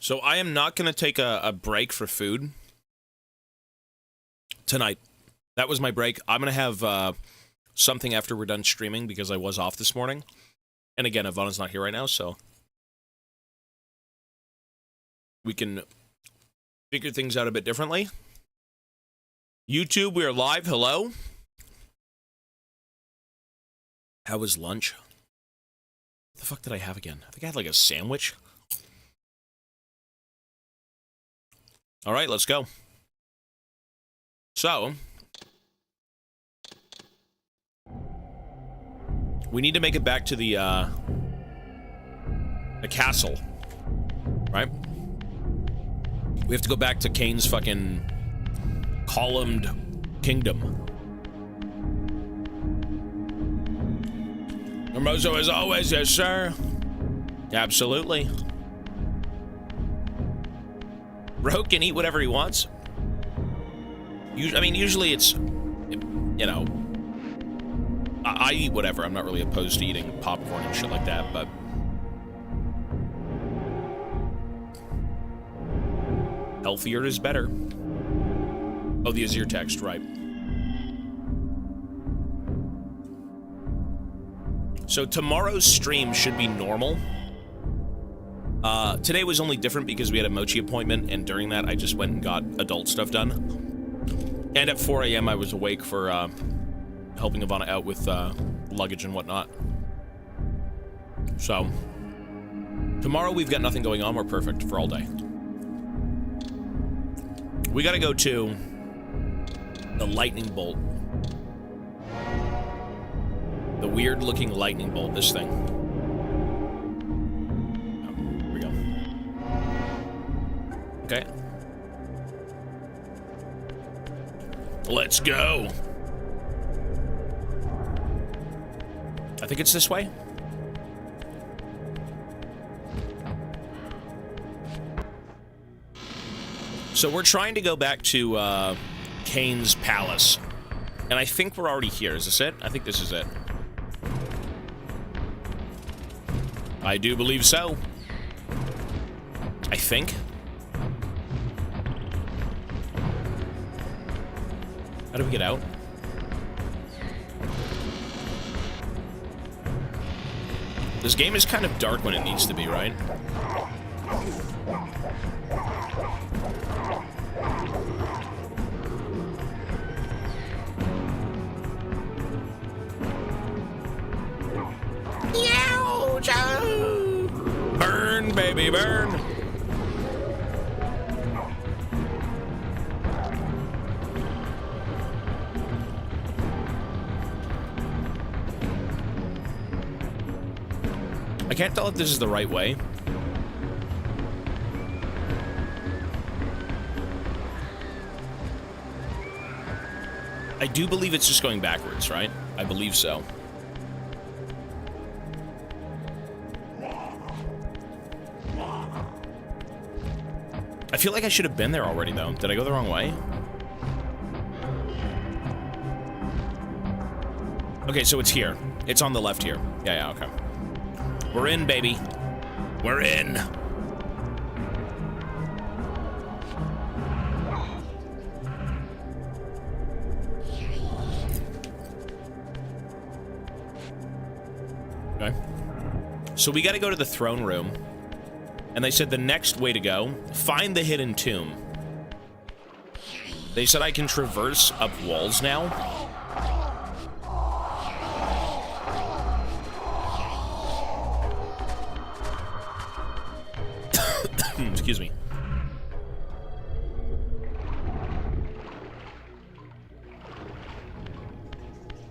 So I am not going to take a break for food tonight. That was my break. I'm going to have something after we're done streaming because I was off this morning. And again, Ivana's not here right now, so we can figure things out a bit differently. YouTube, we are live. Hello. How was lunch? What the fuck did I have again? I think I had like a sandwich. All right, let's go. So, we need to make it back to the castle, right? We have to go back to Kain's fucking columned kingdom. Hermoso, as always, yes, sir. Absolutely. Rogue can eat whatever he wants. I mean, usually it's, you know, I eat whatever. I'm not really opposed to eating popcorn and shit like that, but healthier is better. Oh, the Azir text, right. So tomorrow's stream should be normal. Today was only different because we had a mochi appointment, and during that I just went and got adult stuff done. And at 4 a.m. I was awake for helping Ivana out with luggage and whatnot. So tomorrow we've got nothing going on. We're perfect for all day. We gotta go to the lightning bolt. The weird looking lightning bolt, this thing. Okay. Let's go. I think it's this way. So we're trying to go back to Kain's palace. And I think we're already here. Is this it? I think this is it. I do believe so. I think. How do we get out? This game is kind of dark when it needs to be, right? Burn, baby, burn! I can't tell if this is the right way. I do believe it's just going backwards, right? I believe so. I feel like I should have been there already, though. Did I go the wrong way? Okay, so it's here. It's on the left here. Yeah, okay. We're in, baby. We're in. Okay. So we gotta go to the throne room. And they said the next way to go, find the hidden tomb. They said I can traverse up walls now. Excuse me.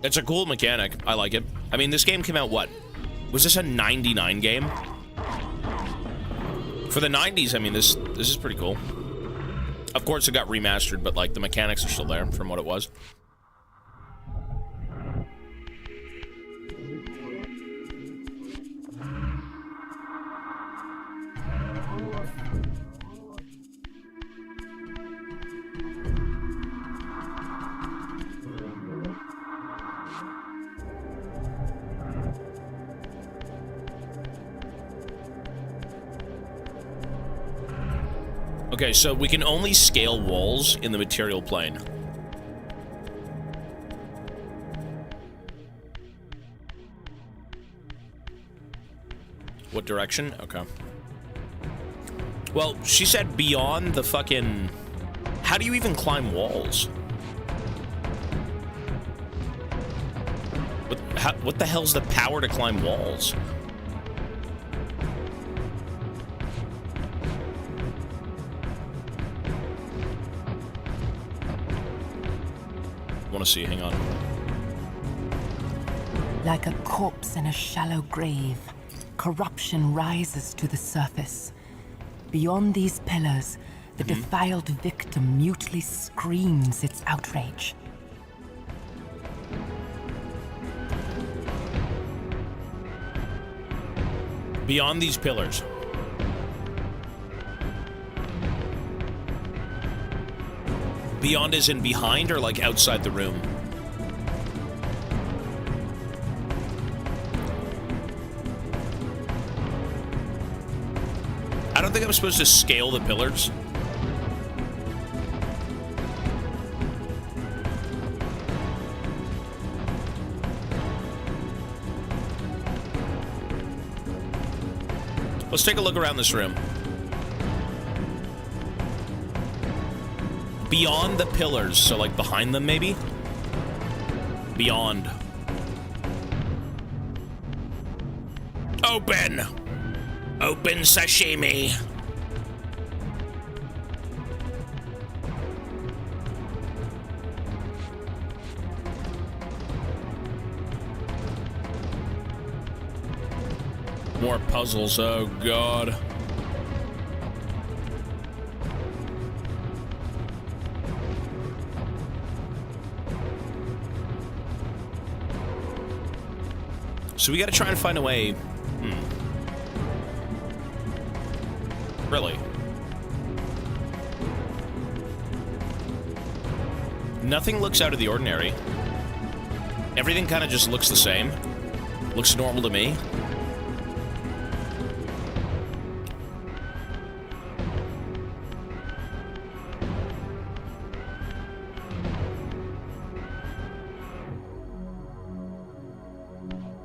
It's a cool mechanic. I like it. I mean, this game came out, what? Was this a 99 game? For the 90s, I mean, this is pretty cool. Of course, it got remastered, but, like, the mechanics are still there from what it was. Okay, so we can only scale walls in the material plane. What direction? Okay. Well, she said beyond the fucking... How do you even climb walls? What the hell's the power to climb walls? Want to see, hang on. Like a corpse in a shallow grave, corruption rises to the surface. Beyond these pillars, the defiled victim mutely screams its outrage. Beyond these pillars. Beyond as in behind or like outside the room? I don't think I'm supposed to scale the pillars. Let's take a look around this room. Beyond the pillars, so like behind them maybe? Beyond. Open! Open sashimi! More puzzles, oh god. So we gotta try and find a way... Really? Nothing looks out of the ordinary. Everything kind of just looks the same. Looks normal to me.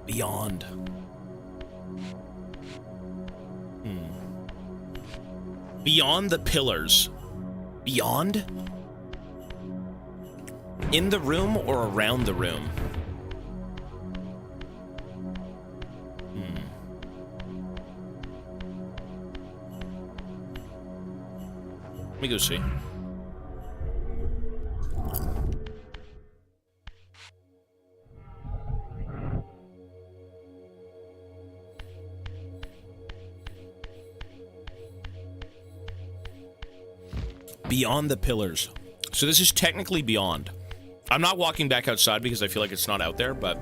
Beyond. Beyond the pillars. Beyond? In the room or around the room? Let me go see. Beyond the pillars. So this is technically beyond. I'm not walking back outside because I feel like it's not out there, but...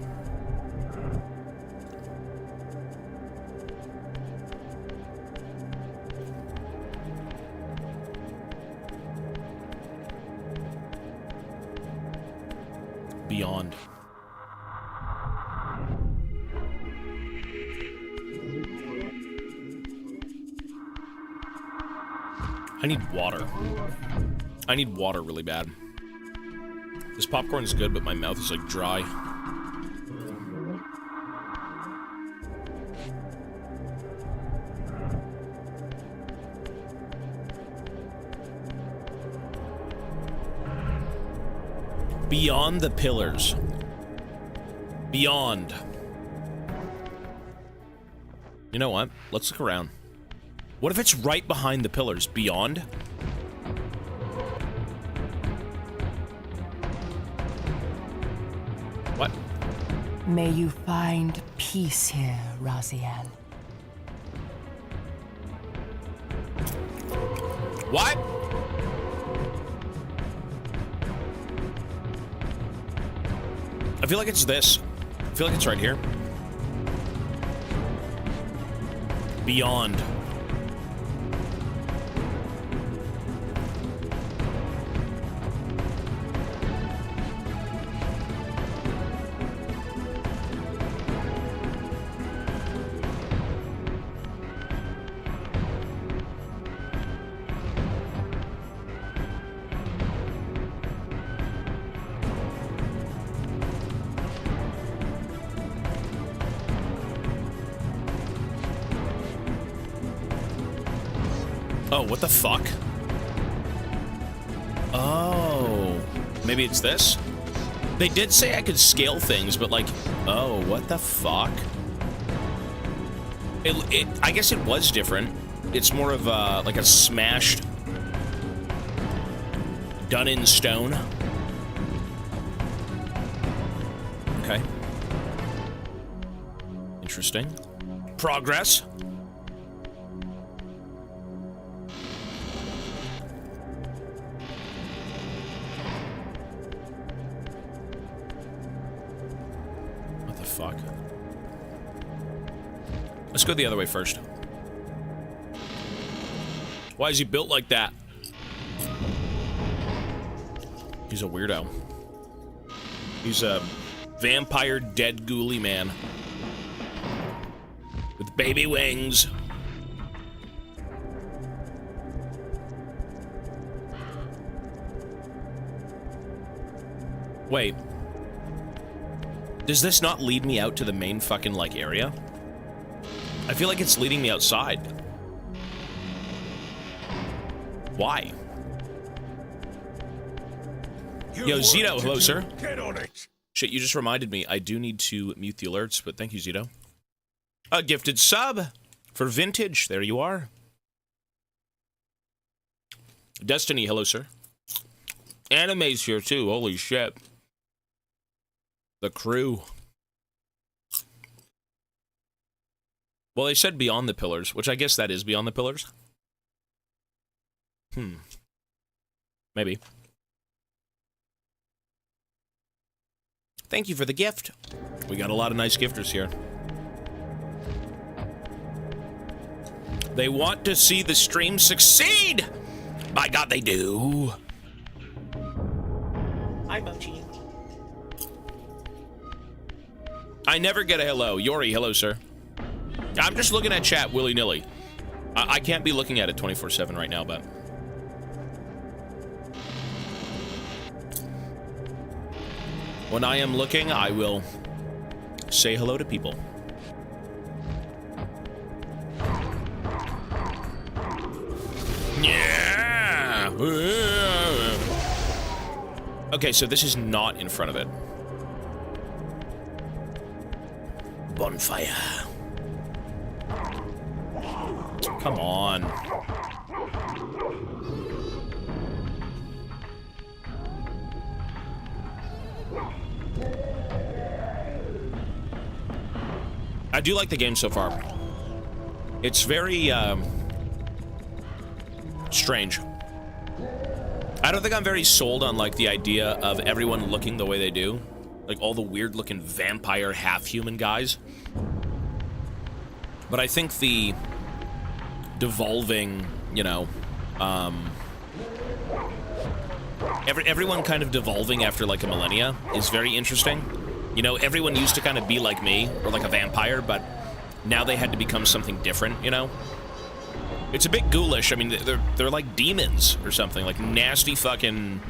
Beyond. I need water. I need water really bad. This popcorn is good, but my mouth is like dry. Beyond the pillars. Beyond. You know what? Let's look around. What if it's right behind the pillars? Beyond? What? May you find peace here, Raziel. What? I feel like it's this. I feel like it's right here. Beyond. Oh, what the fuck? Oh, maybe it's this? They did say I could scale things, but like, oh, what the fuck? I guess it was different. It's more of like a smashed, done in stone. Okay. Interesting. Progress. What the fuck? Let's go the other way first. Why is he built like that? He's a weirdo. He's a vampire dead ghouly man. With baby wings. Wait. Does this not lead me out to the main fucking, like, area? I feel like it's leading me outside. Why? Yo, Zito, hello, sir. Get on it. Shit, you just reminded me. I do need to mute the alerts, but thank you, Zito. A gifted sub for Vintage. There you are. Destiny, hello, sir. Anime's here, too. Holy shit. The crew. Well, they said Beyond the Pillars, which I guess that is Beyond the Pillars. Maybe. Thank you for the gift. We got a lot of nice gifters here. They want to see the stream succeed! By God, they do. Hi, Mochi. I never get a hello. Yori, hello, sir. I'm just looking at chat willy-nilly. I can't be looking at it 24/7 right now, but... when I am looking, I will say hello to people. Yeah! Okay, so this is not in front of it. Bonfire. Come on. I do like the game so far. It's very, strange. I don't think I'm very sold on, like, the idea of everyone looking the way they do. Like, all the weird-looking vampire half-human guys. But I think the devolving, you know, everyone kind of devolving after, like, a millennia is very interesting. You know, everyone used to kind of be like me, or like a vampire, but now they had to become something different, you know? It's a bit ghoulish. I mean, they're like demons or something, like nasty fucking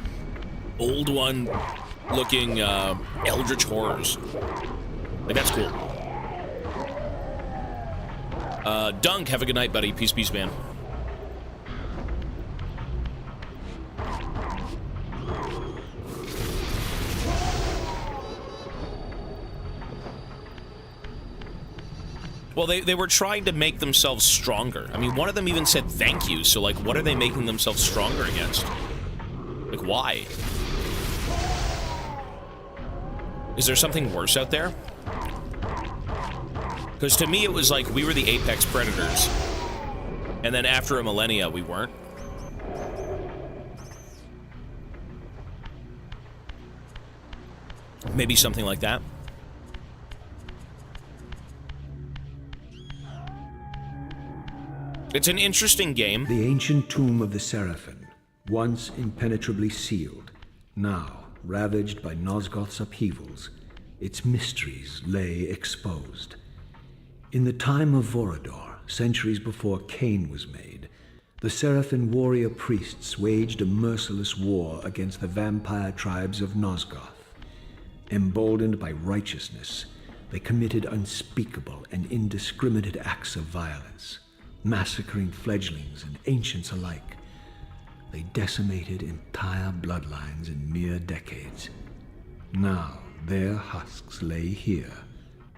old one looking eldritch horrors. Like, that's cool. Dunk, have a good night, buddy. Peace, peace, man. Well, they were trying to make themselves stronger. I mean, one of them even said thank you, so, like, what are they making themselves stronger against? Like, why? Is there something worse out there? Because to me, it was like we were the apex predators. And then after a millennia, we weren't. Maybe something like that. It's an interesting game. The ancient tomb of the Seraphim, once impenetrably sealed, now ravaged by Nosgoth's upheavals, its mysteries lay exposed. In the time of Vorador, centuries before Kain was made, the Seraphim warrior priests waged a merciless war against the vampire tribes of Nosgoth. Emboldened by righteousness, they committed unspeakable and indiscriminate acts of violence. massacring fledglings and ancients alike. They decimated entire bloodlines in mere decades. Now their husks lay here,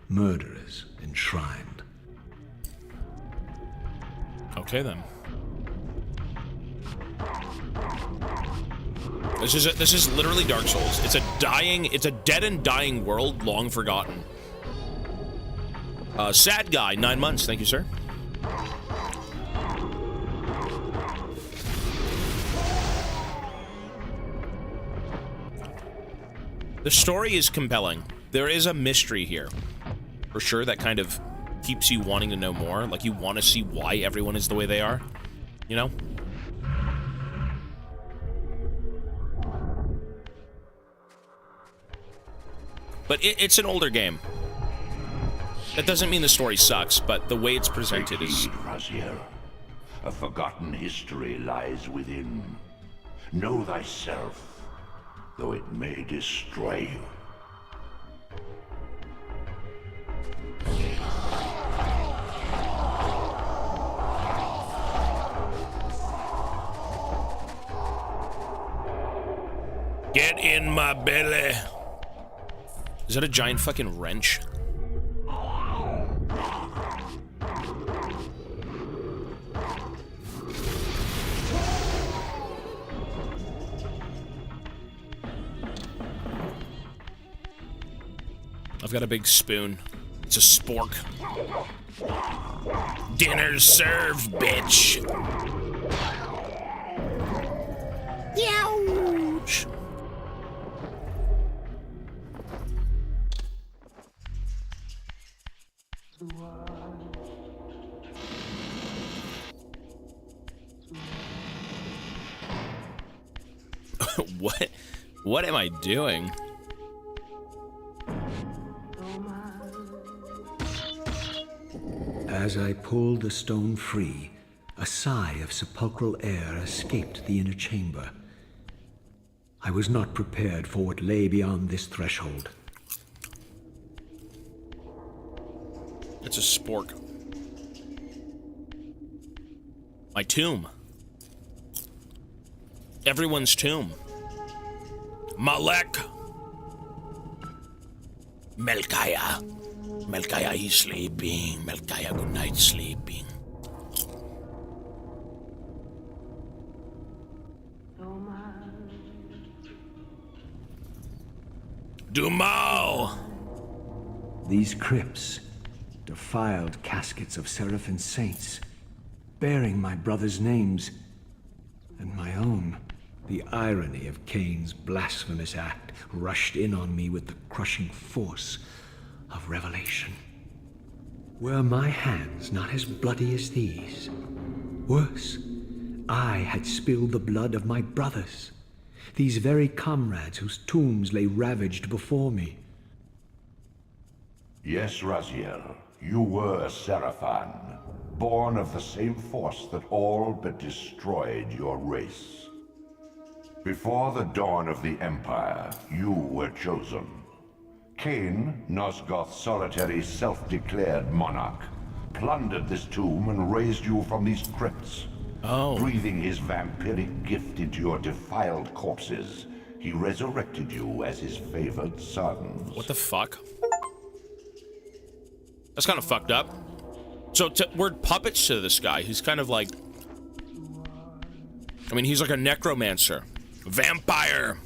murderers enshrined. Okay then. This is literally Dark Souls. It's a dead and dying world, long forgotten. Sad guy, 9 months. Thank you, sir. The story is compelling. There is a mystery here, for sure, that kind of keeps you wanting to know more. Like, you want to see why everyone is the way they are, you know? But it's an older game. That doesn't mean the story sucks, but the way it's presented is... Raziel. A forgotten history lies within. Know thyself, though it may destroy you. Get in my belly. Is that a giant fucking wrench? I've got a big spoon. It's a spork. Dinner's served, bitch. Ouch. What am I doing? As I pulled the stone free, a sigh of sepulchral air escaped the inner chamber. I was not prepared for what lay beyond this threshold. It's a spork. My tomb. Everyone's tomb. Malek. Melchiah. Melchiah, he's sleeping. Melchiah, good night, sleeping. Dumal! These crypts, defiled caskets of Seraphim saints, bearing my brothers' names, and my own. The irony of Kain's blasphemous act rushed in on me with the crushing force of revelation. Were my hands not as bloody as these? Worse, I had spilled the blood of my brothers, these very comrades whose tombs lay ravaged before me. Yes, Raziel, you were a Seraphim, born of the same force that all but destroyed your race. Before the dawn of the Empire, you were chosen. Kain, Nosgoth's solitary self-declared monarch, plundered this tomb and raised you from these crypts. Breathing his vampiric gift into your defiled corpses, he resurrected you as his favored sons. What the fuck? That's kind of fucked up. So we're puppets to this guy. He's kind of like... I mean, he's like a necromancer. Vampire.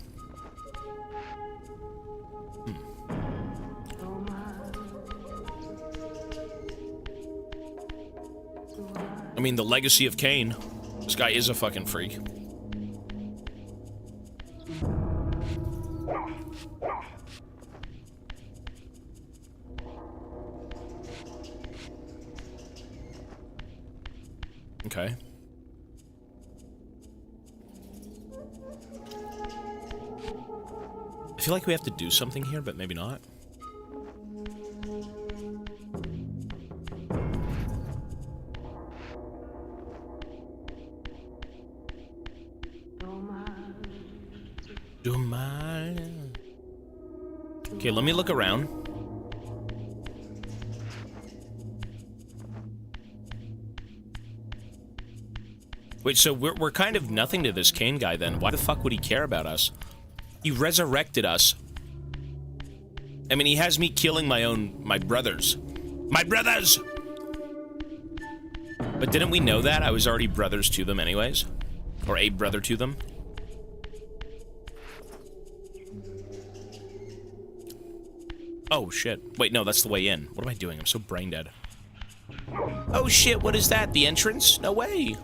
I mean, the legacy of Kain. This guy is a fucking freak. Okay. I feel like we have to do something here, but maybe not. Okay, let me look around. Wait, so we're kind of nothing to this Kain guy then. Why the fuck would he care about us? He resurrected us. I mean, he has me killing my brothers. My brothers! But didn't we know that? I was already brothers to them anyways? Or a brother to them? Oh, shit. Wait, no, that's the way in. What am I doing? I'm so brain dead. Oh, shit, what is that? The entrance? No way!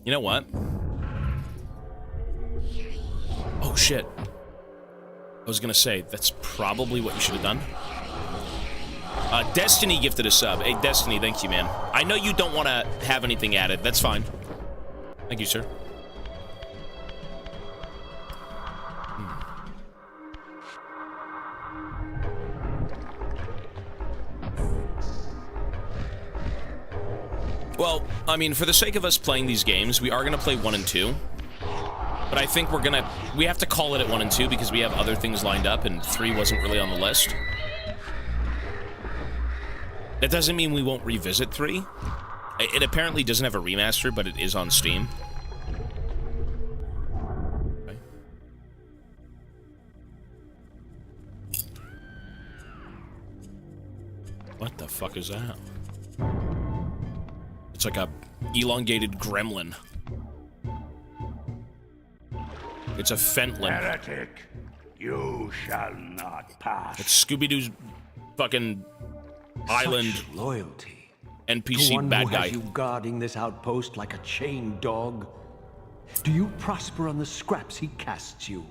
You know what? Oh, shit. I was gonna say, that's probably what you should have done. Destiny gifted a sub. Hey, Destiny, thank you, man. I know you don't want to have anything added. That's fine. Thank you, sir. Well, I mean, for the sake of us playing these games, we are gonna play 1 and 2. But I think we have to call it at 1 and 2 because we have other things lined up and 3 wasn't really on the list. That doesn't mean we won't revisit 3. It apparently doesn't have a remaster, but it is on Steam. Okay. What the fuck is that? It's like a elongated gremlin. It's a Fentlin. Heretic, you shall not pass. It's Scooby-Doo's fucking island Such loyalty. NPC to one bad who guy. has you guarding this outpost like a chained dog. Do you prosper on the scraps he casts you?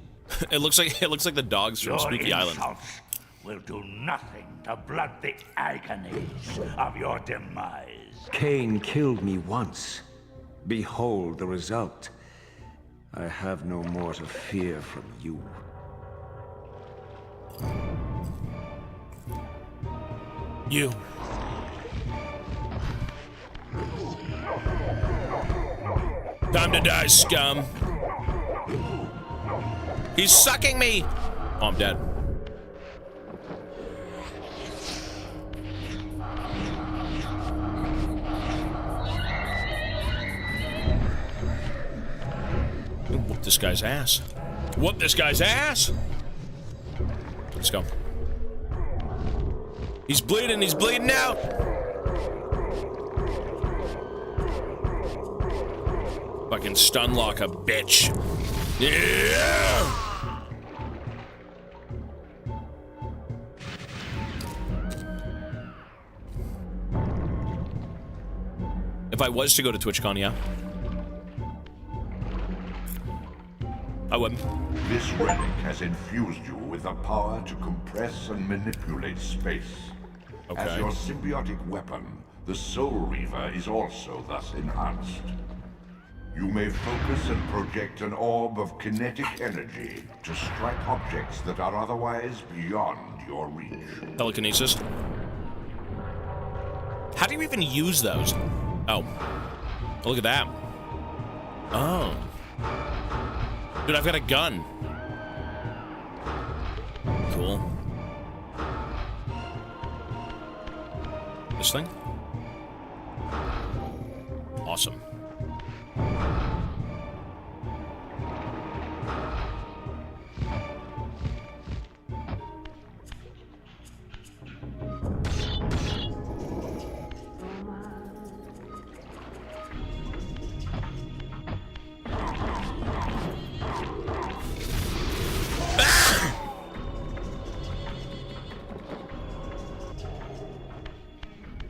It looks like the dogs from Your Spooky Island. insults will do nothing to blunt the agonies of your demise. Kain killed me once. Behold the result. I have no more to fear from you. You. Time to die, scum. He's sucking me. Oh, I'm dead. Whoop this guy's ass. Whoop this guy's ass. Let's go. He's bleeding out. Fucking stun lock a bitch. Yeah! If I was to go to TwitchCon, yeah. I would. This relic has infused you with the power to compress and manipulate space. Okay. As your symbiotic weapon, the Soul Reaver is also thus enhanced. You may focus and project an orb of kinetic energy to strike objects that are otherwise beyond your reach. Telekinesis. How do you even use those? Oh. Look at that. Oh. Dude, I've got a gun. Cool. This thing? Awesome.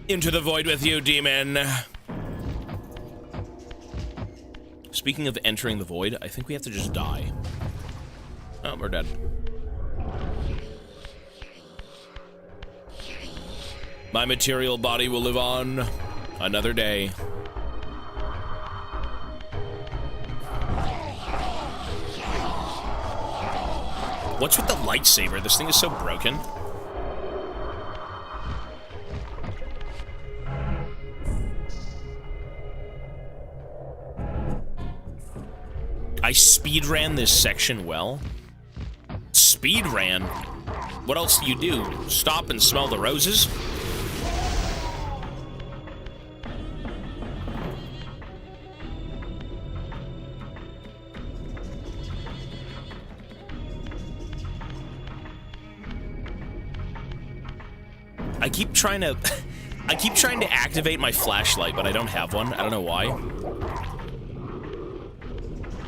Into the void with you, demon. Speaking of entering the void, I think we have to just die. Oh, we're dead. My material body will live on another day. What's with the lightsaber? This thing is so broken. I speedran this section well. Speedran? What else do you do? Stop and smell the roses? I keep trying to activate my flashlight, but I don't have one. I don't know why.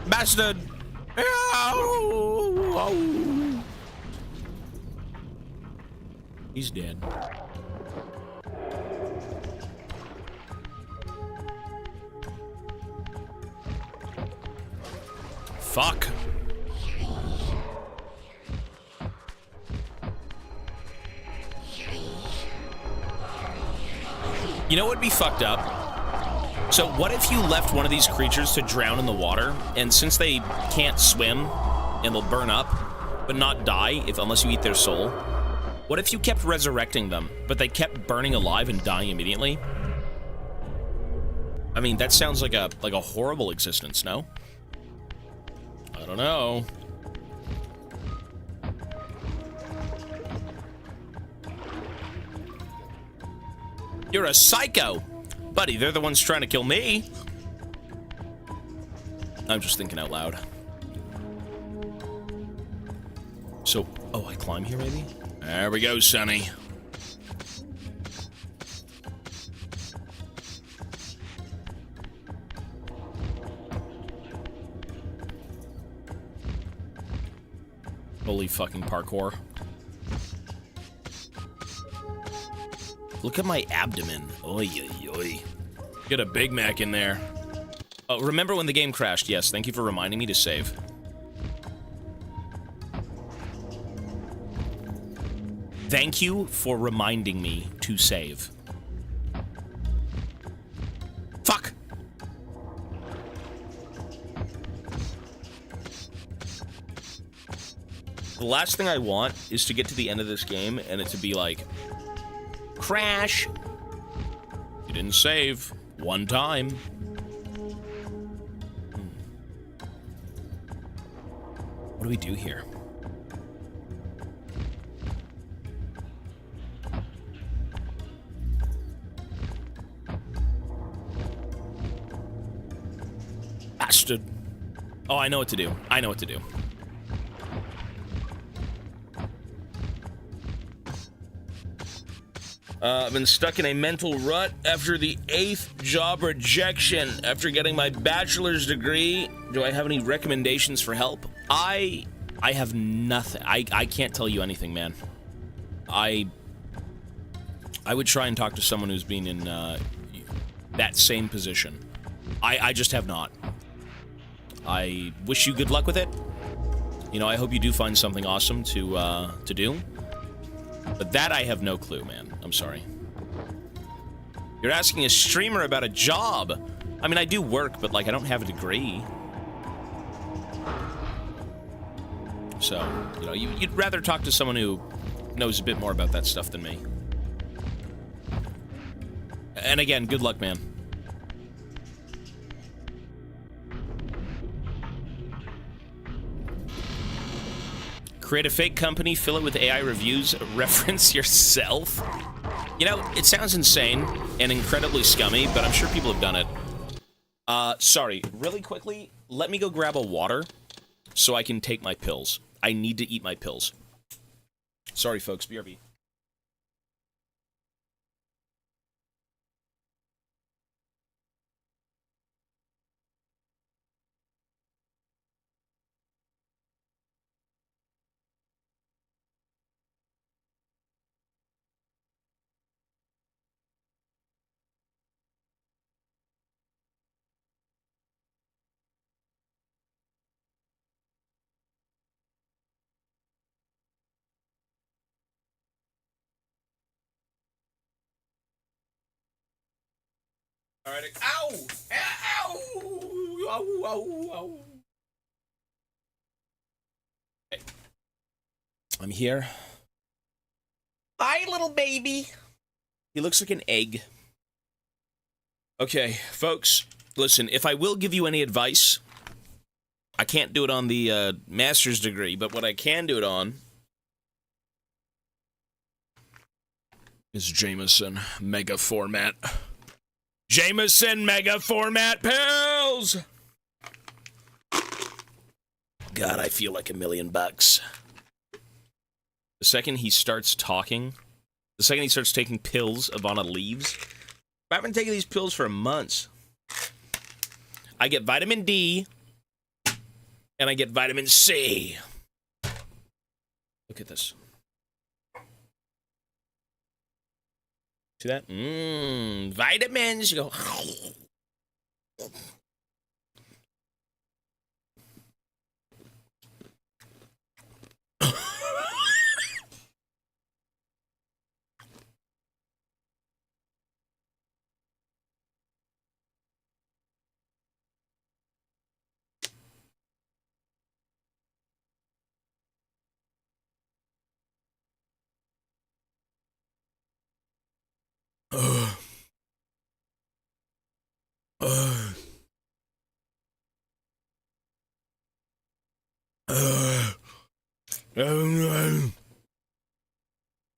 Bastard! He's dead. Fuck. You know what would be fucked up? So what if you left one of these creatures to drown in the water, and since they can't swim, and they'll burn up, but not die unless you eat their soul? What if you kept resurrecting them, but they kept burning alive and dying immediately? I mean, that sounds like a horrible existence, no? I don't know. You're a psycho! Buddy, they're the ones trying to kill me. I'm just thinking out loud. So, oh, I climb here, maybe? There we go, Sonny. Holy fucking parkour. Look at my abdomen. Oy, oy, oy. Get a Big Mac in there. Oh, remember when the game crashed? Yes, thank you for reminding me to save. Thank you for reminding me to save. Fuck! The last thing I want is to get to the end of this game and it to be like, crash! You didn't save. One time. What do we do here? Bastard. Oh, I know what to do. I know what to do. I've been stuck in a mental rut after the 8th job rejection. After getting my bachelor's degree, do I have any recommendations for help? I have nothing. I can't tell you anything, man. I would try and talk to someone who's been in that same position. I just have not. I wish you good luck with it. You know, I hope you do find something awesome to do. But that I have no clue, man. I'm sorry. You're asking a streamer about a job. I mean, I do work, but, like, I don't have a degree. So, you know, you'd rather talk to someone who knows a bit more about that stuff than me. And again, good luck, man. Create a fake company, fill it with AI reviews, reference yourself. You know, it sounds insane and incredibly scummy, but I'm sure people have done it. Sorry, really quickly, let me go grab a water so I can take my pills. I need to eat my pills. Sorry, folks, BRB. All right. Ow! Ow! Ow! Ow! Ow! Okay. I'm here. Hi, little baby. He looks like an egg. Okay, folks, listen, if I will give you any advice, I can't do it on the master's degree, but what I can do it on is Jameson Mega Format. Jameson Mega Format pills! God, I feel like $1 million. The second he starts talking, the second he starts taking pills, Ivana leaves. I've been taking these pills for months. I get vitamin D, and I get vitamin C. Look at this. See that? Vitamins. You go.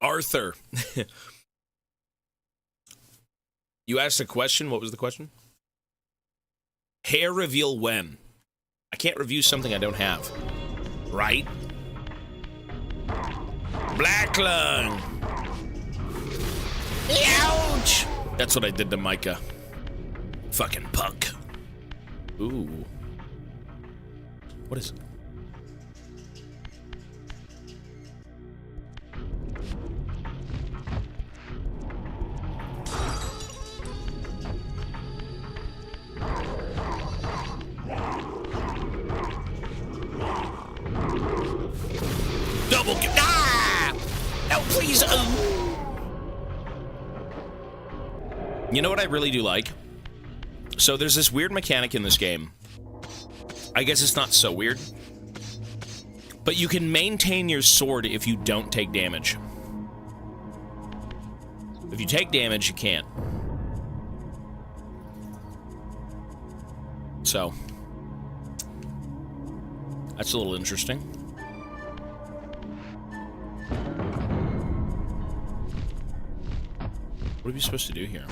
Arthur. You asked a question. What was the question? Hair reveal when? I can't review something I don't have. Right? Black lung. Ouch! That's what I did to Micah. Fucking punk. Ooh. What is it? Double kill. Ah! No, please. You know what I really do like? So there's this weird mechanic in this game. I guess it's not so weird. But you can maintain your sword if you don't take damage. If you take damage, you can't. So, that's a little interesting. What are we supposed to do here?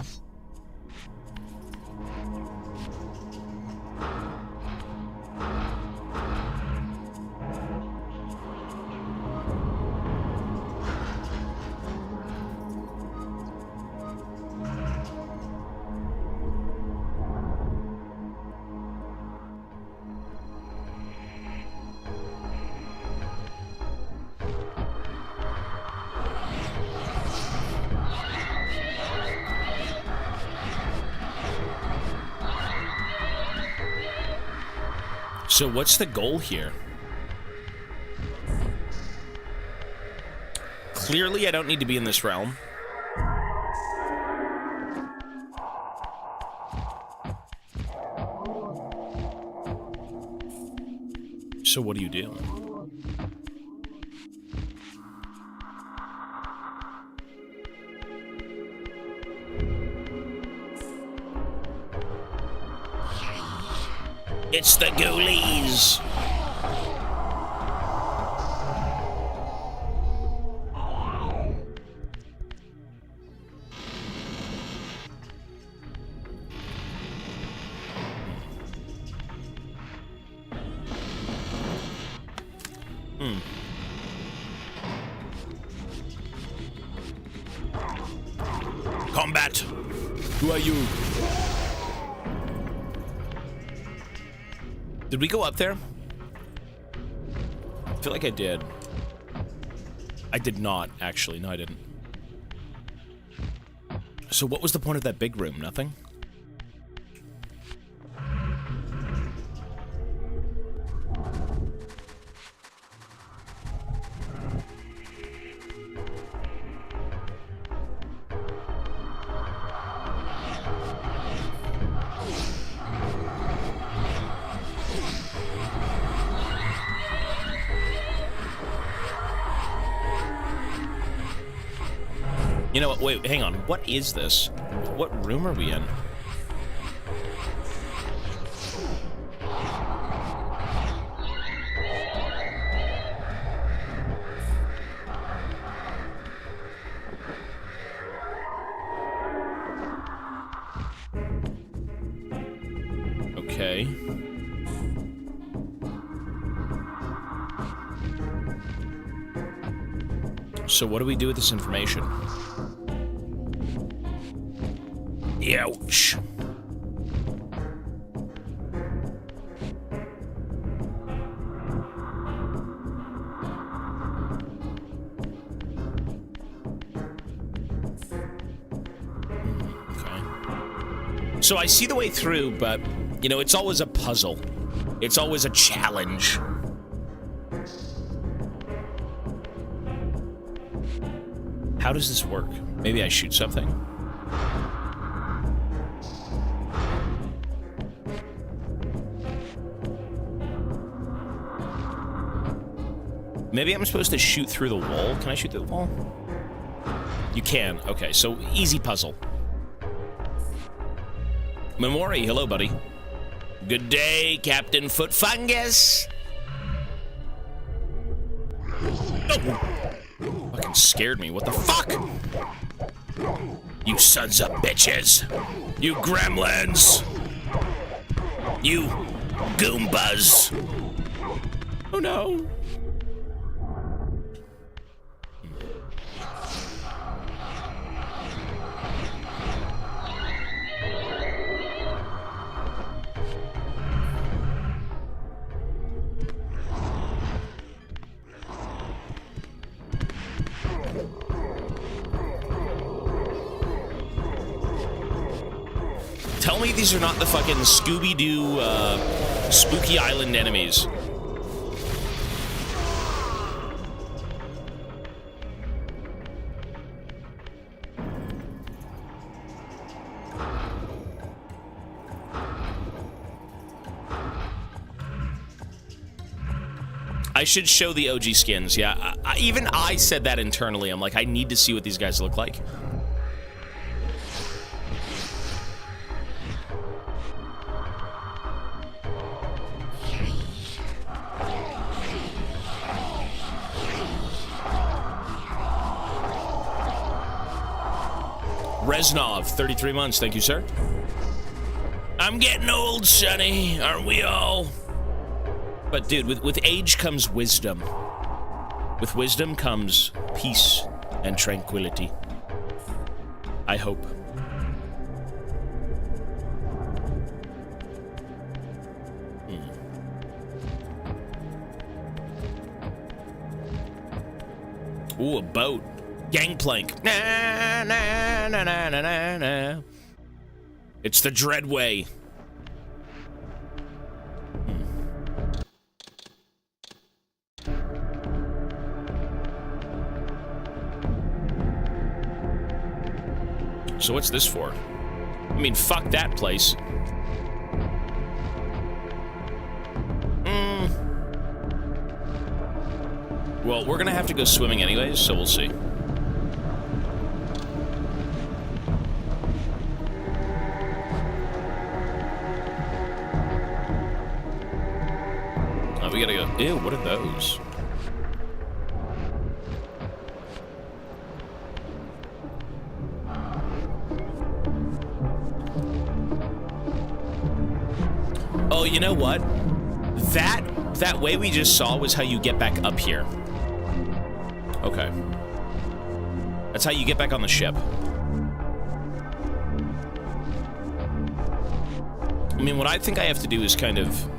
So what's the goal here? Clearly, I don't need to be in this realm. So what do you do? It's the ghoulies! Combat! Who are you? Did we go up there? I feel like I did. I did not, actually. No, I didn't. So what was the point of that big room? Nothing? You know what? Wait, hang on. What is this? What room are we in? Okay. So what do we do with this information? Ouch. So I see the way through, but, you know, it's always a puzzle. It's always a challenge. How does this work? Maybe I shoot something? Maybe I'm supposed to shoot through the wall? Can I shoot through the wall? You can. Okay, so easy puzzle. Memori, hello, buddy. Good day, Captain Foot Fungus. Oh. Fucking scared me. What the fuck? You sons of bitches. You gremlins. You goombas. Oh no. Tell me these are not the fucking Scooby-Doo, Spooky Island enemies. I should show the OG skins, yeah. Even I said that internally. I'm like, I need to see what these guys look like. Reznov, 33 months. Thank you, sir. I'm getting old, Sonny. Aren't we all? But, dude, with age comes wisdom. With wisdom comes peace and tranquility. I hope. Ooh, a boat. Gangplank. Na, na, na, na, na, na, na. It's the Dreadway. So what's this for? I mean, fuck that place. Well, we're gonna have to go swimming anyways, so we'll see. We gotta go. Ew, what are those? Oh, you know what? That way we just saw was how you get back up here. Okay. That's how you get back on the ship. I mean, what I think I have to do is kind of...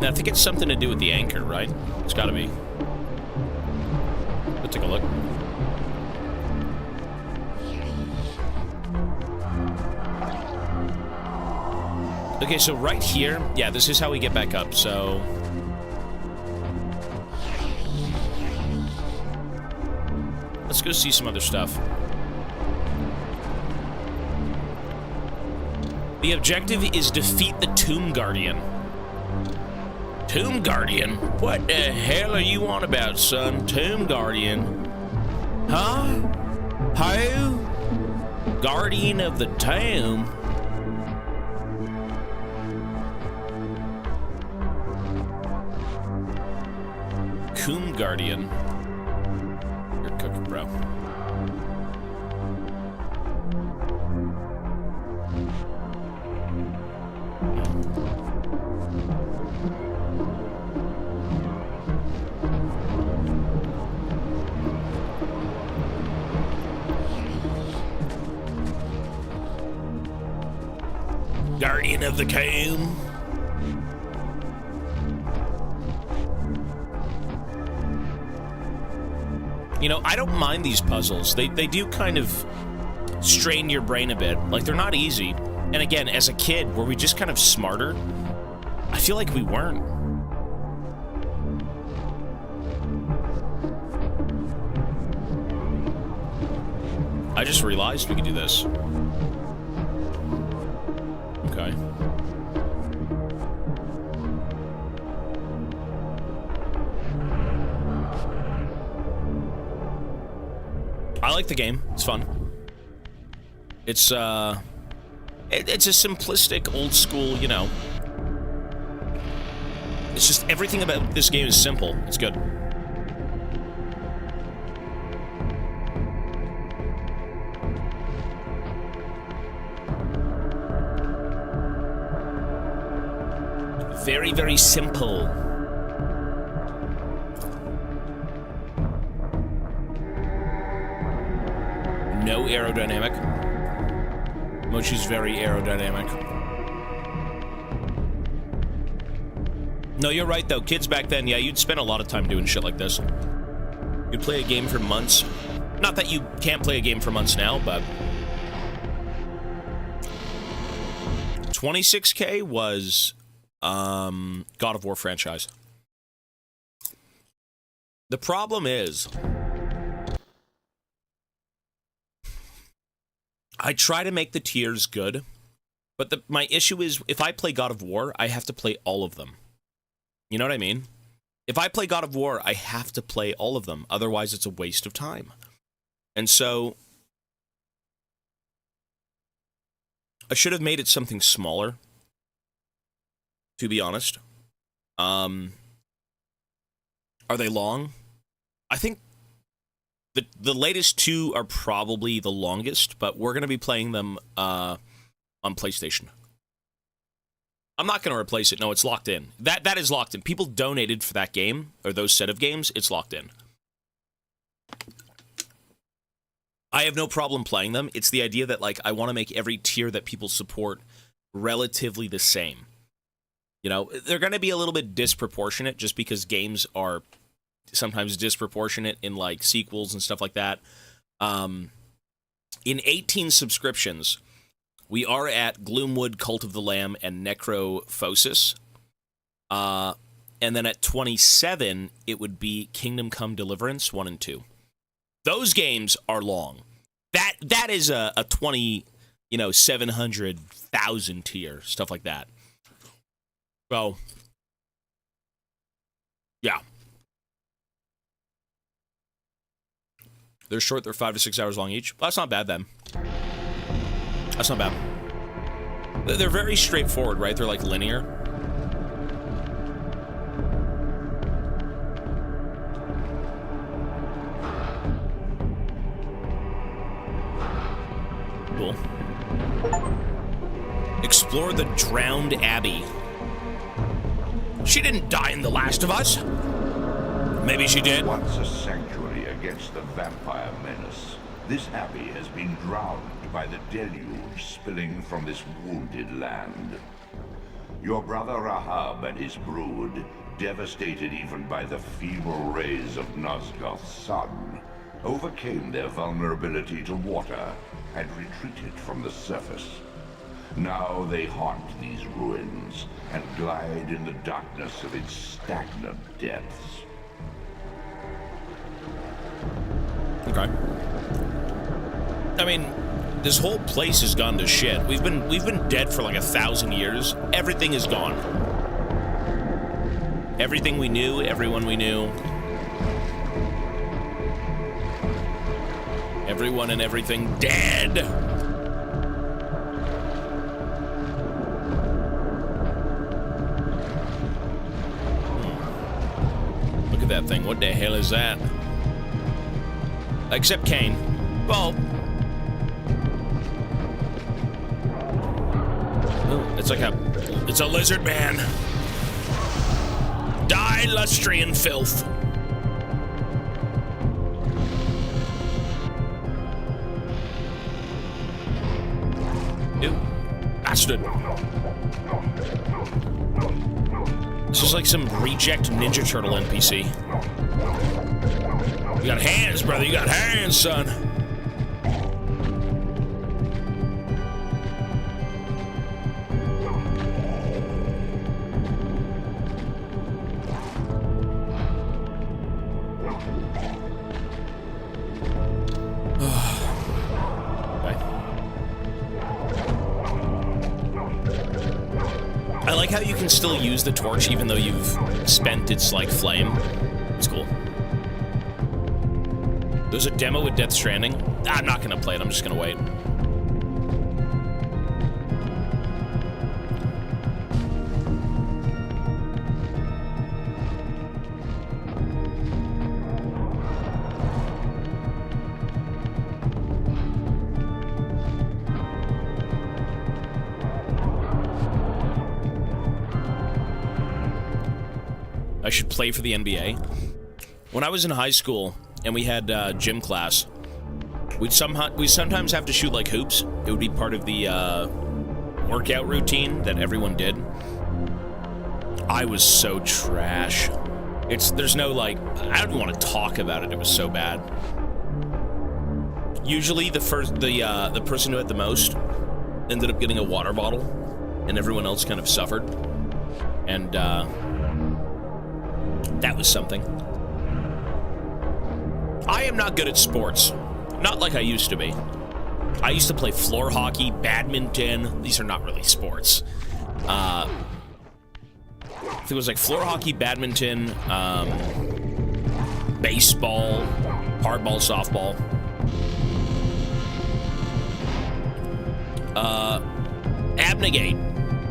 I think it's something to do with the anchor, right? It's gotta be. Let's take a look. Okay, so right here, yeah, this is how we get back up, so... Let's go see some other stuff. The objective is defeat the Tomb Guardian. Tomb Guardian? What the hell are you on about, son? Tomb Guardian? Huh? Who? Guardian of the Tomb? Coom Guardian. You're cooking, bro. Guardian of the Kain. You know, I don't mind these puzzles. They do kind of strain your brain a bit. Like, they're not easy. And again, as a kid, were we just kind of smarter? I feel like we weren't. I just realized we could do this. Okay. I like the game. It's fun. It's it's a simplistic, old school, you know. It's just everything about this game is simple. It's good. Very, very simple. No aerodynamic. Mochi's very aerodynamic. No, you're right, though. Kids back then, yeah, you'd spend a lot of time doing shit like this. You'd play a game for months. Not that you can't play a game for months now, but... 26K was... God of War franchise. The problem is... I try to make the tiers good, but my issue is, if I play God of War, I have to play all of them. You know what I mean? If I play God of War, I have to play all of them. Otherwise, it's a waste of time. And so... I should have made it something smaller, to be honest. Are they long? I think the latest two are probably the longest, but we're going to be playing them on PlayStation. I'm not going to replace it. No, it's locked in. That is locked in. People donated for that game, or those set of games. It's locked in. I have no problem playing them. It's the idea that, like, I want to make every tier that people support relatively the same. You know, they're going to be a little bit disproportionate just because games are sometimes disproportionate in, like, sequels and stuff like that. In 18 subscriptions, we are at Gloomwood, Cult of the Lamb, and Necrophosis. And then at 27, it would be Kingdom Come Deliverance 1 and 2. Those games are long. That is a 20, 700,000 tier, stuff like that. So, yeah. They're short, they're 5 to 6 hours long each. Well, that's not bad then. That's not bad. They're very straightforward, right? They're like linear. Cool. Explore the drowned abbey. She didn't die in The Last of Us. Maybe she did. Once a sanctuary against the vampire menace, this abbey has been drowned by the deluge spilling from this wounded land. Your brother Rahab and his brood, devastated even by the feeble rays of Nosgoth's sun, overcame their vulnerability to water and retreated from the surface. Now they haunt these ruins and glide in the darkness of its stagnant depths. Okay. I mean, this whole place has gone to shit. We've been dead for like 1,000 years. Everything is gone. Everything we knew, everyone we knew. Everyone and everything dead. Look at that thing. What the hell is that? Except Kain. Well... Oh, it's like a... It's a lizard man. Die, lustrian filth. Ew. Bastard. This is like some reject Ninja Turtle NPC. You got hands, brother. You got hands, son. I like how you can still use the torch even though you've spent its, like, flame. It's cool. There's a demo with Death Stranding. I'm not gonna play it, I'm just gonna wait. I should play for the NBA. When I was in high school and we had gym class, we'd sometimes have to shoot like hoops. It would be part of the workout routine that everyone did. I was so trash. There's no like, I don't even want to talk about it. It was so bad. Usually the person who had the most ended up getting a water bottle, and everyone else kind of suffered. And that was something. I am not good at sports. Not like I used to be. I used to play floor hockey, badminton. These are not really sports. I think it was like floor hockey, badminton, baseball, hardball, softball. Abnegate.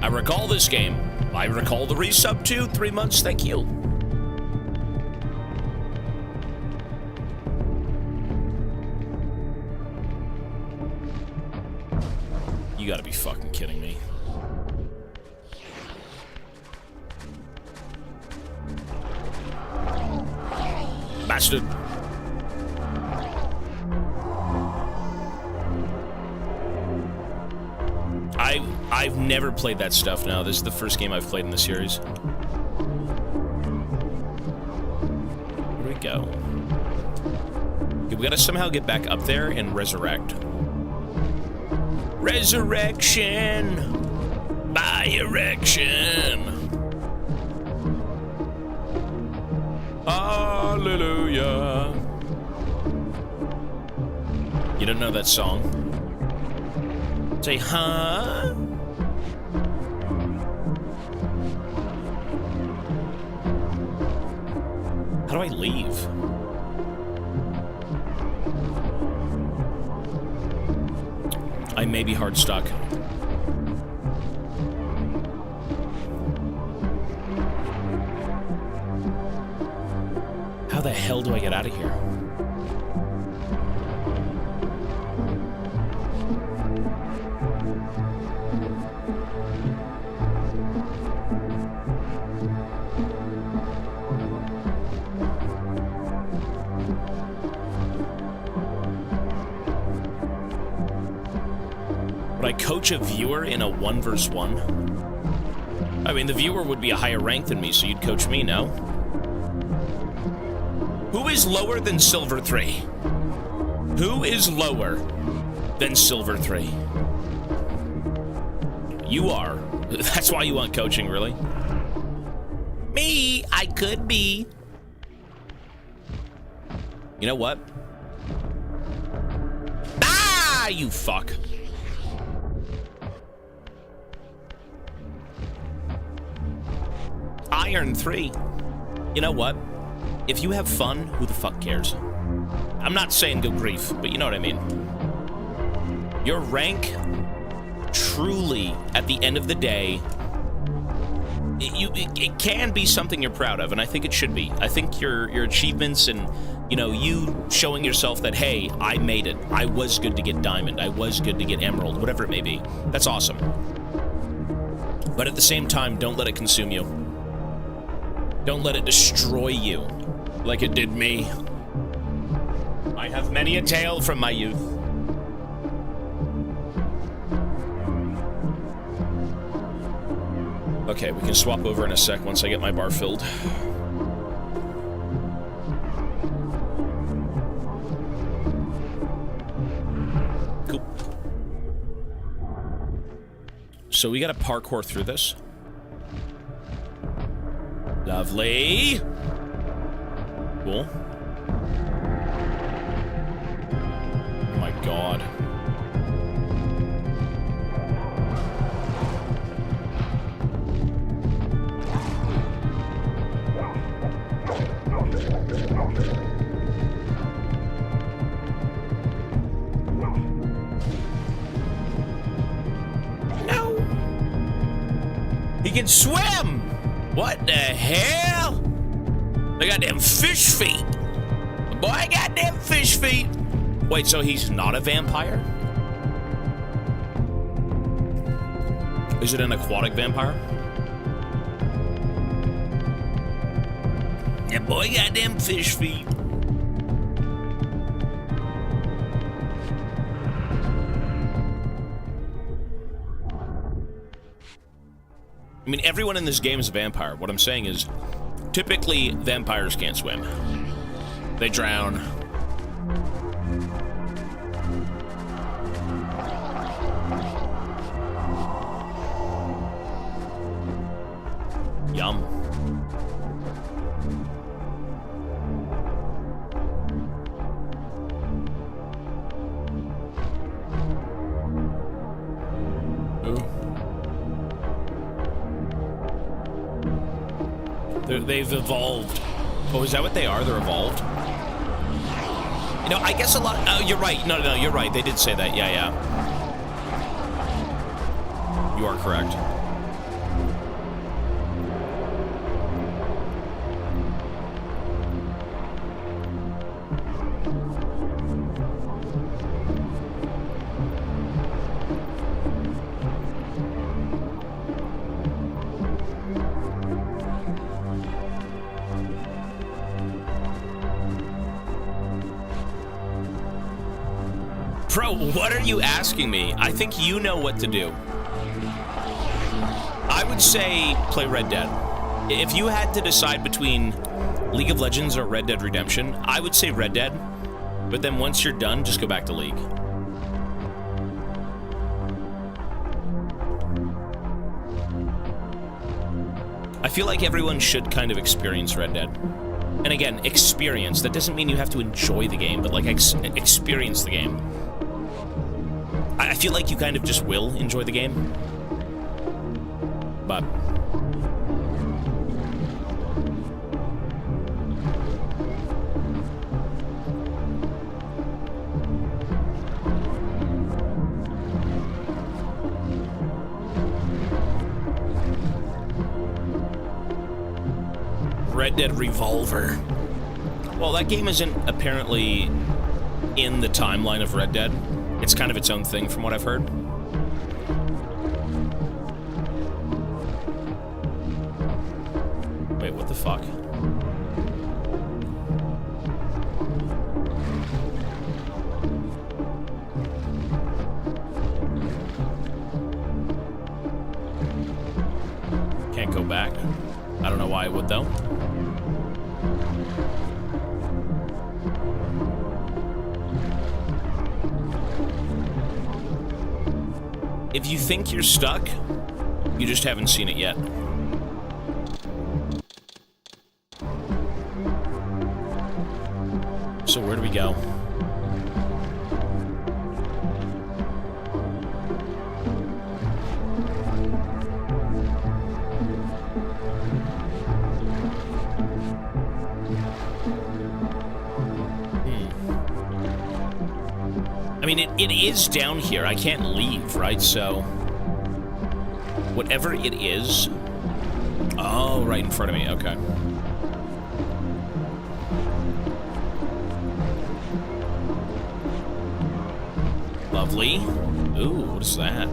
I recall this game. I recall the resub too. 3 months, thank you. You gotta be fucking kidding me. Bastard. I've never played that stuff now. This is the first game I've played in the series. Where do we go? Okay, we gotta somehow get back up there and resurrect. Resurrection by erection. Hallelujah. You don't know that song? Say, huh? How do I leave? I may be hard stuck. How the hell do I get out of here? Would I coach a viewer in a 1v1? I mean, the viewer would be a higher rank than me, so you'd coach me, no? Who is lower than Silver 3? Who is lower than Silver 3? You are. That's why you want coaching, really? Me, I could be. You know what? Ah, you fuck. Iron 3. You know what? If you have fun, who the fuck cares? I'm not saying go grief, but you know what I mean. Your rank, truly, at the end of the day, it can be something you're proud of, and I think it should be. I think your achievements and, you know, you showing yourself that, hey, I made it. I was good to get diamond. I was good to get emerald, whatever it may be. That's awesome. But at the same time, don't let it consume you. Don't let it destroy you like it did me. I have many a tale from my youth. Okay, we can swap over in a sec once I get my bar filled. Cool. So we gotta parkour through this. Lovely. Cool. Oh my god. No. He can swim. What the hell? I got them fish feet. Boy, I got them fish feet. Wait, so he's not a vampire? Is it an aquatic vampire? That boy got them fish feet. I mean, everyone in this game is a vampire. What I'm saying is, typically, vampires can't swim. They drown. Yum. They've evolved. Oh, is that what they are? They're evolved? You know, I guess a lot... Oh, you're right. No, you're right. They did say that. Yeah. You are correct. Bro, what are you asking me? I think you know what to do. I would say play Red Dead. If you had to decide between League of Legends or Red Dead Redemption, I would say Red Dead. But then once you're done, just go back to League. I feel like everyone should kind of experience Red Dead. And again, experience. That doesn't mean you have to enjoy the game, but like experience the game. I feel like you kind of just will enjoy the game. But... Red Dead Revolver. Well, that game isn't apparently in the timeline of Red Dead. It's kind of its own thing from what I've heard. Wait, what the fuck? Can't go back. I don't know why I would, though. If you think you're stuck, you just haven't seen it yet. So where do we go? I mean, it is down here. I can't leave, right? So, whatever it is, Oh, right in front of me. Okay. Lovely. Ooh, what is that?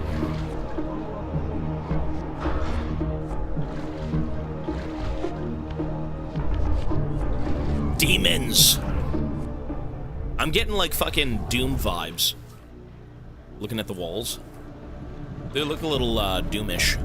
Demons! I'm getting like fucking Doom vibes. Looking at the walls. They look a little Doomish.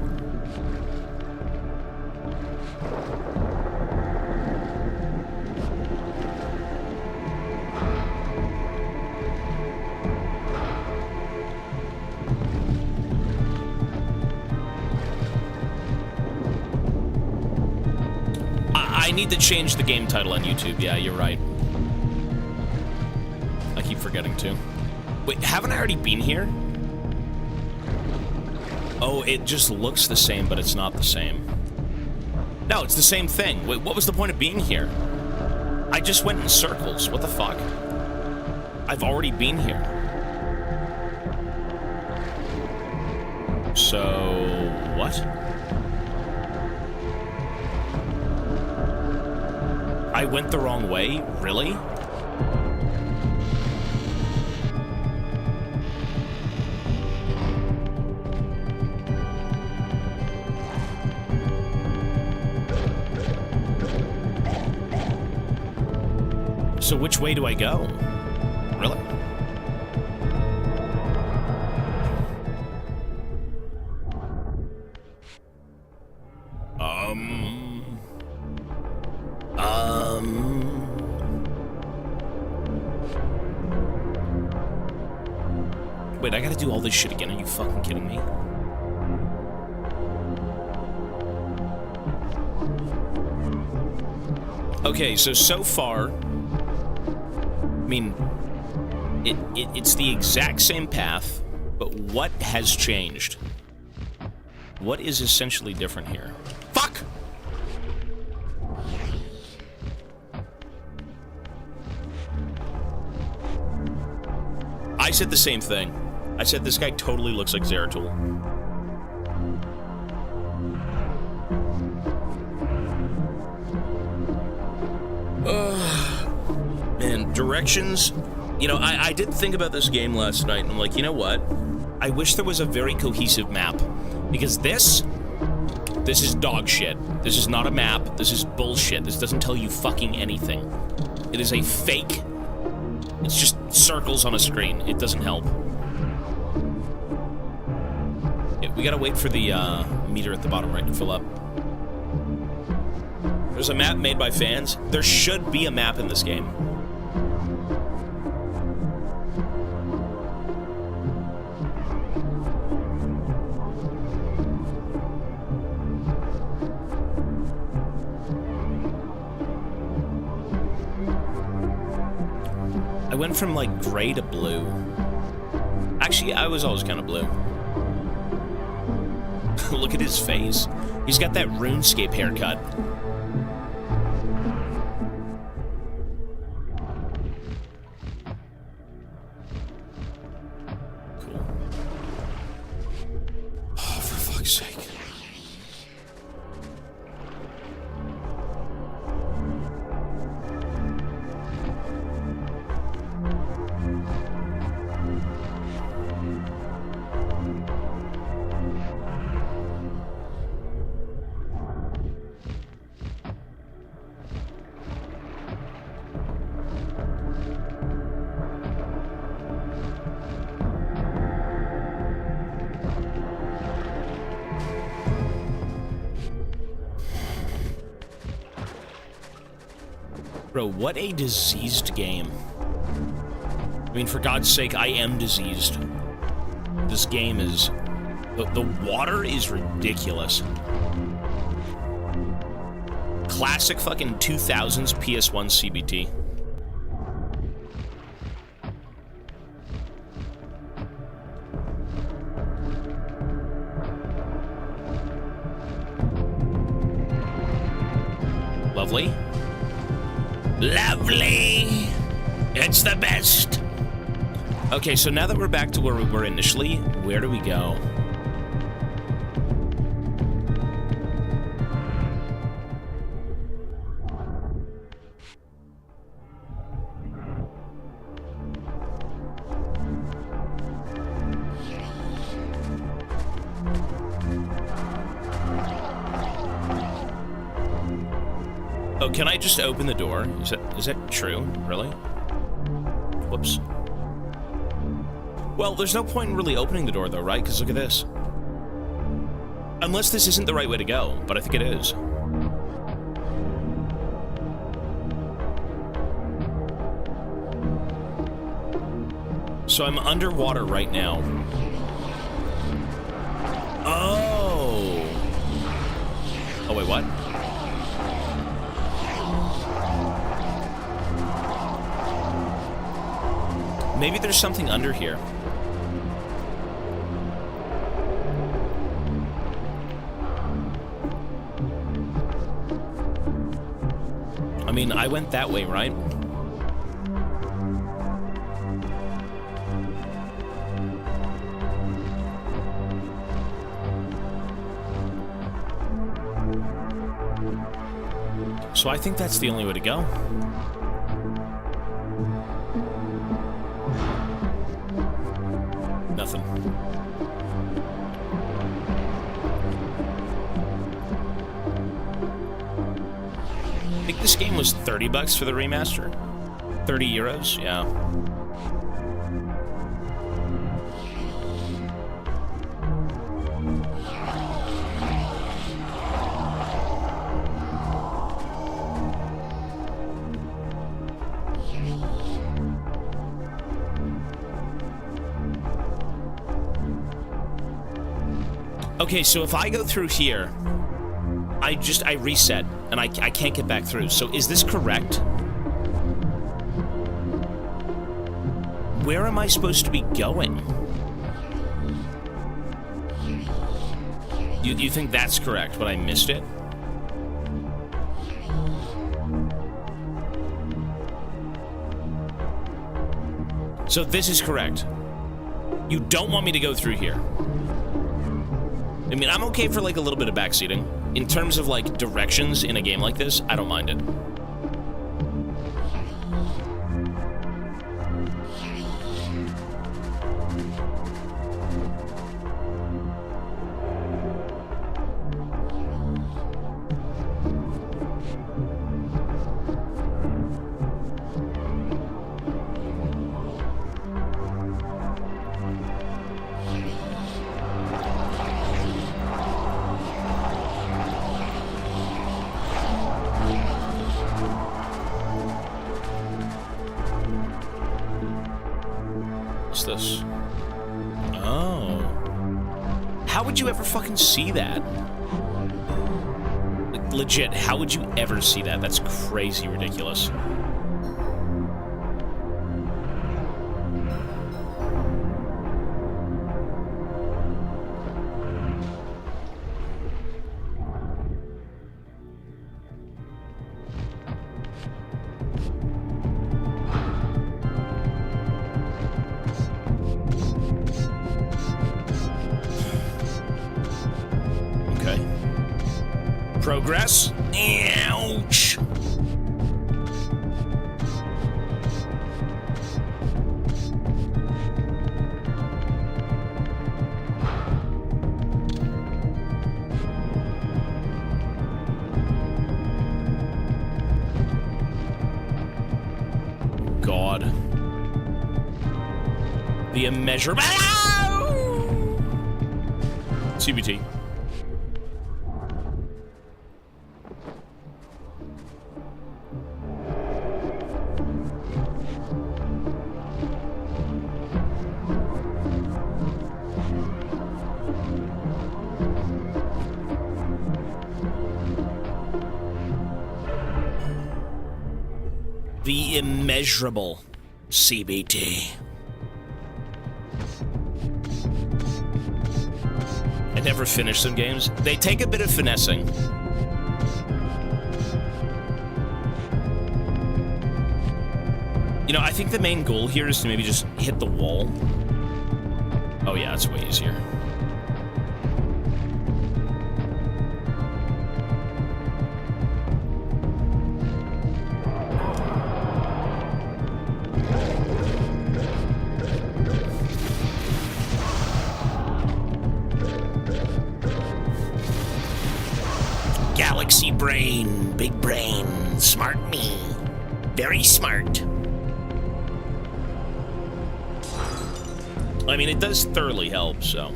I need to change the game title on YouTube. Yeah, you're right. I keep forgetting to. Wait, haven't I already been here? Oh, it just looks the same, but it's not the same. No, it's the same thing. Wait, what was the point of being here? I just went in circles. What the fuck? I've already been here. So, what? I went the wrong way? Really? So which way do I go? Really? Wait, I gotta do all this shit again? Are you fucking kidding me? Okay, so far, I mean, it's the exact same path, but what has changed? What is essentially different here? Fuck! I said the same thing. I said this guy totally looks like Zeratul. Man, directions. You know, I did think about this game last night, and I'm like, you know what? I wish there was a very cohesive map. Because this is dog shit. This is not a map. This is bullshit. This doesn't tell you fucking anything. It is a fake. It's just circles on a screen. It doesn't help. Yeah, we gotta wait for the meter at the bottom right to fill up. There's a map made by fans. There should be a map in this game. I went from like gray to blue. Actually, I was always kind of blue. Look at his face. He's got that RuneScape haircut. Cool. Oh, for fuck's sake. Bro, what a diseased game. I mean, for God's sake, I am diseased. This game is... The water is ridiculous. Classic fucking 2000s PS1 CBT. Lovely. Lovely! It's the best! Okay, so now that we're back to where we were initially, where do we go? Oh, can I just open the door? Is that true? Really? Whoops. Well, there's no point in really opening the door, though, right? Because look at this. Unless this isn't the right way to go, but I think it is. So I'm underwater right now. Oh! Oh, wait, what? Maybe there's something under here. I mean, I went that way, right? So I think that's the only way to go. Nothing. I think this game was 30 bucks for the remaster. 30 euros, yeah. Okay, so if I go through here, I reset, and I can't get back through. So is this correct? Where am I supposed to be going? You think that's correct, but I missed it? So this is correct. You don't want me to go through here. I mean, I'm okay for, like, a little bit of backseating. In terms of, like, directions in a game like this, I don't mind it. This? Oh. How would you ever fucking see that? Like, legit, how would you ever see that? That's crazy ridiculous. Progress. Ouch. God. The immeasurable. CBT. The immeasurable CBT. I never finished some games. They take a bit of finessing. You know, I think the main goal here is to maybe just hit the wall. Oh yeah, that's way easier. galaxy brain, big brain, smart me. Very smart. I mean, it does thoroughly help, so.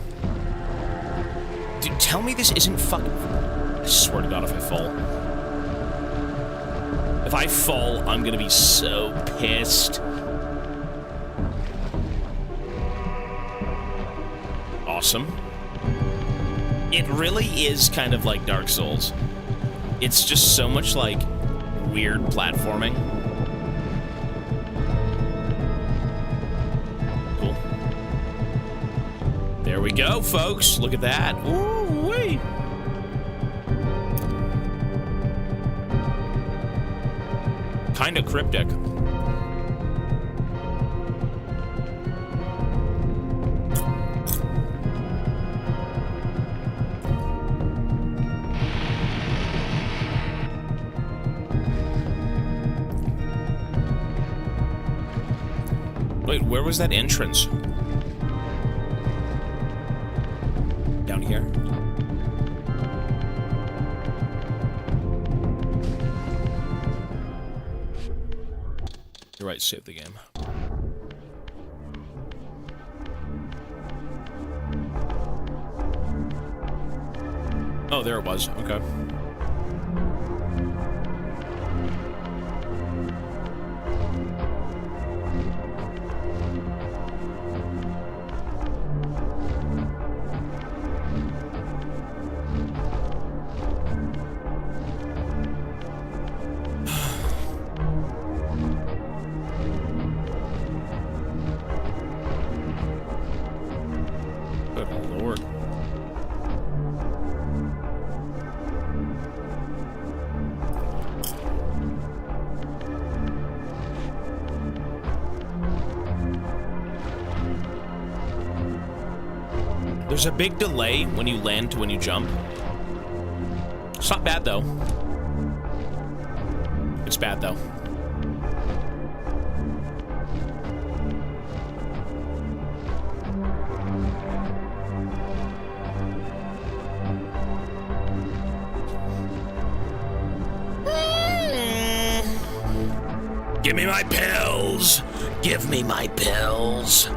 Dude, tell me this isn't fucking... I swear to God, if I fall. If I fall, I'm gonna be so pissed. Awesome. It really is kind of like Dark Souls. It's just so much, like, weird platforming. Cool. There we go, folks. Look at that. Ooh, wait. Kind of cryptic. Wait, where was that entrance? Down here? You're right, save the game. Oh, there it was. Okay. There's a big delay when you land to when you jump. It's not bad, though. It's bad, though. Give me my pills! Give me my pills!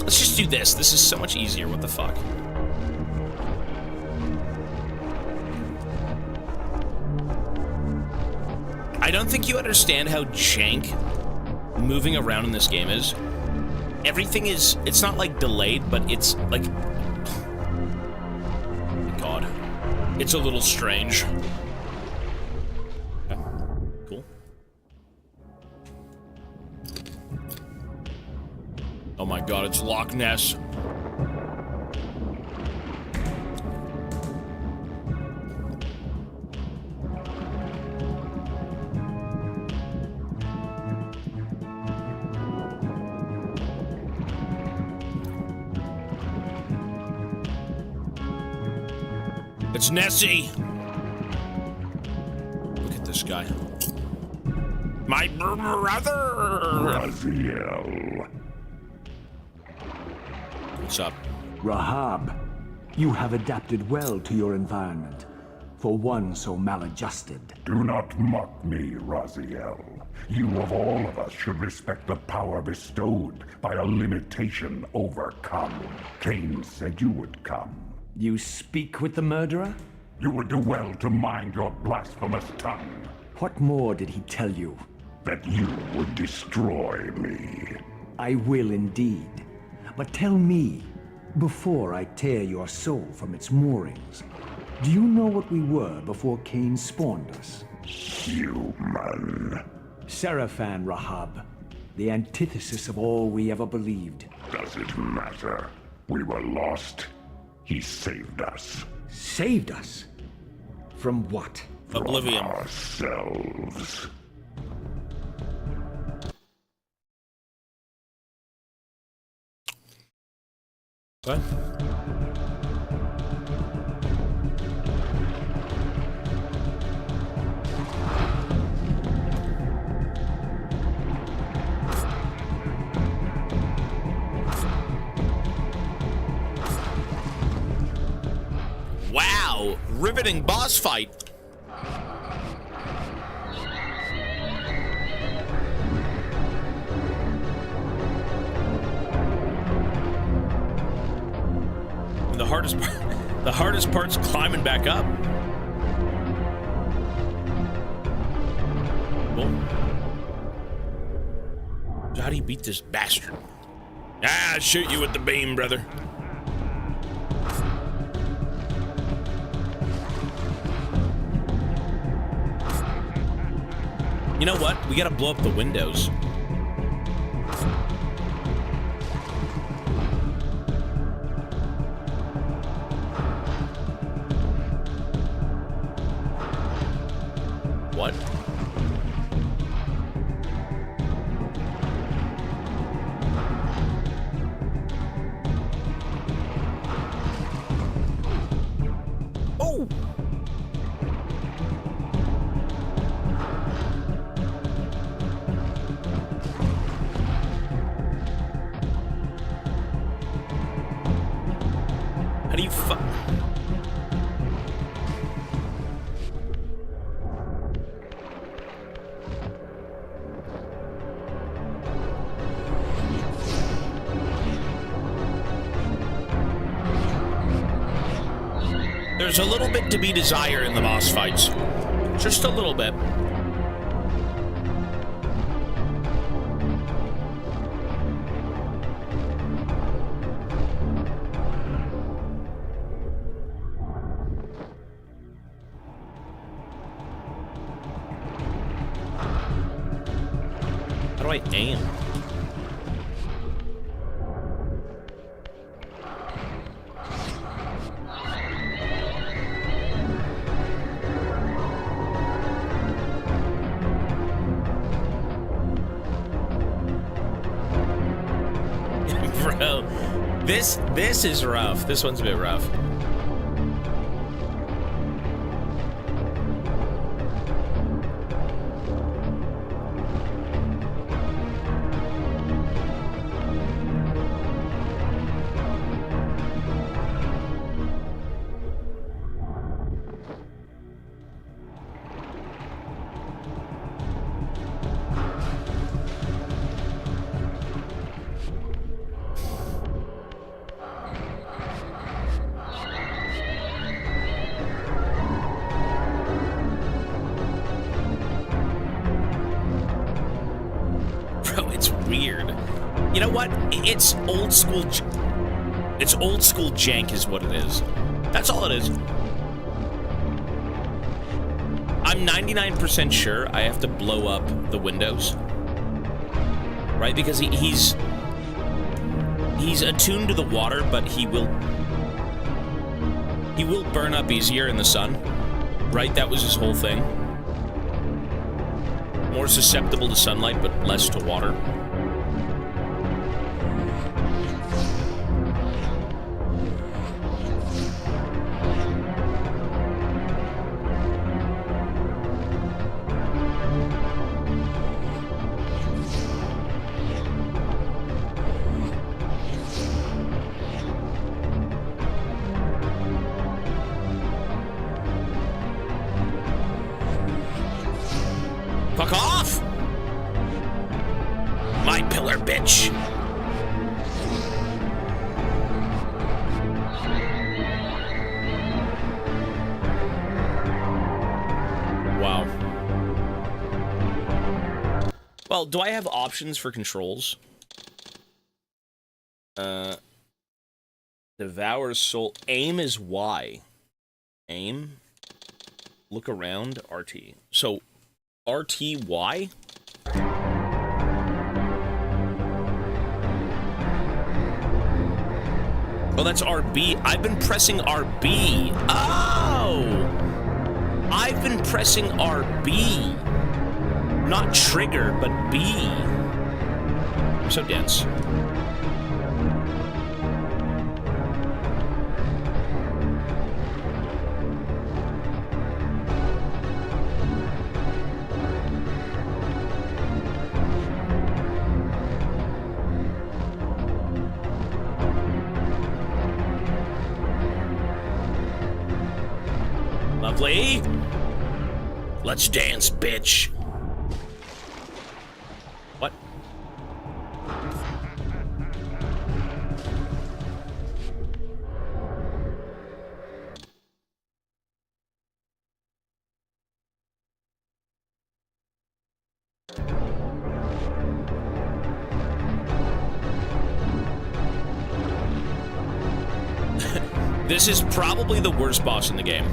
Let's just do this. This is so much easier. What the fuck? I don't think you understand how jank moving around in this game is. Everything is... It's not, like, delayed, but it's, like... God. It's a little strange. Okay. Cool. Oh my God, it's Loch Ness. It's Nessie. Look at this guy. My brother. Raziel. What's up? Rahab, you have adapted well to your environment, for one so maladjusted. Do not mock me, Raziel. You of all of us should respect the power bestowed by a limitation overcome. Kain said you would come. You speak with the murderer? You would do well to mind your blasphemous tongue. What more did he tell you? That you would destroy me. I will indeed. But tell me, before I tear your soul from its moorings, do you know what we were before Kain spawned us? Human. Seraphan, Rahab. The antithesis of all we ever believed. Does it matter? We were lost. He saved us. Saved us? From what? Oblivion. Ourselves. What? Wow, riveting boss fight. The hardest part's climbing back up. Well, so how do you beat this bastard? Ah, I'll shoot you with the beam, brother. You know what? We gotta blow up the windows. What? Oh! How do you There's a little bit to be desired in the boss fights. Just a little bit. How do I aim? Bro, this is rough. This one's a bit rough. You know what? It's old school. It's old school jank, is what it is. That's all it is. I'm 99% sure I have to blow up the windows, right? Because he's attuned to the water, but he will burn up easier in the sun, right? That was his whole thing. More susceptible to sunlight, but less to water. Fuck off! My pillar, bitch! Wow. Well, do I have options for controls? Devour soul. Aim is Y. Aim. Look around. RT. So, RTY? Oh, that's RB. I've been pressing RB. Oh! I've been pressing RB. Not trigger, but B. I'm so dense. Lovely. Let's dance, bitch. What? This is probably the worst boss in the game.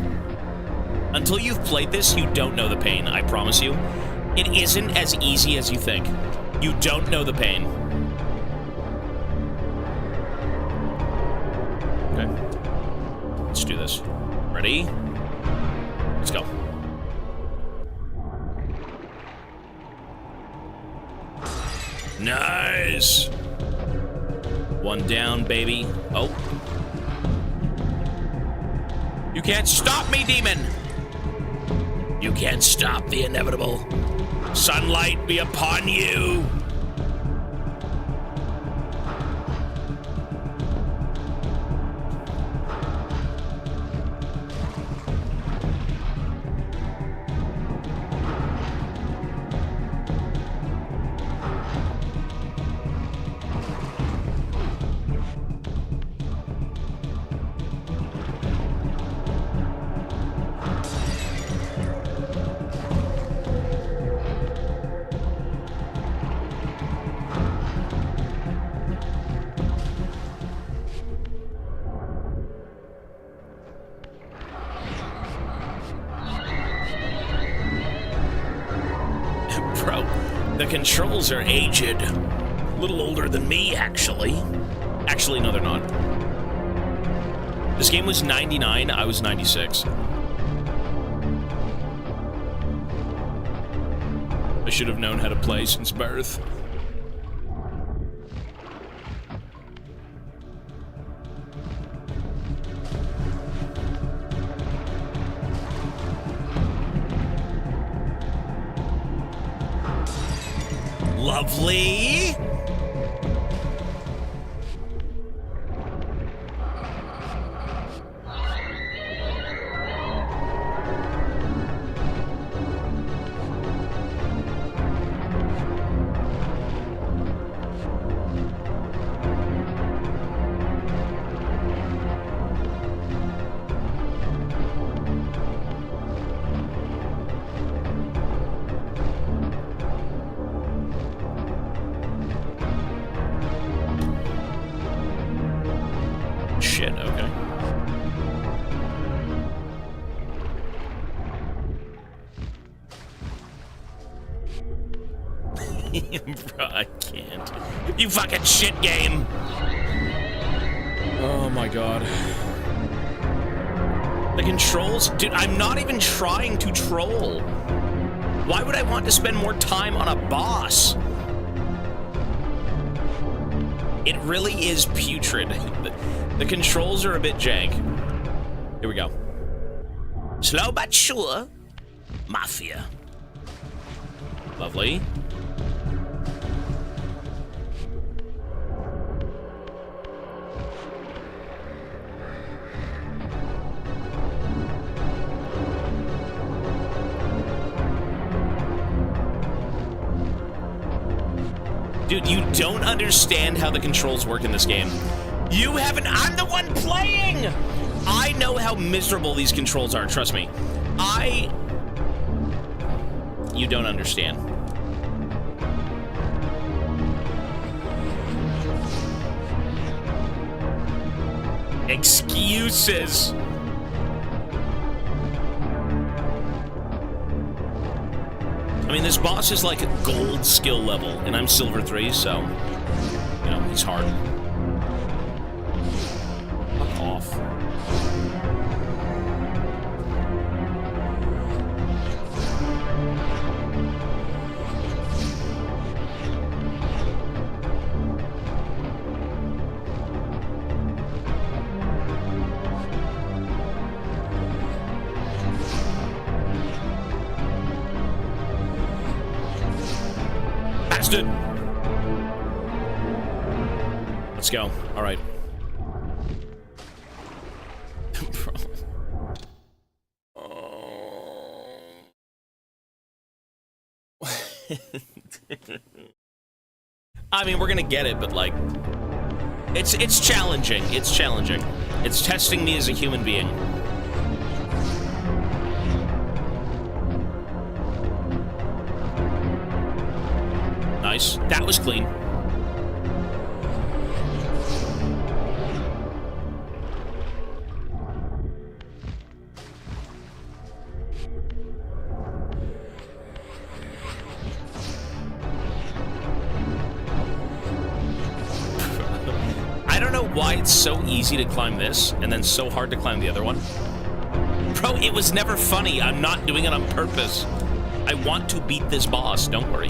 Until you've played this, you don't know the pain, I promise you. It isn't as easy as you think. You don't know the pain. Okay. Let's do this. Ready? Let's go. Nice! One down, baby. Oh. You can't stop me, demon! You can't stop the inevitable. Sunlight be upon you! The controls are aged. A little older than me, actually. Actually, no, they're not. This game was 99, I was 96. I should have known how to play since birth. Lovely. Shit, okay. Bro, I can't. You fucking shit game! Oh my god. The controls? Dude, I'm not even trying to troll. Why would I want to spend more time on a boss? It really is putrid. The controls are a bit jank. Here we go. Slow but sure. Mafia. Lovely. Dude, you don't understand how the controls work in this game. You haven't. I'm the one playing! I know how miserable these controls are, trust me. You don't understand. Excuses. I mean, this boss is like a gold skill level, and I'm silver 3, so, you know, he's hard. Fuck off. Bastard! Let's go. All right. Oh. I mean, we're gonna get it, but like, it's challenging. It's challenging. It's testing me as a human being. Nice. That was clean. I don't know why it's so easy to climb this and then so hard to climb the other one. Bro, it was never funny. I'm not doing it on purpose. I want to beat this boss, don't worry.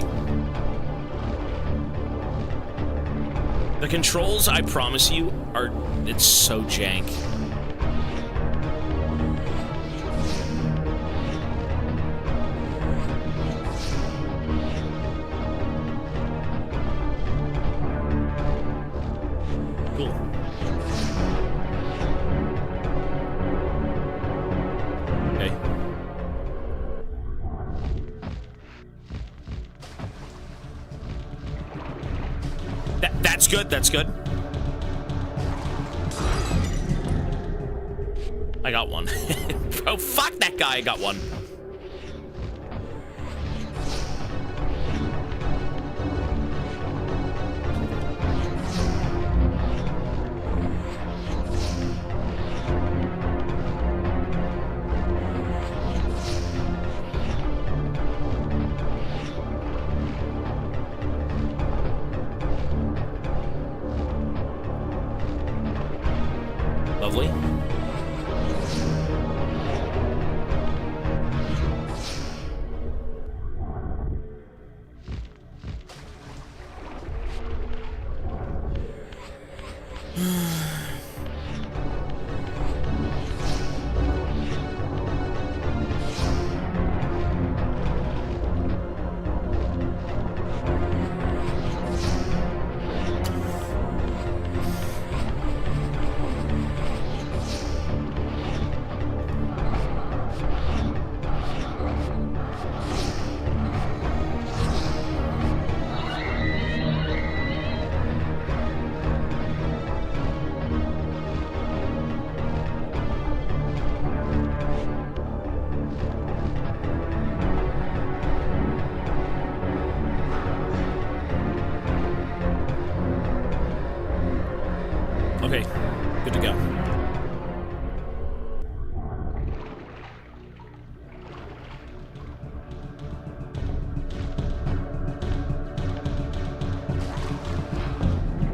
The controls, I promise you, are... it's so jank. Cool. Okay. That's good, that's good. I got one. Bro, fuck that guy, I got one. Lovely. Okay, good to go.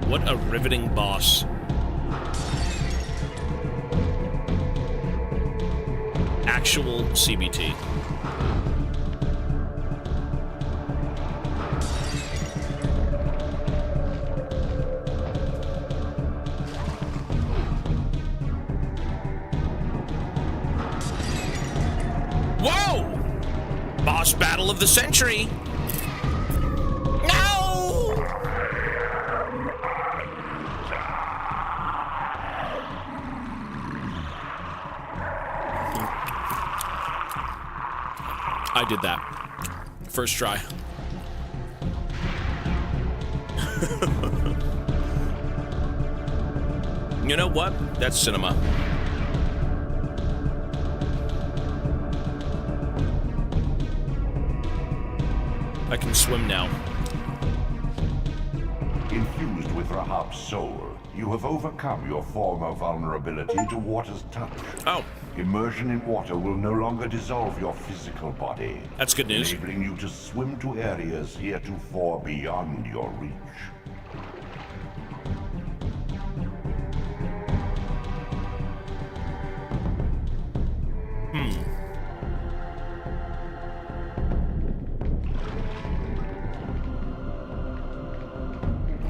What a riveting boss. Actual CBT. Whoa! Boss battle of the century. No! I did that. First try. You know what? That's cinema. I can swim now. Infused with Rahab's soul, you have overcome your former vulnerability to water's touch. Oh. Immersion in water will no longer dissolve your physical body. That's good news. Enabling you to swim to areas heretofore beyond your reach.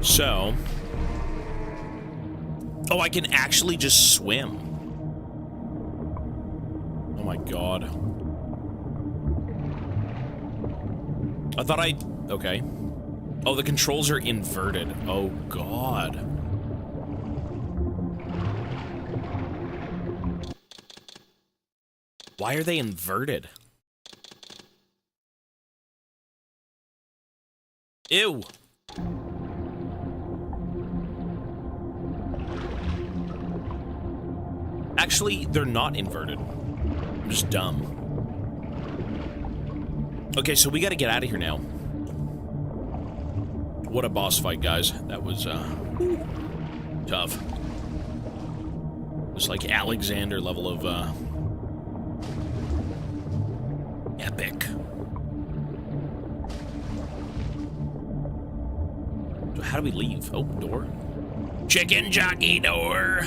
So... oh, I can actually just swim. Oh my god. I thought I... okay. Oh, the controls are inverted. Oh god. Why are they inverted? Ew. Actually, they're not inverted. I'm just dumb. Okay, so we gotta get out of here now. What a boss fight, guys. That was, tough. It's like Alexander level of, epic. So how do we leave? Oh, door? Chicken jockey door!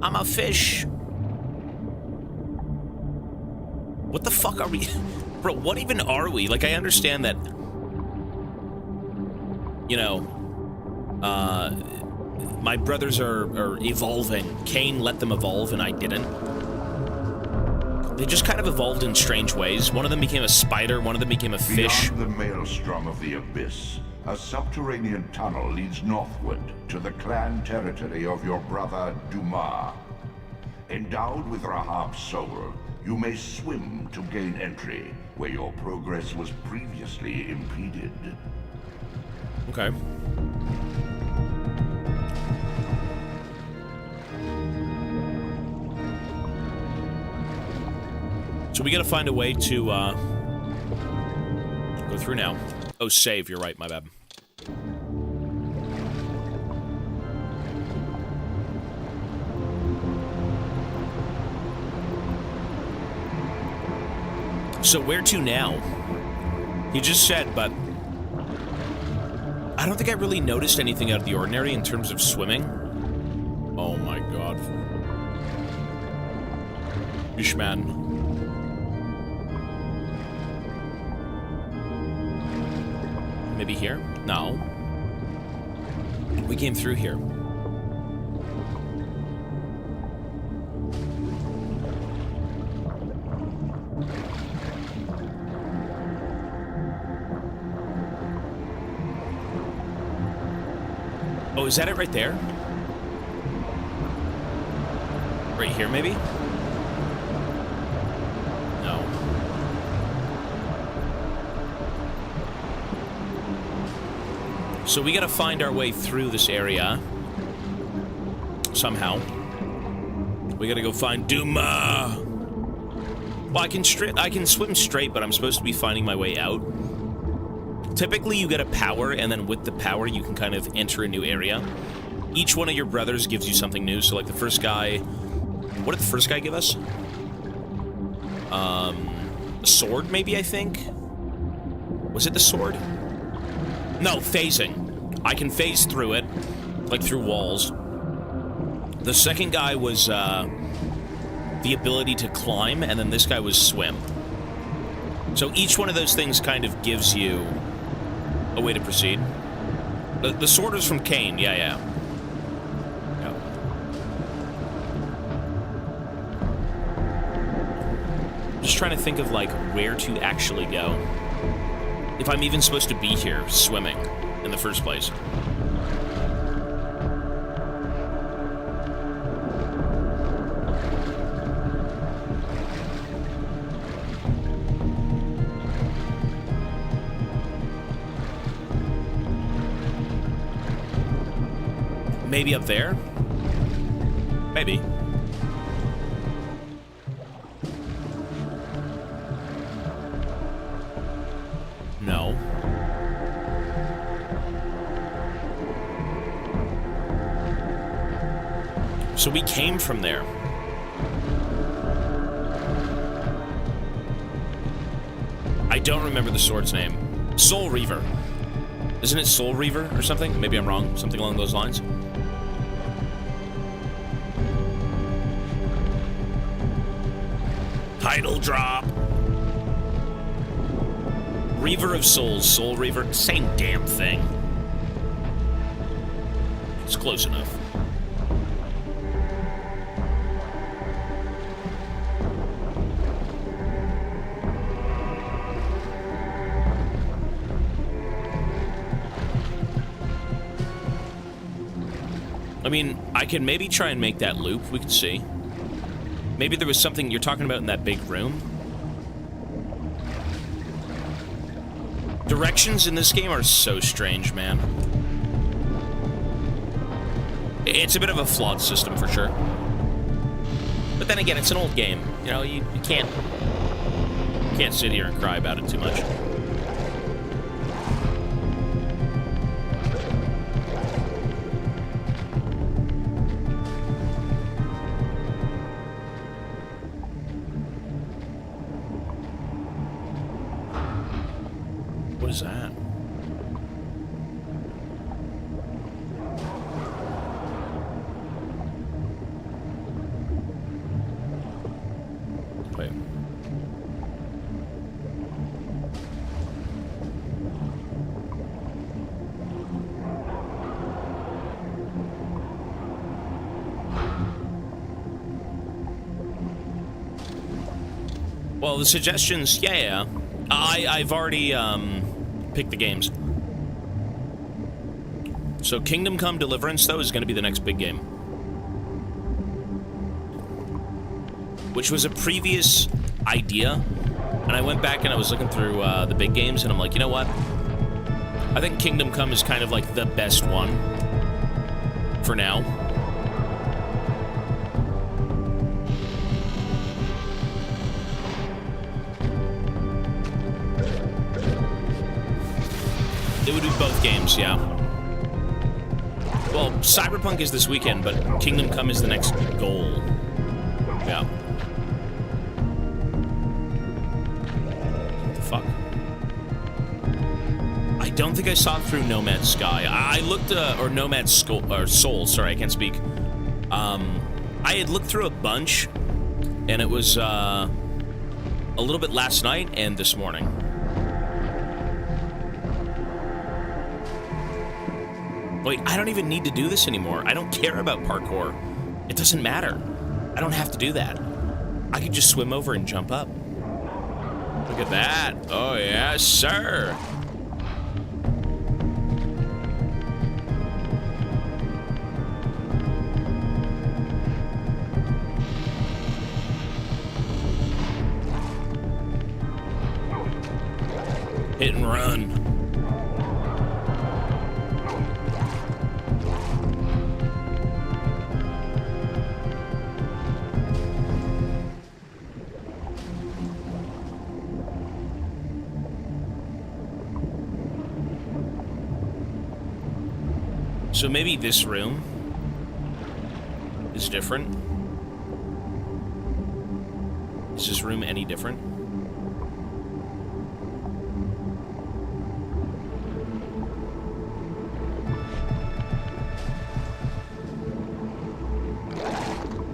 I'm a fish. What the fuck are we? Bro, what even are we? Like, I understand that, you know, my brothers are evolving. Kain let them evolve and I didn't. They just kind of evolved in strange ways. One of them became a spider, one of them became a fish. Beyond the maelstrom of the abyss, a subterranean tunnel leads northward to the clan territory of your brother Dumas. Endowed with Rahab's soul, you may swim to gain entry where your progress was previously impeded. Okay. So we gotta find a way to, go through now. Oh, save, you're right, my bad. So where to now? He just said, but I don't think I really noticed anything out of the ordinary in terms of swimming. Oh my god. Fishman. Maybe here? No. We came through here. Oh, is that it right there? Right here, maybe? No. So we gotta find our way through this area. Somehow. We gotta go find Duma! Well, I can swim straight, but I'm supposed to be finding my way out. Typically, you get a power, and then with the power, you can kind of enter a new area. Each one of your brothers gives you something new. So, like, the first guy... What did the first guy give us? A sword, maybe, I think? Was it the sword? No, phasing. I can phase through it, like through walls. The second guy was, the ability to climb, and then this guy was swim. So each one of those things kind of gives you a way to proceed. The sword is from Kain, yeah. Just trying to think of, like, where to actually go. If I'm even supposed to be here, swimming, in the first place. Maybe up there? Maybe. No. So we came from there. I don't remember the sword's name. Soul Reaver. Isn't it Soul Reaver or something? Maybe I'm wrong. Something along those lines. Title drop. Reaver of Souls, Soul Reaver, same damn thing. It's close enough. I mean, I can maybe try and make that loop. We could see. Maybe there was something you're talking about in that big room. Directions in this game are so strange, man. It's a bit of a flawed system for sure. But then again, it's an old game. You know, you can't sit here and cry about it too much. What is that? Wait. Well, the suggestions, yeah. I've already, pick the games. So Kingdom Come Deliverance, though, is going to be the next big game. Which was a previous idea. And I went back and I was looking through the big games, and I'm like, you know what? I think Kingdom Come is kind of like the best one. For now. It would be both games, yeah. Well, Cyberpunk is this weekend, but Kingdom Come is the next goal. Yeah. What the fuck? I don't think I saw through Nomad Sky. I looked, or Nomad Soul, sorry, I can't speak. I had looked through a bunch, and it was, a little bit last night and this morning. Wait, I don't even need to do this anymore. I don't care about parkour. It doesn't matter. I don't have to do that. I could just swim over and jump up. Look at that. Oh, yes, sir. Hit and run. So maybe this room is different. Is this room any different?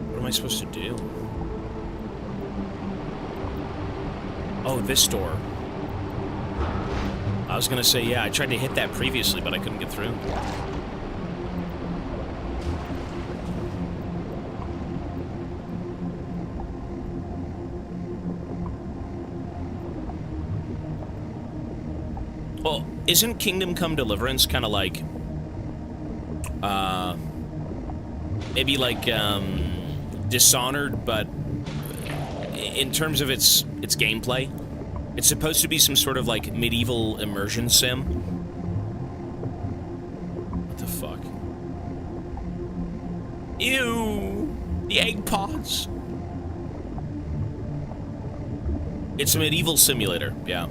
What am I supposed to do? Oh, this door. I was gonna say, yeah, I tried to hit that previously, but I couldn't get through. Well, isn't Kingdom Come Deliverance kind of like, maybe like, Dishonored, but in terms of its gameplay? It's supposed to be some sort of like medieval immersion sim. What the fuck? Ew! The egg pods! It's a medieval simulator, yeah.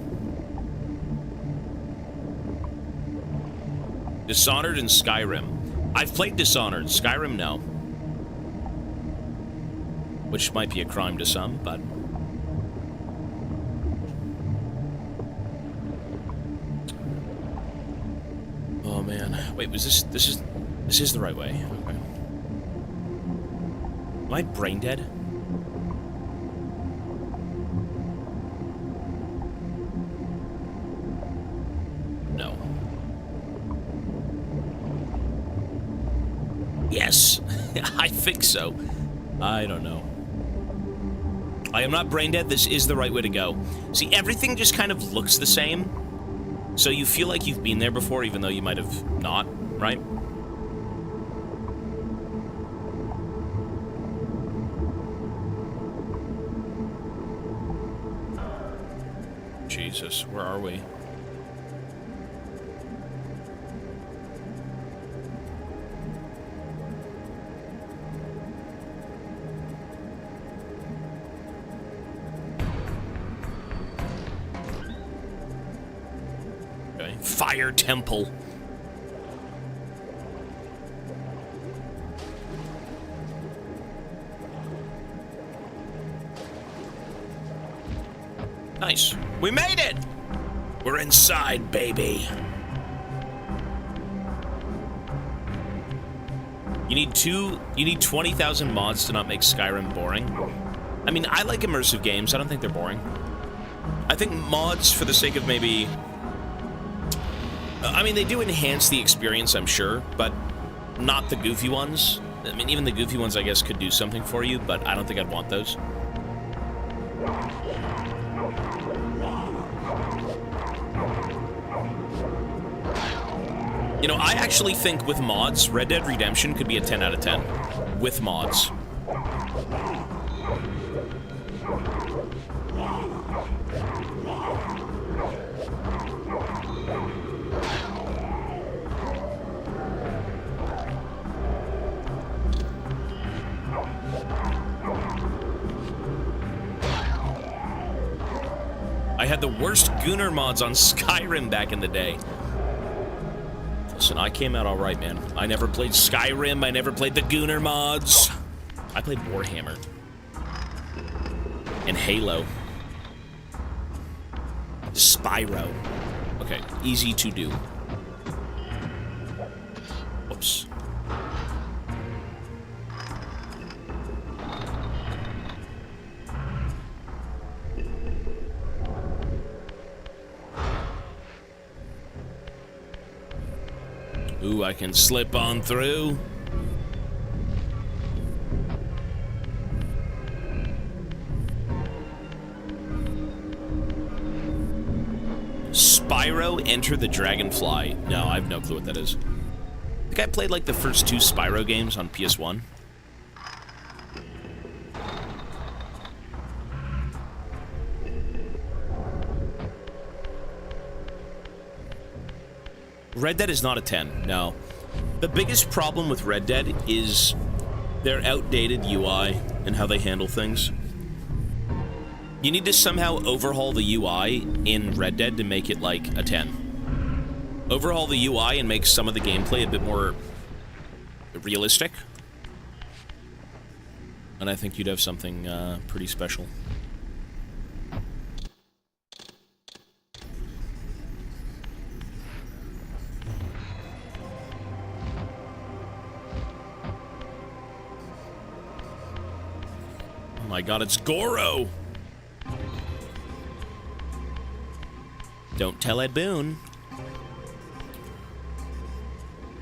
Dishonored and Skyrim. I've played Dishonored. Skyrim, no. Which might be a crime to some, but... Oh, man. Wait, was this... This is the right way. Okay. Am I brain dead? No. Yes, I think so. I don't know. I am not brain dead. This is the right way to go. See, everything just kind of looks the same. So you feel like you've been there before, even though you might have not, right? Jesus, where are we? Okay, Fire Temple. Nice. We made it! We're inside, baby. You need 20,000 mods to not make Skyrim boring. I mean, I like immersive games. I don't think they're boring. I think mods, for the sake of maybe... I mean, they do enhance the experience, I'm sure, but not the goofy ones. I mean, even the goofy ones, I guess, could do something for you, but I don't think I'd want those. You know, I actually think with mods, Red Dead Redemption could be a 10 out of 10. With mods. I had the worst Gooner mods on Skyrim back in the day. Listen, I came out alright, man. I never played Skyrim, I never played the Gooner mods. I played Warhammer. And Halo. Spyro. Okay, easy to do. Whoops. Ooh, I can slip on through. Spyro Enter the Dragonfly. No, I have no clue what that is. I think I played like the first 2 Spyro games on PS1. Red Dead is not a 10, no. The biggest problem with Red Dead is their outdated UI and how they handle things. You need to somehow overhaul the UI in Red Dead to make it like a 10. Overhaul the UI and make some of the gameplay a bit more realistic. And I think you'd have something pretty special. Oh my god, it's Goro! Don't tell Ed Boon.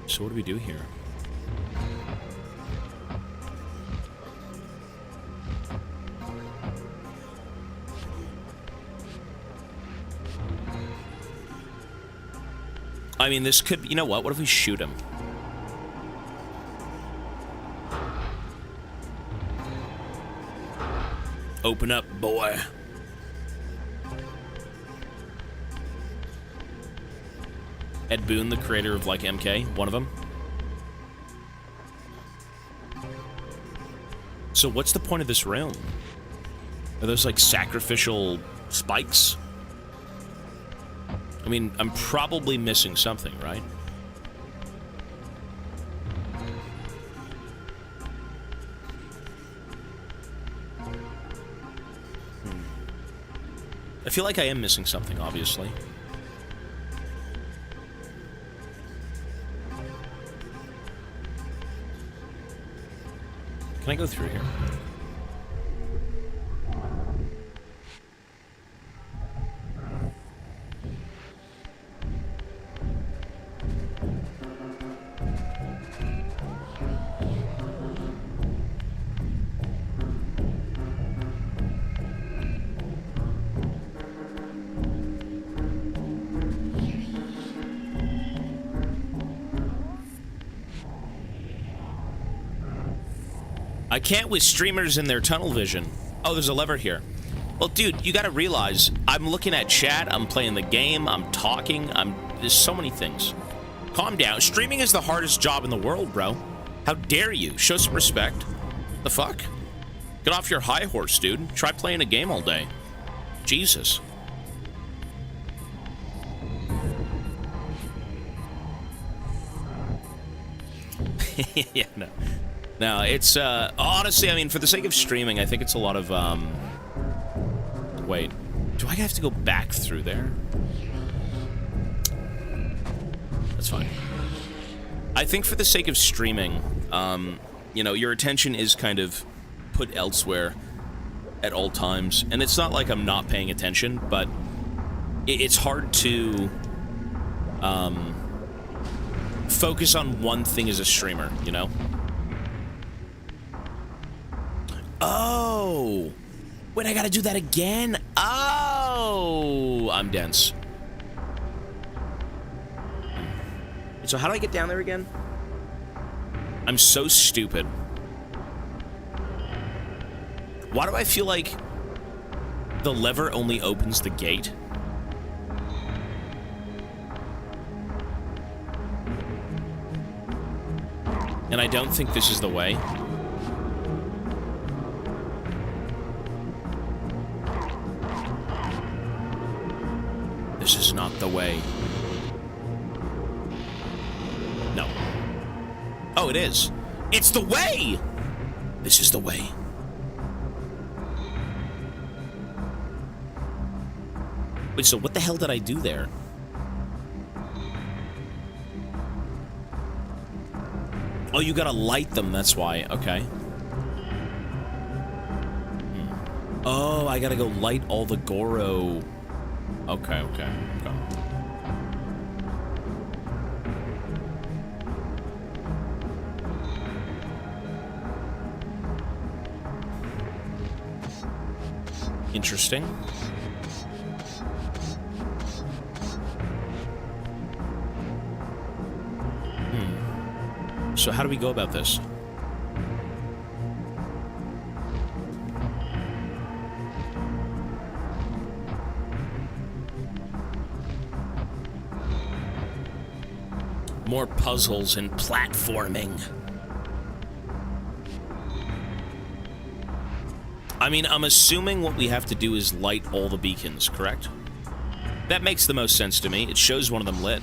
So what do we do here? I mean, this could... You know what? What if we shoot him? Open up, boy. Ed Boon, the creator of, like, MK, one of them. So what's the point of this realm? Are those, like, sacrificial spikes? I mean, I'm probably missing something, right? I feel like I am missing something, obviously. Can I go through here? I can't with streamers in their tunnel vision. Oh, there's a lever here. Well, dude, you gotta realize, I'm looking at chat, I'm playing the game, I'm talking, there's so many things. Calm down. Streaming is the hardest job in the world, bro. How dare you? Show some respect. The fuck? Get off your high horse, dude. Try playing a game all day. Jesus. Yeah, no. No, it's, honestly, I mean, for the sake of streaming, I think it's a lot of, wait. Do I have to go back through there? That's fine. I think for the sake of streaming, you know, your attention is kind of put elsewhere at all times. And it's not like I'm not paying attention, but it's hard to, focus on one thing as a streamer, you know? Oh! Wait, I gotta do that again? Oh! I'm dense. So how do I get down there again? I'm so stupid. Why do I feel like the lever only opens the gate? And I don't think this is the way. This is not the way. No. Oh, it is. It's the way! This is the way. Wait, so what the hell did I do there? Oh, you gotta light them, that's why. Okay. Oh, I gotta go light all the Goro. Okay. Interesting. So how do we go about this? More puzzles and platforming. I mean, I'm assuming what we have to do is light all the beacons, correct? That makes the most sense to me. It shows one of them lit.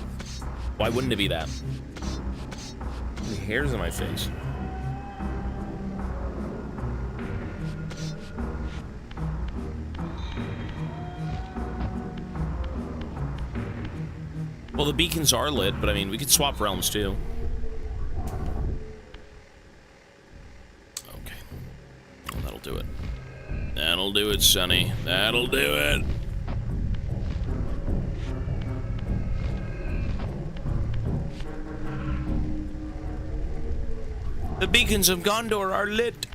Why wouldn't it be that? Hairs on my face. Well, the beacons are lit, but I mean, we could swap realms too. Okay. Well, that'll do it. That'll do it, Sonny. That'll do it. The beacons of Gondor are lit.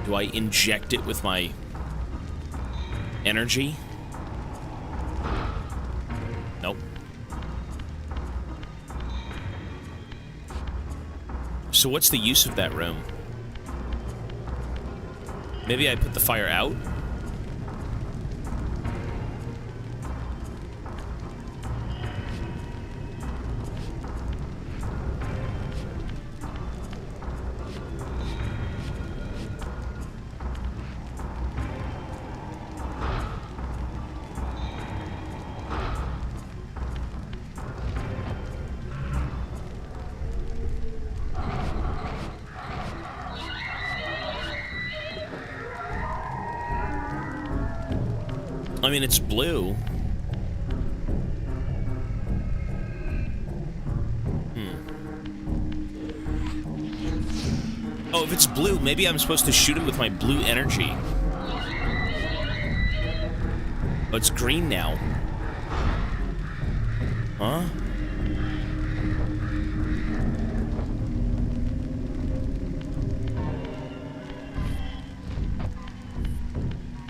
Do I inject it with my energy? Nope. So what's the use of that room? Maybe I put the fire out? I mean, it's blue. Oh, if it's blue, maybe I'm supposed to shoot it with my blue energy. Oh, it's green now. Huh?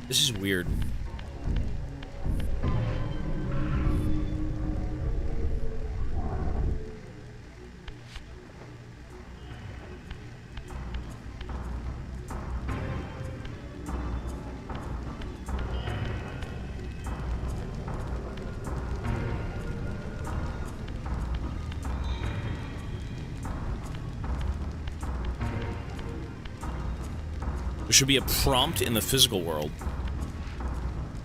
This is weird. There should be a prompt in the physical world.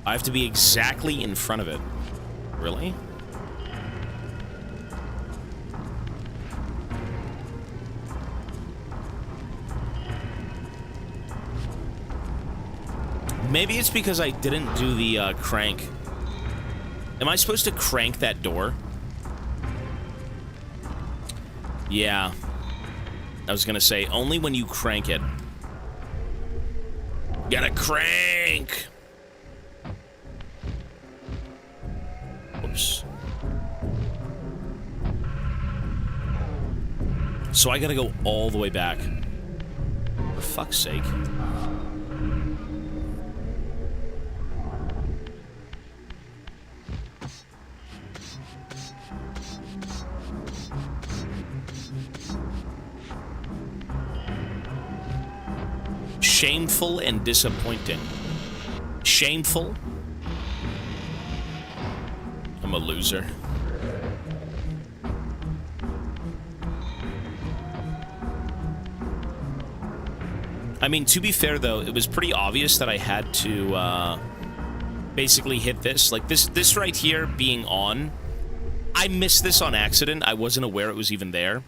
I have to be exactly in front of it. Really? Maybe it's because I didn't do the crank. Am I supposed to crank that door? Yeah. I was gonna say, only when you crank it. Gotta crank! Whoops. So I gotta go all the way back. For fuck's sake. Shameful and disappointing. Shameful? I'm a loser. I mean, to be fair, though, it was pretty obvious that I had to, basically hit this. Like, this right here being on, I missed this on accident. I wasn't aware it was even there.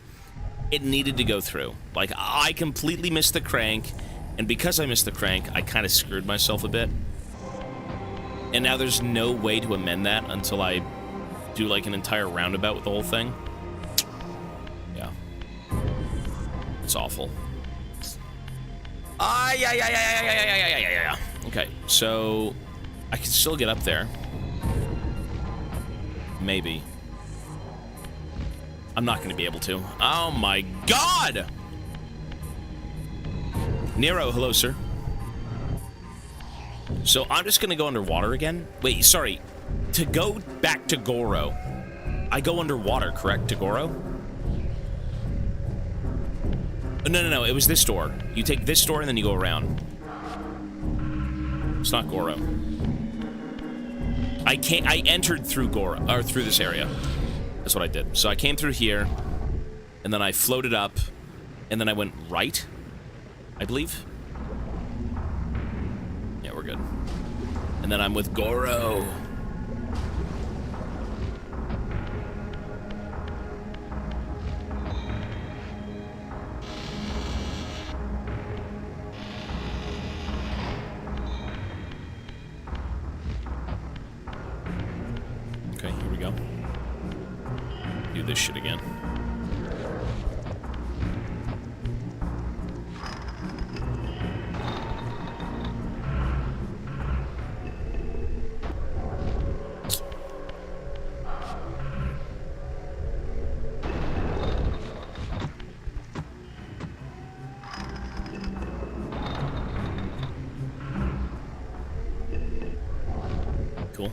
It needed to go through. Like, I completely missed the crank, and because I missed the crank, I kind of screwed myself a bit. And now there's no way to amend that until I do, like, an entire roundabout with the whole thing. Yeah. It's awful. Yeah. Okay, so I can still get up there. Maybe. I'm not going to be able to. Oh my god! Nero, hello, sir. So I'm just going to go underwater again? Wait, sorry. To go back to Goro, I go underwater, correct? To Goro? No. It was this door. You take this door and then you go around. It's not Goro. I entered through Goro, or through this area. That's what I did. So I came through here, and then I floated up, and then I went right, I believe. Yeah, we're good. And then I'm with Goro. Okay, here we go. Do this shit again. Cool.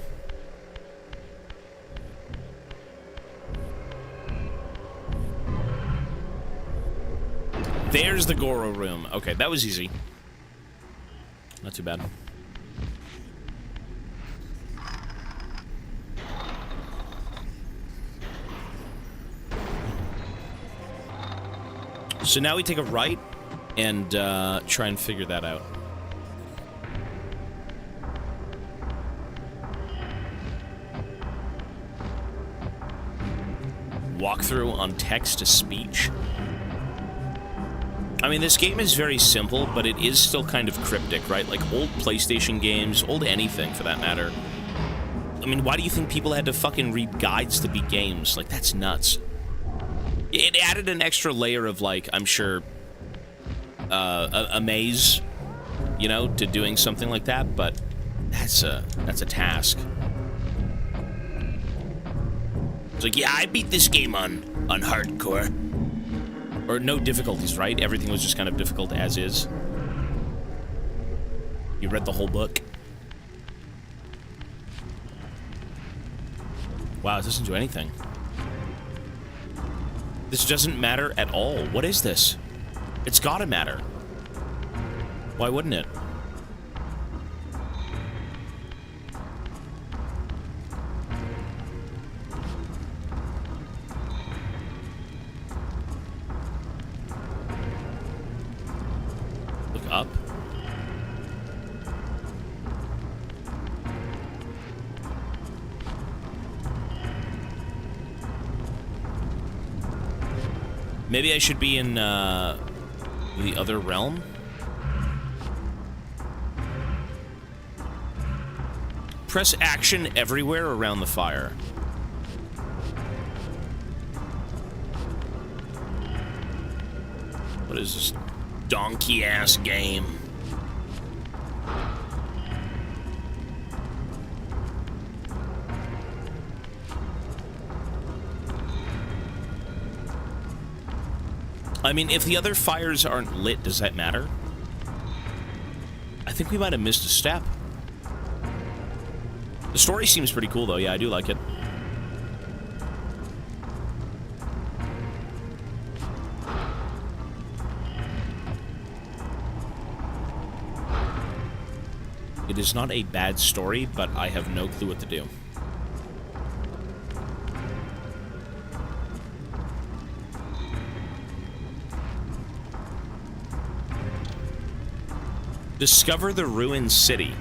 There's the Goro room. Okay, that was easy. Not too bad. So now we take a right and try and figure that out. Walkthrough on text-to-speech. I mean, this game is very simple, but it is still kind of cryptic, right? Like old PlayStation games, old anything for that matter. I mean, why do you think people had to fucking read guides to beat games? Like, that's nuts. It added an extra layer of, like, I'm sure, a maze, you know, to doing something like that, but that's a task. It's like, yeah, I beat this game on hardcore. Or no difficulties, right? Everything was just kind of difficult as is. You read the whole book. Wow, it doesn't do anything. This doesn't matter at all. What is this? It's gotta matter. Why wouldn't it? Look up. Maybe I should be in, the other realm? Press action everywhere around the fire. What is this donkey-ass game? I mean, if the other fires aren't lit, does that matter? I think we might have missed a step. The story seems pretty cool, though. Yeah, I do like it. It is not a bad story, but I have no clue what to do. Discover the ruined city.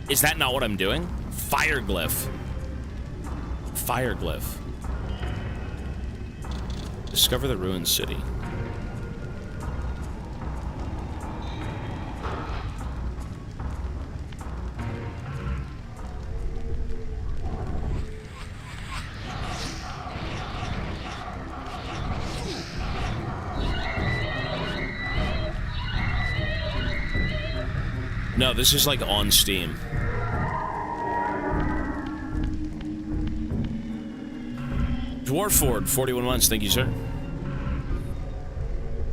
Is that not what I'm doing? Fireglyph. Fireglyph. Discover the ruined city. No, this is like on Steam. Dwarford, 41 months, thank you, sir.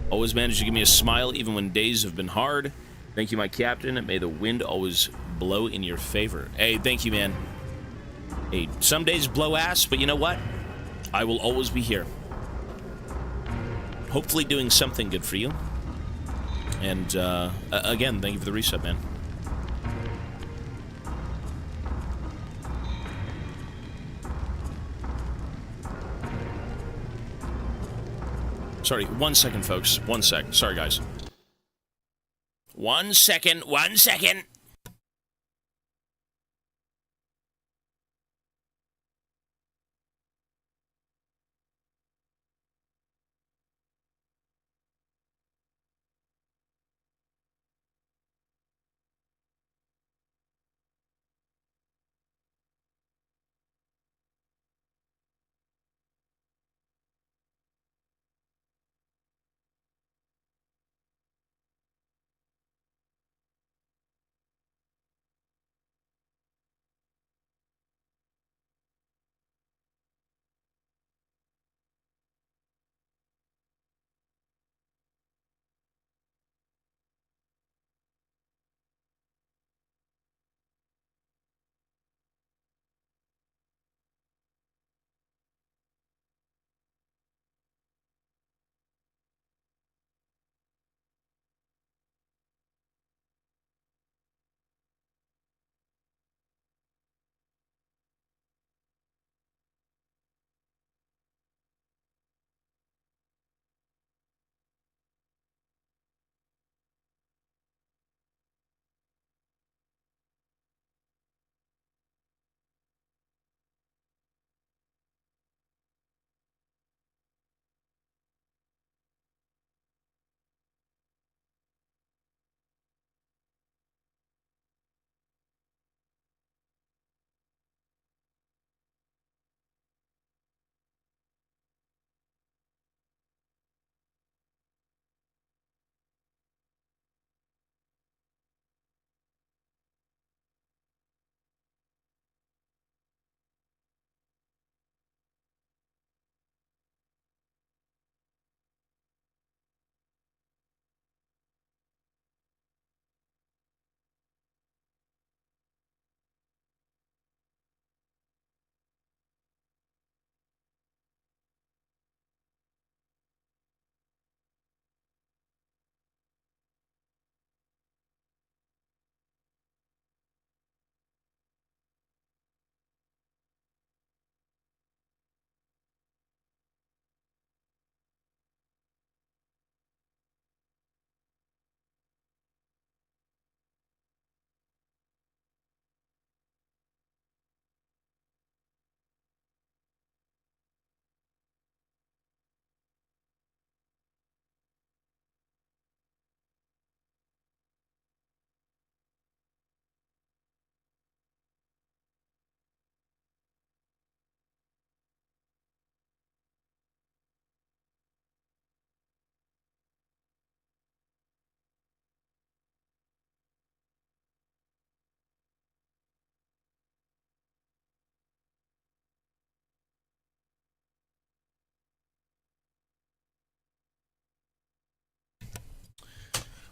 Always managed to give me a smile even when days have been hard. Thank you, my captain. May the wind always blow in your favor. Hey, thank you, man. Hey, some days blow ass, but you know what? I will always be here. Hopefully doing something good for you. And, again, thank you for the reset, man. Sorry, 1 second, folks. 1 sec. Sorry, guys. 1 second. 1 second.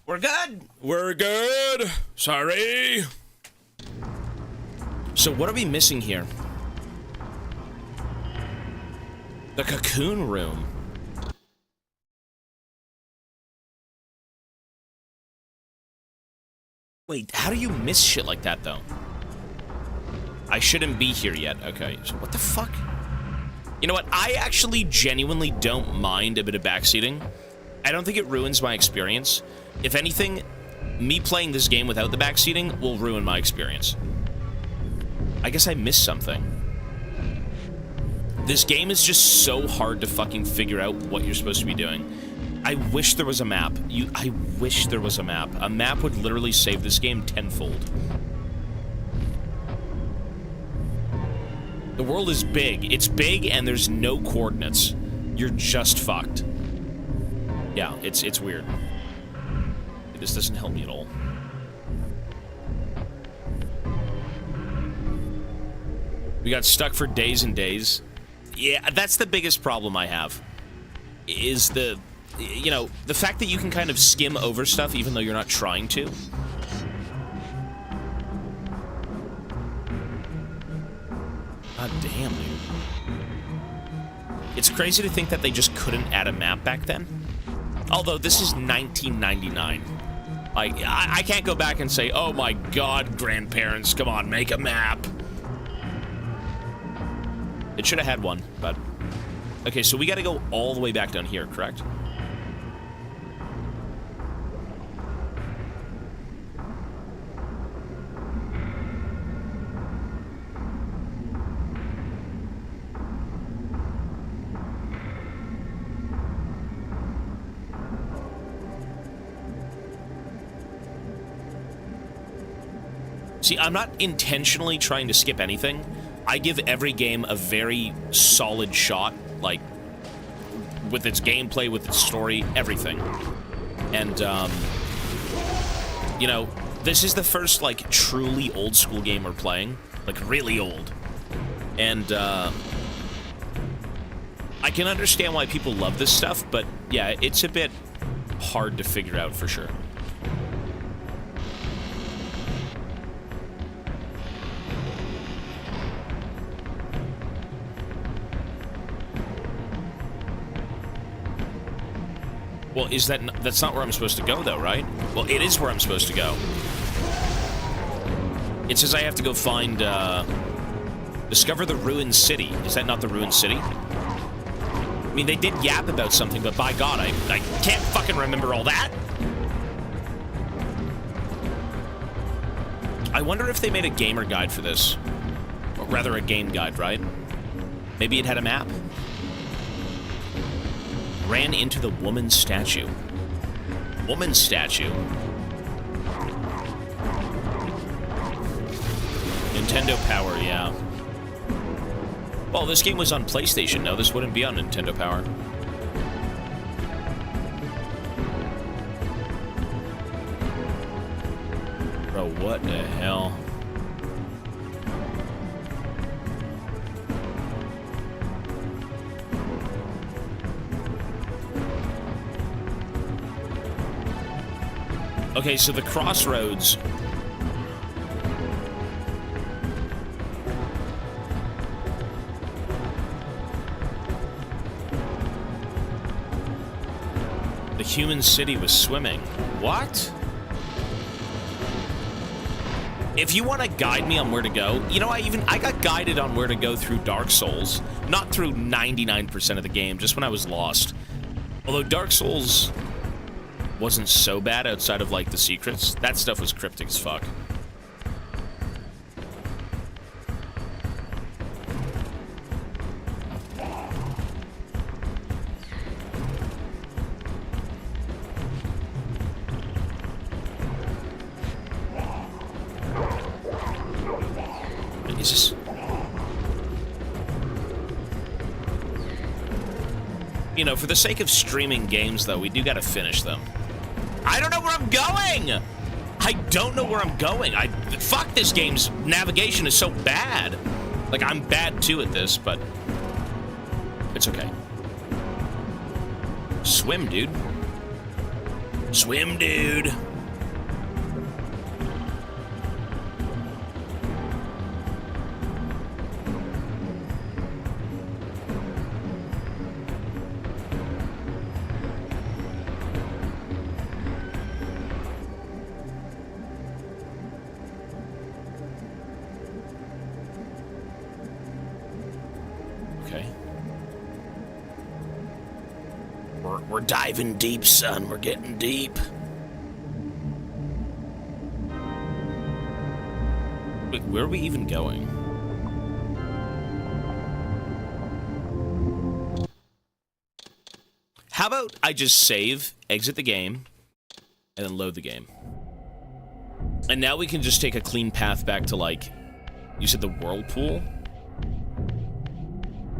We're good. We're good. Sorry. So what are we missing here? The cocoon room. Wait, how do you miss shit like that, though? I shouldn't be here yet. Okay, so what the fuck? You know what? I actually genuinely don't mind a bit of backseating. I don't think it ruins my experience. If anything, me playing this game without the backseating will ruin my experience. I guess I missed something. This game is just so hard to fucking figure out what you're supposed to be doing. I wish there was a map. I wish there was a map. A map would literally save this game tenfold. The world is big. It's big and there's no coordinates. You're just fucked. Yeah, it's weird. This doesn't help me at all. We got stuck for days and days. Yeah, that's the biggest problem I have. Is the, you know, the fact that you can kind of skim over stuff even though you're not trying to. God damn, dude. It's crazy to think that they just couldn't add a map back then. Although, this is 1999. Like, I can't go back and say, oh my god, grandparents, come on, make a map. It should have had one, but... Okay, so we gotta go all the way back down here, correct? See, I'm not intentionally trying to skip anything. I give every game a very solid shot, like, with its gameplay, with its story, everything. And, you know, this is the first, like, truly old-school game we're playing. Like, really old. And, I can understand why people love this stuff, but, yeah, it's a bit hard to figure out for sure. Well, that's not where I'm supposed to go, though, right? Well, it is where I'm supposed to go. It says I have to go find, discover the ruined city. Is that not the ruined city? I mean, they did yap about something, but by God, I can't fucking remember all that. I wonder if they made a gamer guide for this. Or rather, a game guide, right? Maybe it had a map? Ran into the woman's statue. Woman's statue. Nintendo Power, yeah. Well, this game was on PlayStation. No, this wouldn't be on Nintendo Power. Bro, what the hell? Okay, so the crossroads... The human city was swimming. What? If you want to guide me on where to go, you know, I got guided on where to go through Dark Souls. Not through 99% of the game, just when I was lost. Although Dark Souls wasn't so bad outside of, like, the secrets. That stuff was cryptic as fuck. Is this... You know, for the sake of streaming games, though, we do gotta finish them. I don't know where I'm going! I don't know where I'm going. Fuck, this game's navigation is so bad. Like, I'm bad, too, at this, but... It's okay. Swim, dude. Swim, dude. We're diving deep, son. We're getting deep. Wait, where are we even going? How about I just save, exit the game, and then load the game? And now we can just take a clean path back to, like, you said the whirlpool?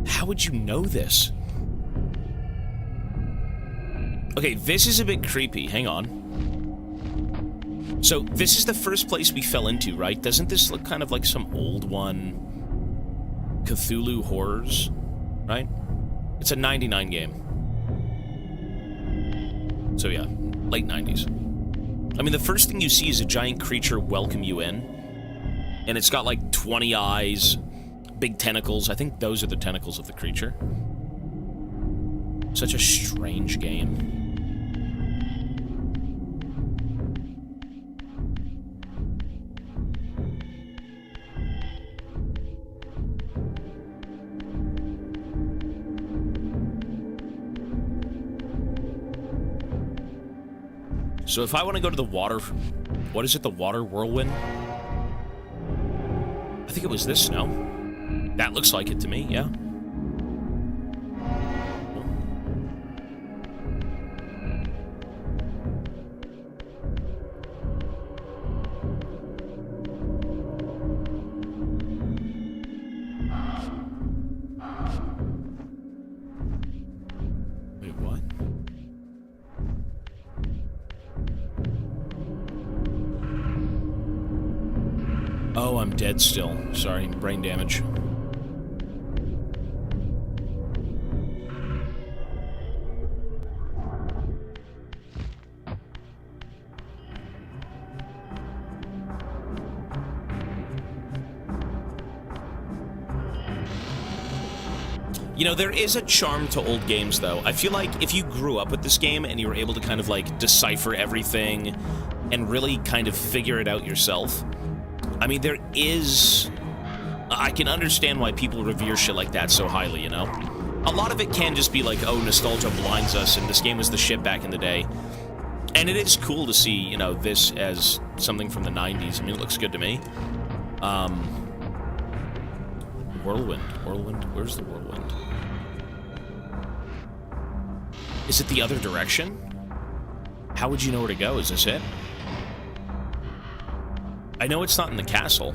How would you know this? Okay, this is a bit creepy. Hang on. So, this is the first place we fell into, right? Doesn't this look kind of like some old one? Cthulhu Horrors, right? It's a 99 game. So yeah, late 90s. I mean, the first thing you see is a giant creature welcome you in. And it's got like 20 eyes, big tentacles. I think those are the tentacles of the creature. Such a strange game. So if I want to go to the water... What is it? The water whirlwind? I think it was this, no? That looks like it to me, yeah. Oh, I'm dead still. Sorry, brain damage. You know, there is a charm to old games, though. I feel like if you grew up with this game and you were able to kind of, like, decipher everything and really kind of figure it out yourself... I mean, there is... I can understand why people revere shit like that so highly, you know? A lot of it can just be like, oh, nostalgia blinds us, and this game was the shit back in the day. And it is cool to see, you know, this as something from the 90s. I mean, it looks good to me. Whirlwind. Whirlwind? Where's the whirlwind? Is it the other direction? How would you know where to go? Is this it? I know it's not in the castle.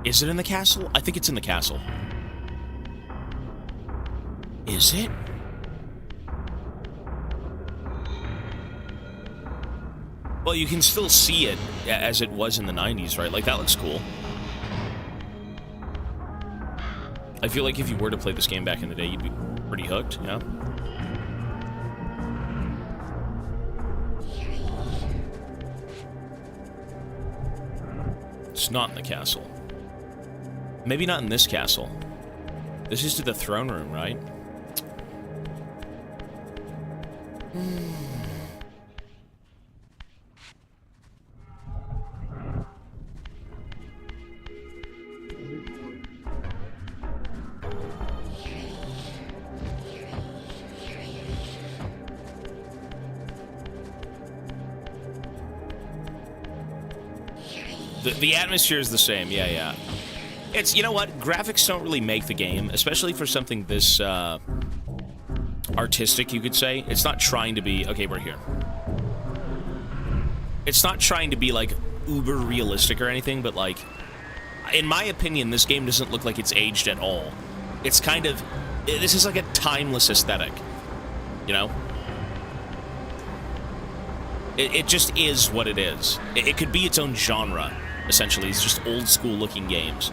Is it in the castle? I think it's in the castle. Is it? Well, you can still see it as it was in the 90s, right? Like, that looks cool. I feel like if you were to play this game back in the day, you'd be pretty hooked, you know? It's not in the castle. Maybe not in this castle. This is to the throne room, right? The atmosphere is the same, yeah. It's, you know what, graphics don't really make the game, especially for something this, artistic, you could say. It's not trying to be, okay, we're here. It's not trying to be, like, uber realistic or anything, but, like, in my opinion, this game doesn't look like it's aged at all. It's kind of, this is like a timeless aesthetic, you know? It just is what it is. It could be its own genre. Essentially, it's just old-school-looking games.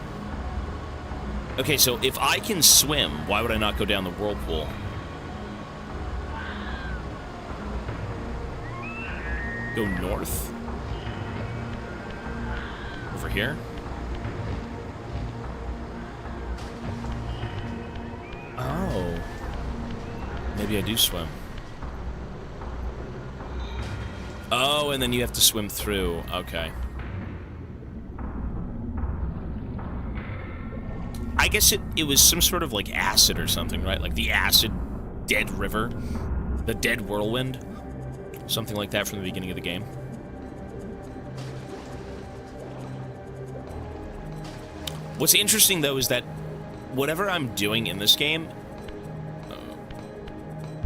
Okay, so if I can swim, why would I not go down the whirlpool? Go north? Over here? Oh. Maybe I do swim. Oh, and then you have to swim through. Okay. I guess it was some sort of, like, acid or something, right? Like the acid dead river. The dead whirlwind. Something like that from the beginning of the game. What's interesting, though, is that whatever I'm doing in this game...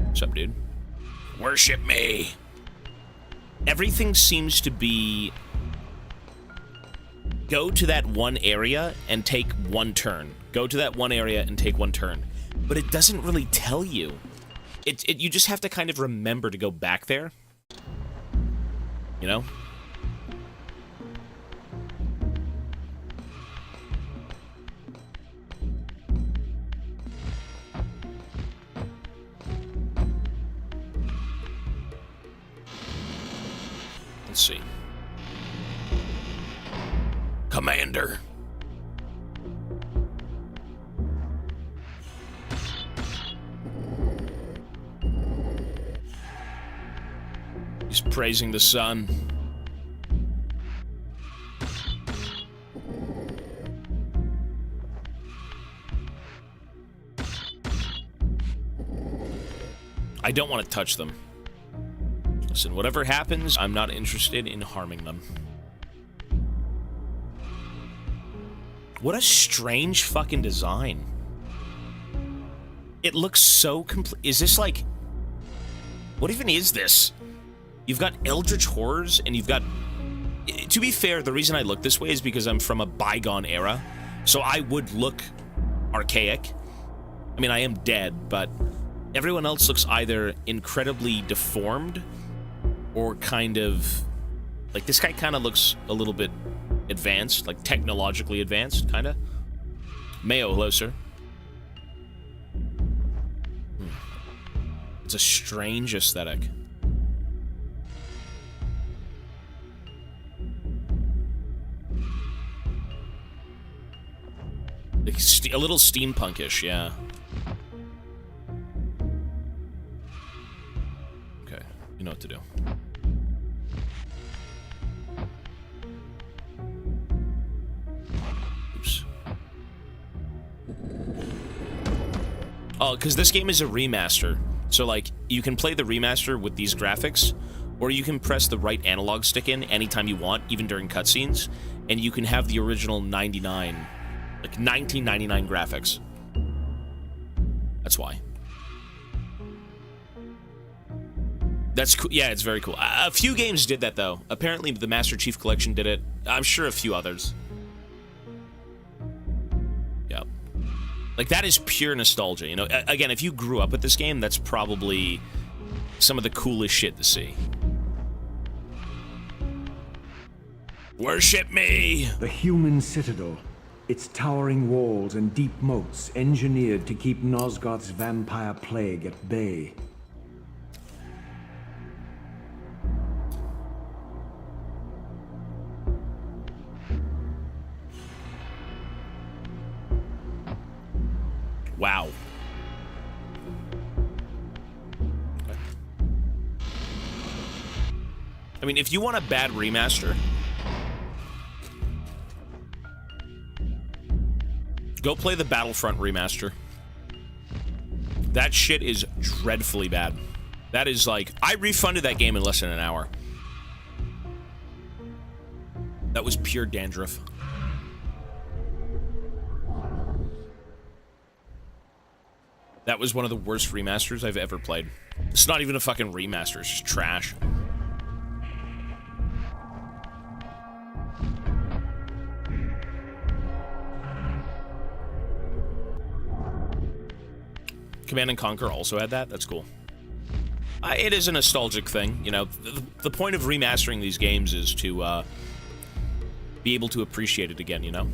what's up, dude? Worship me! Everything seems to be... Go to that one area and take one turn. Go to that one area and take one turn. But it doesn't really tell you. You just have to kind of remember to go back there. You know? Let's see. Commander. He's praising the sun. I don't want to touch them. Listen, whatever happens, I'm not interested in harming them. What a strange fucking design. It looks so complete. Is this like... What even is this? You've got eldritch horrors, and you've got... To be fair, the reason I look this way is because I'm from a bygone era. So I would look archaic. I mean, I am dead, but everyone else looks either incredibly deformed or kind of... Like, this guy kind of looks a little bit advanced, like technologically advanced, kind of. Mayo, hello, sir. It's a strange aesthetic. Like a little steampunkish, yeah. Okay, you know what to do. Oops. Oh, because this game is a remaster. So, like, you can play the remaster with these graphics, or you can press the right analog stick in anytime you want, even during cutscenes, and you can have the original 1999 graphics. That's why. That's cool. Yeah, it's very cool. A few games did that, though. Apparently, the Master Chief Collection did it. I'm sure a few others. Yep. Like, that is pure nostalgia, you know? Again, if you grew up with this game, that's probably some of the coolest shit to see. Worship me! The human citadel. Its towering walls and deep moats engineered to keep Nosgoth's vampire plague at bay. Wow. I mean, if you want a bad remaster, go play the Battlefront remaster. That shit is dreadfully bad. That is like... I refunded that game in less than an hour. That was pure dandruff. That was one of the worst remasters I've ever played. It's not even a fucking remaster, it's just trash. Command & Conquer also had that? That's cool. It is a nostalgic thing, you know. The point of remastering these games is to be able to appreciate it again, you know?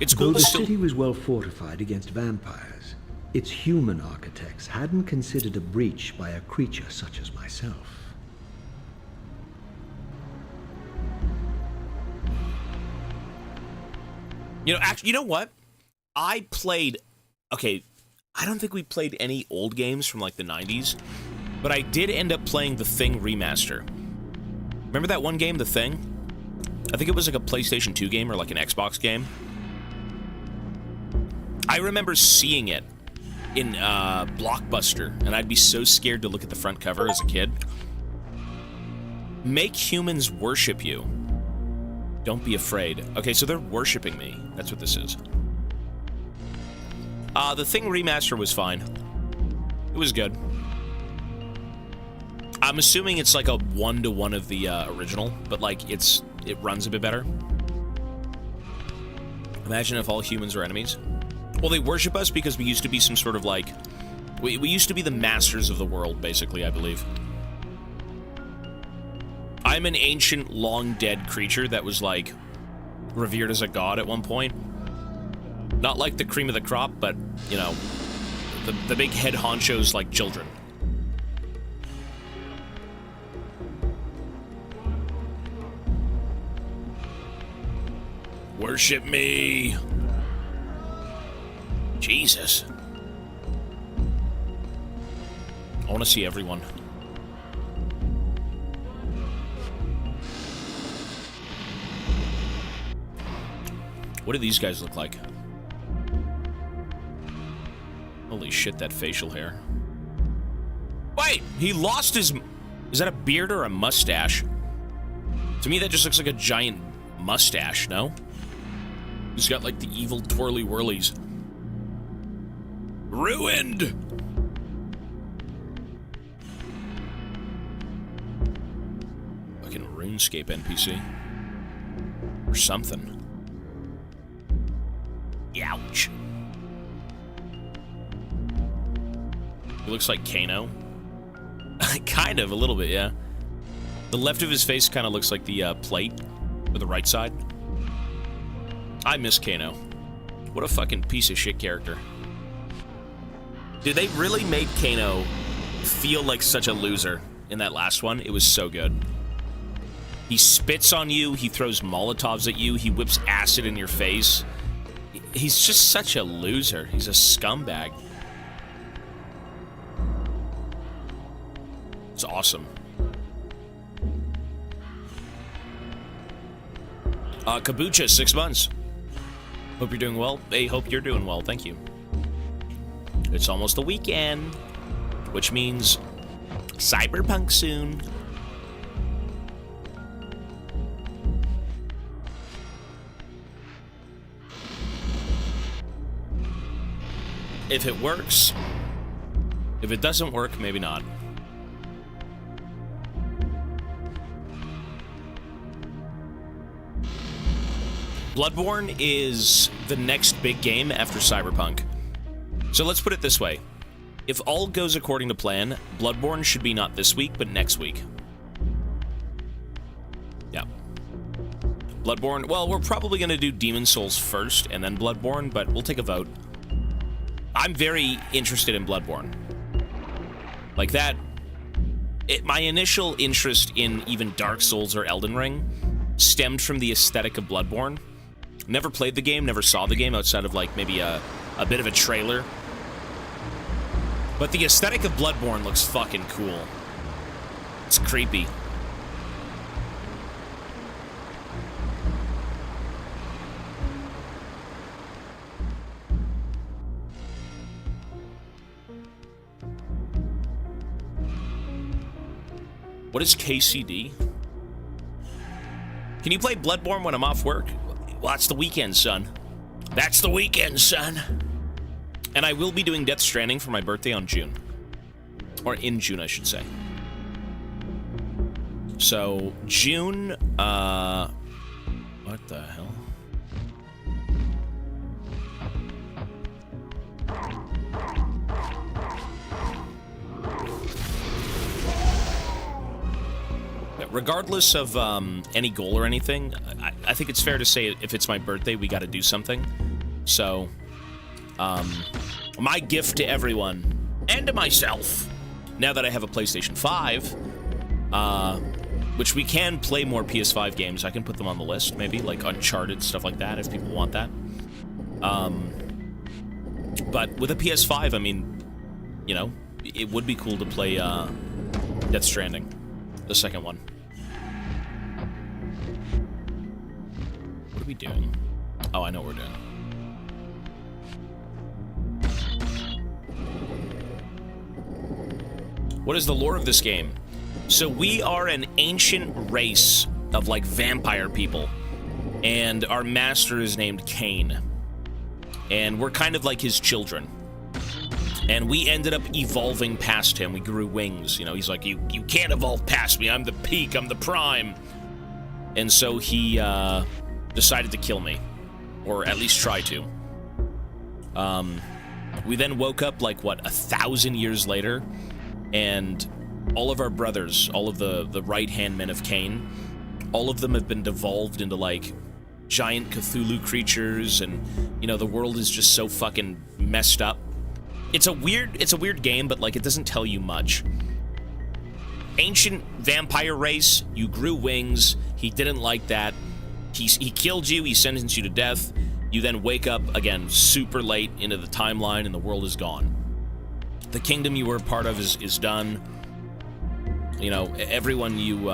It's cool Though to the still... city was well fortified against vampires, its human architects hadn't considered a breach by a creature such as myself. You know, actually, you know what? I played... Okay, I don't think we played any old games from, like, the 90s, but I did end up playing The Thing Remaster. Remember that one game, The Thing? I think it was like a PlayStation 2 game or like an Xbox game. I remember seeing it in Blockbuster, and I'd be so scared to look at the front cover as a kid. Make humans worship you. Don't be afraid. Okay, so they're worshiping me. That's what this is. The Thing Remaster was fine. It was good. I'm assuming it's like a 1-to-1 of the original, but like it runs a bit better. Imagine if all humans were enemies. Well, they worship us because we used to be some sort of like... We used to be the masters of the world, basically, I believe. I'm an ancient, long-dead creature that was like revered as a god at one point. Not like the cream of the crop, but, you know, the big head honchos like children. Worship me. Jesus. I want to see everyone. What do these guys look like? Holy shit, that facial hair. Wait, he lost his... Is that a beard or a mustache? To me, that just looks like a giant mustache, no? He's got, like, the evil twirly-whirlies. Ruined! Fucking RuneScape NPC. Or something. Ouch. He looks like Kano. Kind of, a little bit, yeah. The left of his face kind of looks like the plate, or the right side. I miss Kano. What a fucking piece of shit character. Dude, they really made Kano feel like such a loser in that last one. It was so good. He spits on you, he throws Molotovs at you, he whips acid in your face. He's just such a loser. He's a scumbag. It's awesome. Kabucha, 6 months. Hope you're doing well. Hey, hope you're doing well. Thank you. It's almost the weekend, which means Cyberpunk soon. If it works. If it doesn't work, maybe not. Bloodborne is the next big game after Cyberpunk. So let's put it this way. If all goes according to plan, Bloodborne should be not this week, but next week. Yeah. Bloodborne, well, we're probably going to do Demon's Souls first and then Bloodborne, but we'll take a vote. I'm very interested in Bloodborne. Like that, my initial interest in even Dark Souls or Elden Ring stemmed from the aesthetic of Bloodborne. Never played the game, never saw the game outside of like maybe a bit of a trailer. But the aesthetic of Bloodborne looks fucking cool. It's creepy. What is KCD? Can you play Bloodborne when I'm off work? Well, that's the weekend, son. That's the weekend, son. And I will be doing Death Stranding for my birthday on June. Or in June, I should say. So, June, what the hell? regardless of any goal or anything, I think it's fair to say if it's my birthday, we got to do something. So, my gift to everyone, and to myself, now that I have a PlayStation 5, which we can play more PS5 games. I can put them on the list, maybe, like Uncharted, stuff like that, if people want that. But with a PS5, I mean, you know, it would be cool to play Death Stranding, the second one. What are we doing? Oh, I know what we're doing. What is the lore of this game? So we are an ancient race of, like, vampire people. And our master is named Kain. And we're kind of like his children. And we ended up evolving past him. We grew wings. You know, he's like, you can't evolve past me. I'm the peak. I'm the prime. And so he decided to kill me. Or at least try to. We then woke up, like, what, 1,000 years later? And all of our brothers, all of the right-hand men of Kain, all of them have been devolved into, like, giant Cthulhu creatures, and, you know, the world is just so fucking messed up. It's a weird game, but, like, it doesn't tell you much. Ancient vampire race, you grew wings, he didn't like that. He killed you, he sentenced you to death. You then wake up, again, super late into the timeline, and the world is gone. The kingdom you were a part of is done. You know, everyone you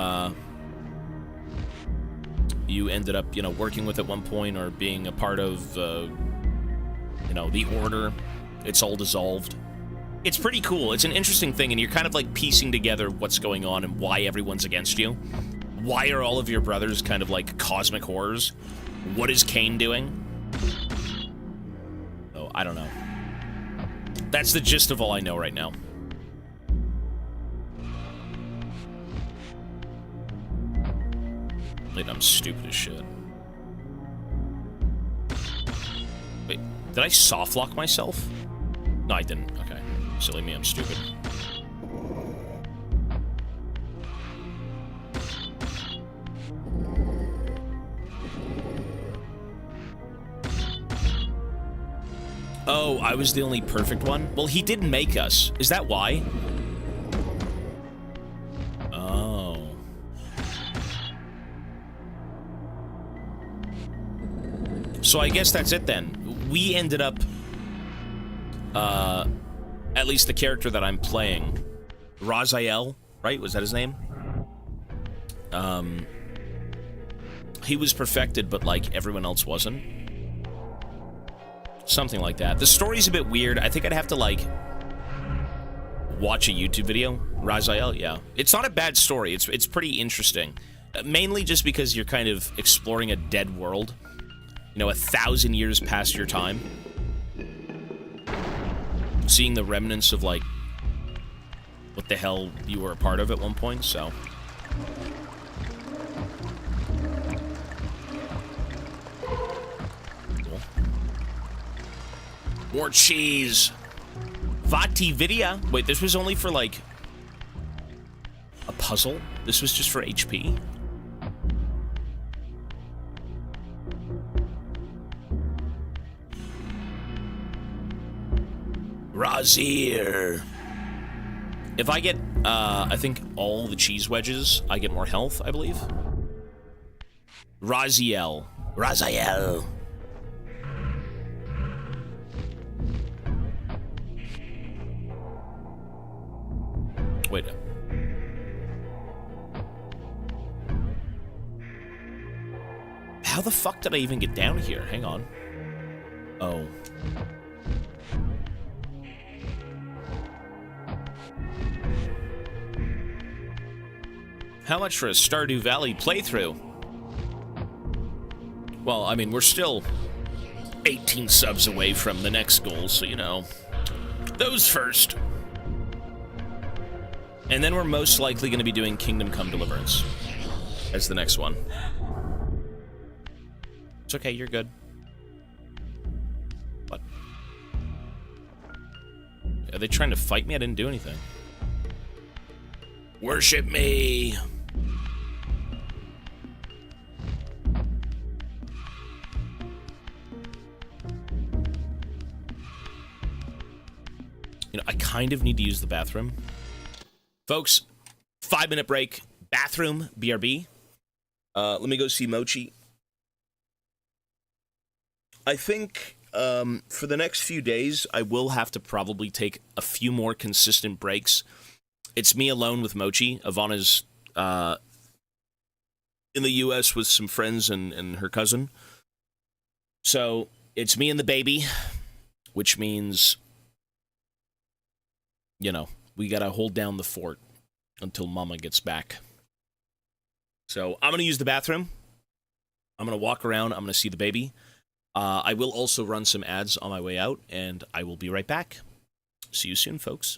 ended up, you know, working with at one point or being a part of, you know, the order, it's all dissolved. It's pretty cool. It's an interesting thing, and you're kind of, like, piecing together what's going on and why everyone's against you. Why are all of your brothers kind of like cosmic horrors? What is Kain doing? Oh, I don't know. That's the gist of all I know right now. Wait, I'm stupid as shit. Wait, did I soft lock myself? No, I didn't. Okay. Silly me, I'm stupid. Oh, I was the only perfect one? Well, he did make us. Is that why? Oh. So I guess that's it then. We ended up, at least the character that I'm playing, Raziel, right? Was that his name? He was perfected, but, like, everyone else wasn't. Something like that. The story's a bit weird. I think I'd have to, like, watch a YouTube video. Raziel, yeah. It's not a bad story. It's pretty interesting. Mainly just because you're kind of exploring a dead world. You know, 1,000 years past your time. Seeing the remnants of, like, what the hell you were a part of at one point, so... More cheese. Vati Vidya. Wait, this was only for, like, a puzzle? This was just for HP? Razir. If I get, I think all the cheese wedges, I get more health, I believe. Raziel. Raziel. Wait. How the fuck did I even get down here? Hang on. Oh. How much for a Stardew Valley playthrough? Well, I mean, we're still 18 subs away from the next goal, so, you know, those first. And then we're most likely going to be doing Kingdom Come Deliverance as the next one. It's okay, you're good. What? Are they trying to fight me? I didn't do anything. Worship me! kind of need to use the bathroom. Folks, 5-minute break. Bathroom, BRB. Let me go see Mochi. I think for the next few days, I will have to probably take a few more consistent breaks. It's me alone with Mochi. Ivana's in the U.S. with some friends and her cousin. So it's me and the baby, which means, you know, we gotta hold down the fort until Mama gets back. So I'm gonna use the bathroom. I'm gonna walk around. I'm gonna see the baby. I will also run some ads on my way out, and I will be right back. See you soon, folks.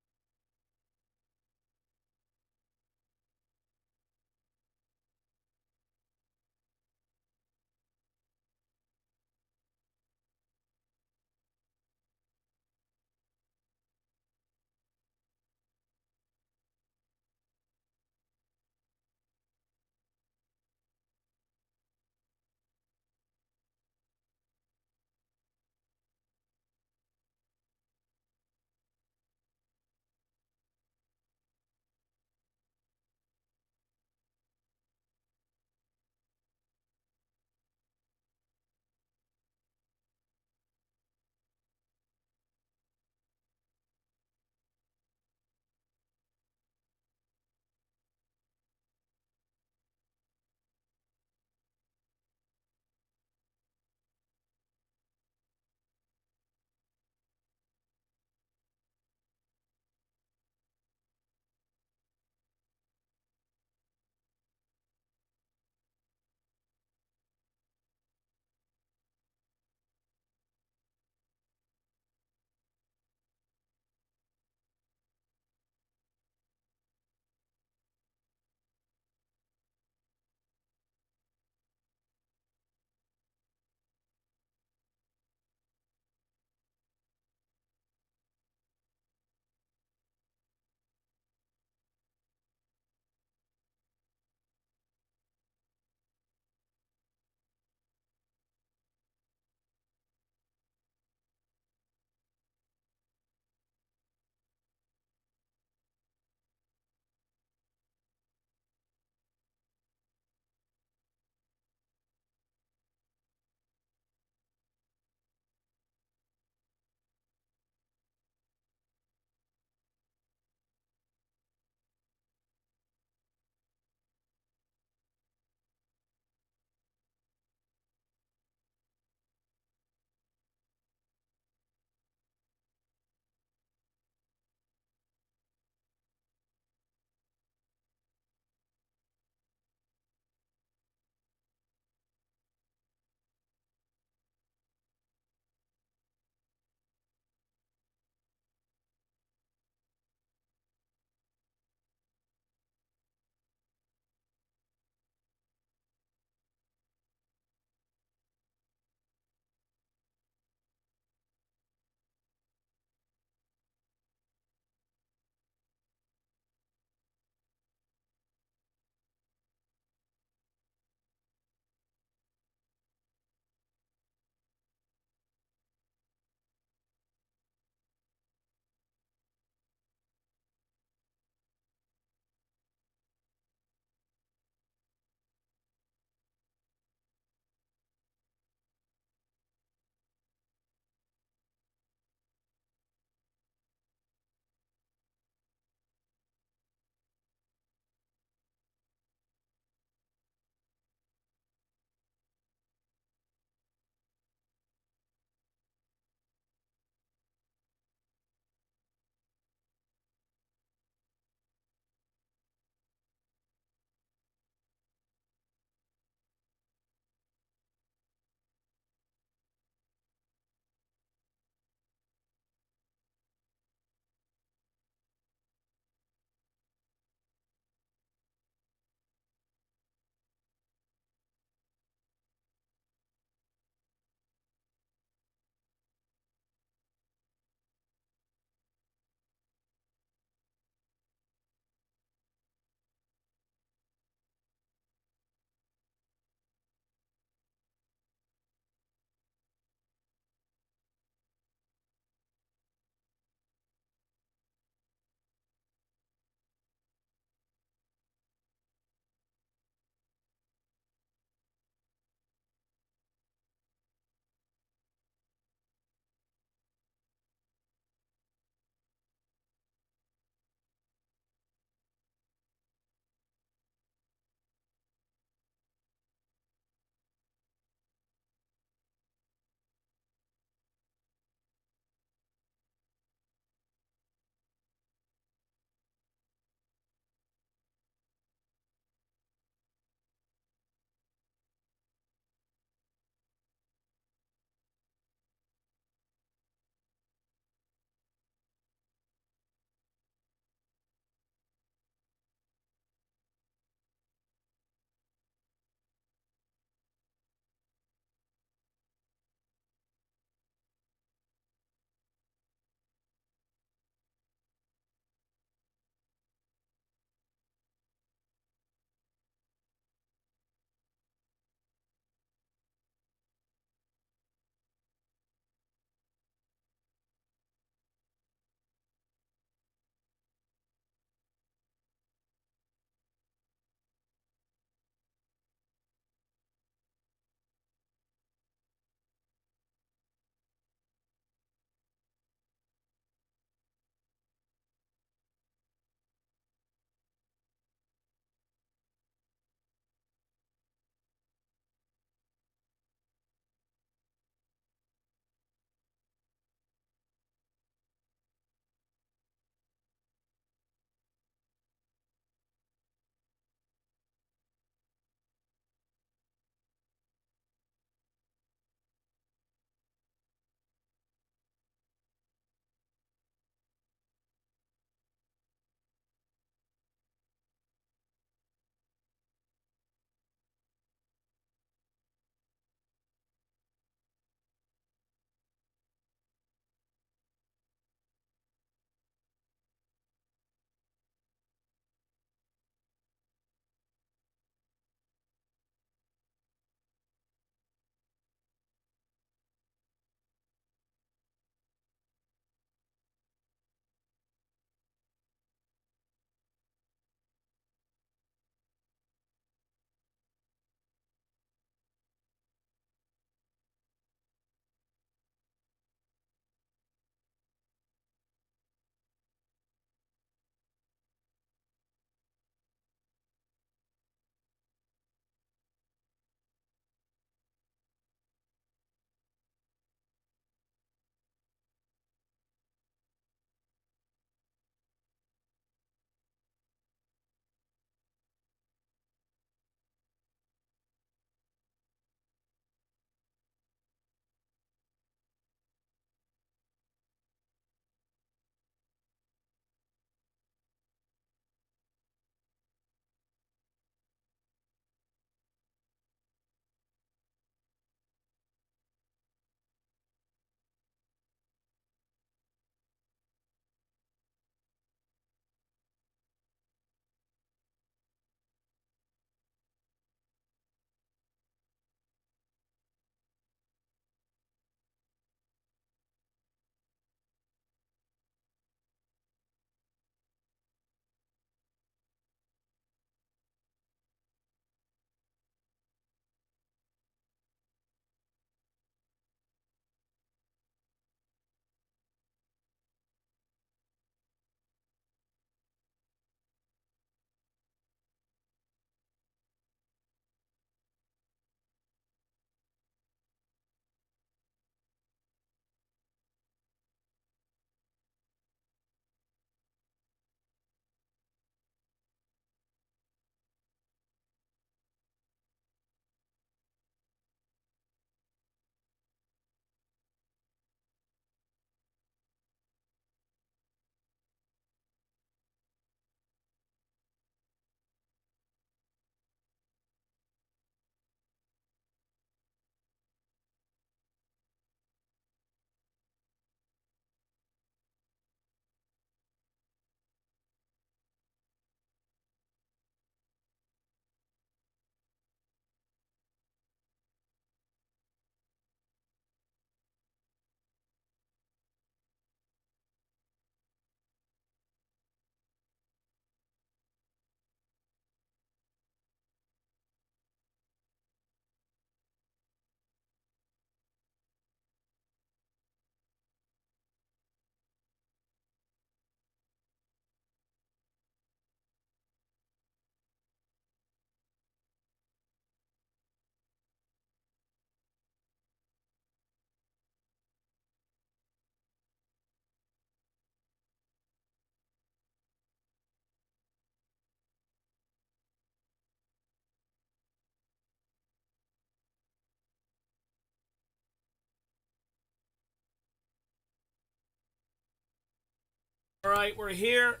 All right, we're here.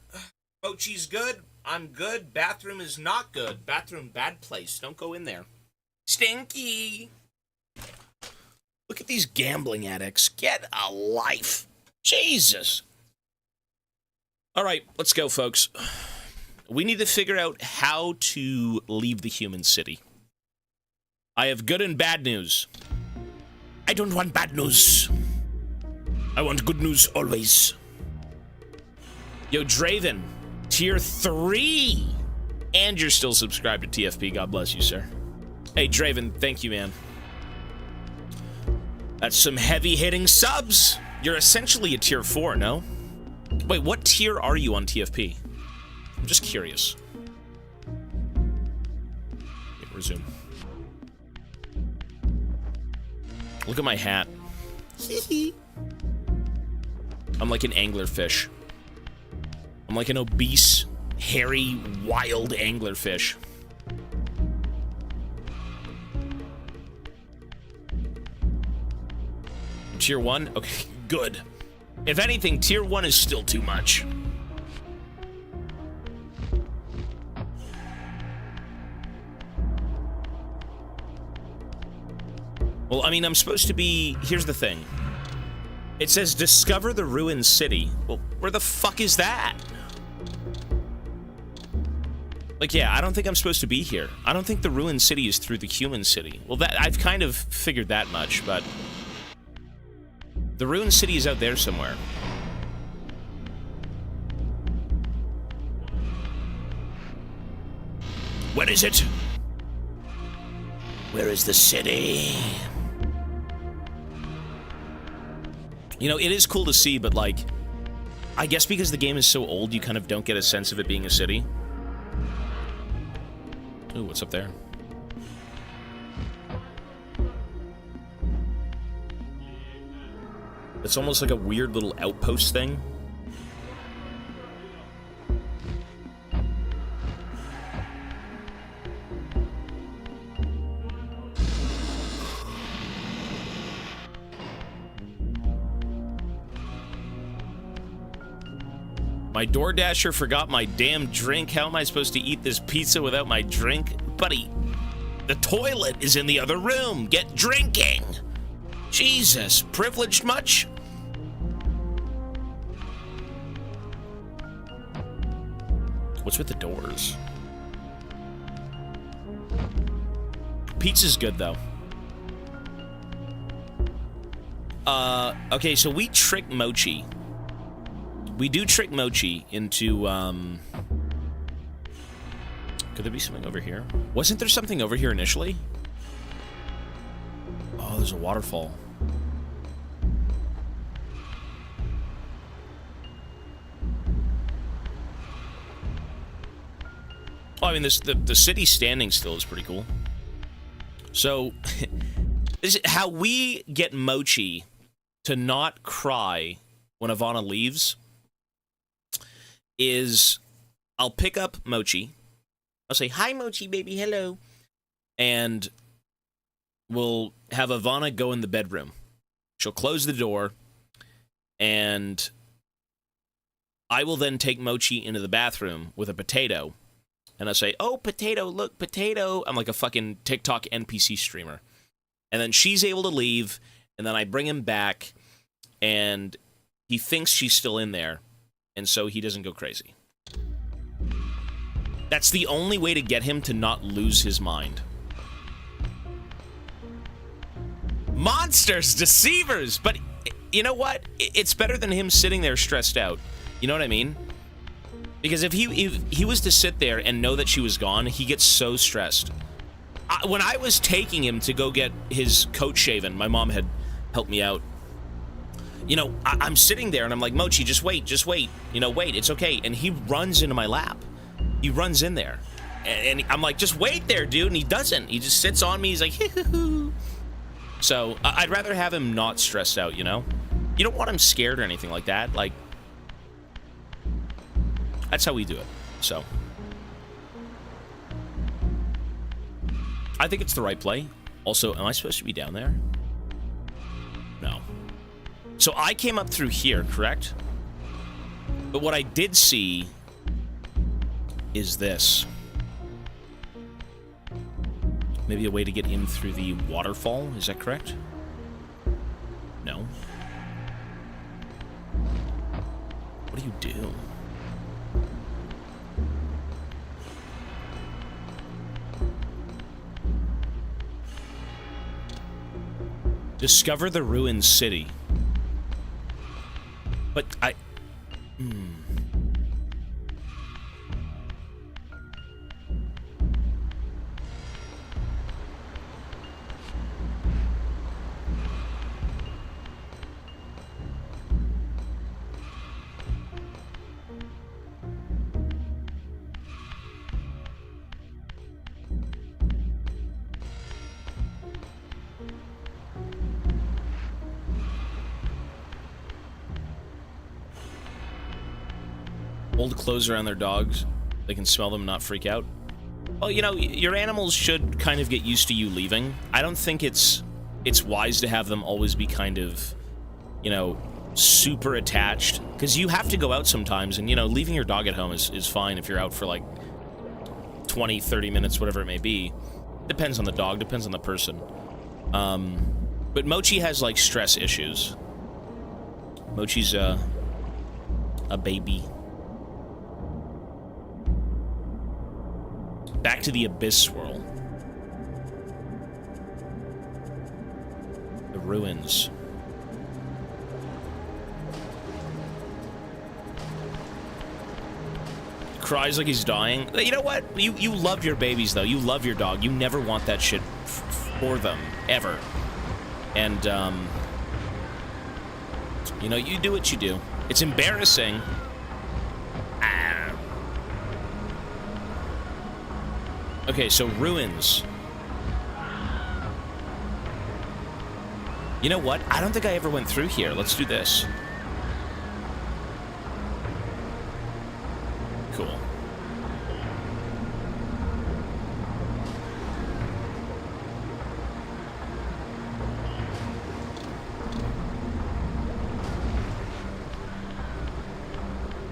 Mochi's good. I'm good. Bathroom is not good. Bathroom, bad place. Don't go in there. Stinky. Look at these gambling addicts. Get a life. Jesus. All right, let's go, folks. We need to figure out how to leave the human city. I have good and bad news. I don't want bad news. I want good news always. Yo, Draven, tier 3. And you're still subscribed to TFP. God bless you, sir. Hey, Draven, thank you, man. That's some heavy-hitting subs. You're essentially a tier 4, no? Wait, what tier are you on TFP? I'm just curious. Okay, resume. Look at my hat. I'm like an anglerfish. I'm like an obese, hairy, wild anglerfish. Tier 1? Okay, good. If anything, tier 1 is still too much. Well, I mean, I'm supposed to be... Here's the thing. It says, discover the ruined city. Well, where the fuck is that? Like, yeah, I don't think I'm supposed to be here. I don't think the ruined city is through the human city. Well, that I've kind of figured that much, but... The ruined city is out there somewhere. Where is it? Where is the city? You know, it is cool to see, but like, I guess because the game is so old, you kind of don't get a sense of it being a city. Ooh, what's up there? It's almost like a weird little outpost thing. My DoorDasher forgot my damn drink. How am I supposed to eat this pizza without my drink? Buddy, the toilet is in the other room. Get drinking. Jesus, privileged much? What's with the doors? Pizza's good, though. Okay, so we trick Mochi. We do trick Mochi into, Could there be something over here? Wasn't there something over here initially? Oh, there's a waterfall. Oh, I mean, the city standing still is pretty cool. So, this is how we get Mochi to not cry when Ivana leaves. Is I'll pick up Mochi. I'll say, hi, Mochi, baby, hello. And we'll have Ivana go in the bedroom. She'll close the door. And I will then take Mochi into the bathroom with a potato. And I'll say, oh, potato, look, potato. I'm like a fucking TikTok NPC streamer. And then she's able to leave. And then I bring him back. And he thinks she's still in there. And so he doesn't go crazy. That's the only way to get him to not lose his mind. Monsters, deceivers! But you know what? It's better than him sitting there stressed out. You know what I mean? Because if he was to sit there and know that she was gone, he gets so stressed. When I was taking him to go get his coat shaven, my mom had helped me out. You know, I'm sitting there and I'm like, Mochi, just wait. You know, wait, it's okay. And he runs into my lap. He runs in there. And I'm like, just wait there, dude. And he doesn't. He just sits on me. He's like, hoo-hoo-hoo. So I'd rather have him not stressed out, you know? You don't want him scared or anything like that. Like, that's how we do it. So I think it's the right play. Also, am I supposed to be down there? No. So I came up through here, correct? But what I did see is this. Maybe a way to get in through the waterfall, is that correct? No. What do you do? Discover the ruined city. But I... Hold clothes around their dogs. They can smell them and not freak out. Well, you know, your animals should kind of get used to you leaving. I don't think it's wise to have them always be kind of, you know, super attached. Because you have to go out sometimes, and, you know, leaving your dog at home is fine if you're out for, like, 20, 30 minutes, whatever it may be. Depends on the dog, depends on the person. But Mochi has, like, stress issues. Mochi's a baby. Back to the Abyss Swirl. The ruins. Cries like he's dying. You know what? You love your babies, though. You love your dog. You never want that shit for them. Ever. And, you know, you do what you do. It's embarrassing. Okay, so ruins. You know what? I don't think I ever went through here. Let's do this. Cool.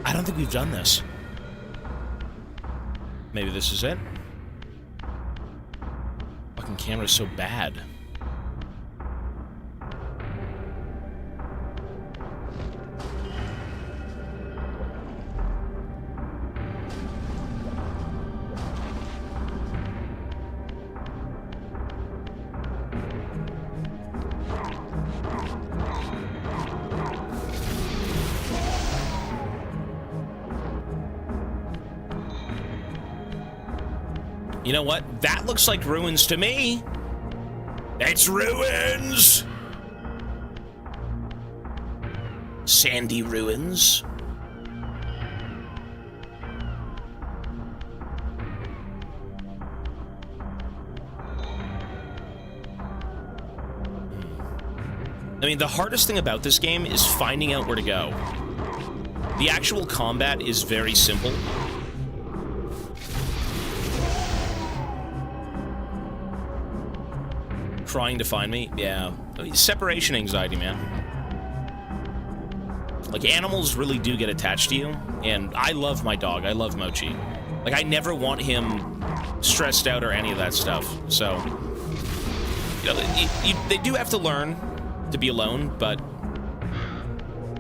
I don't think we've done this. Maybe this is it? Fucking camera's so bad. You know what? That looks like ruins to me. It's ruins! Sandy ruins. I mean, the hardest thing about this game is finding out where to go. The actual combat is very simple. Trying to find me? Yeah. I mean, separation anxiety, man. Like, animals really do get attached to you, and I love my dog. I love Mochi. Like, I never want him stressed out or any of that stuff. So, you know, they do have to learn to be alone, but,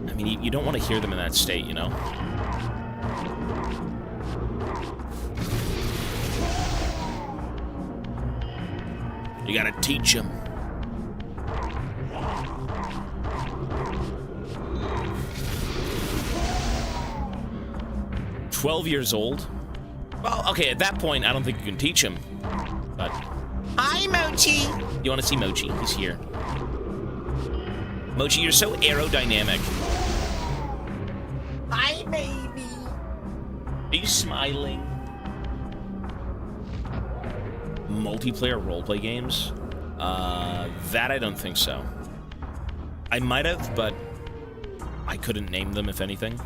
I mean, you don't want to hear them in that state, you know? You gotta teach him. "12 years old? Well, okay, at that point, I don't think you can teach him. But... Hi, Mochi! You wanna see Mochi? He's here. Mochi, you're so aerodynamic. Hi, baby! Are you smiling? Multiplayer roleplay games? That I don't think so. I might have, but I couldn't name them, if anything.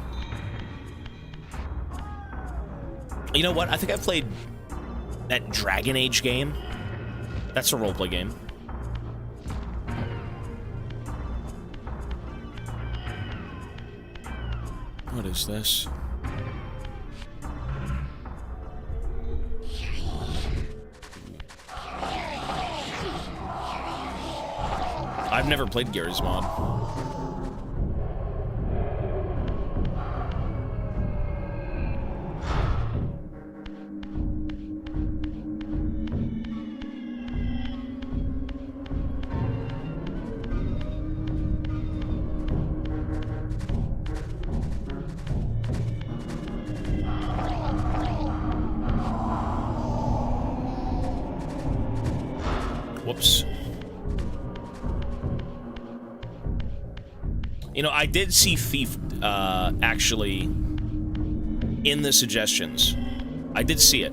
You know what? I think I've played that Dragon Age game. That's a roleplay game. What is this? I've never played Gary's mod. Whoops. You know, I did see Thief, actually, in the suggestions. I did see it.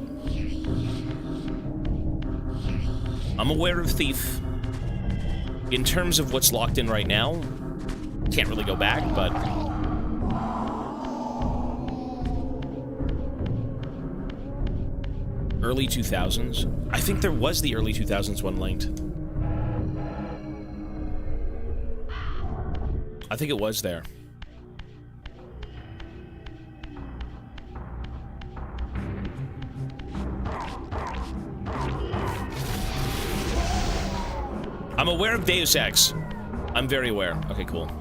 I'm aware of Thief. In terms of what's locked in right now, can't really go back, but... Early 2000s? I think there was the early 2000s one linked. I think it was there. I'm aware of Deus Ex. I'm very aware. Okay, cool.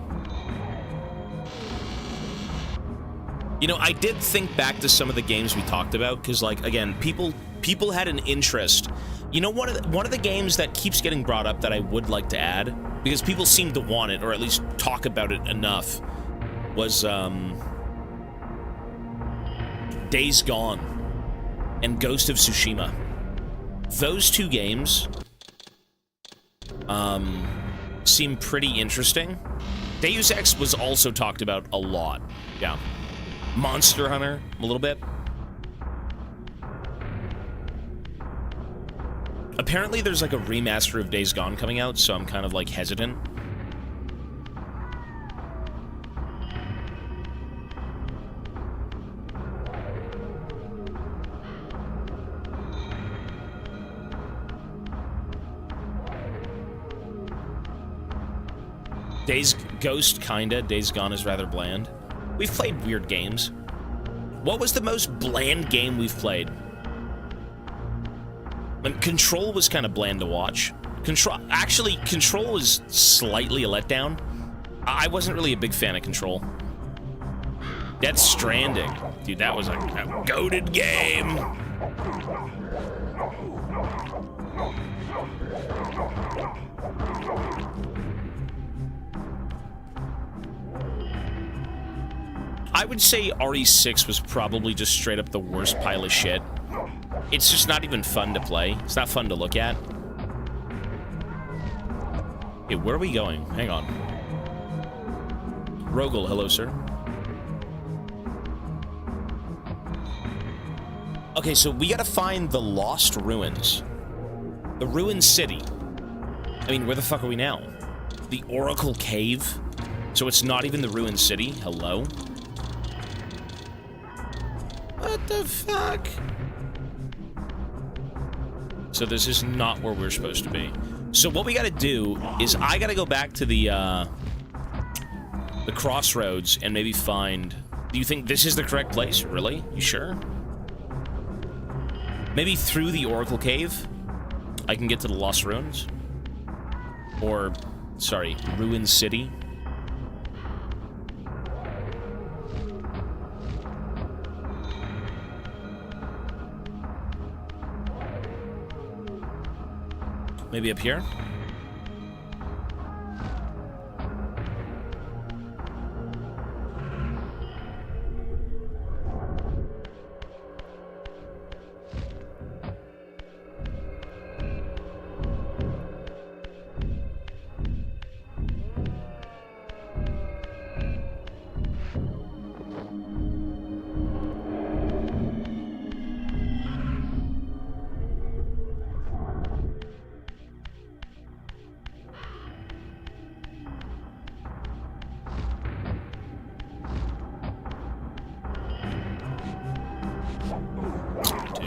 You know, I did think back to some of the games we talked about, because, like, again, people had an interest. You know, one of the games that keeps getting brought up that I would like to add, because people seem to want it, or at least talk about it enough, was Days Gone and Ghost of Tsushima. Those two games seem pretty interesting. Deus Ex was also talked about a lot. Yeah. Monster Hunter, a little bit. Apparently there's like a remaster of Days Gone coming out, so I'm kind of like hesitant. Ghost, kinda. Days Gone is rather bland. We've played weird games. What was the most bland game we've played? Control was kind of bland to watch. Control was slightly a letdown. I wasn't really a big fan of Control. Death Stranding. Dude, that was a goated game. I would say RE6 was probably just straight up the worst pile of shit. It's just not even fun to play. It's not fun to look at. Hey, where are we going? Hang on. Rogel, hello, sir. Okay, so we gotta find the Lost Ruins. The Ruined City. I mean, where the fuck are we now? The Oracle Cave? So it's not even the Ruined City? Hello? What the fuck? So this is not where we're supposed to be. So what we gotta do is I gotta go back to the crossroads and maybe find... Do you think this is the correct place? Really? You sure? Maybe through the Oracle Cave, I can get to the Lost Ruins? Or, sorry, Ruined City? Maybe up here?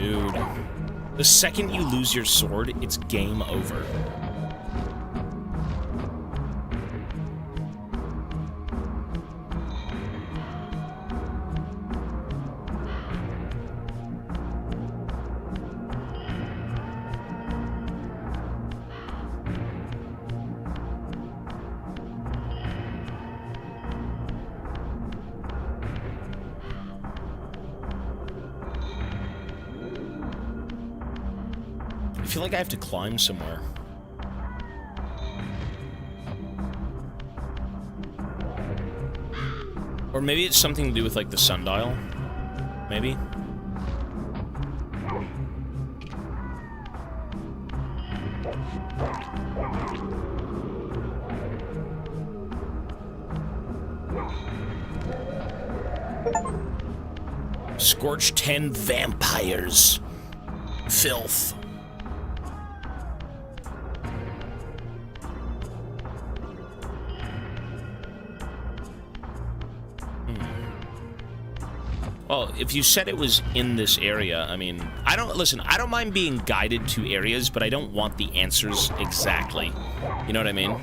Dude. The second you lose your sword, it's game over. feel like I have to climb somewhere. Or maybe it's something to do with, like, the sundial. Maybe. Scorch 10 vampires. Filth. Well, if you said it was in this area, I mean, I don't mind being guided to areas, but I don't want the answers exactly. You know what I mean?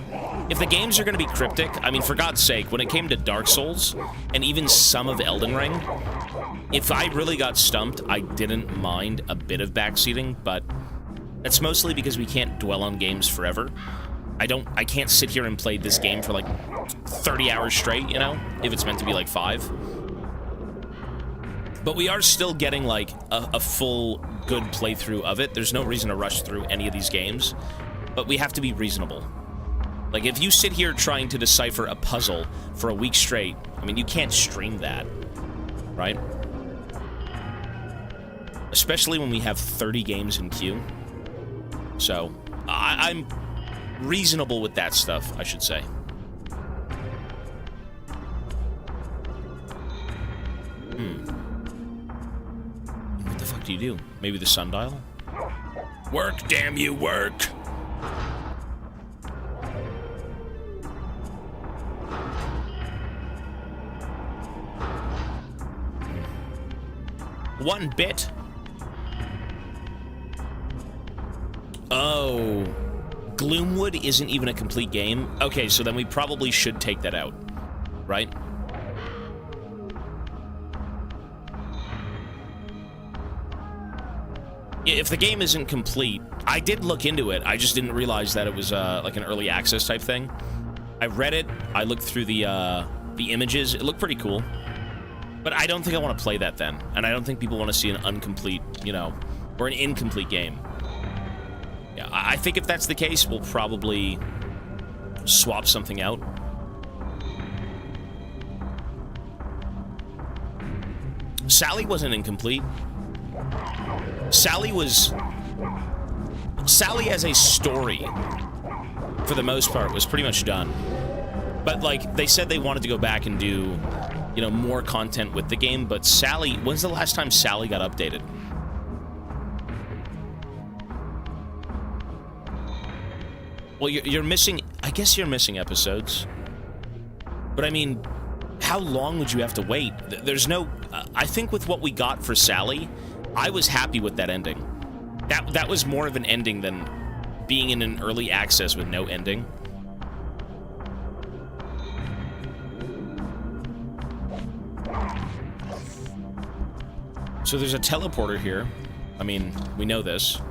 If the games are going to be cryptic, I mean, for God's sake, when it came to Dark Souls, and even some of Elden Ring, if I really got stumped, I didn't mind a bit of backseating, but that's mostly because we can't dwell on games forever. I can't sit here and play this game for like 30 hours straight, you know, if it's meant to be like 5. But we are still getting, like, a full, good playthrough of it. There's no reason to rush through any of these games. But we have to be reasonable. Like, if you sit here trying to decipher a puzzle for a week straight, I mean, you can't stream that, right? Especially when we have 30 games in queue. So, I'm reasonable with that stuff, I should say. What the fuck do you do? Maybe the sundial? Work, damn you, work! One bit. Oh. Gloomwood isn't even a complete game? Okay, so then we probably should take that out, right? If the game isn't complete, I did look into it, I just didn't realize that it was like an early access type thing. I read it, I looked through the images, it looked pretty cool. But I don't think I want to play that then, and I don't think people want to see an incomplete, you know, or an incomplete game. Yeah, I think if that's the case, we'll probably swap something out. Sally wasn't incomplete. Sally as a story, for the most part, was pretty much done. But, like, they said they wanted to go back and do, you know, more content with the game, but Sally, when's the last time Sally got updated? Well, you're missing, I guess you're missing episodes. But, I mean, how long would you have to wait? There's no, I think with what we got for Sally, I was happy with that ending. That was more of an ending than being in an early access with no ending. So there's a teleporter here. I mean, we know this.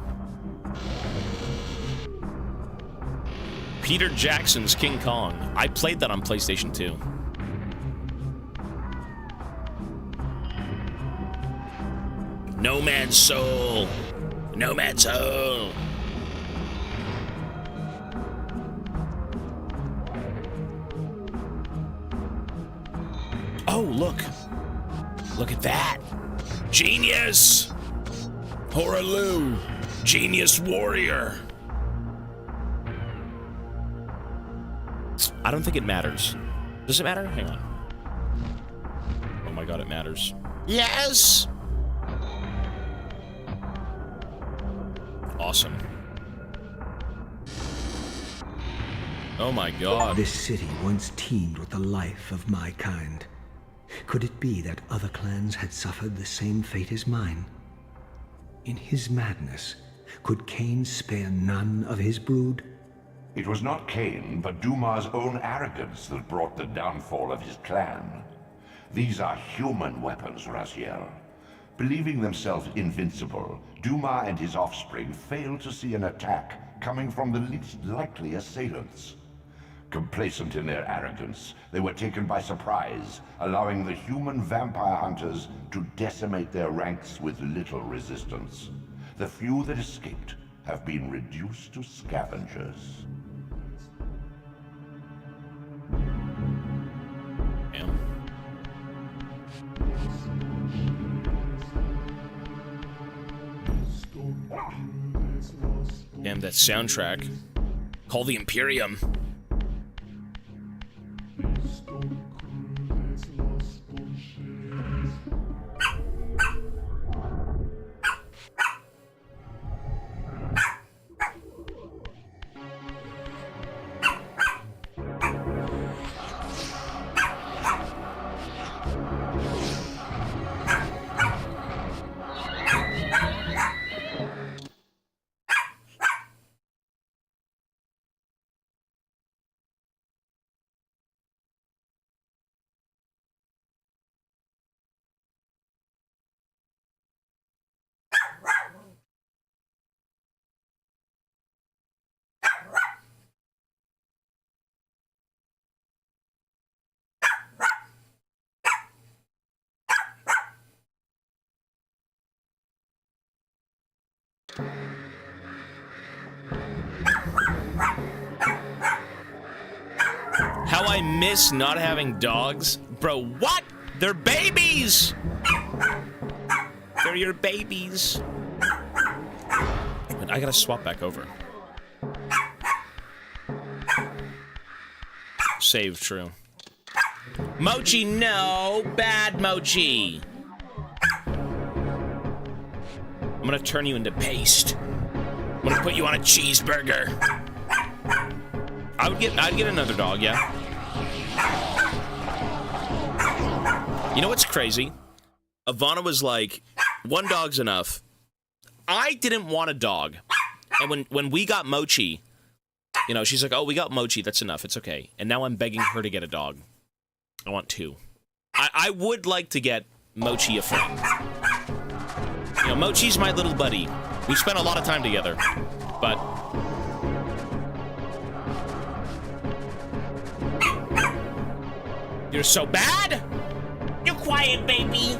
Peter Jackson's King Kong. I played that on PlayStation 2. Nomad Soul. Nomad Soul. Oh, look. Look at that. Genius. Horalu. Genius Warrior. I don't think it matters. Does it matter? Hang on. Oh my god, it matters. Yes! Awesome. Oh my god. This city once teemed with the life of my kind. Could it be that other clans had suffered the same fate as mine? In his madness, could Kain spare none of his brood? It was not Kain, but Duma's own arrogance that brought the downfall of his clan. These are human weapons, Raziel. Believing themselves invincible, Duma and his offspring failed to see an attack coming from the least likely assailants. Complacent in their arrogance, they were taken by surprise, allowing the human vampire hunters to decimate their ranks with little resistance. The few that escaped have been reduced to scavengers. Damn. Damn, that soundtrack. Call the Imperium. How I miss not having dogs. Bro, what? They're babies! They're your babies. But I gotta swap back over. Save, true. Mochi, no! Bad Mochi! I'm gonna turn you into paste. I'm gonna put you on a cheeseburger. I'd get another dog, yeah. You know what's crazy? Ivana was like, one dog's enough. I didn't want a dog. And when we got Mochi, you know, she's like, oh, we got Mochi, that's enough, it's okay. And now I'm begging her to get a dog. I want two. I would like to get Mochi a friend. You know, Mochi's my little buddy. We spent a lot of time together. But... You're so bad? You're quiet, baby.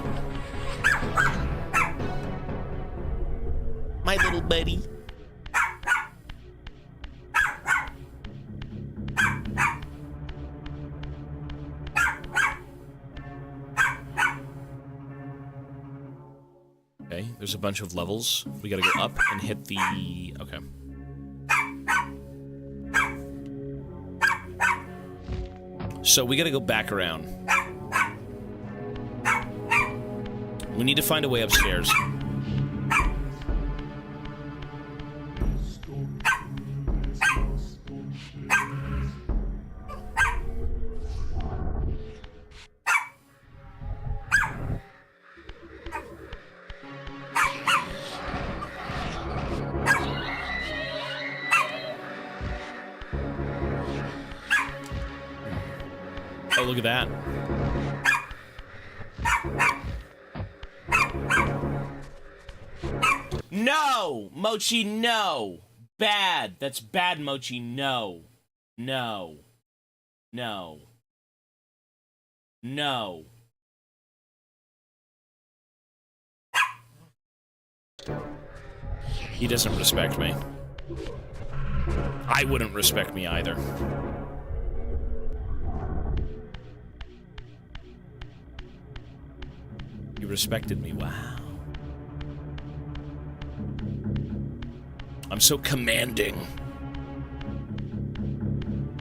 My little buddy. Okay, there's a bunch of levels. We gotta go up and hit the... Okay. So we gotta go back around. We need to find a way upstairs. Oh, look at that. No! Mochi, no! Bad. That's bad, Mochi. No. No. No. No. He doesn't respect me. I wouldn't respect me either. You respected me, wow. I'm so commanding.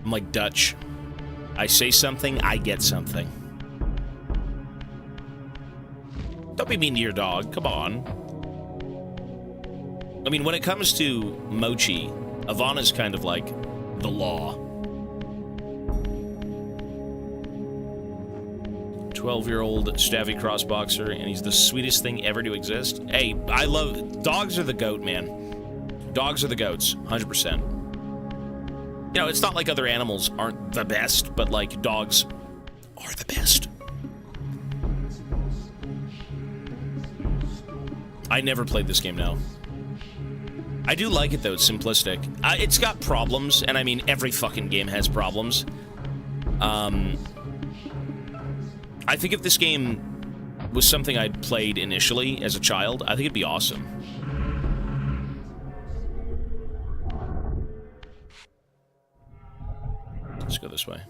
I'm like Dutch. I say something, I get something. Don't be mean to your dog, come on. I mean, when it comes to Mochi, Ivana's kind of like the law. 12-year-old Stavvy crossboxer, and he's the sweetest thing ever to exist. Hey, I love... Dogs are the goat, man. Dogs are the goats, 100%. You know, it's not like other animals aren't the best, but, like, dogs are the best. I never played this game, now. I do like it, though. It's simplistic. It's got problems, and I mean, every fucking game has problems. I think if this game was something I'd played initially as a child, I think it'd be awesome. go this way.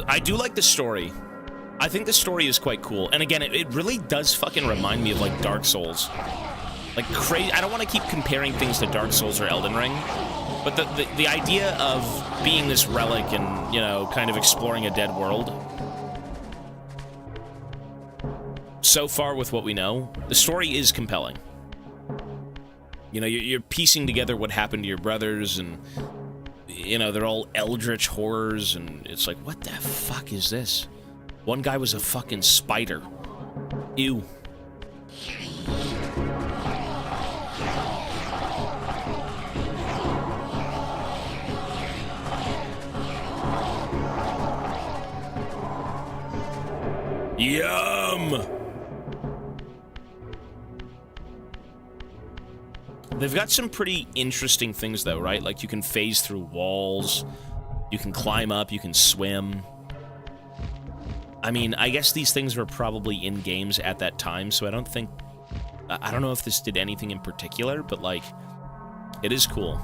I do like the story. I think the story is quite cool. And again, it really does fucking remind me of, like, Dark Souls. Like, crazy. I don't want to keep comparing things to Dark Souls or Elden Ring, but the idea of being this relic and, you know, kind of exploring a dead world. So far with what we know, the story is compelling. You know, you're piecing together what happened to your brothers, and, you know, they're all eldritch horrors, and it's like, what the fuck is this? One guy was a fucking spider. Ew. Yum! They've got some pretty interesting things, though, right? Like, you can phase through walls, you can climb up, you can swim. I mean, I guess these things were probably in games at that time, so I don't think... I don't know if this did anything in particular, but, like, it is cool.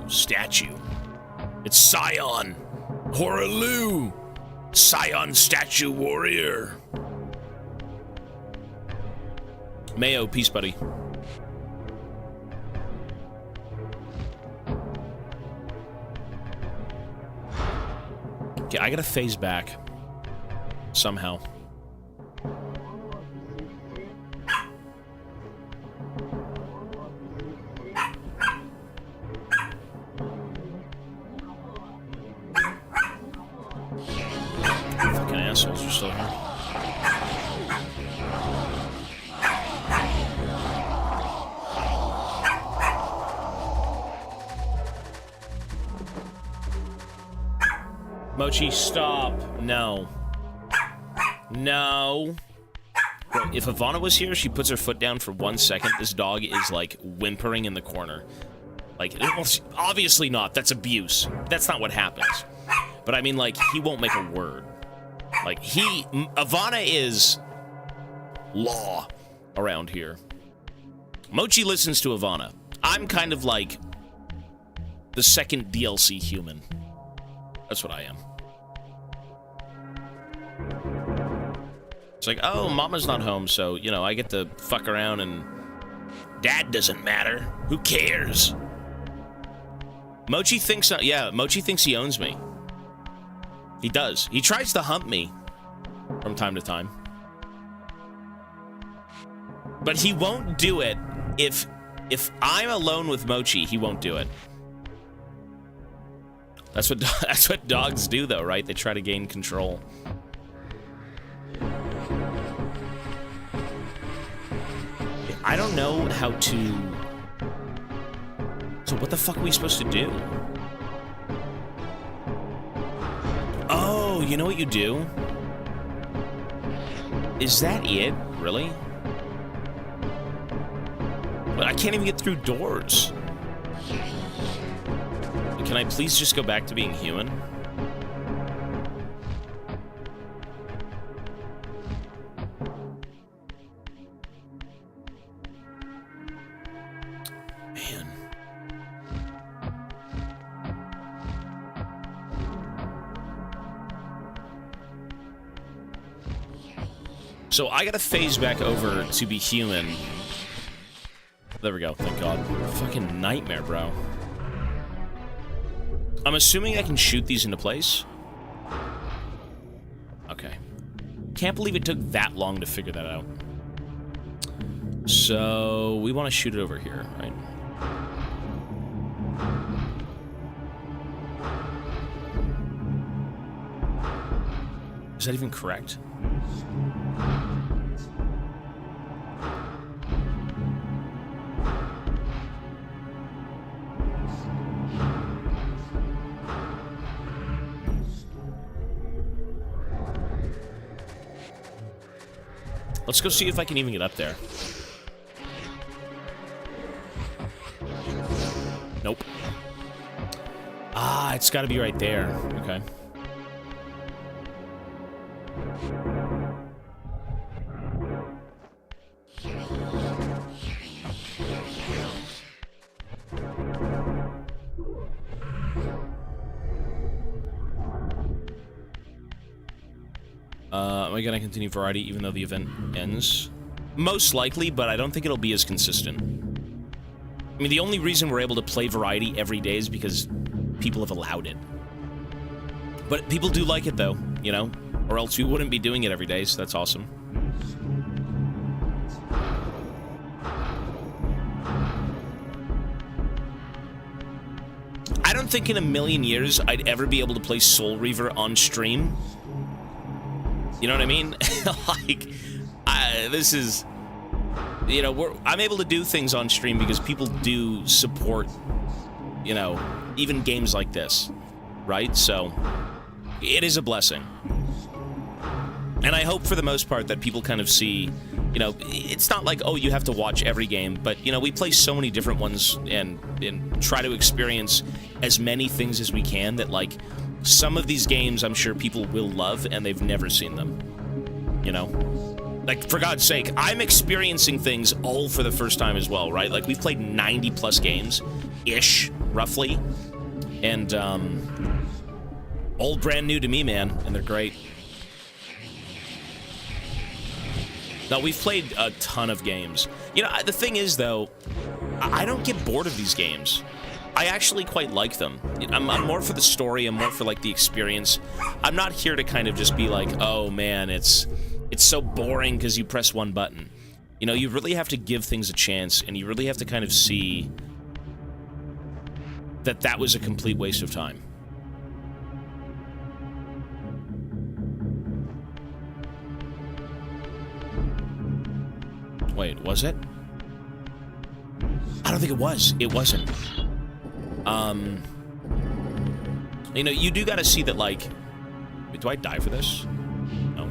Statue. It's Scion. Horalu. Scion statue warrior. Mayo, peace, buddy. Okay, I gotta phase back. Somehow. Mochi, stop. No. No. Bro, if Ivana was here, she puts her foot down for 1 second, this dog is, like, whimpering in the corner. Like, well, obviously not. That's abuse. That's not what happens. But I mean, like, he won't make a word. Like, Ivana is law around here. Mochi listens to Ivana. I'm kind of like the second DLC human. That's what I am. It's like, oh, Mama's not home, so, you know, I get to fuck around and... Dad doesn't matter. Who cares? Mochi thinks... yeah, Mochi thinks he owns me. He does. He tries to hump me from time to time. But he won't do it if I'm alone with Mochi, he won't do it. That's what dogs do, though, right? They try to gain control. I don't know how to... So what the fuck are we supposed to do? Oh, you know what you do? Is that it? Really? But I can't even get through doors. Can I please just go back to being human? Man. So I gotta phase back over to be human. There we go, thank God. Fucking nightmare, bro. I'm assuming I can shoot these into place. Okay. Can't believe it took that long to figure that out. So, we want to shoot it over here, right? Is that even correct? Let's go see if I can even get up there. Nope. Ah, it's got to be right there. Okay. Am I going to continue variety even though the event ends? Most likely, but I don't think it'll be as consistent. I mean, the only reason we're able to play variety every day is because people have allowed it. But people do like it, though, you know? Or else we wouldn't be doing it every day, so that's awesome. I don't think in a million years I'd ever be able to play Soul Reaver on stream. You know what I mean? Like, this is... You know, I'm able to do things on stream because people do support, you know, even games like this, right? So, it is a blessing. And I hope for the most part that people kind of see, you know, it's not like, oh, you have to watch every game, but, you know, we play so many different ones and try to experience as many things as we can that, like, some of these games I'm sure people will love and they've never seen them, you know? Like, for God's sake, I'm experiencing things all for the first time as well, right? Like, we've played 90-plus games-ish, roughly, and, all brand new to me, man, and they're great. No, we've played a ton of games. You know, the thing is, though, I don't get bored of these games. I actually quite like them. I'm more for the story, I'm more for, like, the experience. I'm not here to kind of just be like, oh, man, it's so boring because you press one button. You know, you really have to give things a chance, and you really have to kind of see that that was a complete waste of time. Wait, was it? I don't think it was. It wasn't. You know, you do gotta see that, like... Wait, do I die for this? No.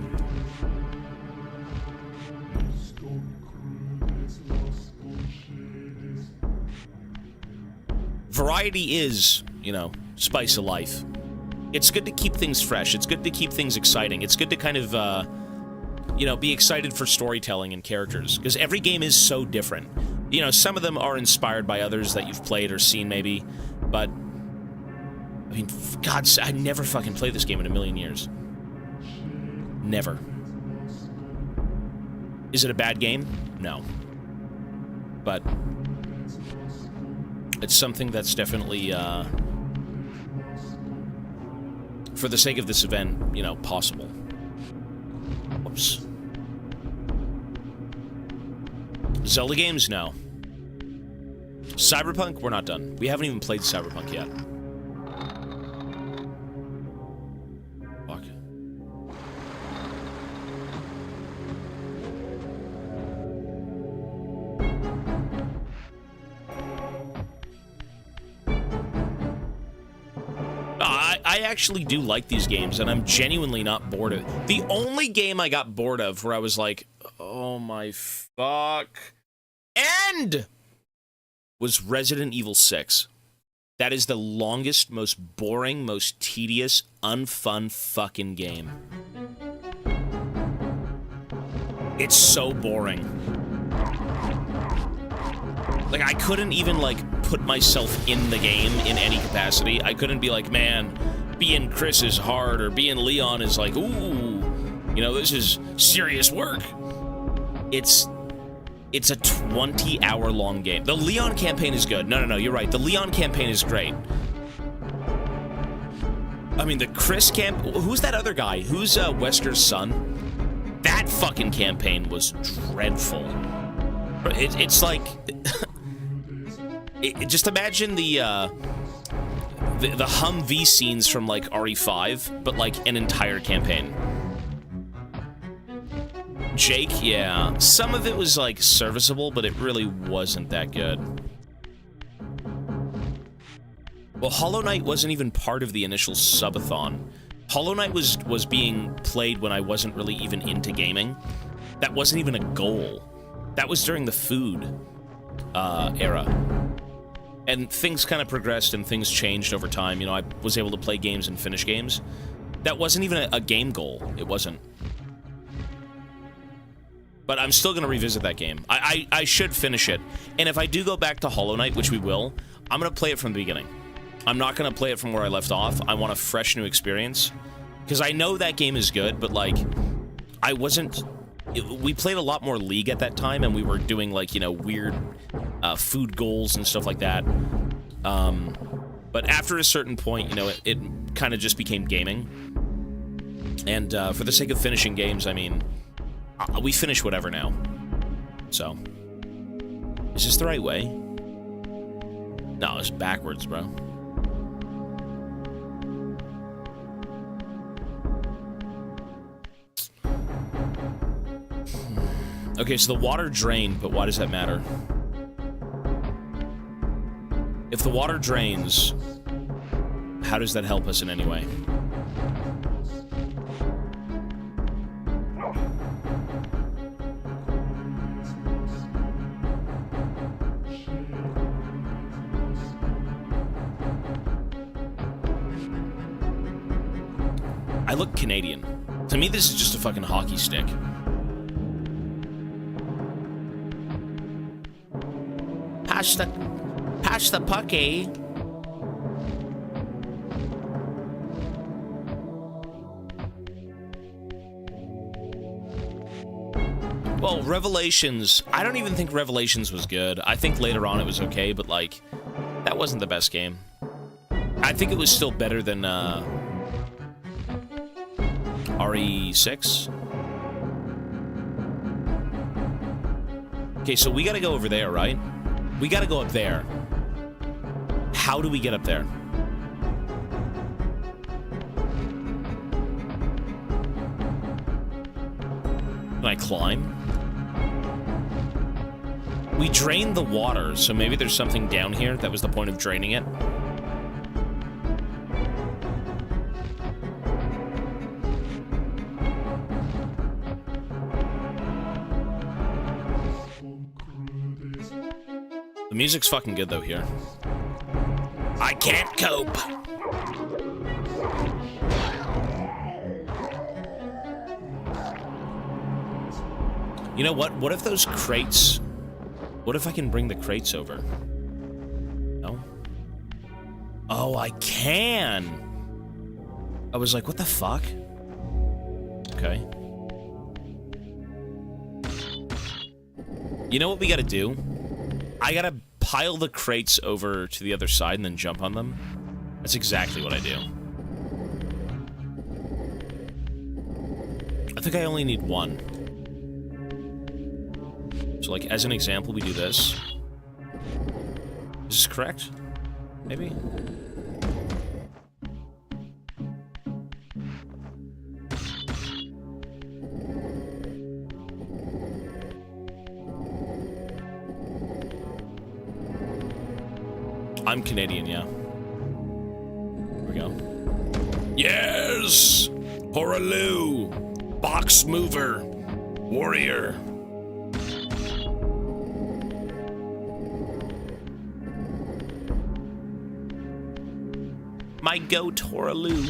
Variety is, you know, spice of life. It's good to keep things fresh. It's good to keep things exciting. It's good to kind of, you know, be excited for storytelling and characters. Because every game is so different. You know, some of them are inspired by others that you've played or seen, maybe. But, I mean, for God's sake, I never fucking played this game in a million years. Never. Is it a bad game? No. But it's something that's definitely, for the sake of this event, you know, possible. Whoops. Zelda games? No. Cyberpunk? We're not done. We haven't even played Cyberpunk yet. Fuck. I actually do like these games, and I'm genuinely not bored of it. The only game I got bored of where I was like, oh my fuck, end, was Resident Evil 6. That is the longest, most boring, most tedious, unfun fucking game. It's so boring. Like, I couldn't even, like, put myself in the game in any capacity. I couldn't be like, man, being Chris is hard, or being Leon is like, ooh, you know, this is serious work. It's a 20-hour-long game. The Leon campaign is good. No, you're right. The Leon campaign is great. I mean, the Chris who's that other guy? Who's Wesker's son? That fucking campaign was dreadful. It's like... just imagine the Humvee scenes from, like, RE5, but, like, an entire campaign. Jake, yeah. Some of it was, like, serviceable, but it really wasn't that good. Well, Hollow Knight wasn't even part of the initial subathon. Hollow Knight was being played when I wasn't really even into gaming. That wasn't even a goal. That was during the food era. And things kind of progressed and things changed over time. You know, I was able to play games and finish games. That wasn't even a game goal. It wasn't. But I'm still going to revisit that game. I should finish it. And if I do go back to Hollow Knight, which we will, I'm going to play it from the beginning. I'm not going to play it from where I left off. I want a fresh new experience. Because I know that game is good, but, like, I wasn't... We played a lot more League at that time, and we were doing, like, you know, weird food goals and stuff like that. But after a certain point, you know, it kind of just became gaming. And for the sake of finishing games, I mean, we finish whatever now. So, is this the right way? No, it's backwards, bro. Okay, so the water drained, but why does that matter? If the water drains, how does that help us in any way? I look Canadian. To me, this is just a fucking hockey stick. Pass the puck, eh? Well, Revelations, I don't even think Revelations was good. I think later on it was okay, but, like, that wasn't the best game. I think it was still better than, RE6. Okay, so we gotta go over there, right? We gotta go up there. How do we get up there? Can I climb? We drained the water, so maybe there's something down here. That was the point of draining it. The music's fucking good, though, here. I can't cope. You know what? What if those crates... What if I can bring the crates over? No? Oh, I can! I was like, what the fuck? Okay. You know what we gotta do? I gotta pile the crates over to the other side and then jump on them. That's exactly what I do. I think I only need one. So, like, as an example, we do this. Is this correct? Maybe? I'm Canadian, yeah. Here we go. Yes! Horaloo! Box mover! Warrior! My goat, Horaloo.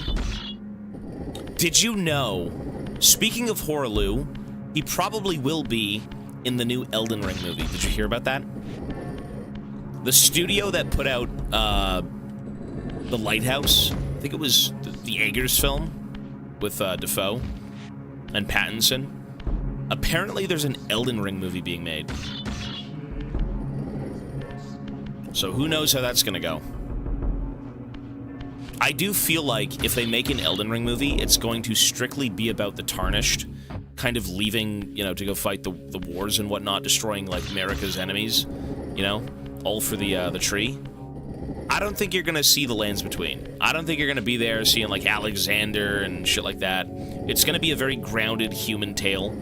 Did you know, speaking of Horaloo, he probably will be in the new Elden Ring movie. Did you hear about that? The studio that put out, The Lighthouse, I think it was the Eggers film with, Defoe and Pattinson. Apparently there's an Elden Ring movie being made. So who knows how that's gonna go. I do feel like if they make an Elden Ring movie, it's going to strictly be about the Tarnished, kind of leaving, you know, to go fight the wars and whatnot, destroying, like, America's enemies, you know? All for the tree. I don't think you're gonna see the Lands Between. I don't think you're gonna be there seeing, like, Alexander and shit like that. It's gonna be a very grounded human tale.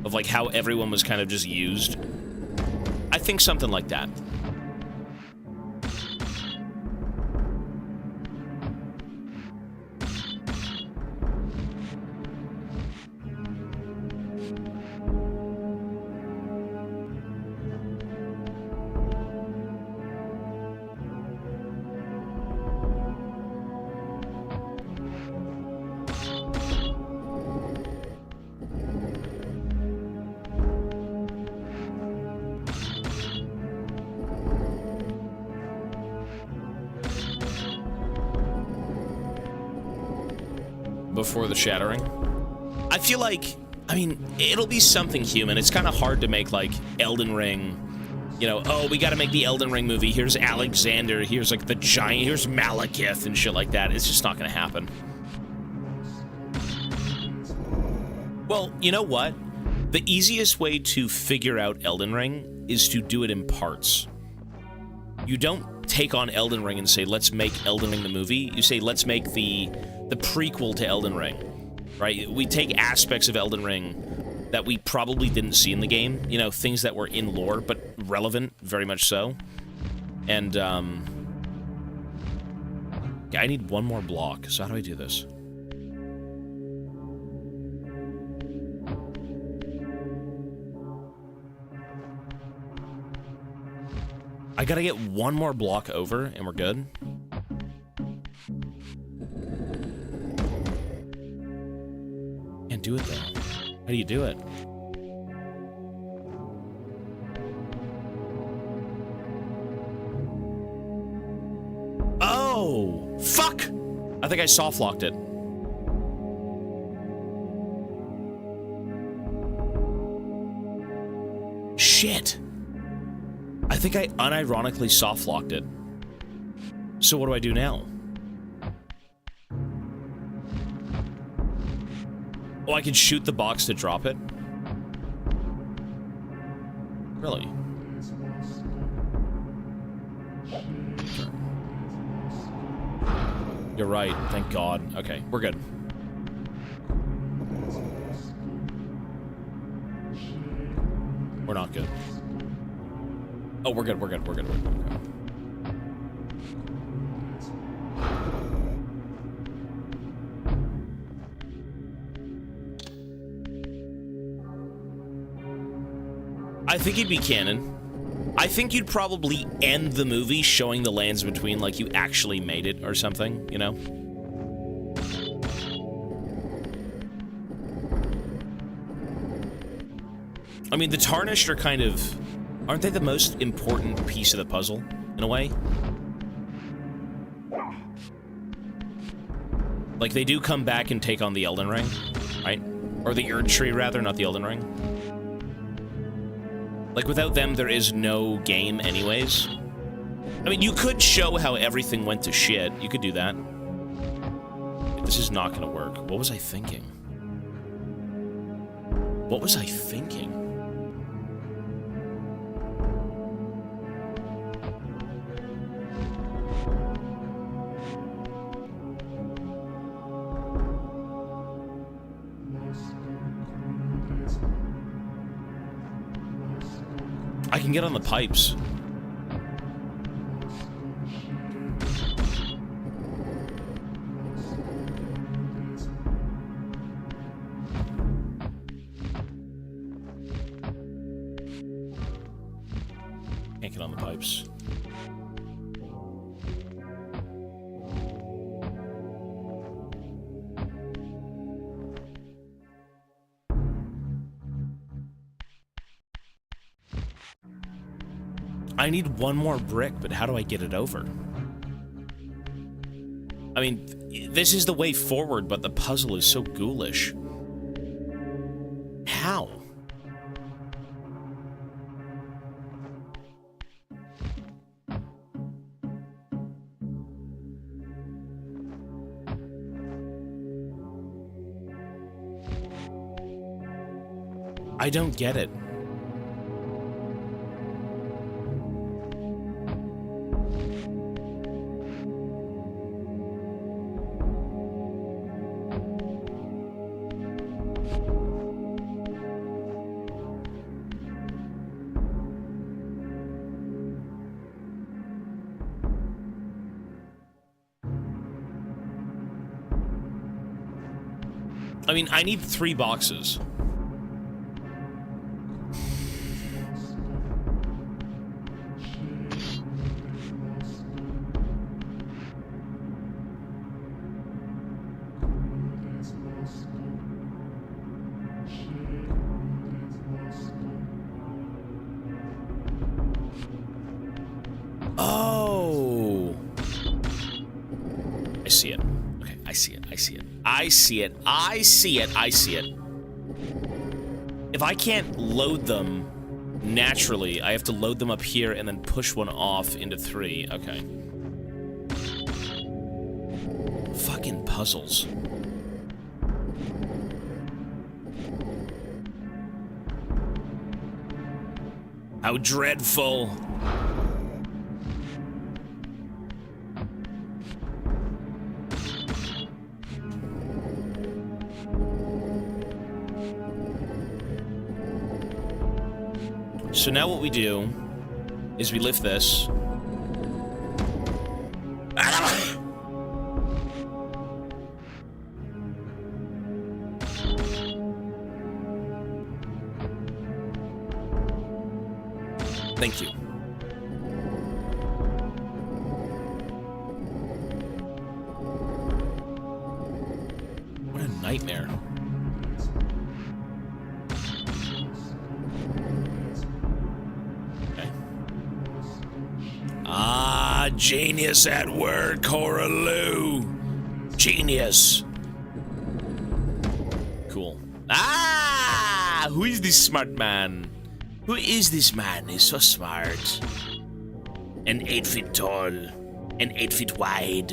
of like how everyone was kind of just used. I think something like that. Before the shattering. I feel like, I mean, it'll be something human. It's kind of hard to make, like, Elden Ring, you know, oh, we gotta make the Elden Ring movie. Here's Alexander, here's, like, the giant, here's Malekith and shit like that. It's just not gonna happen. Well, you know what? The easiest way to figure out Elden Ring is to do it in parts. You don't take on Elden Ring and say, let's make Elden Ring the movie. You say, let's make the prequel to Elden Ring, right? We take aspects of Elden Ring that we probably didn't see in the game, you know, things that were in lore, but relevant, very much so. And, yeah, I need one more block, so how do I do this? I gotta get one more block over, and we're good. Can't do it, though. How do you do it? Oh! Fuck! I think I soft-locked it. Shit! I think I unironically soft-locked it. So what do I do now? Oh, I can shoot the box to drop it? Really? You're right, thank God. Okay, we're good. We're not good. Oh, we're good, we're good, we're good, we're good. Okay. I think you'd be canon. I think you'd probably end the movie showing the lands between, like you actually made it or something, you know? I mean, the Tarnished are kind of... Aren't they the most important piece of the puzzle, in a way? Like, they do come back and take on the Elden Ring, right? Or the Erd Tree, rather, not the Elden Ring. Like, without them, there is no game anyways. I mean, you could show how everything went to shit. You could do that. This is not gonna work. What was I thinking? What was I thinking? I can get on the pipes. Can't get on the pipes. I need one more brick, but how do I get it over? I mean, this is the way forward, but the puzzle is so ghoulish. How? I don't get it. I mean, I need 3 boxes. Oh. I see it. Okay, I see it. I see it. I see it. I see it. I see it. If I can't load them naturally, I have to load them up here and then push one off into 3. Okay. Fucking puzzles. How dreadful. So now what we do is we lift this. Thank you. What a nightmare. Ah, genius at word, Coraloo. Genius. Cool. Ah, who is this smart man? Who is this man? He's so smart. And 8 feet tall. And 8 feet wide.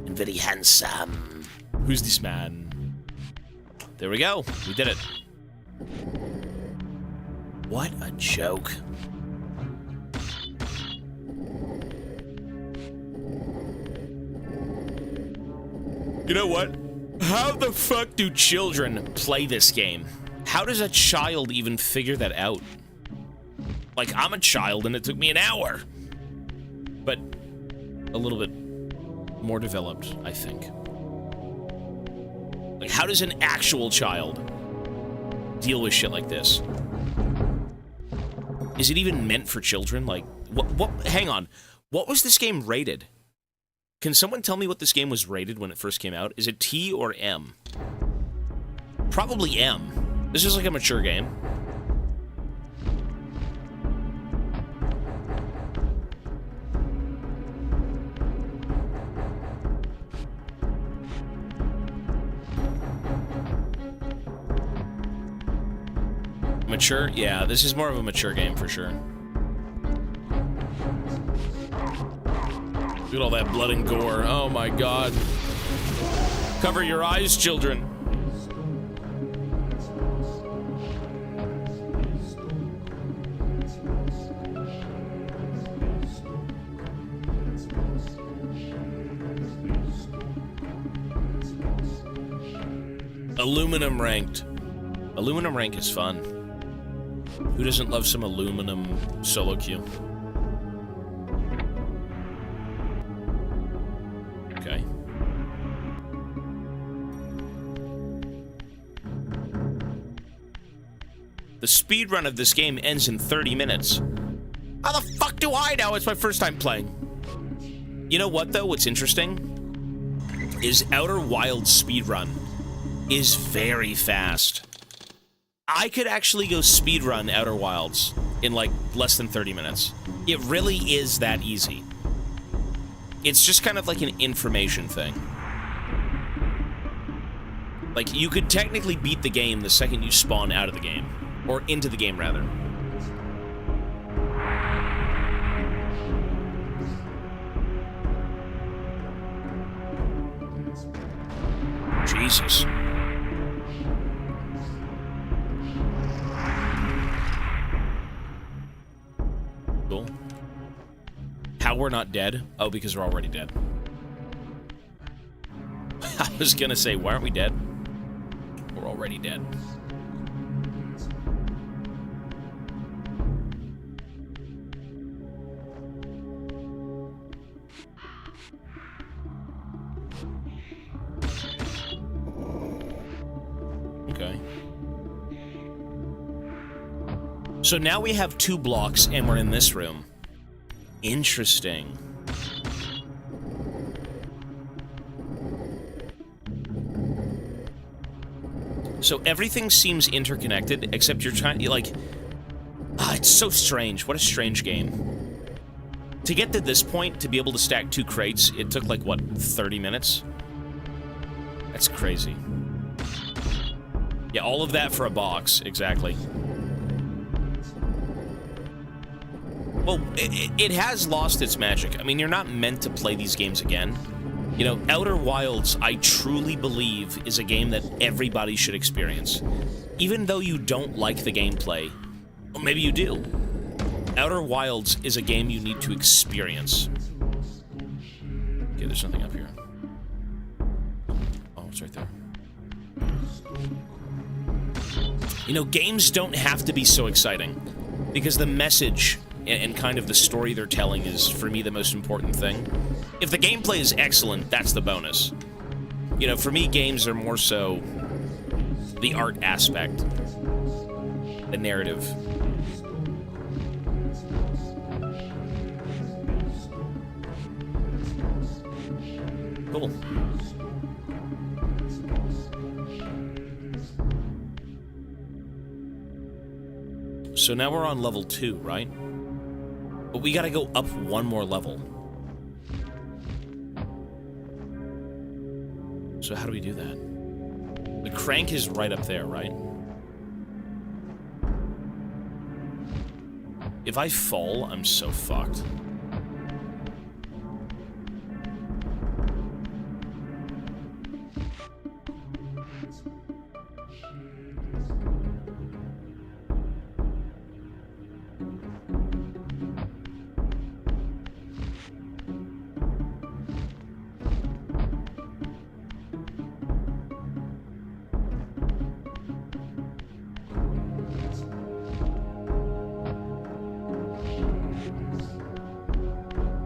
And very handsome. Who's this man? There we go. We did it. What a joke. You know what? How the fuck do children play this game? How does a child even figure that out? Like, I'm a child and it took me an hour. But a little bit more developed, I think. Like, how does an actual child deal with shit like this? Is it even meant for children? Like, what, hang on. What was this game rated? Can someone tell me what this game was rated when it first came out? Is it T or M? Probably M. This is like a mature game. Mature? Yeah, this is more of a mature game for sure. Look at all that blood and gore. Oh my god. Cover your eyes, children. Aluminum ranked. Aluminum rank is fun. Who doesn't love some aluminum solo queue? Okay. The speedrun of this game ends in 30 minutes. How the fuck do I know? It's my first time playing. You know what, though? What's interesting is Outer Wilds speedrun is very fast. I could actually go speedrun Outer Wilds in, like, less than 30 minutes. It really is that easy. It's just kind of like an information thing. Like, you could technically beat the game the second you spawn out of the game. Or into the game, rather. Jesus. Cool. How we're not dead? Oh, because we're already dead. I was gonna say, why aren't we dead? We're already dead. Okay. So now we have 2 blocks, and we're in this room. Interesting. So everything seems interconnected, except you're trying to, like... it's so strange. What a strange game. To get to this point, to be able to stack 2 crates, it took, like, what, 30 minutes? That's crazy. Yeah, all of that for a box, exactly. Well, it has lost its magic. I mean, you're not meant to play these games again. You know, Outer Wilds, I truly believe, is a game that everybody should experience. Even though you don't like the gameplay, or maybe you do. Outer Wilds is a game you need to experience. Okay, there's nothing up here. Oh, it's right there. You know, games don't have to be so exciting, because the message and kind of the story they're telling is, for me, the most important thing. If the gameplay is excellent, that's the bonus. You know, for me, games are more so the art aspect, the narrative. Cool. So now we're on level 2, right? But we gotta go up 1 more level. So how do we do that? The crank is right up there, right? If I fall, I'm so fucked.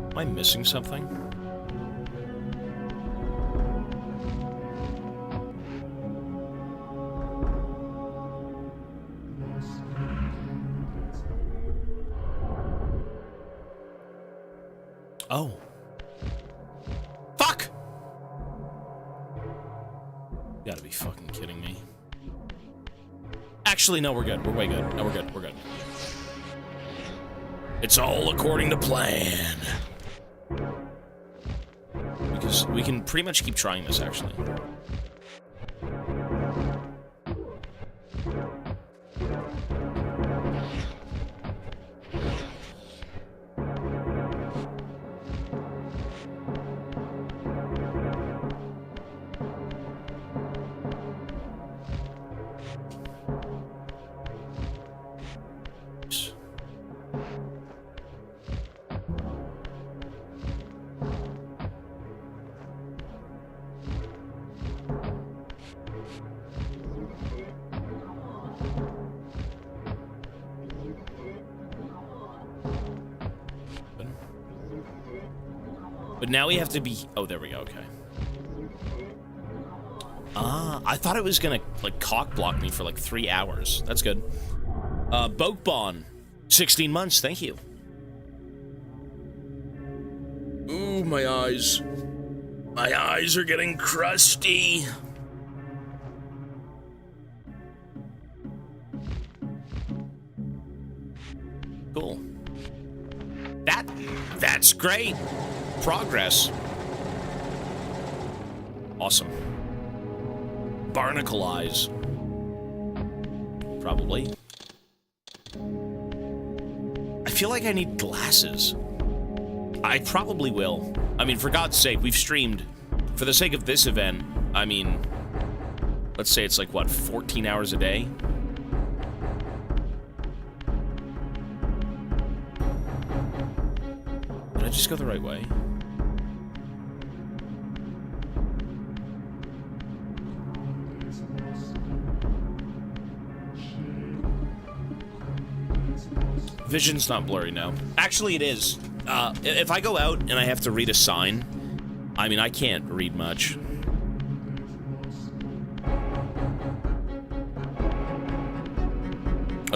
Am I missing something? Oh. Fuck! You gotta be fucking kidding me. Actually, no, we're good. We're way good. No, we're good. We're good. It's all according to plan. Because we can pretty much keep trying this, actually. But now we have to be... Oh, there we go, okay. Ah, I thought it was gonna, like, cock block me for, like, 3 hours. That's good. Bokebon. 16 months, thank you. Ooh, my eyes. My eyes are getting crusty. Cool. That's great. Progress. Awesome. Barnacle eyes. Probably. I feel like I need glasses. I probably will. I mean, for God's sake, we've streamed. For the sake of this event, I mean, let's say it's like, what, 14 hours a day? Did I just go the right way? Vision's not blurry now. Actually, it is. If I go out and I have to read a sign, I mean, I can't read much.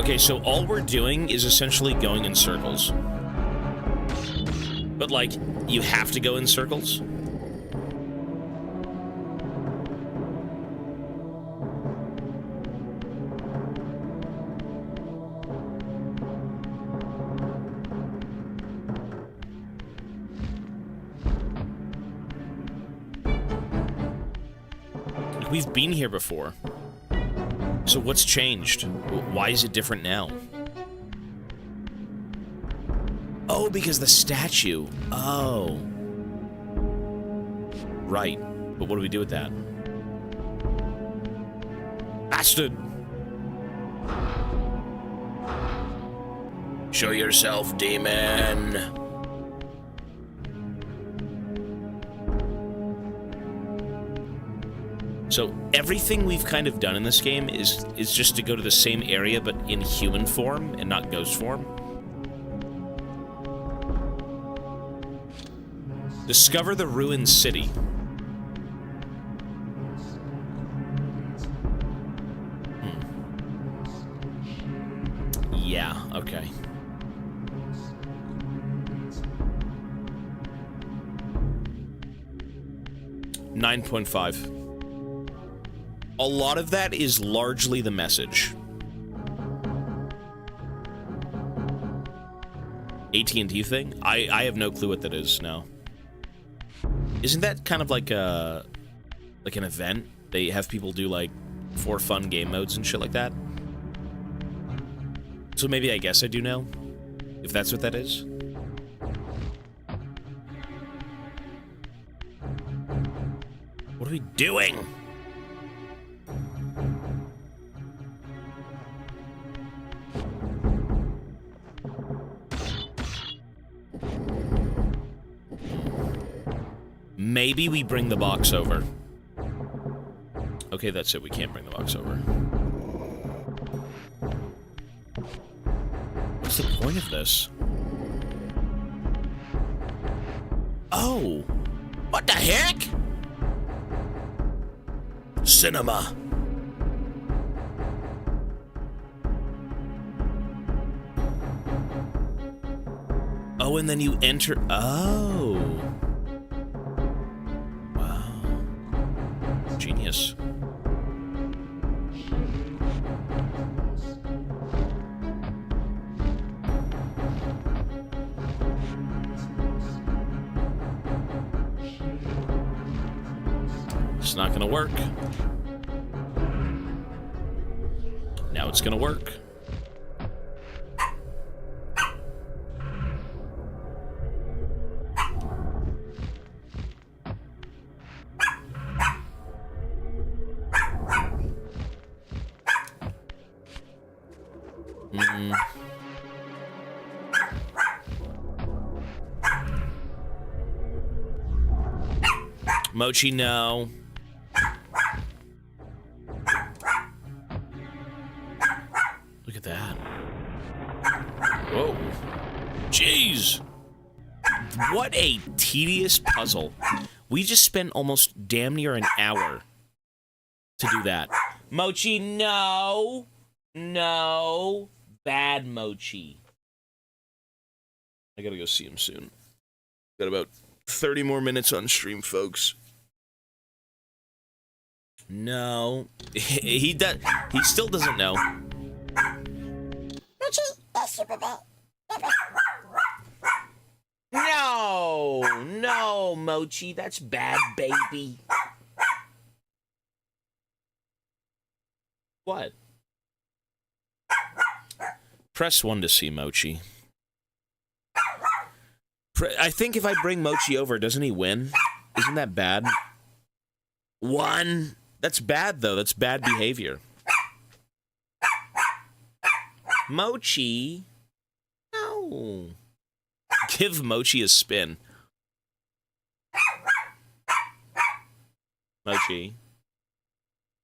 Okay, so all we're doing is essentially going in circles. But, like, you have to go in circles? We've been here before. So what's changed? Why is it different now? Oh, because the statue. Oh. Right. But what do we do with that? Bastard! Show yourself, demon! So everything we've kind of done in this game is just to go to the same area, but in human form and not ghost form. Discover the ruined city. Yeah, okay. $9.5. A lot of that is largely the message. AT&T thing? I have no clue what that is now. Isn't that kind of like an event? They have people do like for fun game modes and shit like that? So maybe I guess I do know, if that's what that is. What are we doing? Maybe we bring the box over. Okay, that's it. We can't bring the box over. What's the point of this? Oh! What the heck? Cinema. Oh, and then you enter... Oh. Genius. It's not gonna work. Now it's gonna work. Mochi, no. Look at that. Whoa. Jeez. What a tedious puzzle. We just spent almost damn near an hour to do that. Mochi, no. No. Bad Mochi. I gotta go see him soon. Got about 30 more minutes on stream, folks. No. He still doesn't know. No. No, Mochi. That's bad, baby. What? Press 1 to see Mochi. I think if I bring Mochi over, doesn't he win? Isn't that bad? 1. That's bad, though. That's bad behavior. Mochi? No. Give Mochi a spin. Mochi.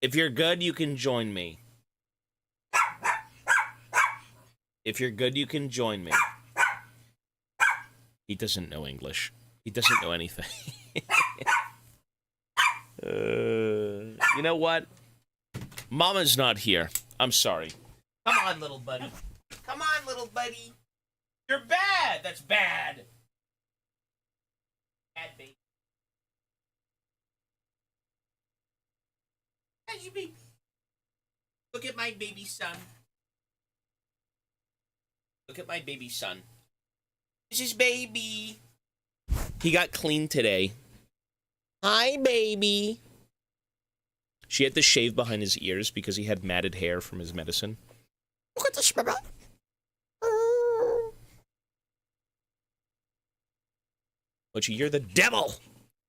If you're good, you can join me. If you're good, you can join me. He doesn't know English. He doesn't know anything. You know what? Mama's not here. I'm sorry. Come on, little buddy. Come on, little buddy. You're bad. That's bad. Bad baby. How's your baby? Look at my baby son. Look at my baby son. This is baby. He got clean today. Hi, baby. She had to shave behind his ears because he had matted hair from his medicine. Look at this, baby. Mochi, you're the devil.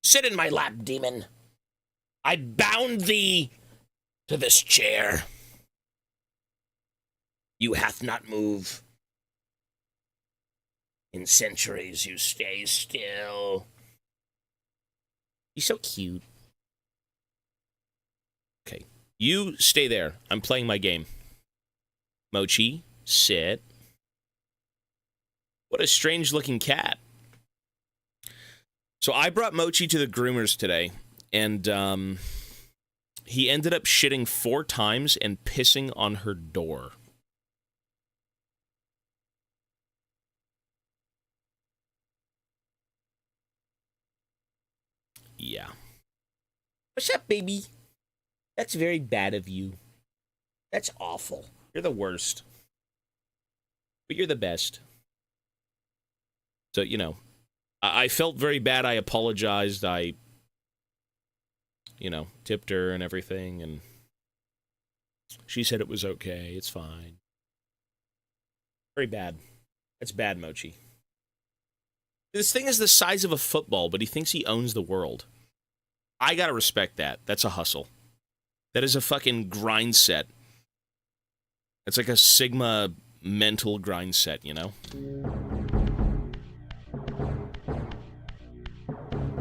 Sit in my lap, demon. I bound thee to this chair. You hath not moved. In centuries you stay still. He's so cute. Okay. You stay there. I'm playing my game. Mochi, sit. What a strange looking cat. So I brought Mochi to the groomers today, and he ended up shitting 4 times and pissing on her door. Yeah. What's up, baby? That's very bad of you. That's awful. You're the worst. But you're the best. So, you know, I felt very bad. I apologized. I, you know, tipped her and everything, and she said it was okay. It's fine. Very bad. That's bad, Mochi. This thing is the size of a football, but he thinks he owns the world. I gotta respect that. That's a hustle. That is a fucking grind set. It's like a Sigma mental grind set, you know?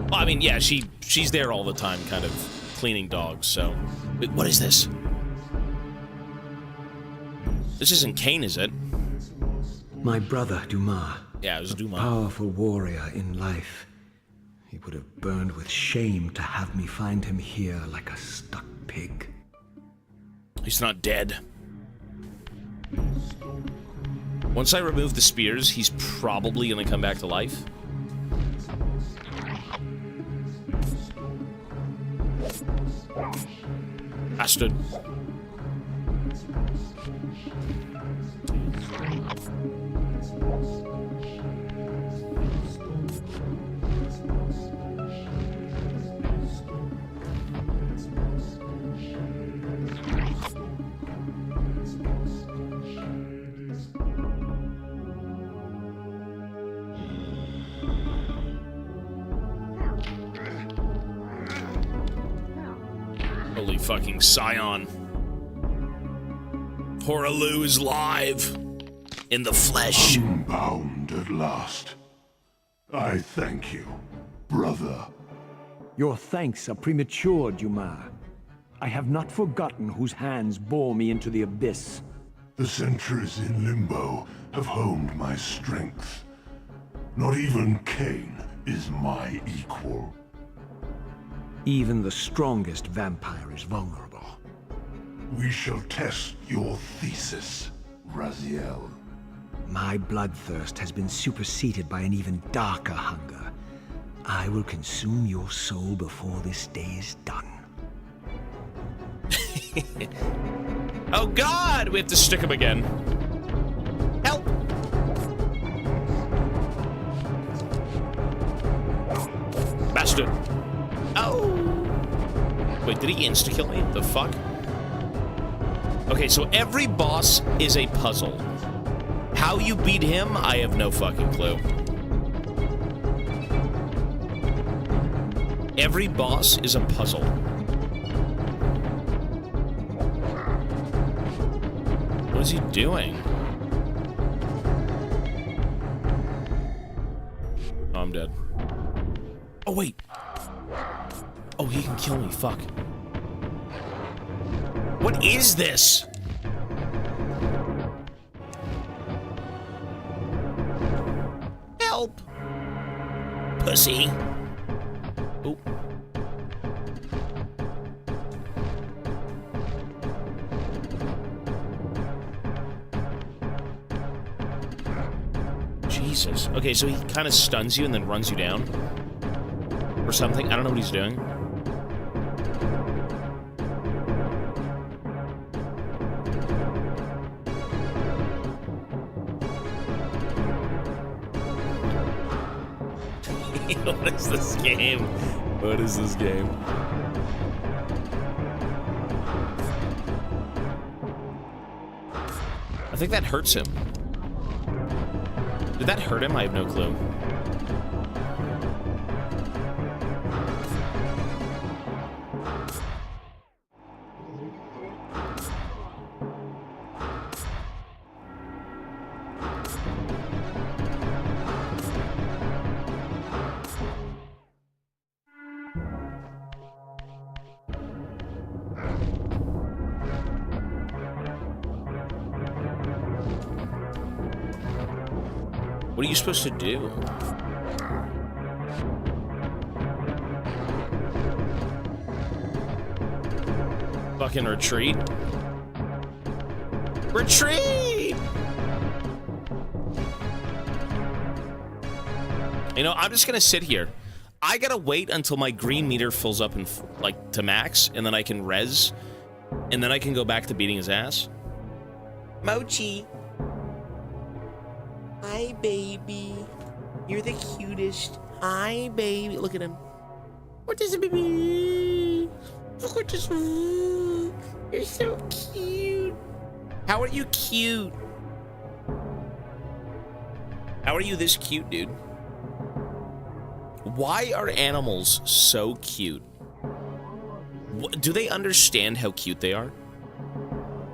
Well, I mean, yeah, she's there all the time, kind of cleaning dogs, so... Wait, what is this? This isn't Kain, is it? My brother, Dumas. Yeah, it was Dumas. A powerful warrior in life. He would have burned with shame to have me find him here like a stuck pig. He's not dead. Once I remove the spears, he's probably gonna come back to life. Bastard. Holy fucking Scion. Horalu is live. In the flesh. Unbound at last. I thank you, brother. Your thanks are premature, Dumas. I have not forgotten whose hands bore me into the abyss. The centuries in Limbo have honed my strength. Not even Kain is my equal. Even the strongest vampire is vulnerable. We shall test your thesis, Raziel. My bloodthirst has been superseded by an even darker hunger. I will consume your soul before this day is done. Oh God! We have to stick him again. Help! Bastard. Oh! Wait, did he insta-kill me? The fuck? Okay, so every boss is a puzzle. How you beat him, I have no fucking clue. Every boss is a puzzle. What is he doing? Oh, I'm dead. Oh, wait. Oh, he can kill me. Fuck. What is this? Help! Pussy. Oh. Jesus. Okay, so he kind of stuns you and then runs you down. Or something. I don't know what he's doing. What is this game? What is this game? I think that hurts him. Did that hurt him? I have no clue. What are you supposed to do? Fucking retreat? Retreat! You know, I'm just gonna sit here. I gotta wait until my green meter fills up and like to max, and then I can res, and then I can go back to beating his ass. Mochi. Hi, baby. You're the cutest. Hi, baby. Look at him. What is it, baby? What is it? You're so cute. How are you cute? How are you this cute, dude? Why are animals so cute? Do they understand how cute they are?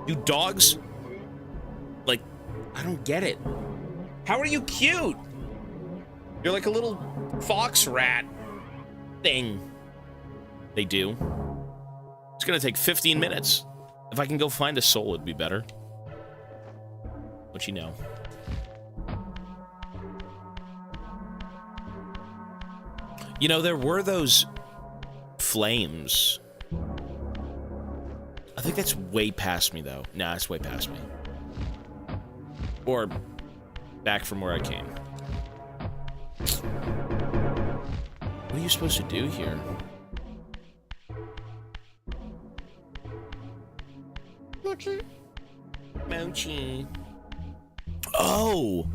Do dogs... Like, I don't get it. How are you cute? You're like a little fox rat thing. They do. It's gonna take 15 minutes. If I can go find a soul, it'd be better. What you know? You know, there were those flames. I think that's way past me, though. Nah, it's way past me. Or back from where I came. What are you supposed to do here? Mochi. Mochi. Oh!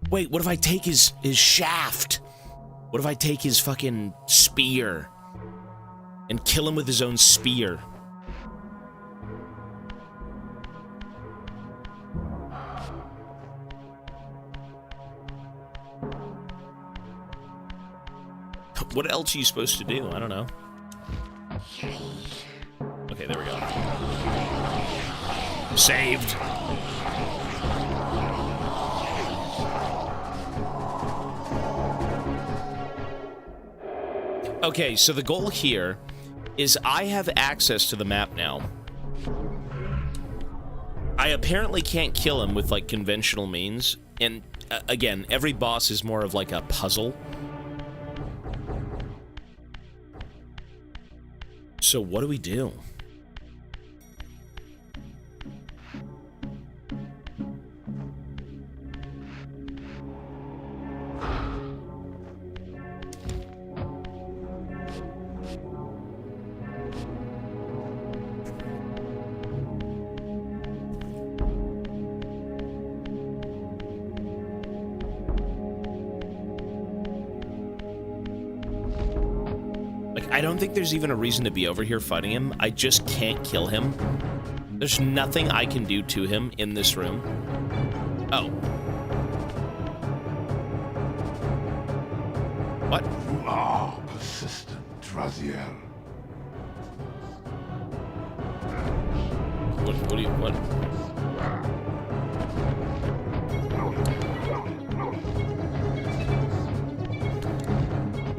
Wait, what if I take his shaft? What if I take his fucking spear and kill him with his own spear? What else are you supposed to do? I don't know. Okay, there we go. Saved. Okay, so the goal here is I have access to the map now. I apparently can't kill him with, like, conventional means. And, again, every boss is more of, like, a puzzle. So what do we do? I don't think there's even a reason to be over here fighting him. I just can't kill him. There's nothing I can do to him in this room. Oh. What? You are persistent, Raziel. What do you... What?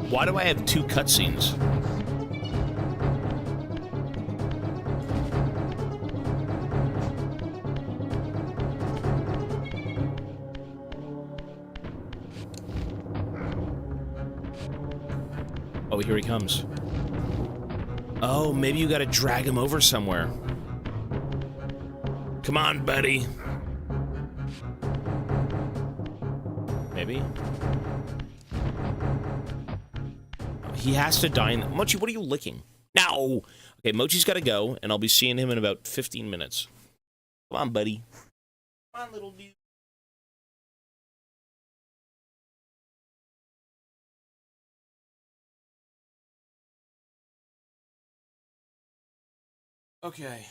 Why do I have two cutscenes? Oh, here he comes. Oh, maybe you gotta drag him over somewhere. Come on, buddy. maybe? He has to dine. Mochi, what are you licking? No! Okay, Mochi's gotta go, and I'll be seeing him in about 15 minutes. Come on, buddy. Come on, little dude. Okay.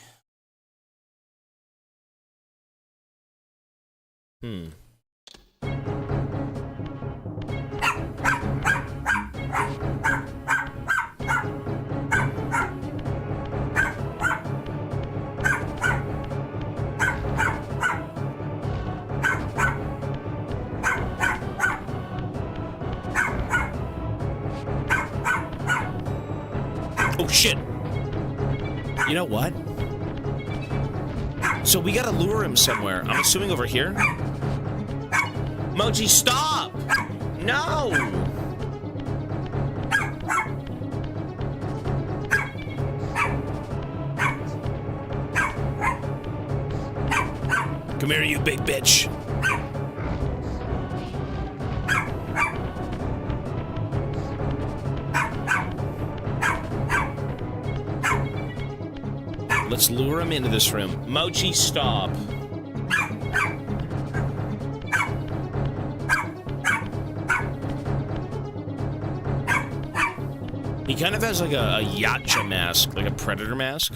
Oh, shit. You know what? So we gotta lure him somewhere. I'm assuming over here. Mochi, stop! No! Come here, you big bitch. Let's lure him into this room. Mochi, stop. He kind of has like a Yacha mask, like a predator mask.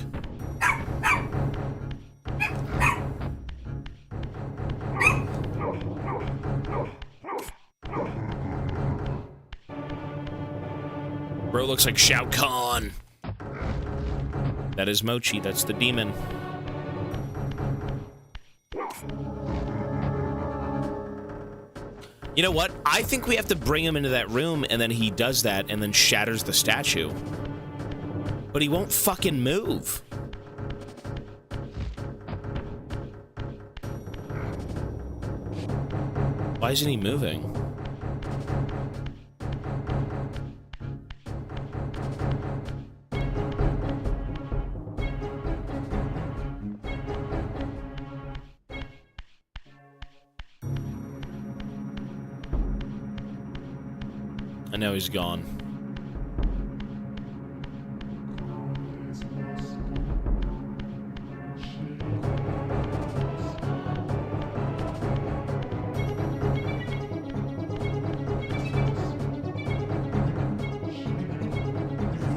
Bro looks like Shao Kahn. That is Mochi, that's the demon. You know what? I think we have to bring him into that room, and then he does that, and then shatters the statue. But he won't fucking move. Why isn't he moving? And now he's gone.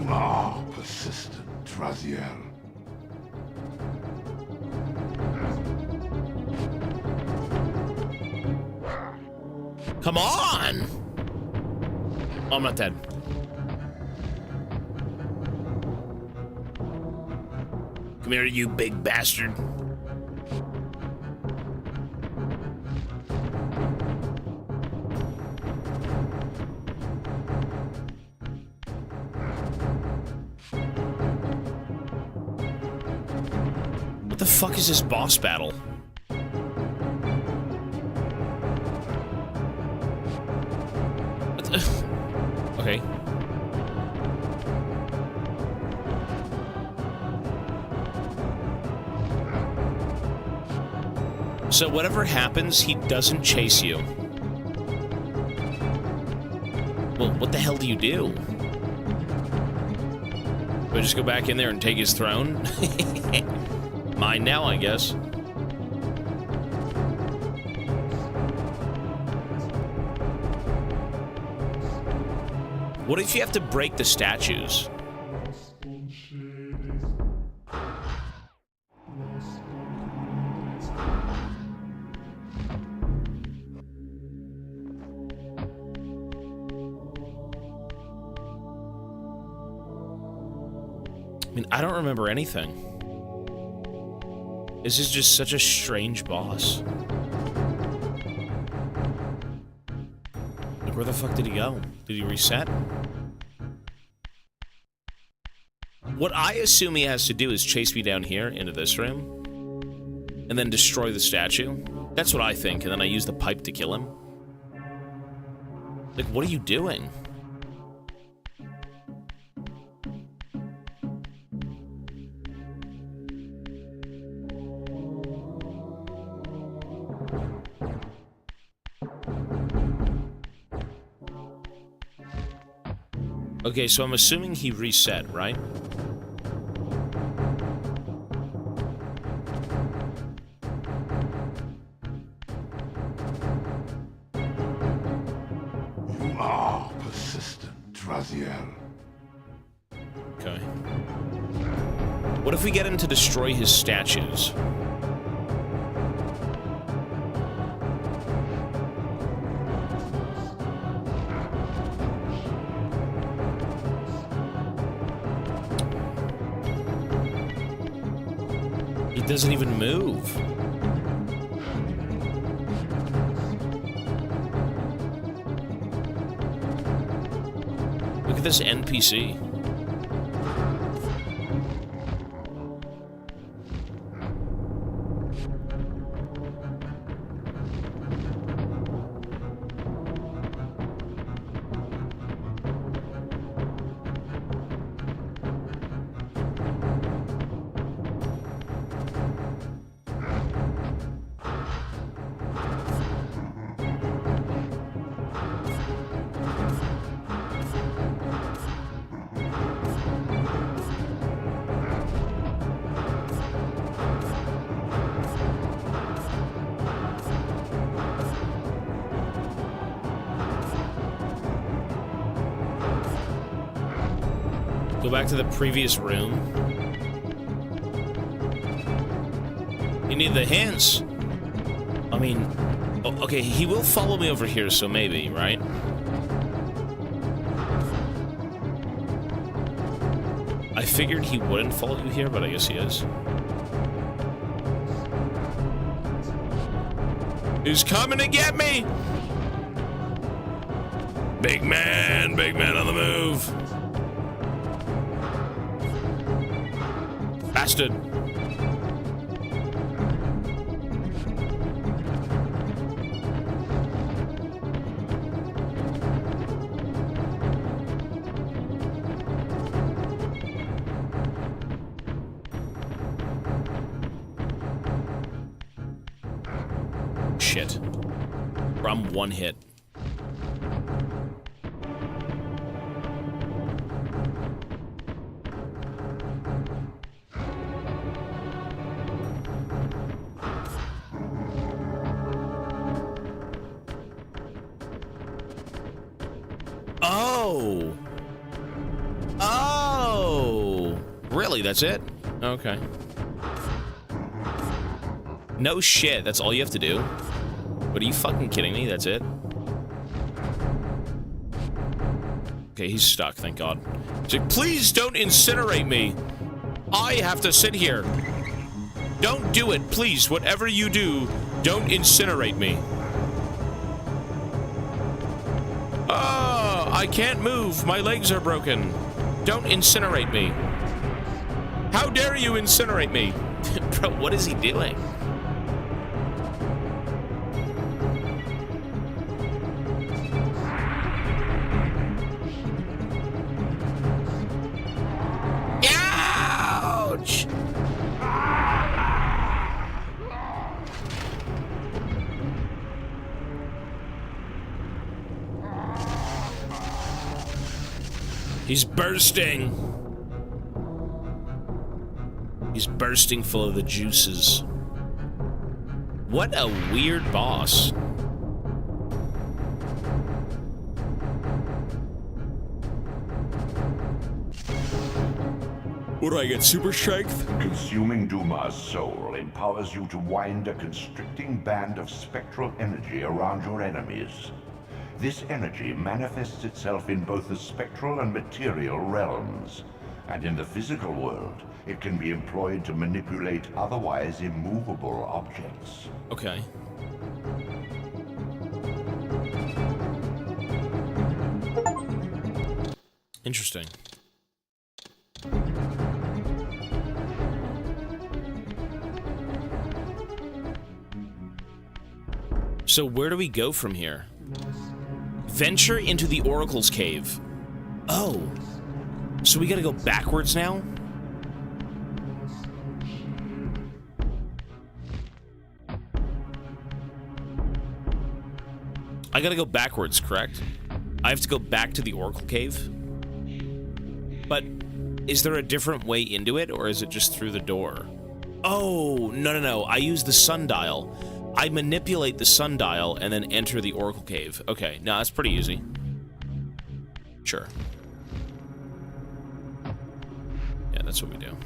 You are persistent, Raziel. Come on! Oh, I'm not dead. Come here, you big bastard. What the fuck is this boss battle? Okay. So whatever happens, he doesn't chase you. Well, what the hell do you do? Do I just go back in there and take his throne? Mine now, I guess. What if you have to break the statues? I mean, I don't remember anything. This is just such a strange boss. Like, where the fuck did he go? Did he reset? What I assume he has to do is chase me down here into this room and then destroy the statue. That's what I think, and then I use the pipe to kill him. Like, what are you doing? Okay, so I'm assuming he reset, right? You are persistent, Raziel. Okay. What if we get him to destroy his statues? He doesn't even move. Look at this NPC. Go back to the previous room. You need the hints. I mean, okay, he will follow me over here, so maybe, right? I figured he wouldn't follow you here, but I guess he is. He's coming to get me! Big man on the move. Bastard. Shit. I'm one hit. Oh. Oh. Really? That's it? Okay. No shit. That's all you have to do? What, are you fucking kidding me? That's it? Okay, he's stuck, thank God. He's like, please don't incinerate me. I have to sit here. Don't do it, please. Whatever you do, don't incinerate me. Oh, I can't move. My legs are broken. Don't incinerate me. How dare you incinerate me? Bro, what is he doing? Ouch! He's bursting. He's bursting full of the juices. What a weird boss. What do I get, super strength? Consuming Duma's soul empowers you to wind a constricting band of spectral energy around your enemies. This energy manifests itself in both the spectral and material realms. And in the physical world, it can be employed to manipulate otherwise immovable objects. Okay. Interesting. So where do we go from here? Venture into the Oracle's cave. Oh. So we gotta go backwards now? I gotta go backwards, correct? I have to go back to the Oracle cave? But is there a different way into it, or is it just through the door? Oh, no. I use the sundial. I manipulate the sundial and then enter the Oracle Cave. Okay, no, that's pretty easy. Sure. Yeah, that's what we do.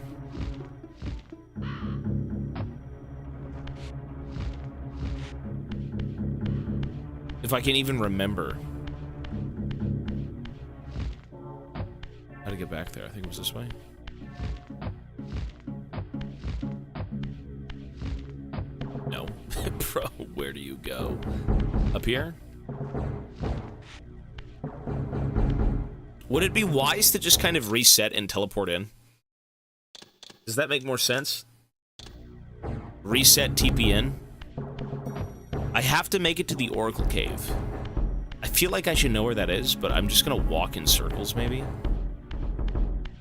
If I can even remember how to get back there. I think it was this way. No. Bro, where do you go? Up here? Would it be wise to just kind of reset and teleport in? Does that make more sense? Reset, TP in? I have to make it to the Oracle Cave. I feel like I should know where that is, but I'm just gonna walk in circles, maybe?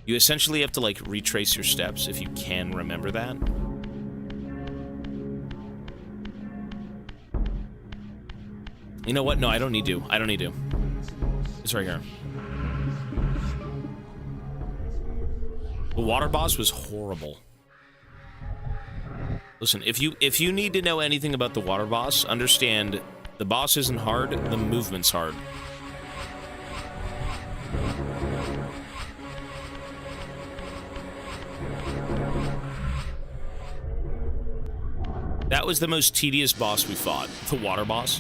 You essentially have to, like, retrace your steps if you can remember that. You know what? No, I don't need to. I don't need to. It's right here. The water boss was horrible. Listen, if you need to know anything about the water boss, understand the boss isn't hard, the movement's hard. That was the most tedious boss we fought, the water boss.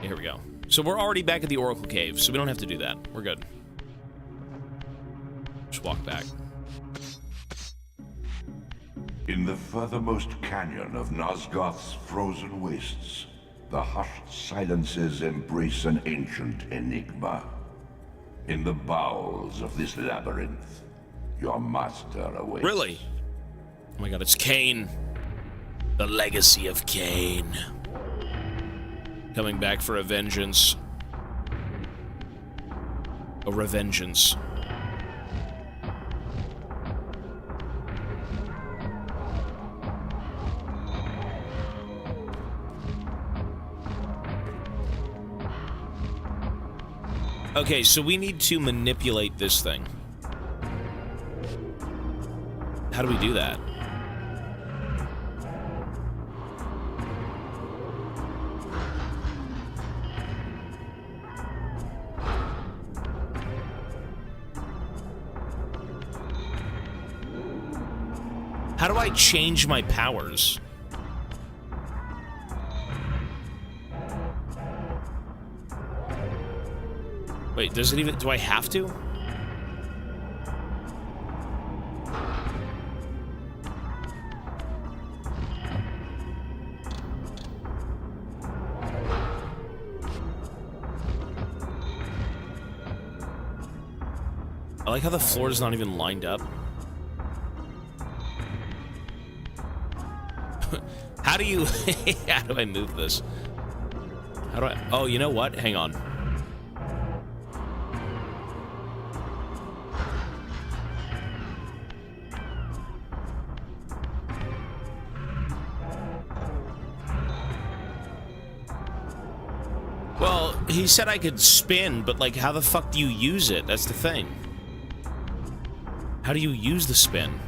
Here we go. So we're already back at the Oracle Cave, so we don't have to do that. We're good. Just walk back. In the furthermost canyon of Nosgoth's frozen wastes, the hushed silences embrace an ancient enigma. In the bowels of this labyrinth, your master awaits. Really? Oh my god, it's Kain. The legacy of Kain. Coming back for a vengeance. A revengeance. Okay, so we need to manipulate this thing. How do we do that? How do I change my powers? Wait, does it even... do I have to? I like how the floor is not even lined up. How do you... how do I move this? How do I... oh, you know what? Hang on. Well, he said I could spin, but, like, how the fuck do you use it? That's the thing. How do you use the spin?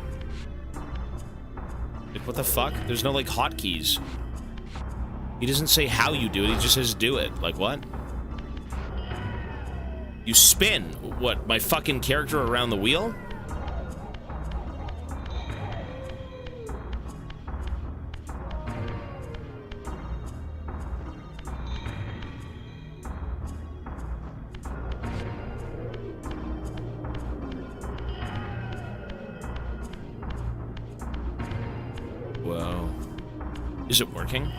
Like, what the fuck? There's no, like, hotkeys. He doesn't say how you do it, he just says do it. Like, what? You spin. What, my fucking character around the wheel? Whoa. Is it working?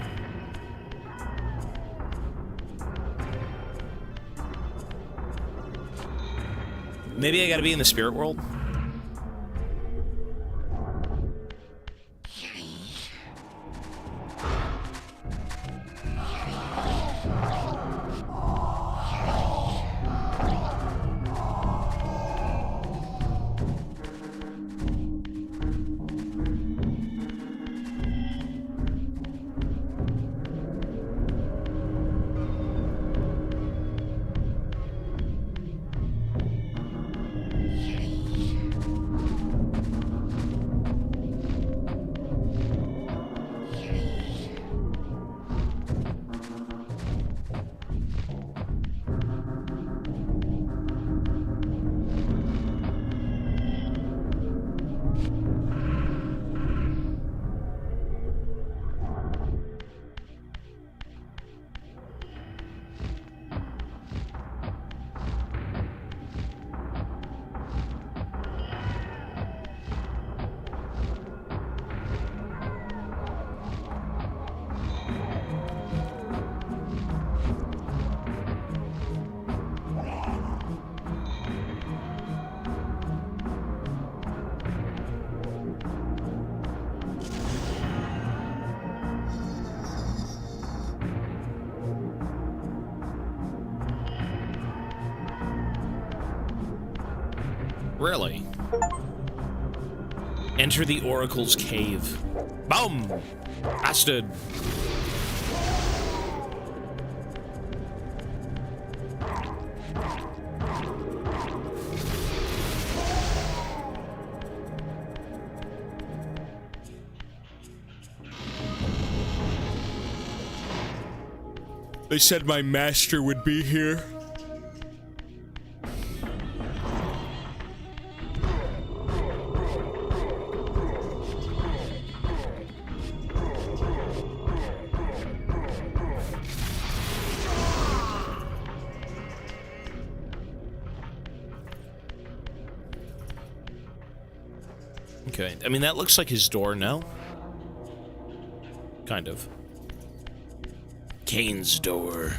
Maybe I gotta be in the spirit world? Really? Enter the Oracle's cave. Boom! Bastard. They said my master would be here. Okay, I mean, that looks like his door, no? Kind of. Kain's door.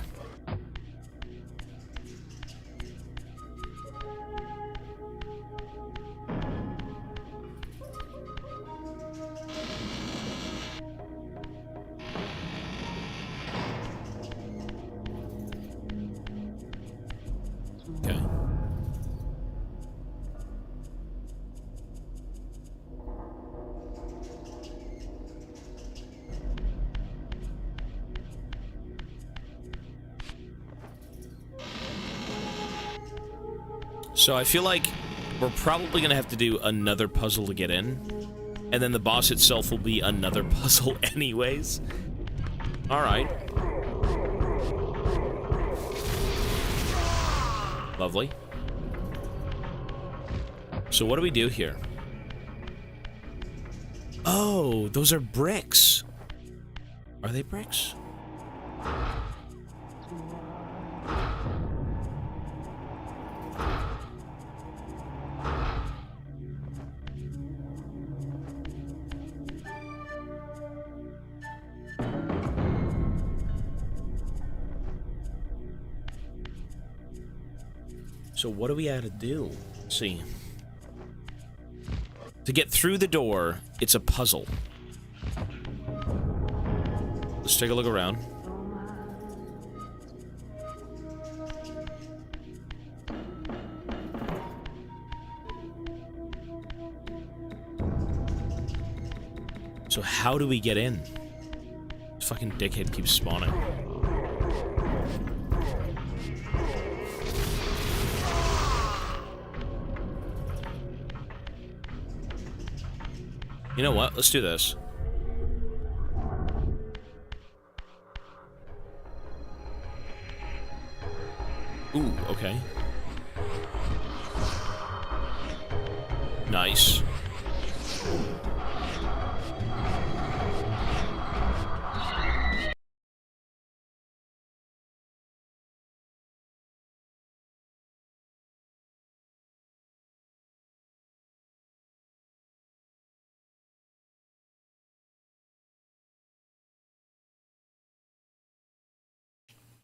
Okay. So I feel like we're probably gonna have to do another puzzle to get in, and then the boss itself will be another puzzle anyways. Alright. Lovely. So what do we do here? Oh, those are bricks. Are they bricks? So what do we have to do? Let's see. To get through the door, it's a puzzle. Let's take a look around. So how do we get in? This fucking dickhead keeps spawning. You know what? Let's do this. Ooh, okay. Nice.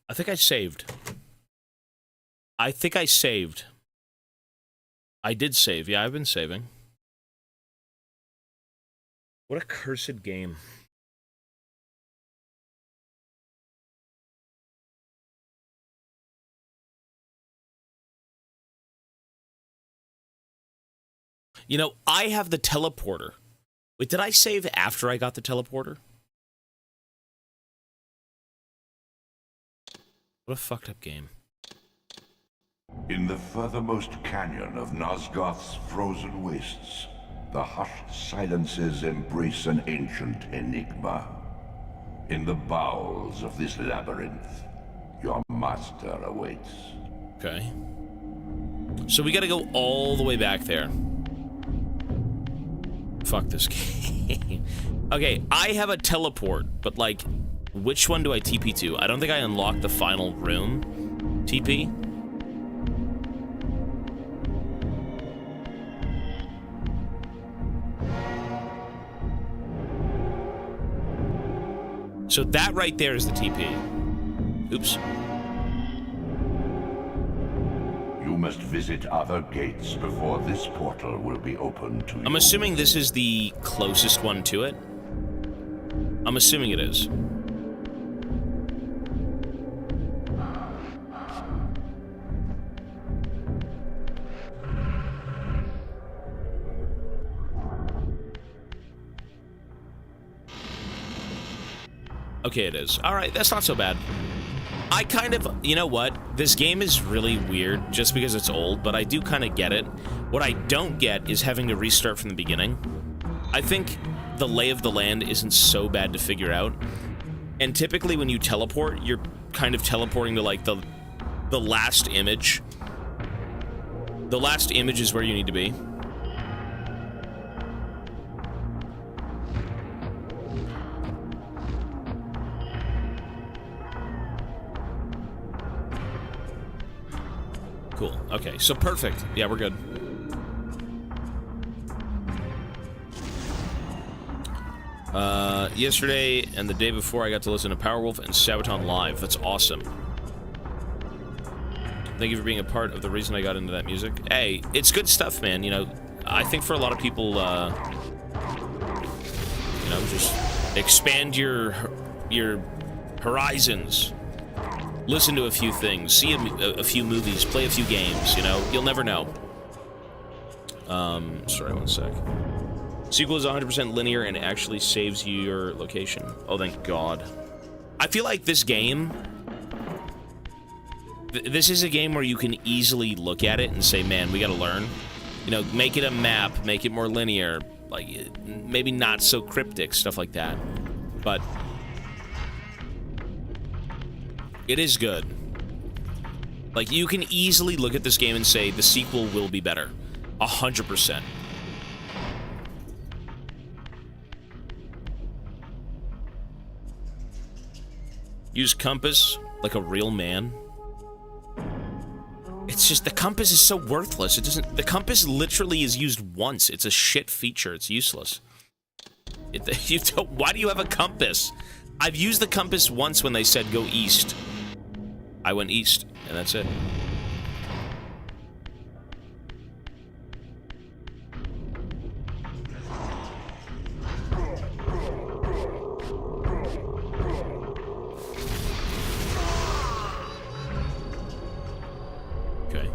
I think I saved. I think I saved. I did save. Yeah, I've been saving. What a cursed game. You know, I have the teleporter. Wait, did I save after I got the teleporter? What a fucked up game. In the furthermost canyon of Nosgoth's frozen wastes, the hushed silences embrace an ancient enigma. In the bowels of this labyrinth, your master awaits. Okay. So we gotta go all the way back there. Fuck this game. Okay, I have a teleport, but like, which one do I TP to? I don't think I unlocked the final room TP. So that right there is the TP. Oops. You must visit other gates before this portal will be open to you. I'm assuming this is the closest one to it. I'm assuming it is. Okay, it is. All right, that's not so bad. I kind of, you know what? This game is really weird just because it's old, but I do kind of get it. What I don't get is having to restart from the beginning. I think the lay of the land isn't so bad to figure out. And typically when you teleport, you're kind of teleporting to, like, the last image. The last image is where you need to be. Cool. Okay, so perfect. Yeah, we're good. Yesterday and the day before, I got to listen to Powerwolf and Sabaton live. That's awesome. Thank you for being a part of the reason I got into that music. Hey, it's good stuff, man. You know, I think for a lot of people, you know, just expand your horizons. Listen to a few things, see a few movies, play a few games, you know? You'll never know. Sorry, one sec. Sequel is 100% linear and actually saves you your location. Oh, thank God. I feel like this game... This is a game where you can easily look at it and say, man, we gotta learn. You know, make it a map, make it more linear, like, maybe not so cryptic, stuff like that. But... it is good. Like, you can easily look at this game and say, the sequel will be better. 100%. Use compass like a real man. It's just, the compass is so worthless. It doesn't... The compass literally is used once. It's a shit feature. It's useless. Why do you have a compass? I've used the compass once when they said go east. I went east, and that's it. Okay.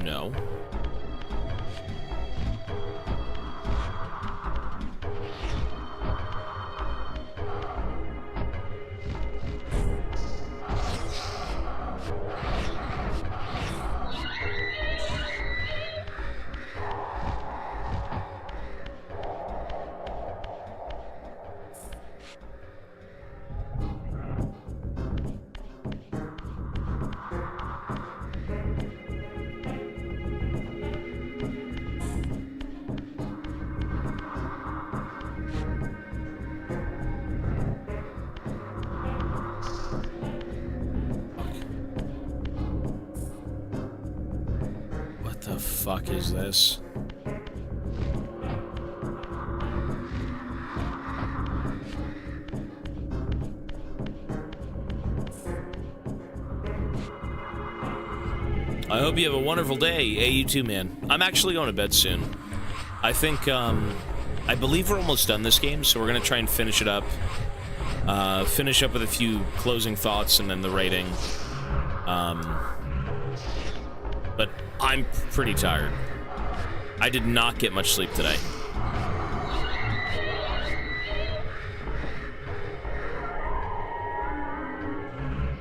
No. What the fuck is this? I hope you have a wonderful day. Hey, you too, man. I'm actually going to bed soon. I think, I believe we're almost done this game, so we're gonna try and finish it up. Finish up with a few closing thoughts and then the rating. But I'm pretty tired. I did not get much sleep today.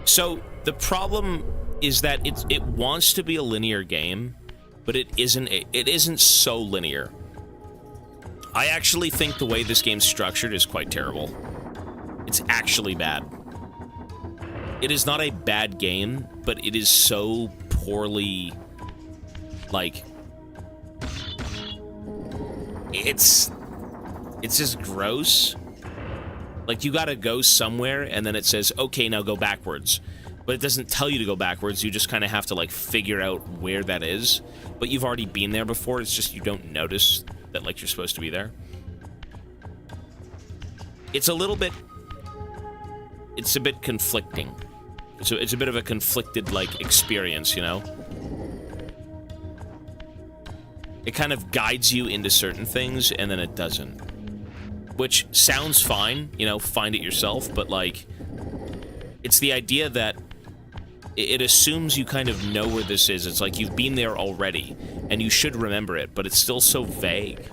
So, the problem is that it wants to be a linear game, but it isn't so linear. I actually think the way this game's structured is quite terrible. It's actually bad. It is not a bad game, but it is so poorly, like, it's just gross. Like, you gotta go somewhere, and then it says, okay, now go backwards. But it doesn't tell you to go backwards, you just kind of have to, like, figure out where that is. But you've already been there before, it's just you don't notice that, like, you're supposed to be there. It's a little bit... It's a bit conflicting. It's a bit of a conflicted, like, experience, you know? It kind of guides you into certain things, and then it doesn't. Which sounds fine, you know, find it yourself, but, like... It's the idea that it assumes you kind of know where this is. It's like you've been there already, and you should remember it, but it's still so vague.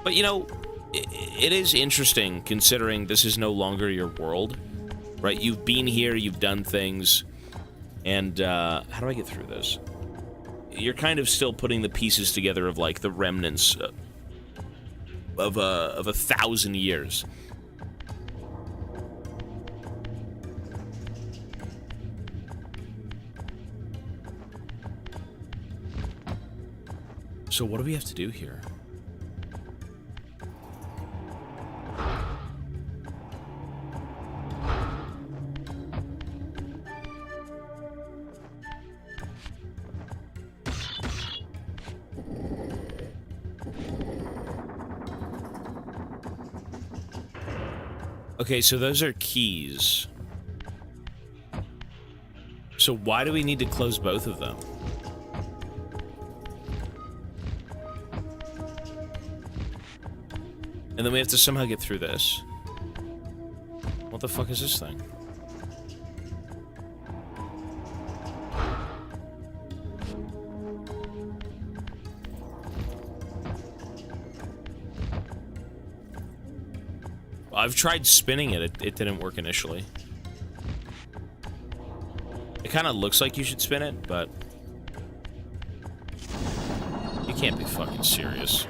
But, you know, it is interesting, considering this is no longer your world, right? You've been here, you've done things, and, how do I get through this? You're kind of still putting the pieces together of, like, the remnants of 1,000 years. So what do we have to do here? Okay, so those are keys. So why do we need to close both of them? And then we have to somehow get through this. What the fuck is this thing? I've tried spinning it. It didn't work initially. It kind of looks like you should spin it, but... You can't be fucking serious.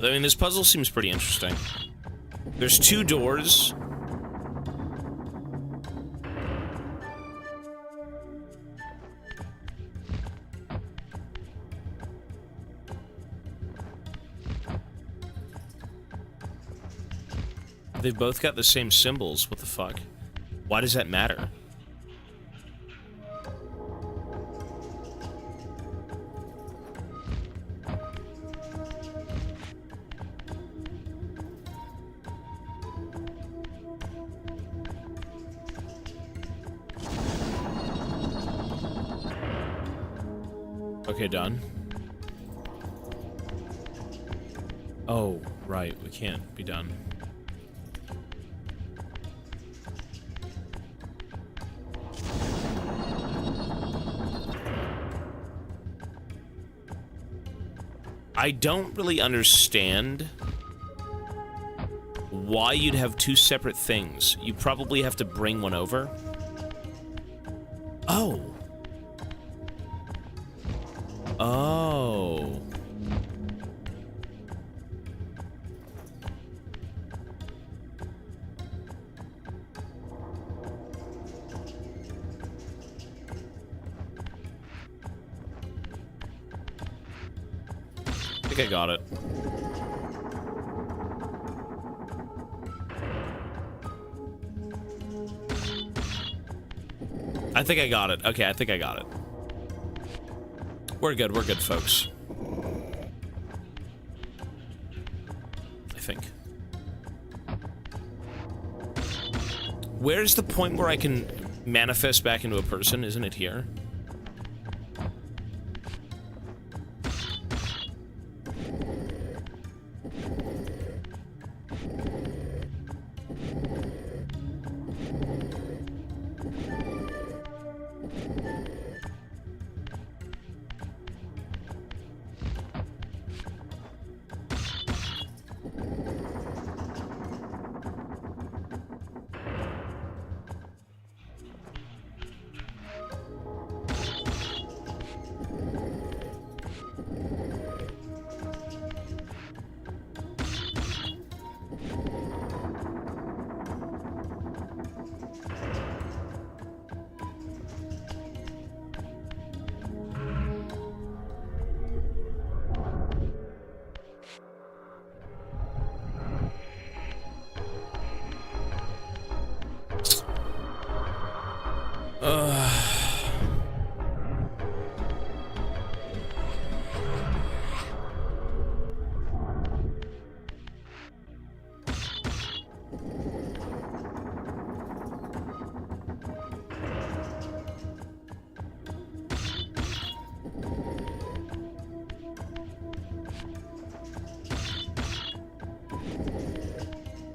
I mean, this puzzle seems pretty interesting. There's 2 doors. They've both got the same symbols. What the fuck? Why does that matter? Okay, done. Oh, right, we can't be done. I don't really understand why you'd have 2 separate things. You probably have to bring one over. Oh. Oh. I think I got it. I think I got it. Okay, I think I got it. We're good, folks. I think. Where's the point where I can manifest back into a person? Isn't it here?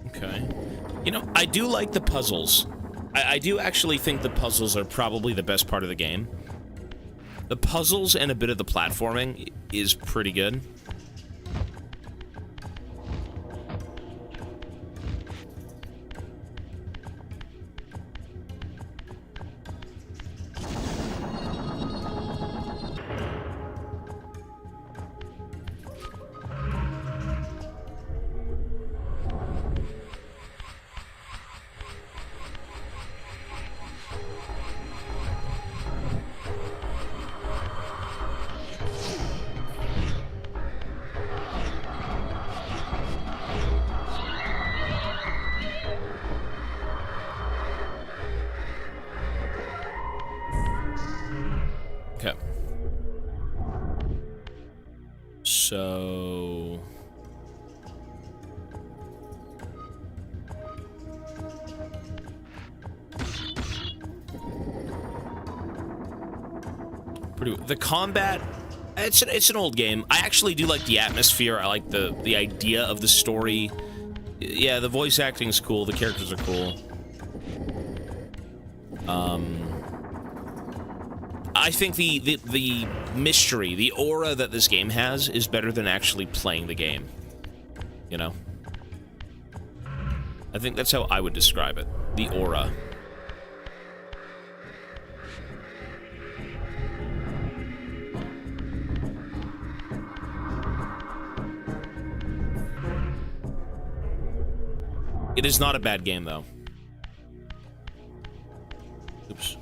Okay. You know, I do like the puzzles. I do actually think the puzzles are probably the best part of the game. The puzzles and a bit of the platforming is pretty good. Okay. So... The combat, it's an old game. I actually do like the atmosphere. I like the idea of the story. Yeah, the voice acting's cool. The characters are cool. I think the mystery, the aura that this game has is better than actually playing the game. You know? I think that's how I would describe it. The aura. It is not a bad game, though. Oops.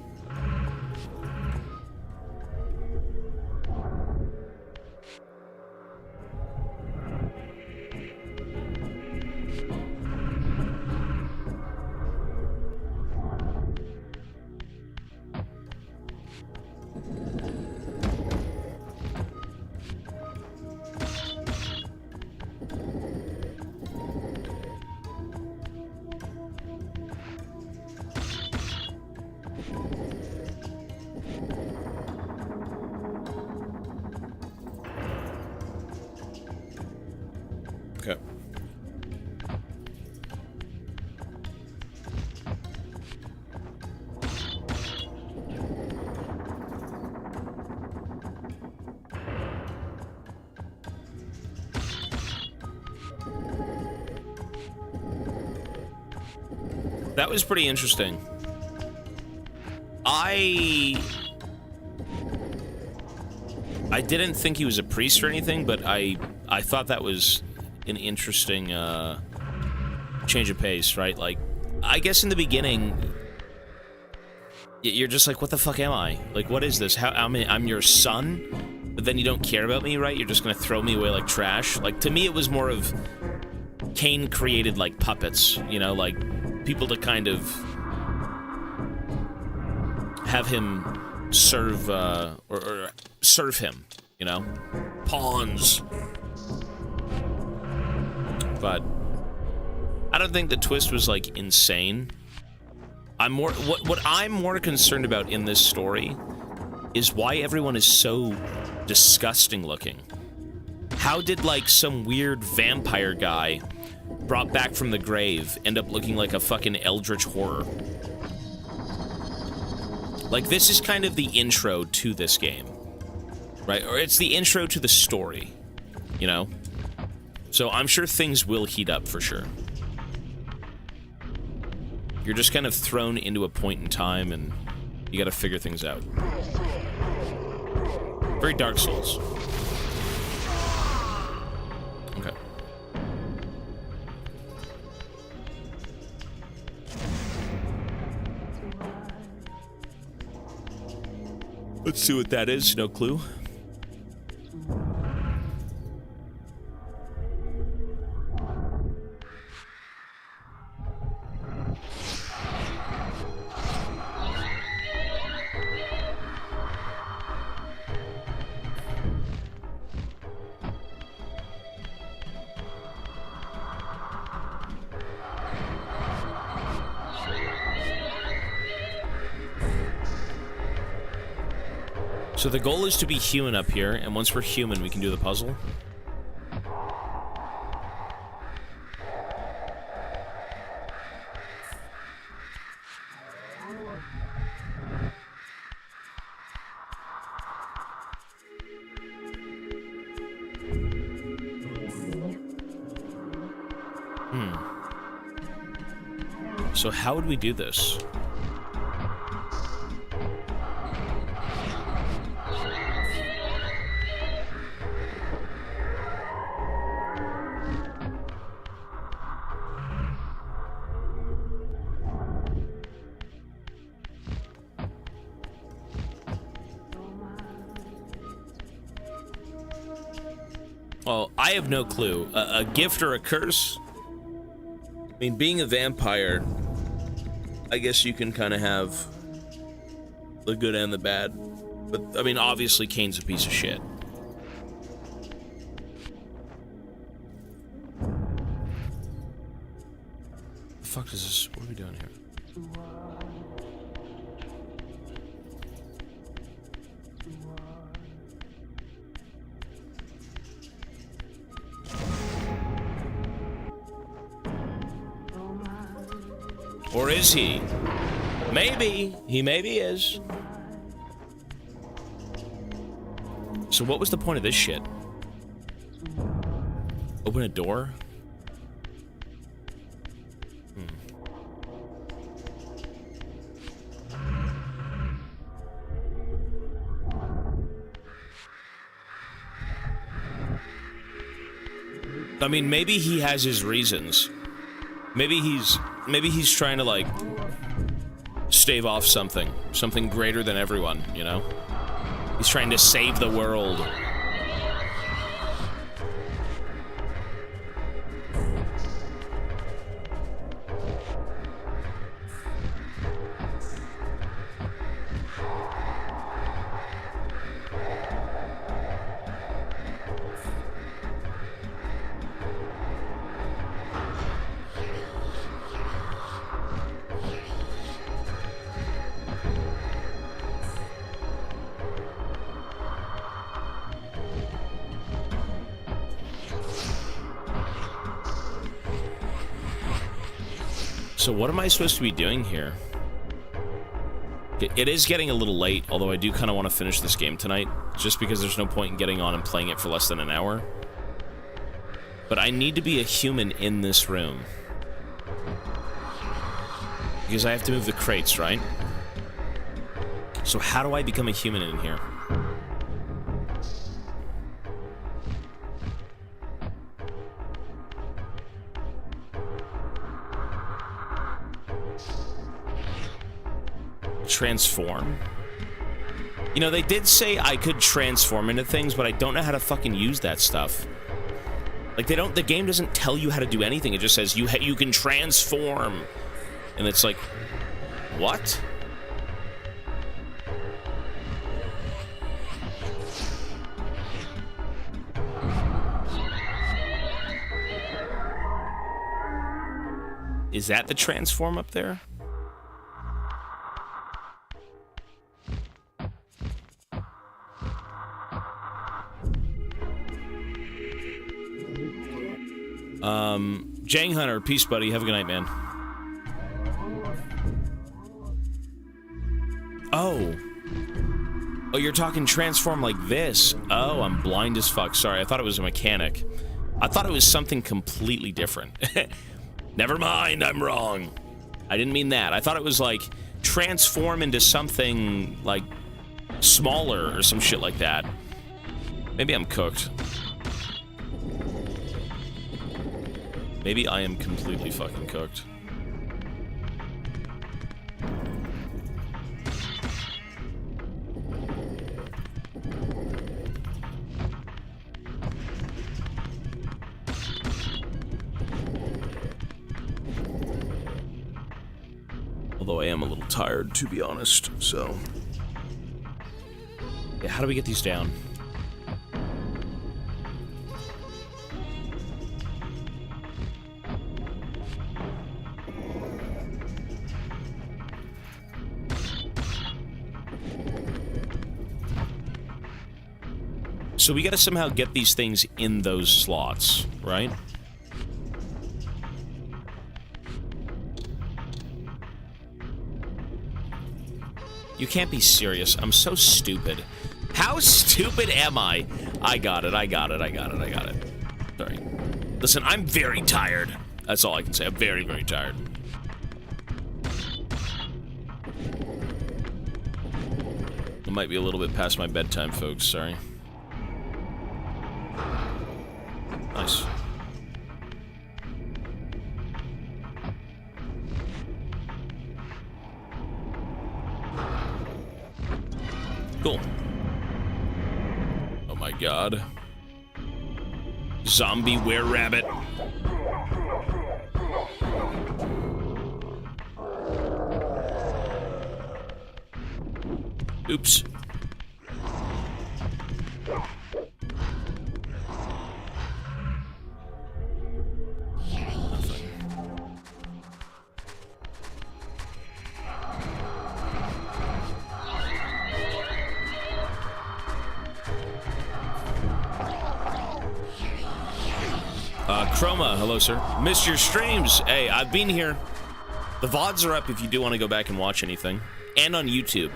Okay. That was pretty interesting. I didn't think he was a priest or anything, but I thought that was an interesting change of pace, right? Like, I guess in the beginning, you're just like, what the fuck am I? Like, what is this? I'm your son, but then you don't care about me, right? You're just gonna throw me away like trash. Like, to me, it was more of Kain created like puppets, you know, like people to kind of have him serve or serve him, you know, pawns. But I don't think the twist was like insane. What I'm more concerned about in this story is why everyone is so disgusting looking. How did like some weird vampire guy brought back from the grave end up looking like a fucking eldritch horror? Like, this is kind of the intro to this game, right? Or it's the intro to the story, you know? So I'm sure things will heat up for sure. You're just kind of thrown into a point in time and you gotta figure things out. Very Dark Souls. Okay. Let's see what that is. No clue. So the goal is to be human up here, and once we're human, we can do the puzzle. So how would we do this? Well, I have no clue. A gift or a curse? I mean, being a vampire, I guess you can kind of have the good and the bad. But, I mean, obviously Kain's a piece of shit. The fuck is this? What are we doing here? Or is he? Maybe. He maybe is. So what was the point of this shit? Open a door? I mean, maybe he has his reasons. Maybe he's trying to, like, stave off something greater than everyone, you know? He's trying to save the world. So what am I supposed to be doing here? It is getting a little late, although I do kind of want to finish this game tonight, just because there's no point in getting on and playing it for less than an hour. But I need to be a human in this room. Because I have to move the crates, right? So how do I become a human in here? Transform? You know, they did say I could transform into things, but I don't know how to fucking use that stuff. Like, the game doesn't tell you how to do anything. It just says you can transform. And it's like, what? Is that the transform up there? Jang Hunter, peace, buddy. Have a good night, man. Oh. Oh, you're talking transform like this. Oh, I'm blind as fuck. Sorry, I thought it was a mechanic. I thought it was something completely different. Never mind, I'm wrong. I didn't mean that. I thought it was like transform into something like smaller or some shit like that. Maybe I'm cooked. Maybe I am completely fucking cooked. Although I am a little tired, to be honest, so... Yeah, how do we get these down? So we gotta somehow get these things in those slots, right? You can't be serious. I'm so stupid. How stupid am I? I got it. Sorry. Listen, I'm very tired. That's all I can say. I'm very, very tired. It might be a little bit past my bedtime, folks. Sorry. Nice. Cool. Oh my god. Zombie were-rabbit. Oops. Nothing. Chroma, hello, sir. Missed your streams. Hey, I've been here. The VODs are up if you do want to go back and watch anything. And on YouTube.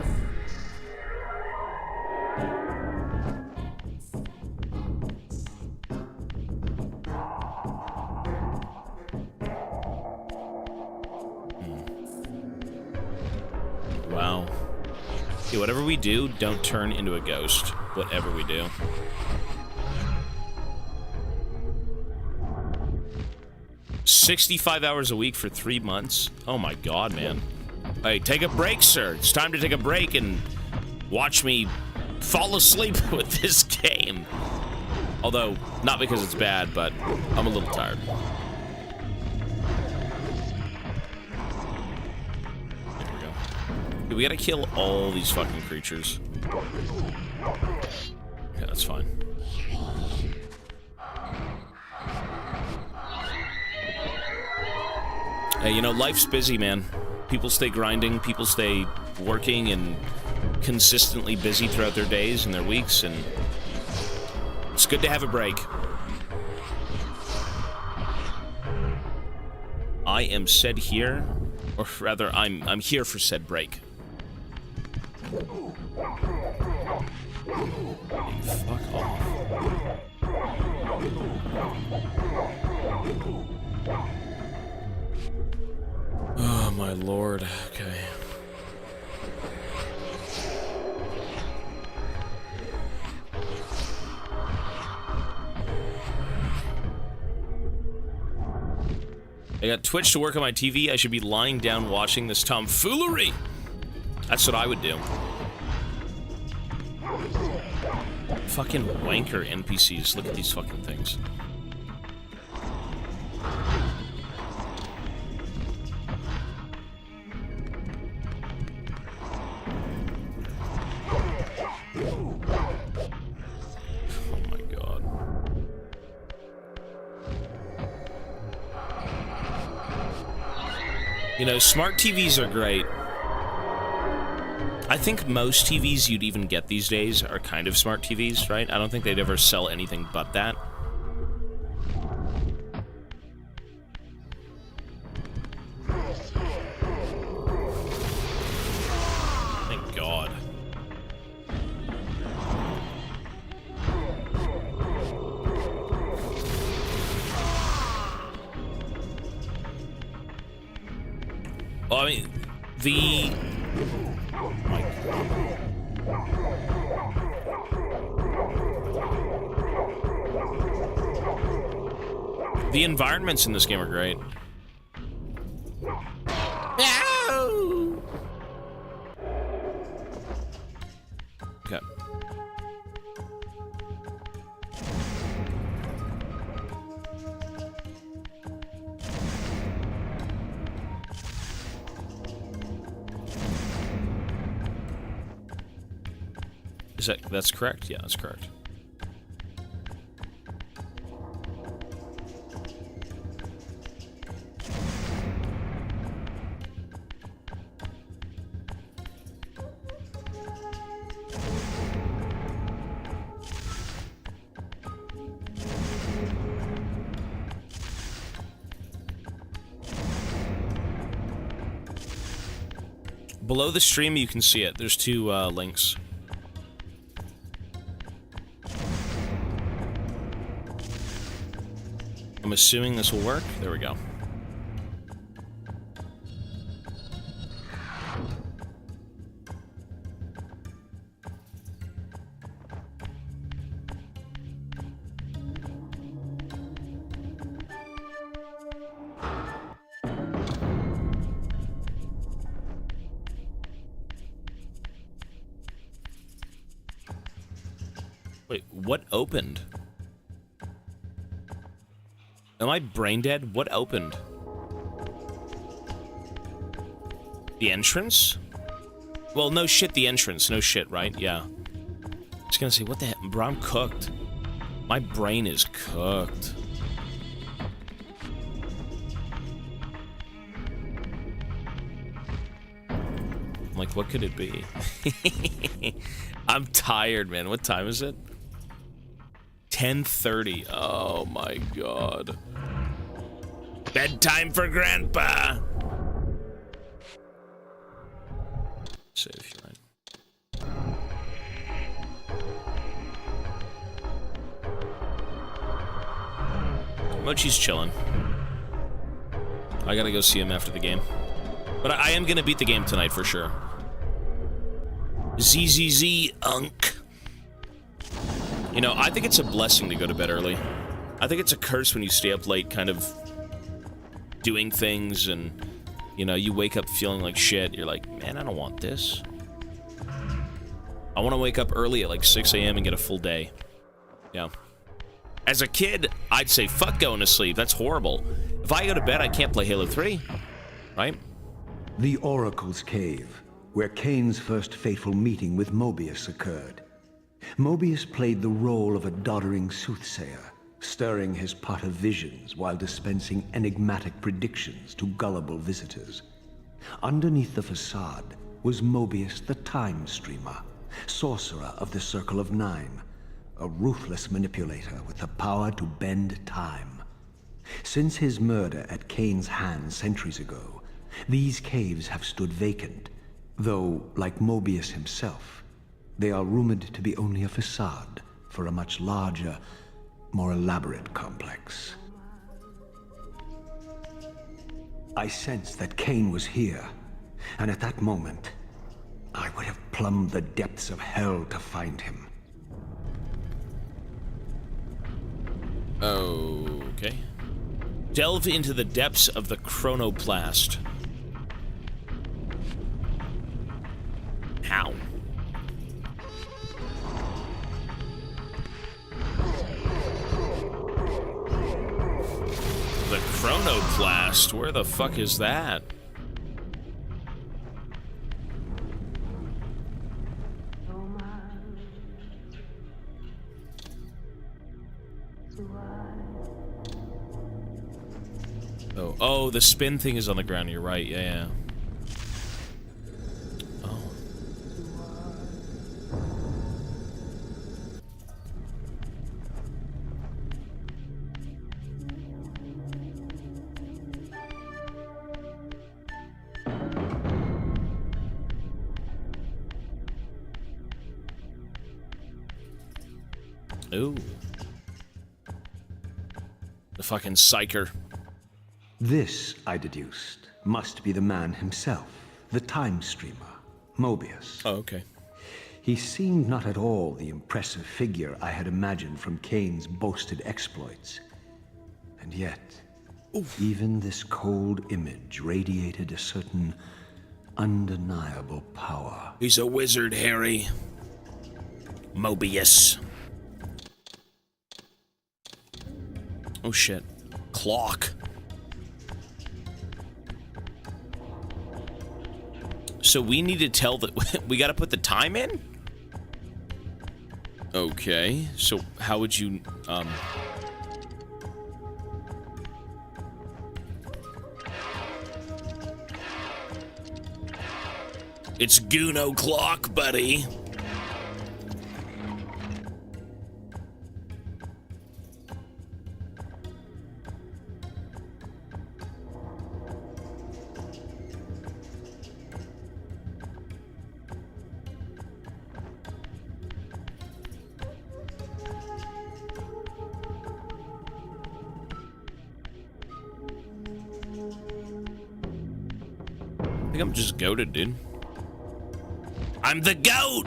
Wow. Okay, whatever we do, don't turn into a ghost. Whatever we do. $65 hours a week for 3 months? Oh my god, man. Hey, take a break, sir. It's time to take a break and watch me fall asleep with this game. Although, not because it's bad, but I'm a little tired. There we go. Okay, we gotta kill all these fucking creatures. Okay, that's fine. Hey, you know, life's busy, man. People stay grinding, people stay working and consistently busy throughout their days and their weeks, and it's good to have a break. I am said here, or rather, I'm here for said break. Hey, fuck off. Oh, my lord. Okay. I got Twitch to work on my TV. I should be lying down watching this tomfoolery. That's what I would do. Fucking wanker NPCs. Look at these fucking things. You know, smart TVs are great. I think most TVs you'd even get these days are kind of smart TVs, right? I don't think they'd ever sell anything but that. Thank God. Well, I mean, the environments in this game are great. Okay. That's correct? Yeah, that's correct. Below the stream, you can see it. There's two links. I'm assuming this will work. There we go. Wait, what opened? Am I brain dead? What opened? The entrance? Well, no shit, the entrance. No shit, right? Yeah. I was gonna say, what the heck? Bro, I'm cooked. My brain is cooked. I'm like, what could it be? I'm tired, man. What time is it? 10:30. Oh my god. Bedtime for Grandpa. Save you right. Mochi's chilling. I gotta go see him after the game. But I am gonna beat the game tonight for sure. ZZZ Unk. You know, I think it's a blessing to go to bed early. I think it's a curse when you stay up late kind of doing things and, you know, you wake up feeling like shit. You're like, man, I don't want this. I want to wake up early at like 6 a.m. and get a full day. Yeah. As a kid, I'd say, fuck going to sleep. That's horrible. If I go to bed, I can't play Halo 3. Right? The Oracle's Cave, where Kain's first fateful meeting with Mobius occurred. Mobius played the role of a doddering soothsayer, stirring his pot of visions while dispensing enigmatic predictions to gullible visitors. Underneath the facade was Mobius the Time Streamer, sorcerer of the Circle of Nine, a ruthless manipulator with the power to bend time. Since his murder at Kain's hands centuries ago, these caves have stood vacant, though, like Mobius himself, they are rumored to be only a facade for a much larger, more elaborate complex. I sensed that Kain was here, and at that moment, I would have plumbed the depths of hell to find him. Okay. Delve into the depths of the chronoplast. How? The chronoplast? Where the fuck is that? Oh, the spin thing is on the ground. You're right. Yeah. Oh. Ooh. The fucking psyker. This, I deduced, must be the man himself, the Time Streamer, Mobius. Oh, okay. He seemed not at all the impressive figure I had imagined from Kain's boasted exploits. And yet, even this cold image radiated a certain undeniable power. He's a wizard, Harry. Mobius. Oh, shit. Clock. So we need to tell that we got to put the time in? Okay. So how would you It's Goon o'clock, buddy. think I'm just goated, dude. I'm the goat!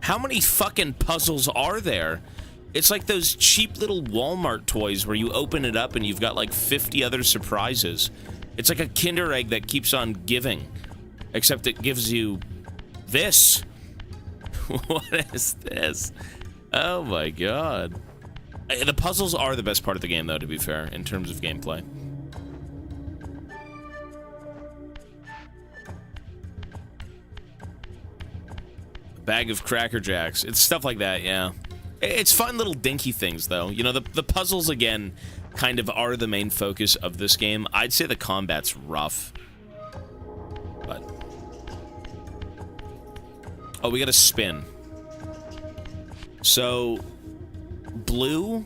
How many fucking puzzles are there? It's like those cheap little Walmart toys where you open it up and you've got like 50 other surprises. It's like a Kinder Egg that keeps on giving. Except it gives you this. What is this? Oh my god. The puzzles are the best part of the game, though, to be fair, in terms of gameplay. A bag of Cracker Jacks. It's stuff like that, yeah. It's fun little dinky things, though. You know, the puzzles, again, kind of are the main focus of this game. I'd say the combat's rough. But... oh, we gotta spin. So... blue,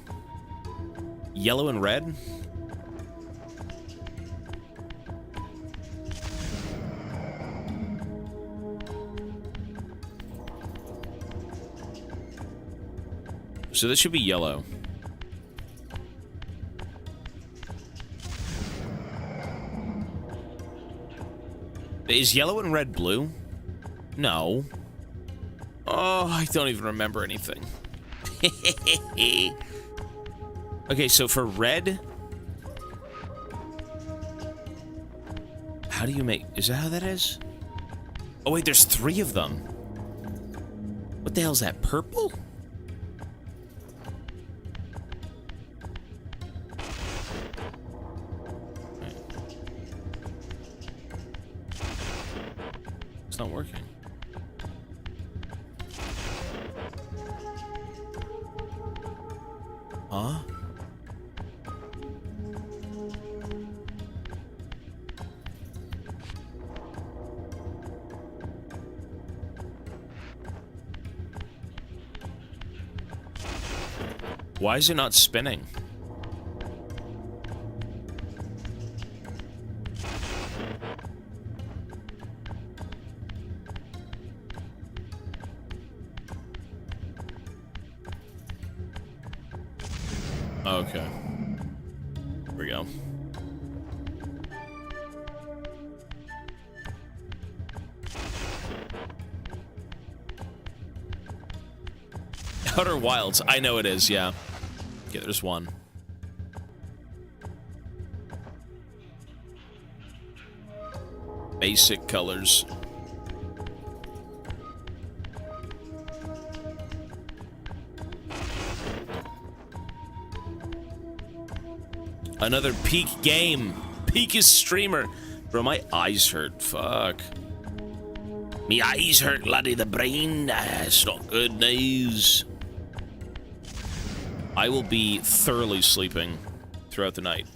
yellow, and red. So this should be yellow. Is yellow and red blue? No. Oh, I don't even remember anything. Okay, so for red, how do you make... is that how that is? Oh wait, there's 3 of them. What the hell is that, purple? It's not working. Huh? Why is it not spinning? Okay. Here we go. Outer Wilds. I know it is, yeah. Okay, there's one. Basic colors. Another peak game. Peakest streamer. Bro, my eyes hurt. Fuck. Me eyes hurt, laddie. The brain. It's not good news. I will be thoroughly sleeping throughout the night.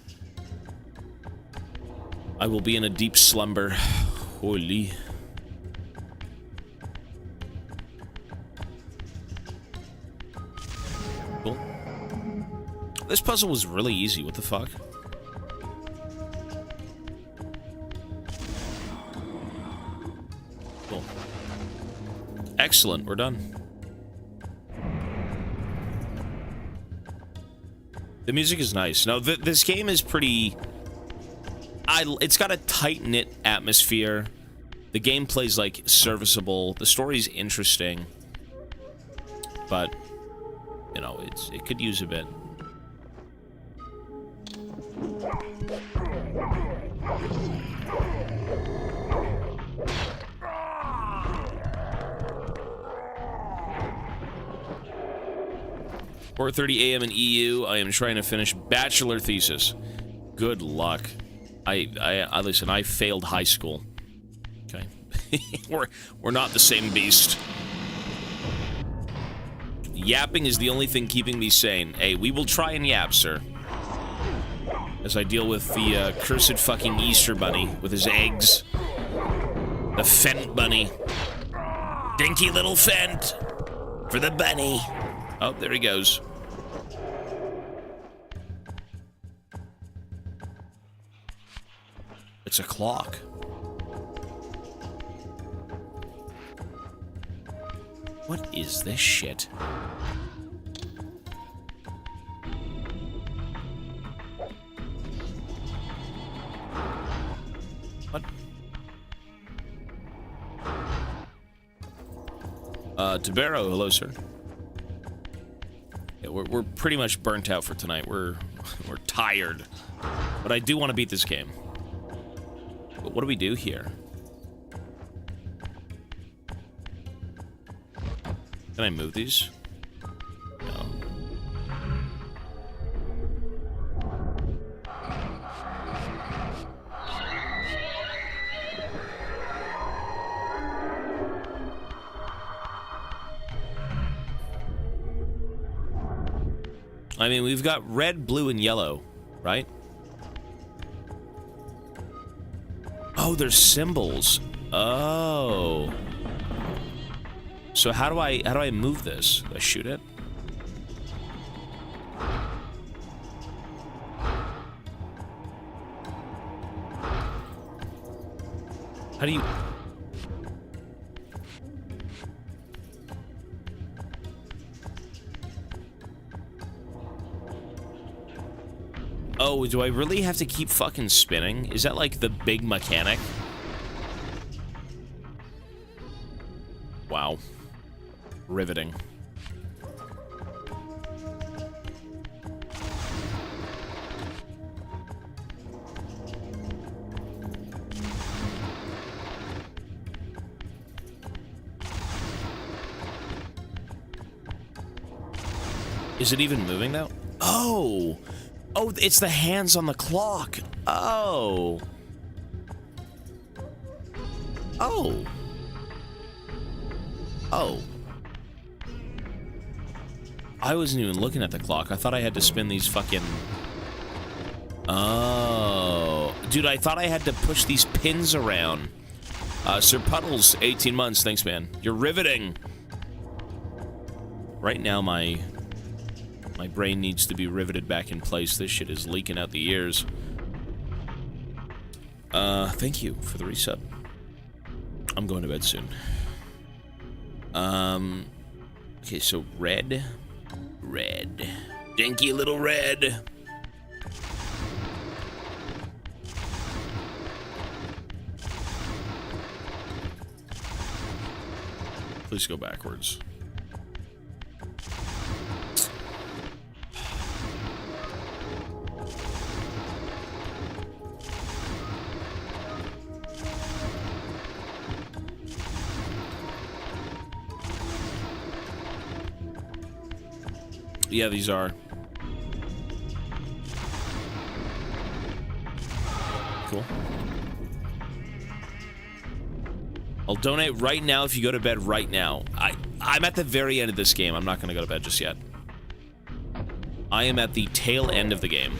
I will be in a deep slumber. Holy. Cool. This puzzle was really easy. What the fuck? Cool. Excellent. We're done. The music is nice. No, this game is pretty... it's got a tight-knit atmosphere. The gameplay's, like, serviceable. The story's interesting. But, you know, it could use a bit. .30 a.m. in EU. I am trying to finish bachelor thesis. Good luck. I listen. I failed high school. Okay, we're not the same beast. Yapping is the only thing keeping me sane. Hey, we will try and yap, sir. As I deal with the cursed fucking Easter bunny with his eggs. The Fent bunny. Dinky little Fent for the bunny. Oh, there he goes. It's a clock. What is this shit? What? Tibero, hello, sir. Yeah, we're pretty much burnt out for tonight. We're tired. But I do want to beat this game. But what do we do here? Can I move these? No. I mean, we've got red, blue, and yellow, right? Oh, there's symbols. Oh. So how do I move this? Do I shoot it? How do you... Oh, do I really have to keep fucking spinning? Is that like the big mechanic? Wow. Riveting. Is it even moving now? Oh! Oh, it's the hands on the clock. Oh. Oh. Oh. I wasn't even looking at the clock. I thought I had to spin these fucking... Oh. Dude, I thought I had to push these pins around. Sir Puddles, 18 months. Thanks, man. You're riveting. Right now, my brain needs to be riveted back in place. This shit is leaking out the ears. Thank you for the resub. I'm going to bed soon. Okay, so red. Red. Dinky little red. Please go backwards. Yeah, these are. Cool. I'll donate right now if you go to bed right now. I'm at the very end of this game. I'm not going to go to bed just yet. I am at the tail end of the game.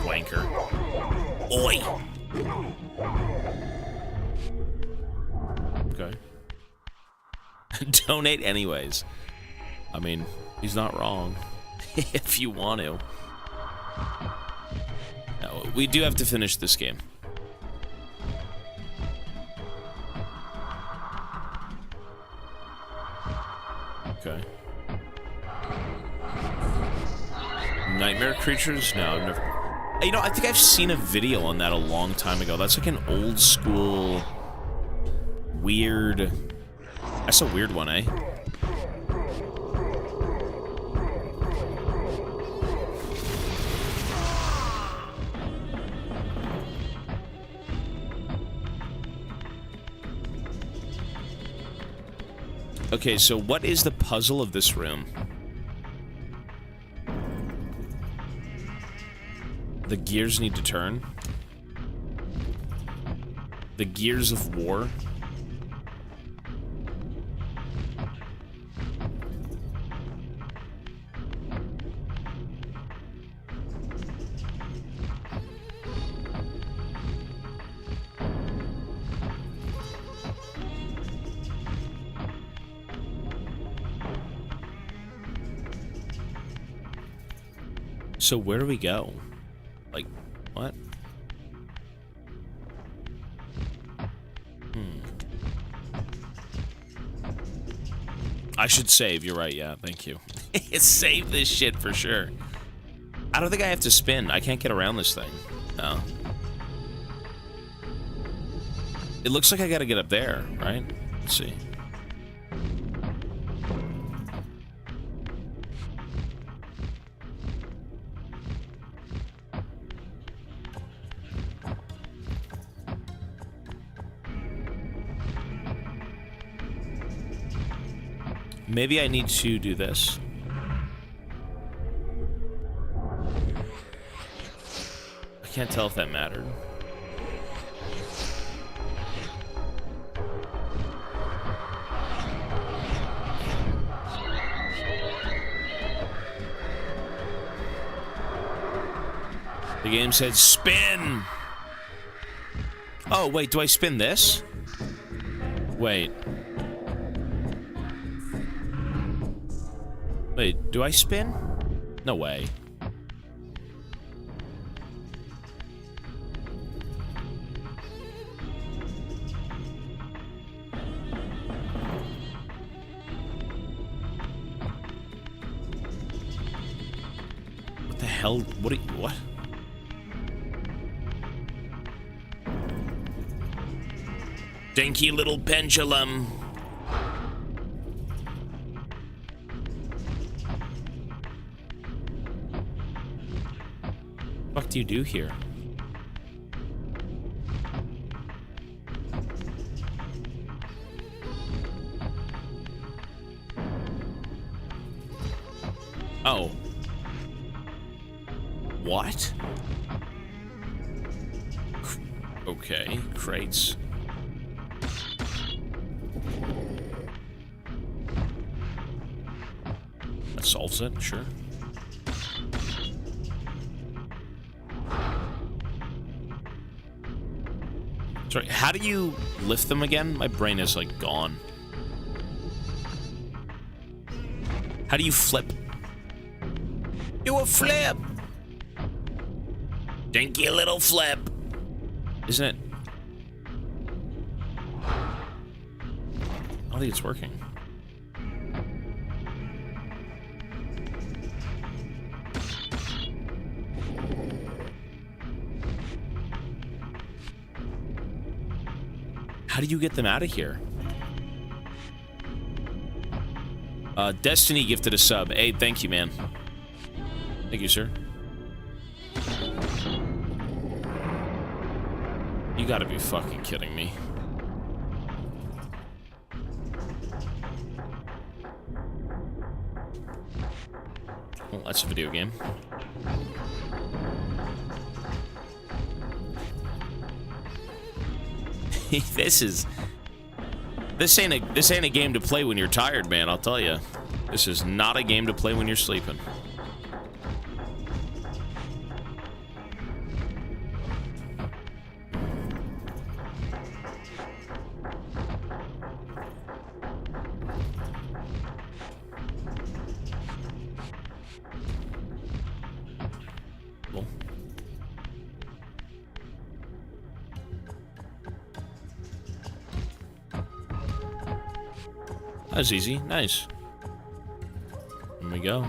Wanker. Oi! Okay. Donate anyways. I mean, he's not wrong. If you want to. No, we do have to finish this game. Okay. Nightmare creatures? No, I've never... You know, I think I've seen a video on that a long time ago. That's like an old school... weird... That's a weird one, eh? Okay, so what is the puzzle of this room? The gears need to turn. The gears of war. So where do we go? Like, what? I should save, you're right, yeah, thank you. Save this shit for sure. I don't think I have to spin. I can't get around this thing. No. It looks like I gotta get up there, right? Let's see. Maybe I need to do this. I can't tell if that mattered. The game said spin! Oh, wait, do I spin this? Wait. Wait, do I spin? No way. What the hell? What? Dinky little pendulum. What do you do here? Oh. What? Okay, crates. That solves it, sure. Sorry, how do you lift them again? My brain is, like, gone. How do you flip? Do a flip! Dinky little flip! Isn't it? I don't think it's working. How do you get them out of here? Destiny gifted a sub. Hey, thank you, man. Thank you, sir. You gotta be fucking kidding me. Well, that's a video game. This ain't a game to play when you're tired, man, I'll tell you. This is not a game to play when you're sleeping. Cool. That was easy. Nice. Here we go.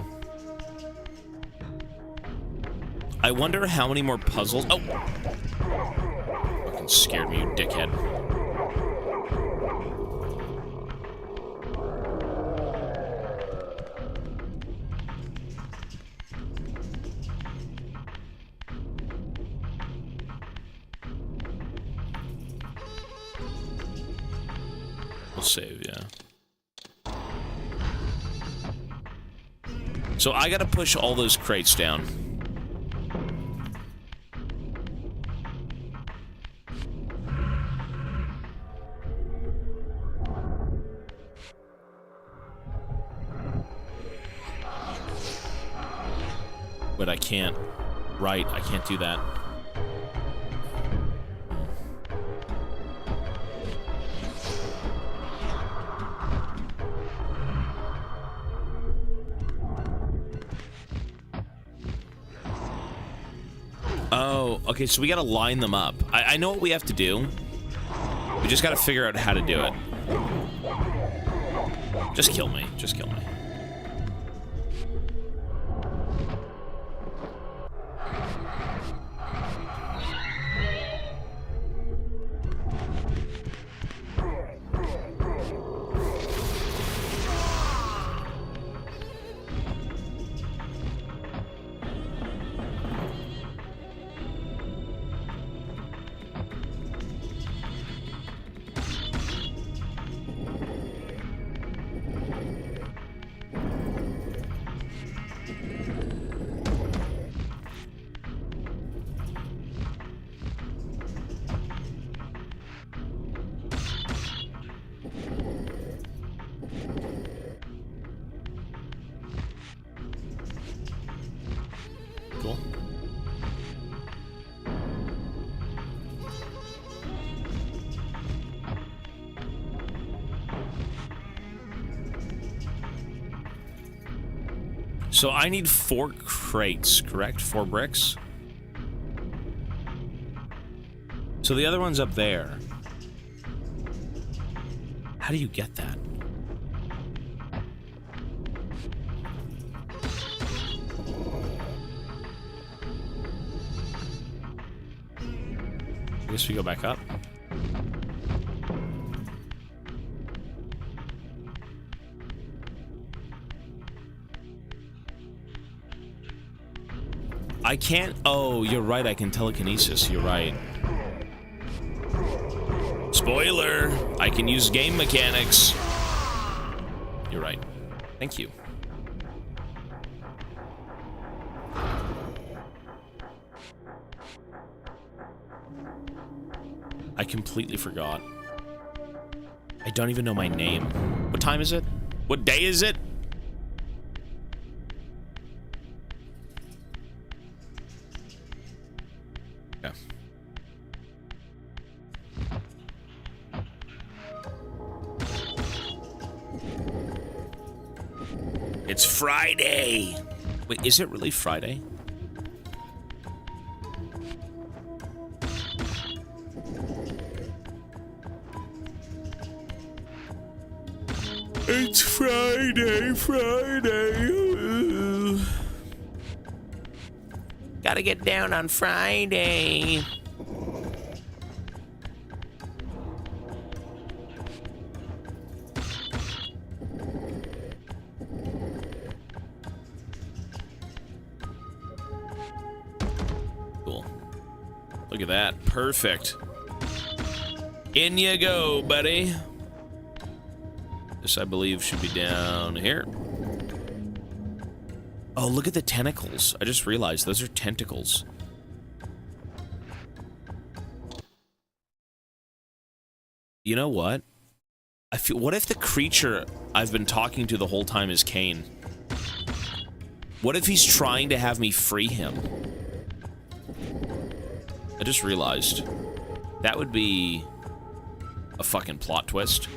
I wonder how many more puzzles... Oh! Fucking scared me, you dickhead. We'll save, yeah. So I gotta push all those crates down. But I can't. Right, I can't do that. Oh, okay, so we gotta line them up. I know what we have to do. We just gotta figure out how to do it. Just kill me. Just kill me. So I need 4 crates, correct? 4 bricks? So the other one's up there. How do you get that? I guess we go back up. I can't. Oh, you're right. I can telekinesis. You're right. Spoiler. I can use game mechanics. You're right. Thank you. I completely forgot. I don't even know my name. What time is it? What day is it? Yeah. It's Friday. Wait, is it really Friday? It's Friday, Friday. Gotta get down on Friday. Cool. Look at that. Perfect. In you go, buddy. This, I believe, should be down here. Oh, look at the tentacles. I just realized those are tentacles. You know what? I feel. What if the creature I've been talking to the whole time is Kain? What if he's trying to have me free him? I just realized. That would be a fucking plot twist.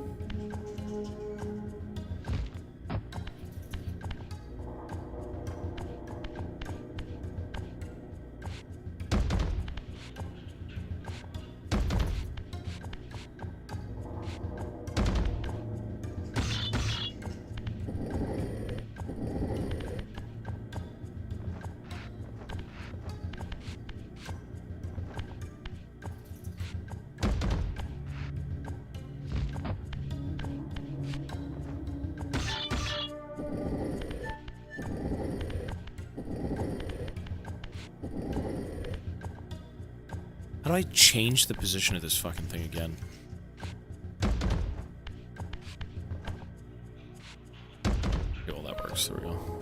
How do I change the position of this fucking thing again? Okay, well, that works. There we go.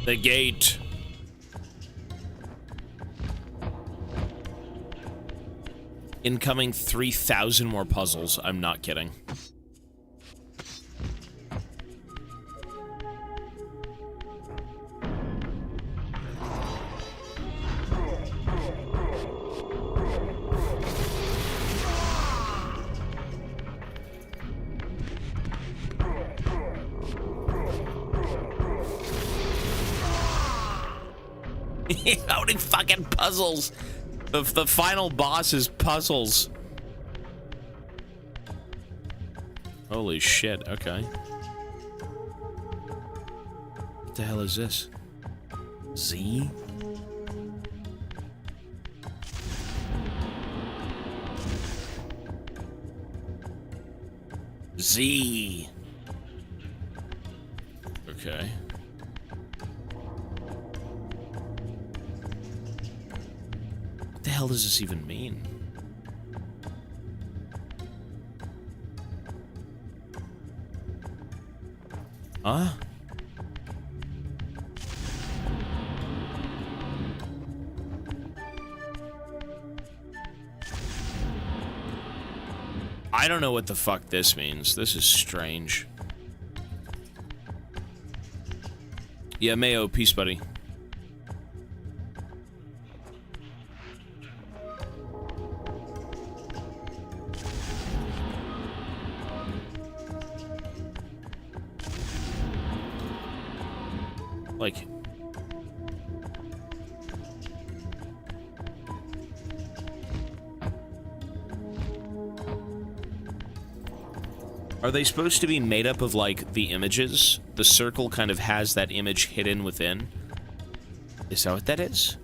The gate. Incoming 3,000 more puzzles. I'm not kidding. How many fucking puzzles? The final boss is puzzles. Holy shit, okay. What the hell is this? Z? Z. Okay. What the hell does this even mean? Huh? I don't know what the fuck this means. This is strange. Yeah, Mayo, peace, buddy. Like... Are they supposed to be made up of, like, the images? The circle kind of has that image hidden within? Is that what that is?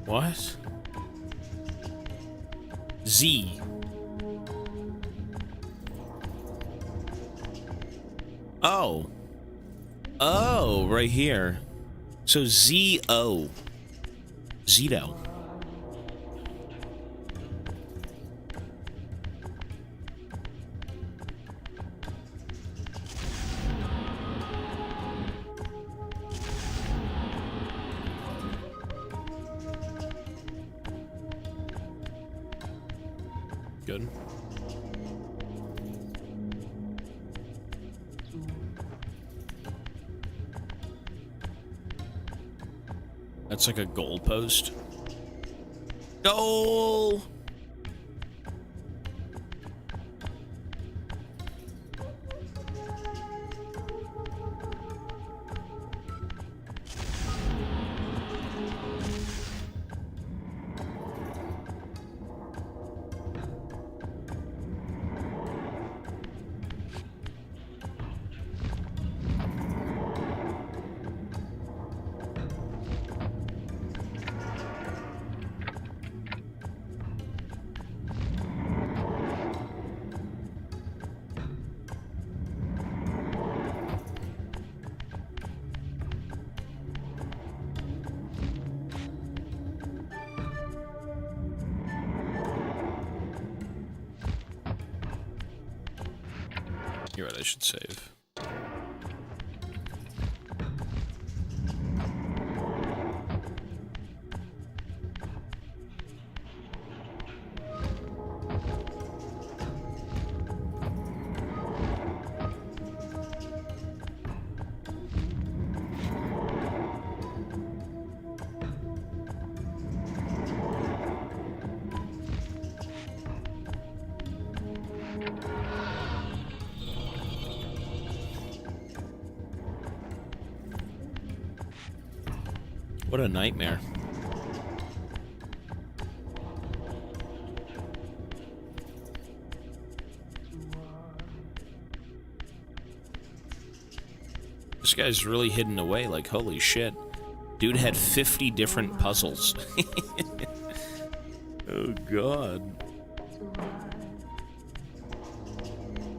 What? Z. Oh. Oh, right here. So Z-O. Zito. Good. That's like a goal post. Goal! You're right, I should save. What a nightmare. This guy's really hidden away, like, holy shit. Dude had 50 different puzzles. Oh, God.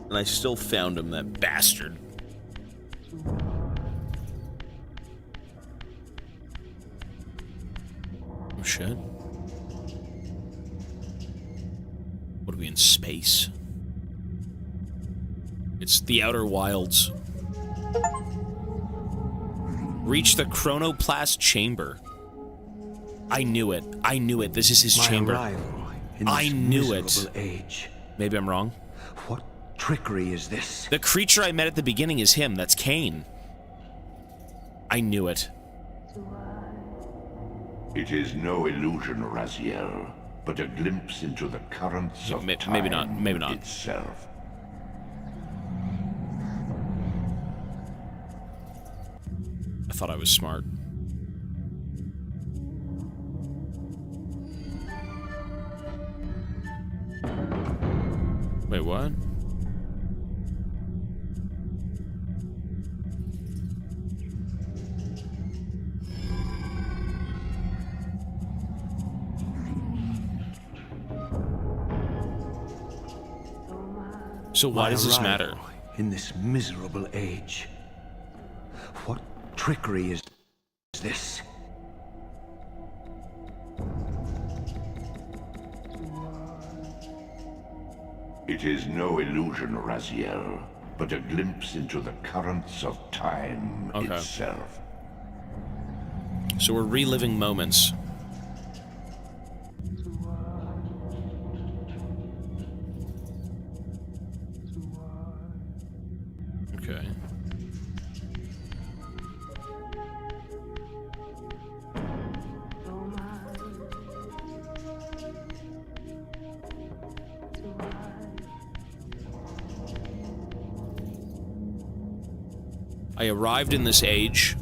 And I still found him, that bastard. Oh, shit. What are we in space? It's the Outer Wilds. Reach the chronoplast chamber. I knew it. I knew it. This is his chamber. I knew it. Age. Maybe I'm wrong. What trickery is this? The creature I met at the beginning is him. That's Kain. I knew it. It is no illusion, Raziel, but a glimpse into the currents of time maybe not. Maybe not. itself. I thought I was smart. Wait, what? So why does this matter? In this miserable age. What trickery is this? It is no illusion, Raziel, but a glimpse into the currents of time itself. So we're reliving moments. Okay. I arrived in this age.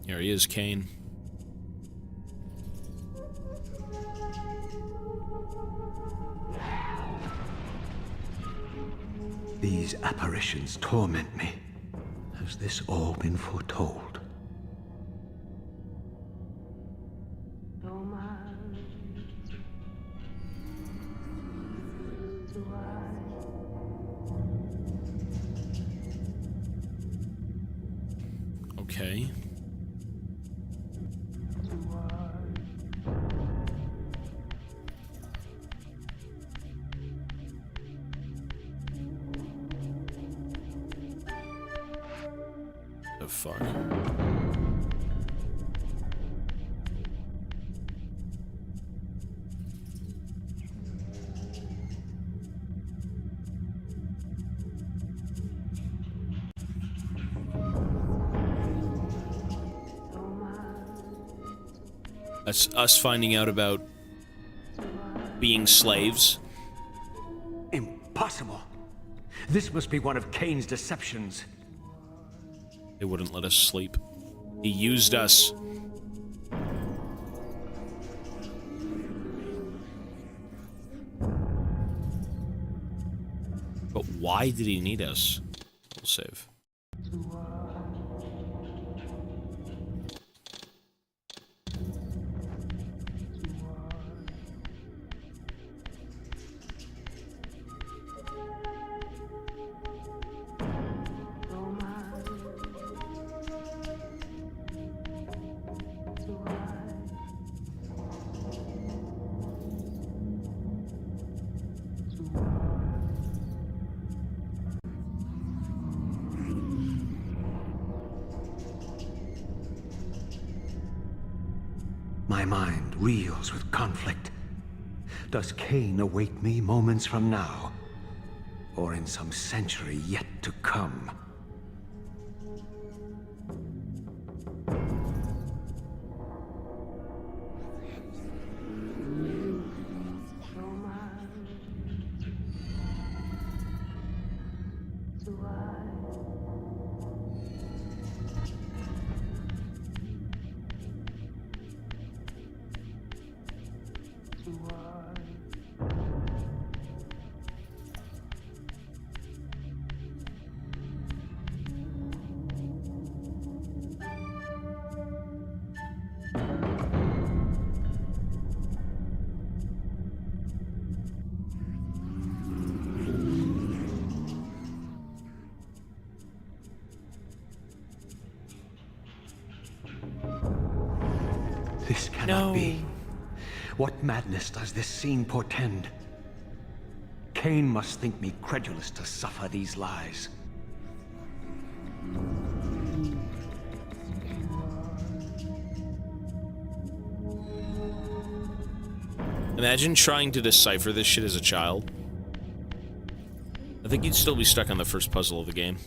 Here he is, Kain. These apparitions torment me. Has this all been foretold? Okay. The fuck? That's us finding out about being slaves. Impossible! This must be one of Kain's deceptions. They wouldn't let us sleep. He used us. But why did he need us? We'll save. My mind reels with conflict. Does Kain await me moments from now? Or in some century yet to come? This cannot be. What madness does this scene portend? Kain must think me credulous to suffer these lies. Imagine trying to decipher this shit as a child. I think you'd still be stuck on the first puzzle of the game.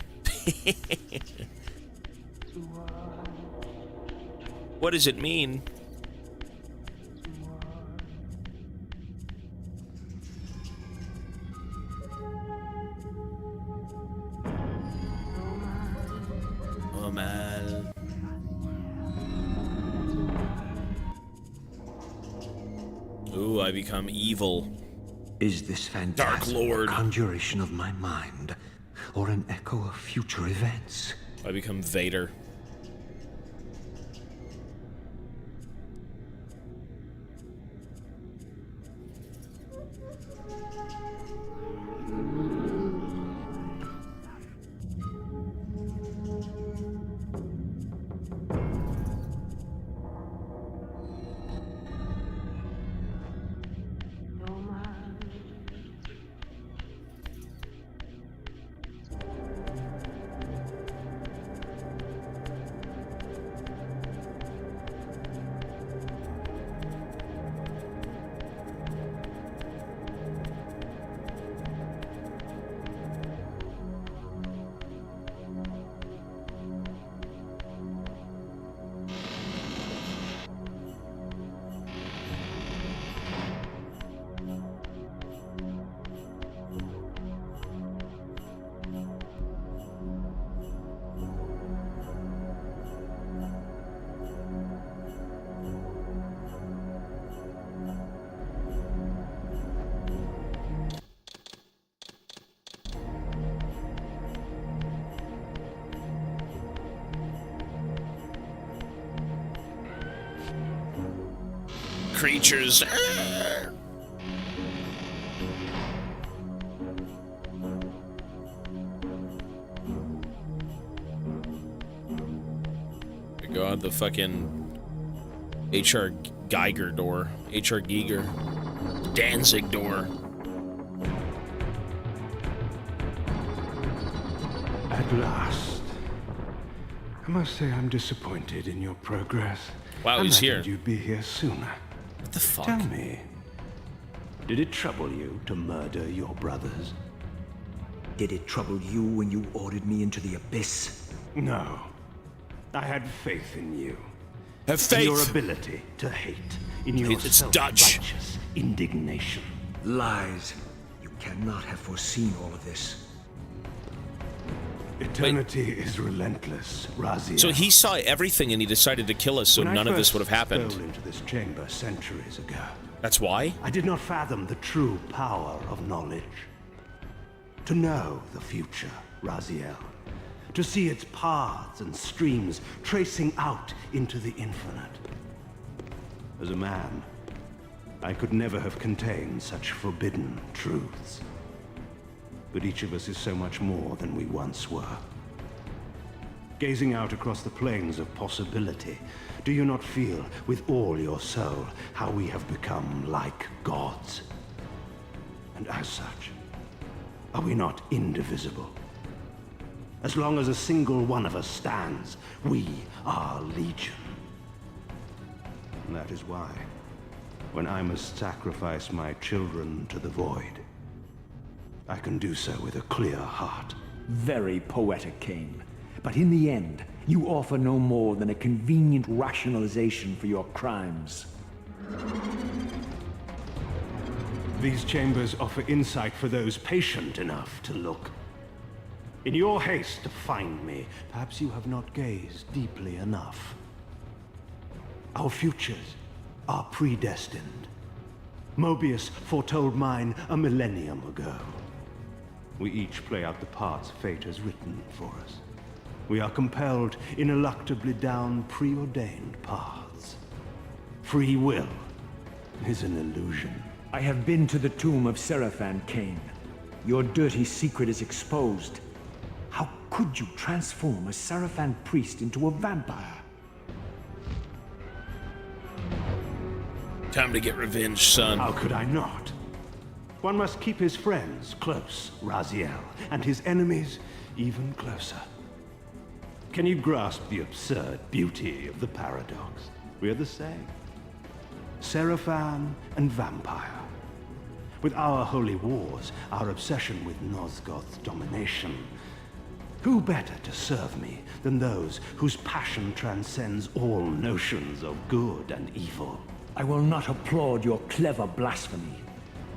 What does it mean? Oh man. I become evil. Is this Dark phantasm Lord. a conjuration of my mind, or an echo of future events? I become Vader. Creatures. God, the fucking H.R. Geiger door. H.R. Giger. Danzig door. At last. I must say I'm disappointed in your progress. Wow, he's here. You'd be here sooner. What the fuck? Tell me, did it trouble you to murder your brothers? Did it trouble you when you ordered me into the abyss? No. I had faith in you. Have In your faith. ability to hate. In your It's Dutch. self-righteous indignation. Lies. You cannot have foreseen all of this. Eternity is relentless, Raziel. So he saw everything and he decided to kill us so When I none of this first would have happened. stole into this chamber centuries ago, That's why? I did not fathom the true power of knowledge. To know the future, Raziel. To see its paths and streams tracing out into the infinite. As a man, I could never have contained such forbidden truths. But each of us is so much more than we once were. Gazing out across the plains of possibility, do you not feel with all your soul how we have become like gods? And as such, are we not indivisible? As long as a single one of us stands, we are legion. And that is why, when I must sacrifice my children to the void, I can do so with a clear heart. Very poetic, Kain. But in the end, you offer no more than a convenient rationalization for your crimes. These chambers offer insight for those patient enough to look. In your haste to find me, perhaps you have not gazed deeply enough. Our futures are predestined. Mobius foretold mine a millennium ago. We each play out the parts fate has written for us. We are compelled ineluctably down preordained paths. Free will is an illusion. I have been to the tomb of Seraphan, Kain. Your dirty secret is exposed. How could you transform a Seraphan priest into a vampire? Time to get revenge, son. How could I not? One must keep his friends close, Raziel, and his enemies even closer. Can you grasp the absurd beauty of the paradox? We are the same. Seraphan and vampire. With our holy wars, our obsession with Nosgoth's domination, who better to serve me than those whose passion transcends all notions of good and evil? I will not applaud your clever blasphemy.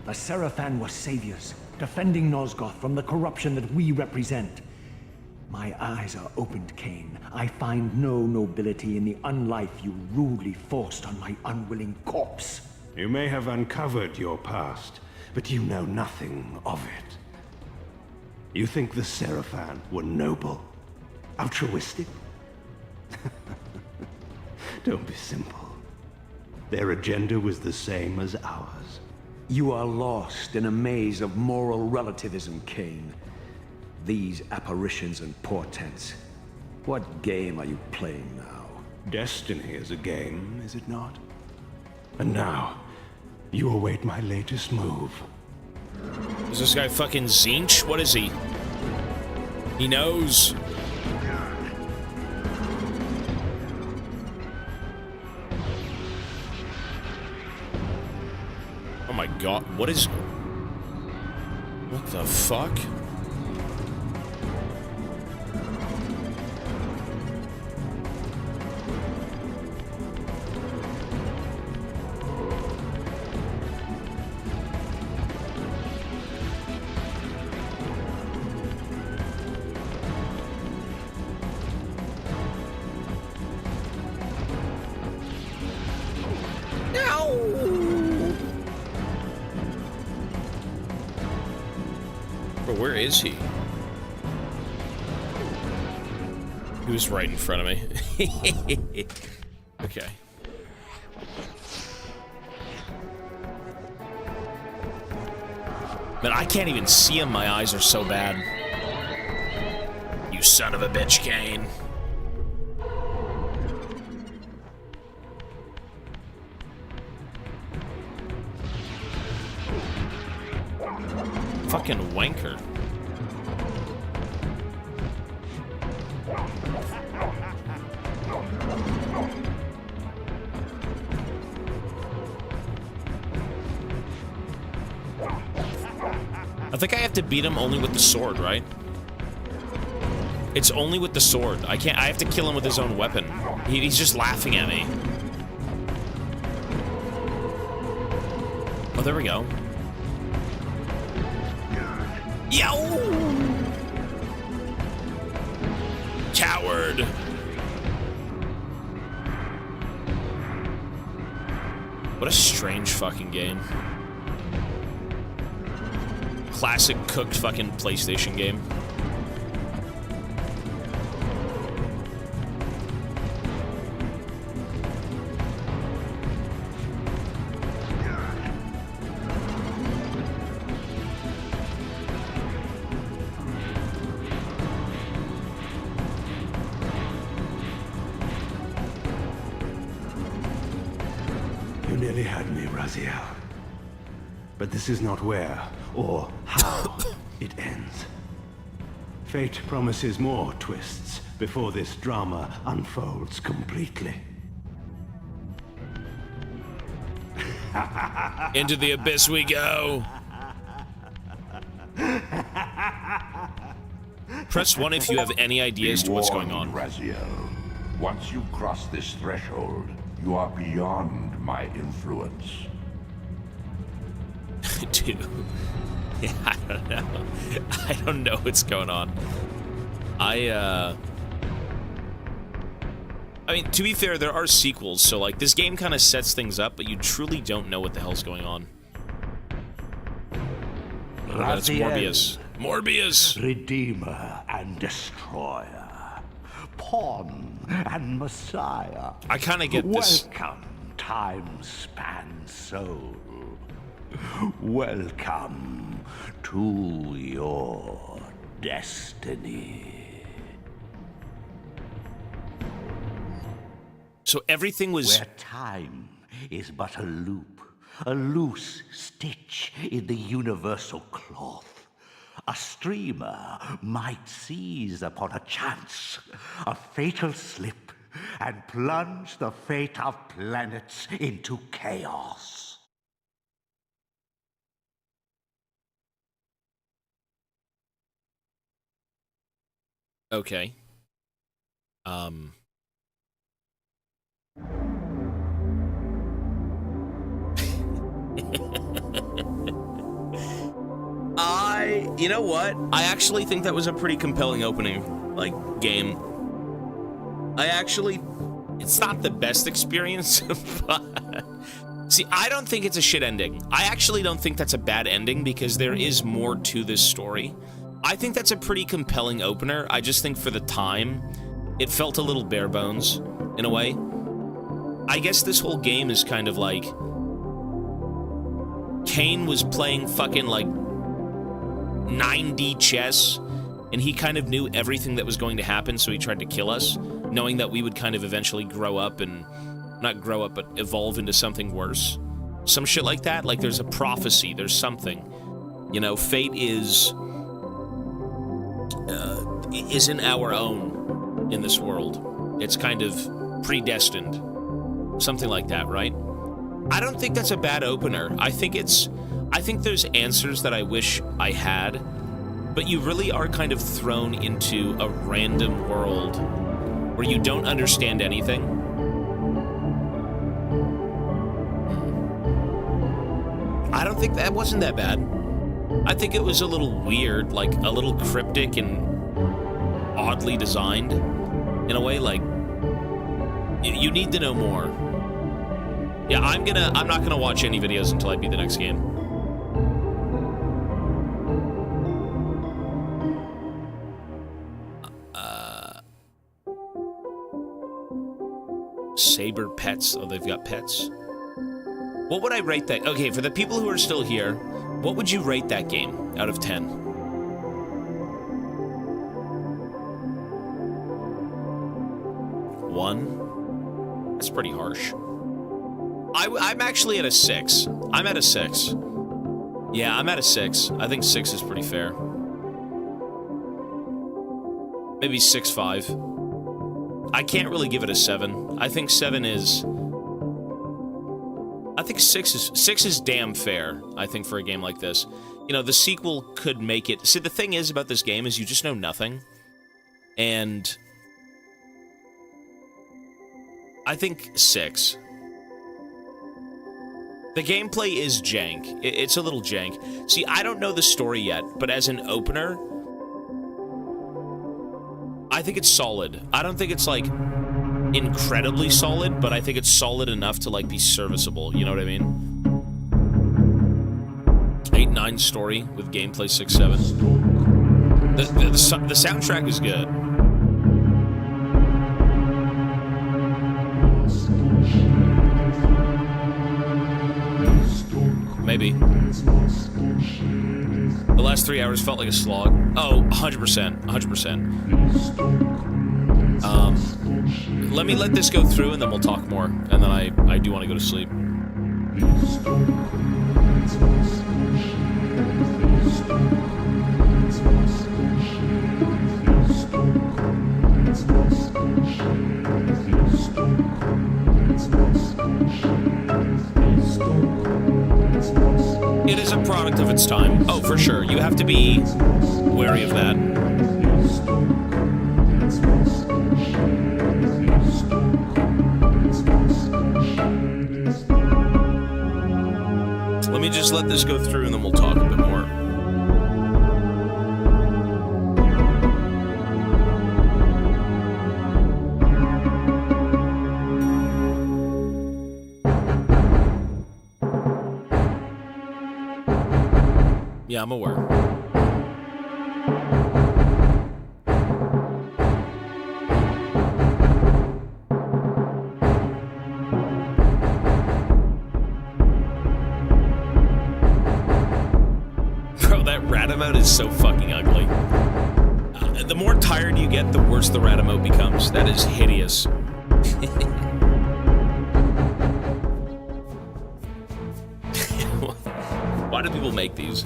The Seraphan were saviors, defending Nosgoth from the corruption that we represent. My eyes are opened, Kain. I find no nobility in the unlife you rudely forced on my unwilling corpse. You may have uncovered your past, but you know nothing of it. You think the Seraphan were noble, altruistic? Don't be simple. Their agenda was the same as ours. You are lost in a maze of moral relativism, Kain. These apparitions and portents. What game are you playing now? Destiny is a game, is it not? And now, you await my latest move. Is this guy fucking Zinch? What is he? He knows. Oh my god, what is... What the fuck? Where is he? He was right in front of me. Okay. Man, I can't even see him. My eyes are so bad. You son of a bitch, Kain. Fucking wanker. I think I have to beat him only with the sword, right? It's only with the sword. I have to kill him with his own weapon. He's just laughing at me. Oh, there we go. Yo! Coward! What a strange fucking game. Classic cooked fucking PlayStation game. You nearly had me, Raziel. But this is not where or how it ends. Fate promises more twists before this drama unfolds completely. Into the abyss we go. Press 1 if you have any ideas to what's going on. Raziel. Once you cross this threshold, you are beyond my influence. Dude. Yeah, I don't know. I don't know what's going on. I mean, to be fair, there are sequels, so, like, this game kind of sets things up, but you truly don't know what the hell's going on. Oh, that's Morbius. Morbius! Redeemer and Destroyer. Pawn and Messiah. I kind of get this. Welcome, time-span soul. Welcome to your destiny. So everything was... Where time is but a loop, a loose stitch in the universal cloth. A streamer might seize upon a chance, a fatal slip, and plunge the fate of planets into chaos. Okay. You know what? I actually think that was a pretty compelling opening, like, game. It's not the best experience, See, I don't think it's a shit ending. I actually don't think that's a bad ending because there is more to this story. I think that's a pretty compelling opener. I just think for the time, it felt a little bare bones, in a way. I guess this whole game is kind of like... Kain was playing fucking, like, 9D chess, and he kind of knew everything that was going to happen, so he tried to kill us, knowing that we would kind of eventually grow up and... Not grow up, but evolve into something worse. Some shit like that. Like, there's a prophecy. There's something. You know, fate isn't our own in this world. It's kind of predestined. Something like that, right? I don't think that's a bad opener. I think there's answers that I wish I had, but you really are kind of thrown into a random world where you don't understand anything. I don't think that wasn't that bad. I think it was a little weird, like a little cryptic and oddly designed in a way. Like you need to know more. Yeah, I'm not gonna watch any videos until I beat the next game. Saber pets. Oh, they've got pets. What would I rate that? Okay, for the people who are still here, what would you rate that game out of 10? 1? That's pretty harsh. I'm actually at a 6. I'm at a 6. Yeah, I'm at a 6. I think 6 is pretty fair. Maybe 6.5. I can't really give it a 7. I think 7 is... I think 6 is damn fair, I think, for a game like this. You know, the sequel could make it... See, the thing is about this game is you just know nothing. And... I think 6. The gameplay is jank. It's a little jank. See, I don't know the story yet, but as an opener... I think it's solid. I don't think it's, like... incredibly solid, but I think it's solid enough to, like, be serviceable, you know what I mean? 8-9 story with gameplay 6-7. The soundtrack is good. Maybe. The last 3 hours felt like a slog. Oh, 100%. 100%. Let this go through, and then we'll talk more. And then I do want to go to sleep. It is a product of its time. Oh, for sure. You have to be wary of that. Let me just let this go through, and then we'll talk a bit more. Yeah, I'm aware. Bro, that rat emote is so fucking ugly. The more tired you get, the worse the rat emote becomes. That is hideous. Why do people make these?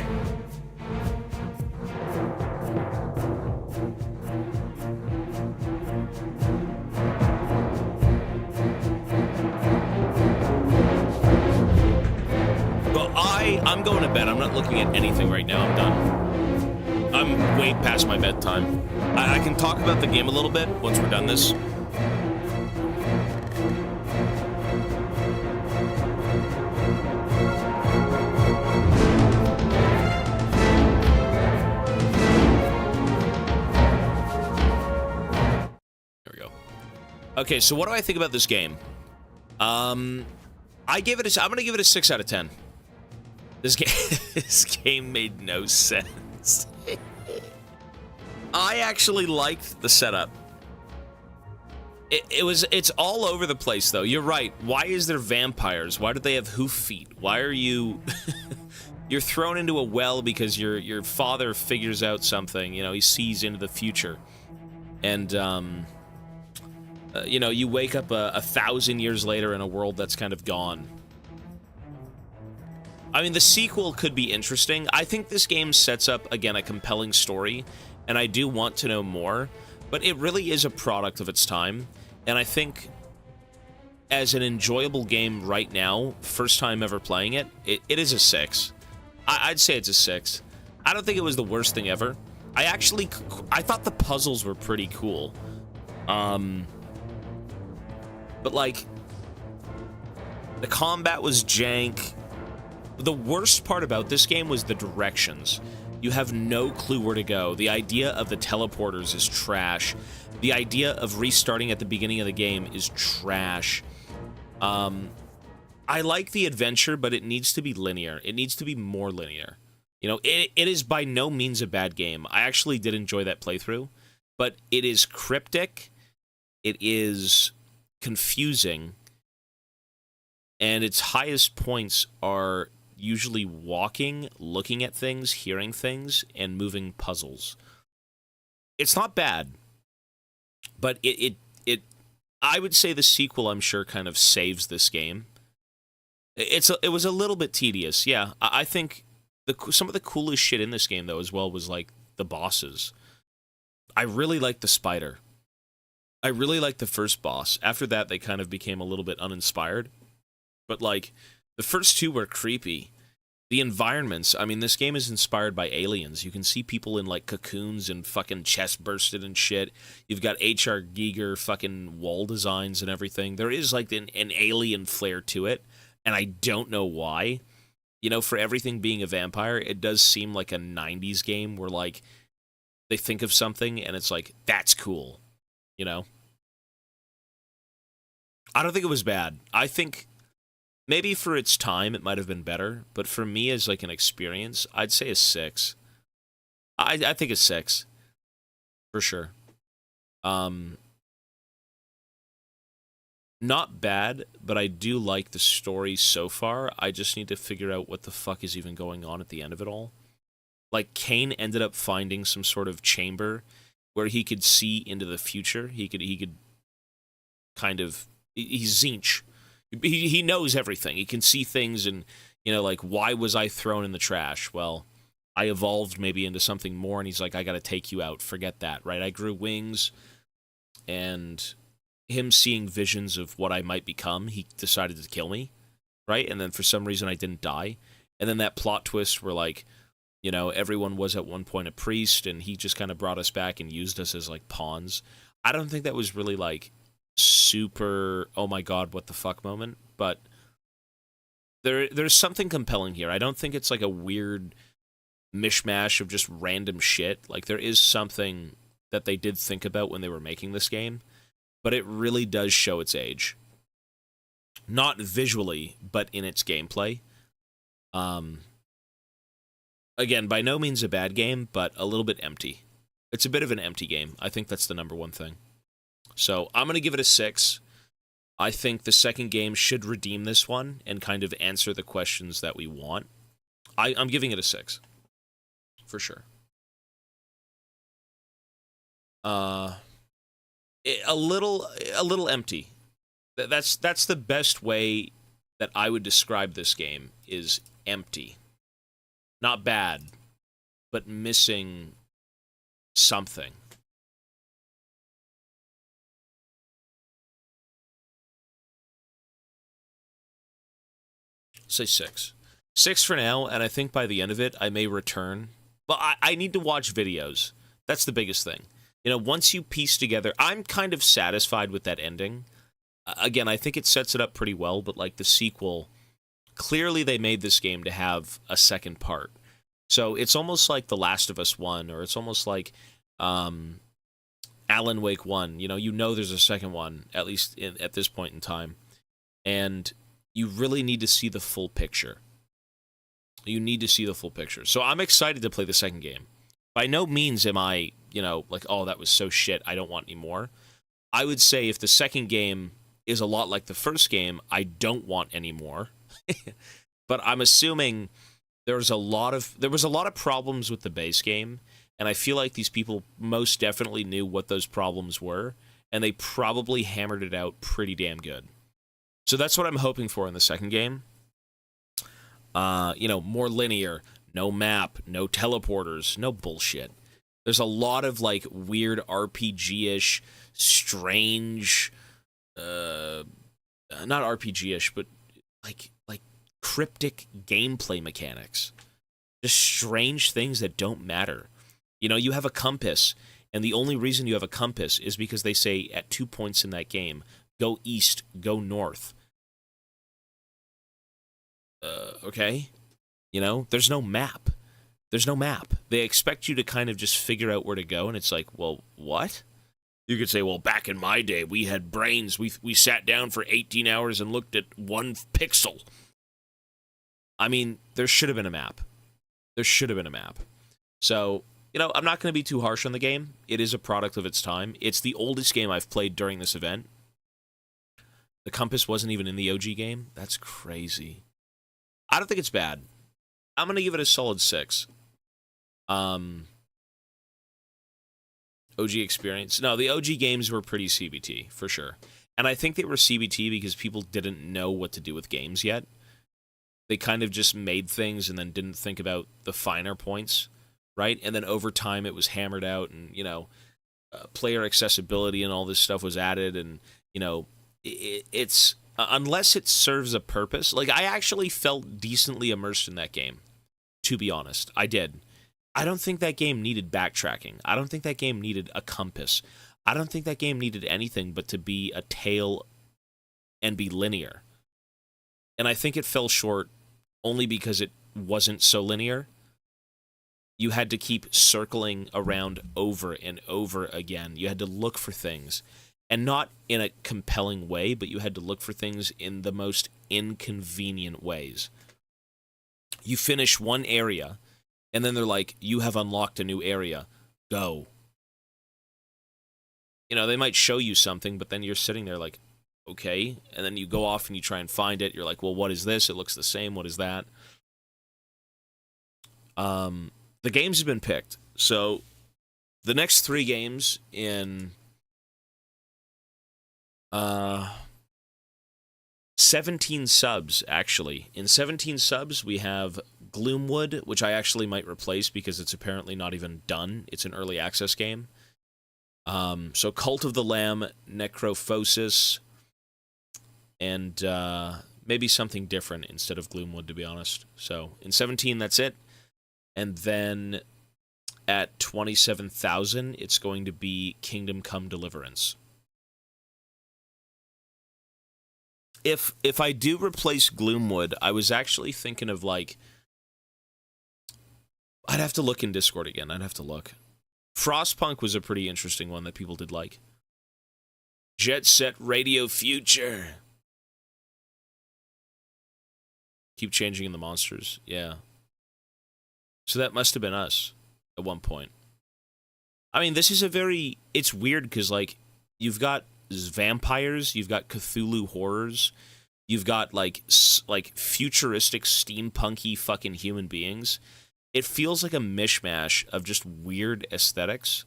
Well, I'm going to bed. I'm not looking at anything right now. I'm done. I'm way past my bedtime. I can talk about the game a little bit once we're done this. Okay, so what do I think about this game? I'm gonna give it a 6 out of 10. This game, this game made no sense. I actually liked the setup. It's all over the place, though. You're right. Why is there vampires? Why do they have hoof feet? Why are you... You're thrown into a well because your father figures out something. You know, he sees into the future. And, you know, you wake up 1,000 years later in a world that's kind of gone. I mean, the sequel could be interesting. I think this game sets up, again, a compelling story, and I do want to know more, but it really is a product of its time, and I think as an enjoyable game right now, first time ever playing it, it is a 6. I'd say it's a 6. I don't think it was the worst thing ever. I thought the puzzles were pretty cool. But, like, the combat was jank. The worst part about this game was the directions. You have no clue where to go. The idea of the teleporters is trash. The idea of restarting at the beginning of the game is trash. I like the adventure, but it needs to be linear. It needs to be more linear. You know, it is by no means a bad game. I actually did enjoy that playthrough, but it is cryptic. It is confusing. And its highest points are usually walking, looking at things, hearing things, and moving puzzles. It's not bad, but I would say the sequel, I'm sure, kind of saves this game. It was a little bit tedious, yeah. I think some of the coolest shit in this game, though, as well, was, like, the bosses. I really liked the spider. I really liked the first boss. After that, they kind of became a little bit uninspired. But, like, the first two were creepy. The environments, I mean, this game is inspired by aliens. You can see people in, like, cocoons and fucking chest bursted and shit. You've got H.R. Giger fucking wall designs and everything. There is, like, an alien flair to it, and I don't know why. You know, for everything being a vampire, it does seem like a 90s game where, like, they think of something and it's like, that's cool. You know? I don't think it was bad. I think... maybe for its time, it might have been better, but for me as, like, an experience, I'd say a 6. I think a 6. For sure. Not bad, but I do like the story so far. I just need to figure out what the fuck is even going on at the end of it all. Like, Kain ended up finding some sort of chamber where he could see into the future. He could kind of... he's Zinch. He knows everything. He can see things and, you know, like, why was I thrown in the trash? Well, I evolved maybe into something more, and he's like, I gotta take you out. Forget that, right? I grew wings, and him seeing visions of what I might become, he decided to kill me, right? And then for some reason I didn't die. And then that plot twist where, like, you know, everyone was at one point a priest, and he just kind of brought us back and used us as, like, pawns. I don't think that was really, like, super oh my god what the fuck moment, but there's something compelling here. I don't think it's like a weird mishmash of just random shit. Like, there is something that they did think about when they were making this game, but it really does show its age, not visually but in its gameplay. Again, by no means a bad game, but a little bit empty. It's a bit of an empty game. I think that's the number one thing. So, I'm going to give it a 6. I think the second game should redeem this one and kind of answer the questions that we want. I'm giving it a 6. For sure. A little empty. That's the best way that I would describe this game, is empty. Not bad, but missing something. Say 6. 6 for now, and I think by the end of it, I may return. Well, I need to watch videos. That's the biggest thing. You know, once you piece together... I'm kind of satisfied with that ending. Again, I think it sets it up pretty well, but, like, the sequel... clearly they made this game to have a second part. So it's almost like The Last of Us 1, or it's almost like Alan Wake 1. You know there's a second one, at least at this point in time. And... you really need to see the full picture. You need to see the full picture. So I'm excited to play the second game. By no means am I, like, oh, that was so shit, I don't want any more. I would say if the second game is a lot like the first game, I don't want any more. But I'm assuming there was a lot of problems with the base game, and I feel like these people most definitely knew what those problems were, and they probably hammered it out pretty damn good. So that's what I'm hoping for in the second game. More linear, no map, no teleporters, no bullshit. There's a lot of, like, weird RPG-ish, strange, not RPG-ish, but, like cryptic gameplay mechanics. Just strange things that don't matter. You have a compass, and the only reason you have a compass is because they say at 2 points in that game, go east, go north. Okay? There's no map. There's no map. They expect you to kind of just figure out where to go, and it's like, well, what? You could say, well, back in my day, we had brains. We sat down for 18 hours and looked at one pixel. I mean, there should have been a map. There should have been a map. So, I'm not going to be too harsh on the game. It is a product of its time. It's the oldest game I've played during this event. The compass wasn't even in the OG game. That's crazy. I don't think it's bad. I'm going to give it a solid 6. OG experience. No, the OG games were pretty CBT, for sure. And I think they were CBT because people didn't know what to do with games yet. They kind of just made things and then didn't think about the finer points, right? And then over time it was hammered out, and, player accessibility and all this stuff was added, and, it's... unless it serves a purpose. Like, I actually felt decently immersed in that game, to be honest. I did. I don't think that game needed backtracking. I don't think that game needed a compass. I don't think that game needed anything but to be a tale and be linear. And I think it fell short only because it wasn't so linear. You had to keep circling around over and over again. You had to look for things. And not in a compelling way, but you had to look for things in the most inconvenient ways. You finish one area, and then they're like, you have unlocked a new area. Go. They might show you something, but then you're sitting there like, okay. And then you go off and you try and find it. You're like, well, what is this? It looks the same. What is that? The games have been picked. So the next 3 games in... 17 subs, actually. In 17 subs, we have Gloomwood, which I actually might replace because it's apparently not even done. It's an early access game. So Cult of the Lamb, Necrophosis, and maybe something different instead of Gloomwood, to be honest. So in 17, that's it. And then at 27,000, it's going to be Kingdom Come Deliverance. If I do replace Gloomwood, I was actually thinking of, like... I'd have to look in Discord again. I'd have to look. Frostpunk was a pretty interesting one that people did like. Jet Set Radio Future. Keep changing in the monsters. Yeah. So that must have been us at one point. I mean, this is a very... It's weird because, like, you've got vampires, you've got Cthulhu horrors, you've got, like futuristic, steampunky fucking human beings. It feels like a mishmash of just weird aesthetics,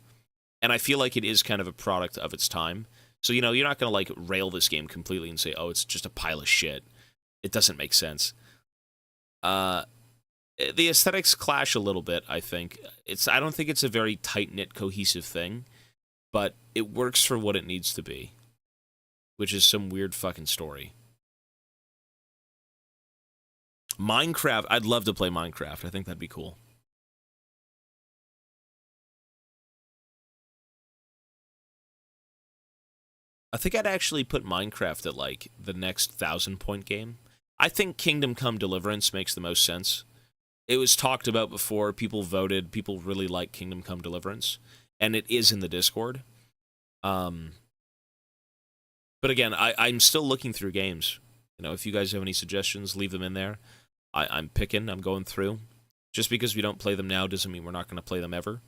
and I feel like it is kind of a product of its time. So, you're not going to, like, rail this game completely and say, oh, it's just a pile of shit. It doesn't make sense. The aesthetics clash a little bit, I think. I don't think it's a very tight-knit, cohesive thing, but it works for what it needs to be, which is some weird fucking story. Minecraft, I'd love to play Minecraft. I think that'd be cool. I think I'd actually put Minecraft at, like, the next 1,000-point game. I think Kingdom Come Deliverance makes the most sense. It was talked about before, people voted, people really like Kingdom Come Deliverance, and it is in the Discord. But again, I'm still looking through games. You know, if you guys have any suggestions, leave them in there. I'm picking, I'm going through. Just because we don't play them now doesn't mean we're not going to play them ever.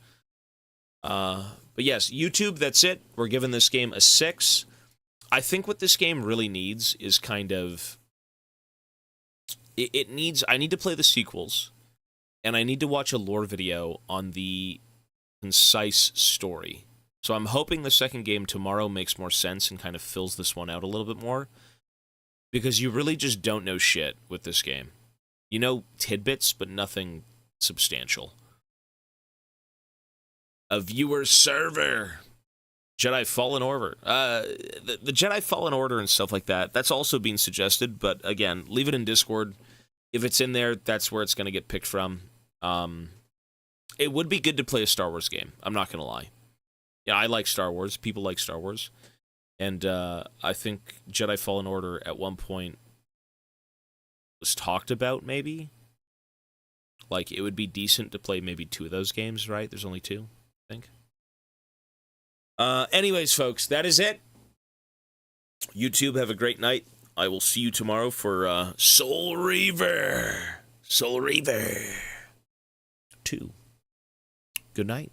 But yes, YouTube, that's it. We're giving this game a 6. I think what this game really needs is kind of... It needs... I need to play the sequels, and I need to watch a lore video on the concise story. So I'm hoping the second game tomorrow makes more sense and kind of fills this one out a little bit more. Because you really just don't know shit with this game. You know tidbits, but nothing substantial. A viewer server. Jedi Fallen Order. The Jedi Fallen Order and stuff like that, that's also being suggested, but again, leave it in Discord. If it's in there, that's where it's going to get picked from. It would be good to play a Star Wars game. I'm not going to lie. Yeah, I like Star Wars. People like Star Wars. And I think Jedi Fallen Order at one point was talked about, maybe. Like, it would be decent to play maybe 2 of those games, right? There's only 2, I think. Anyways, folks, that is it. YouTube, have a great night. I will see you tomorrow for Soul Reaver. Soul Reaver 2. Good night.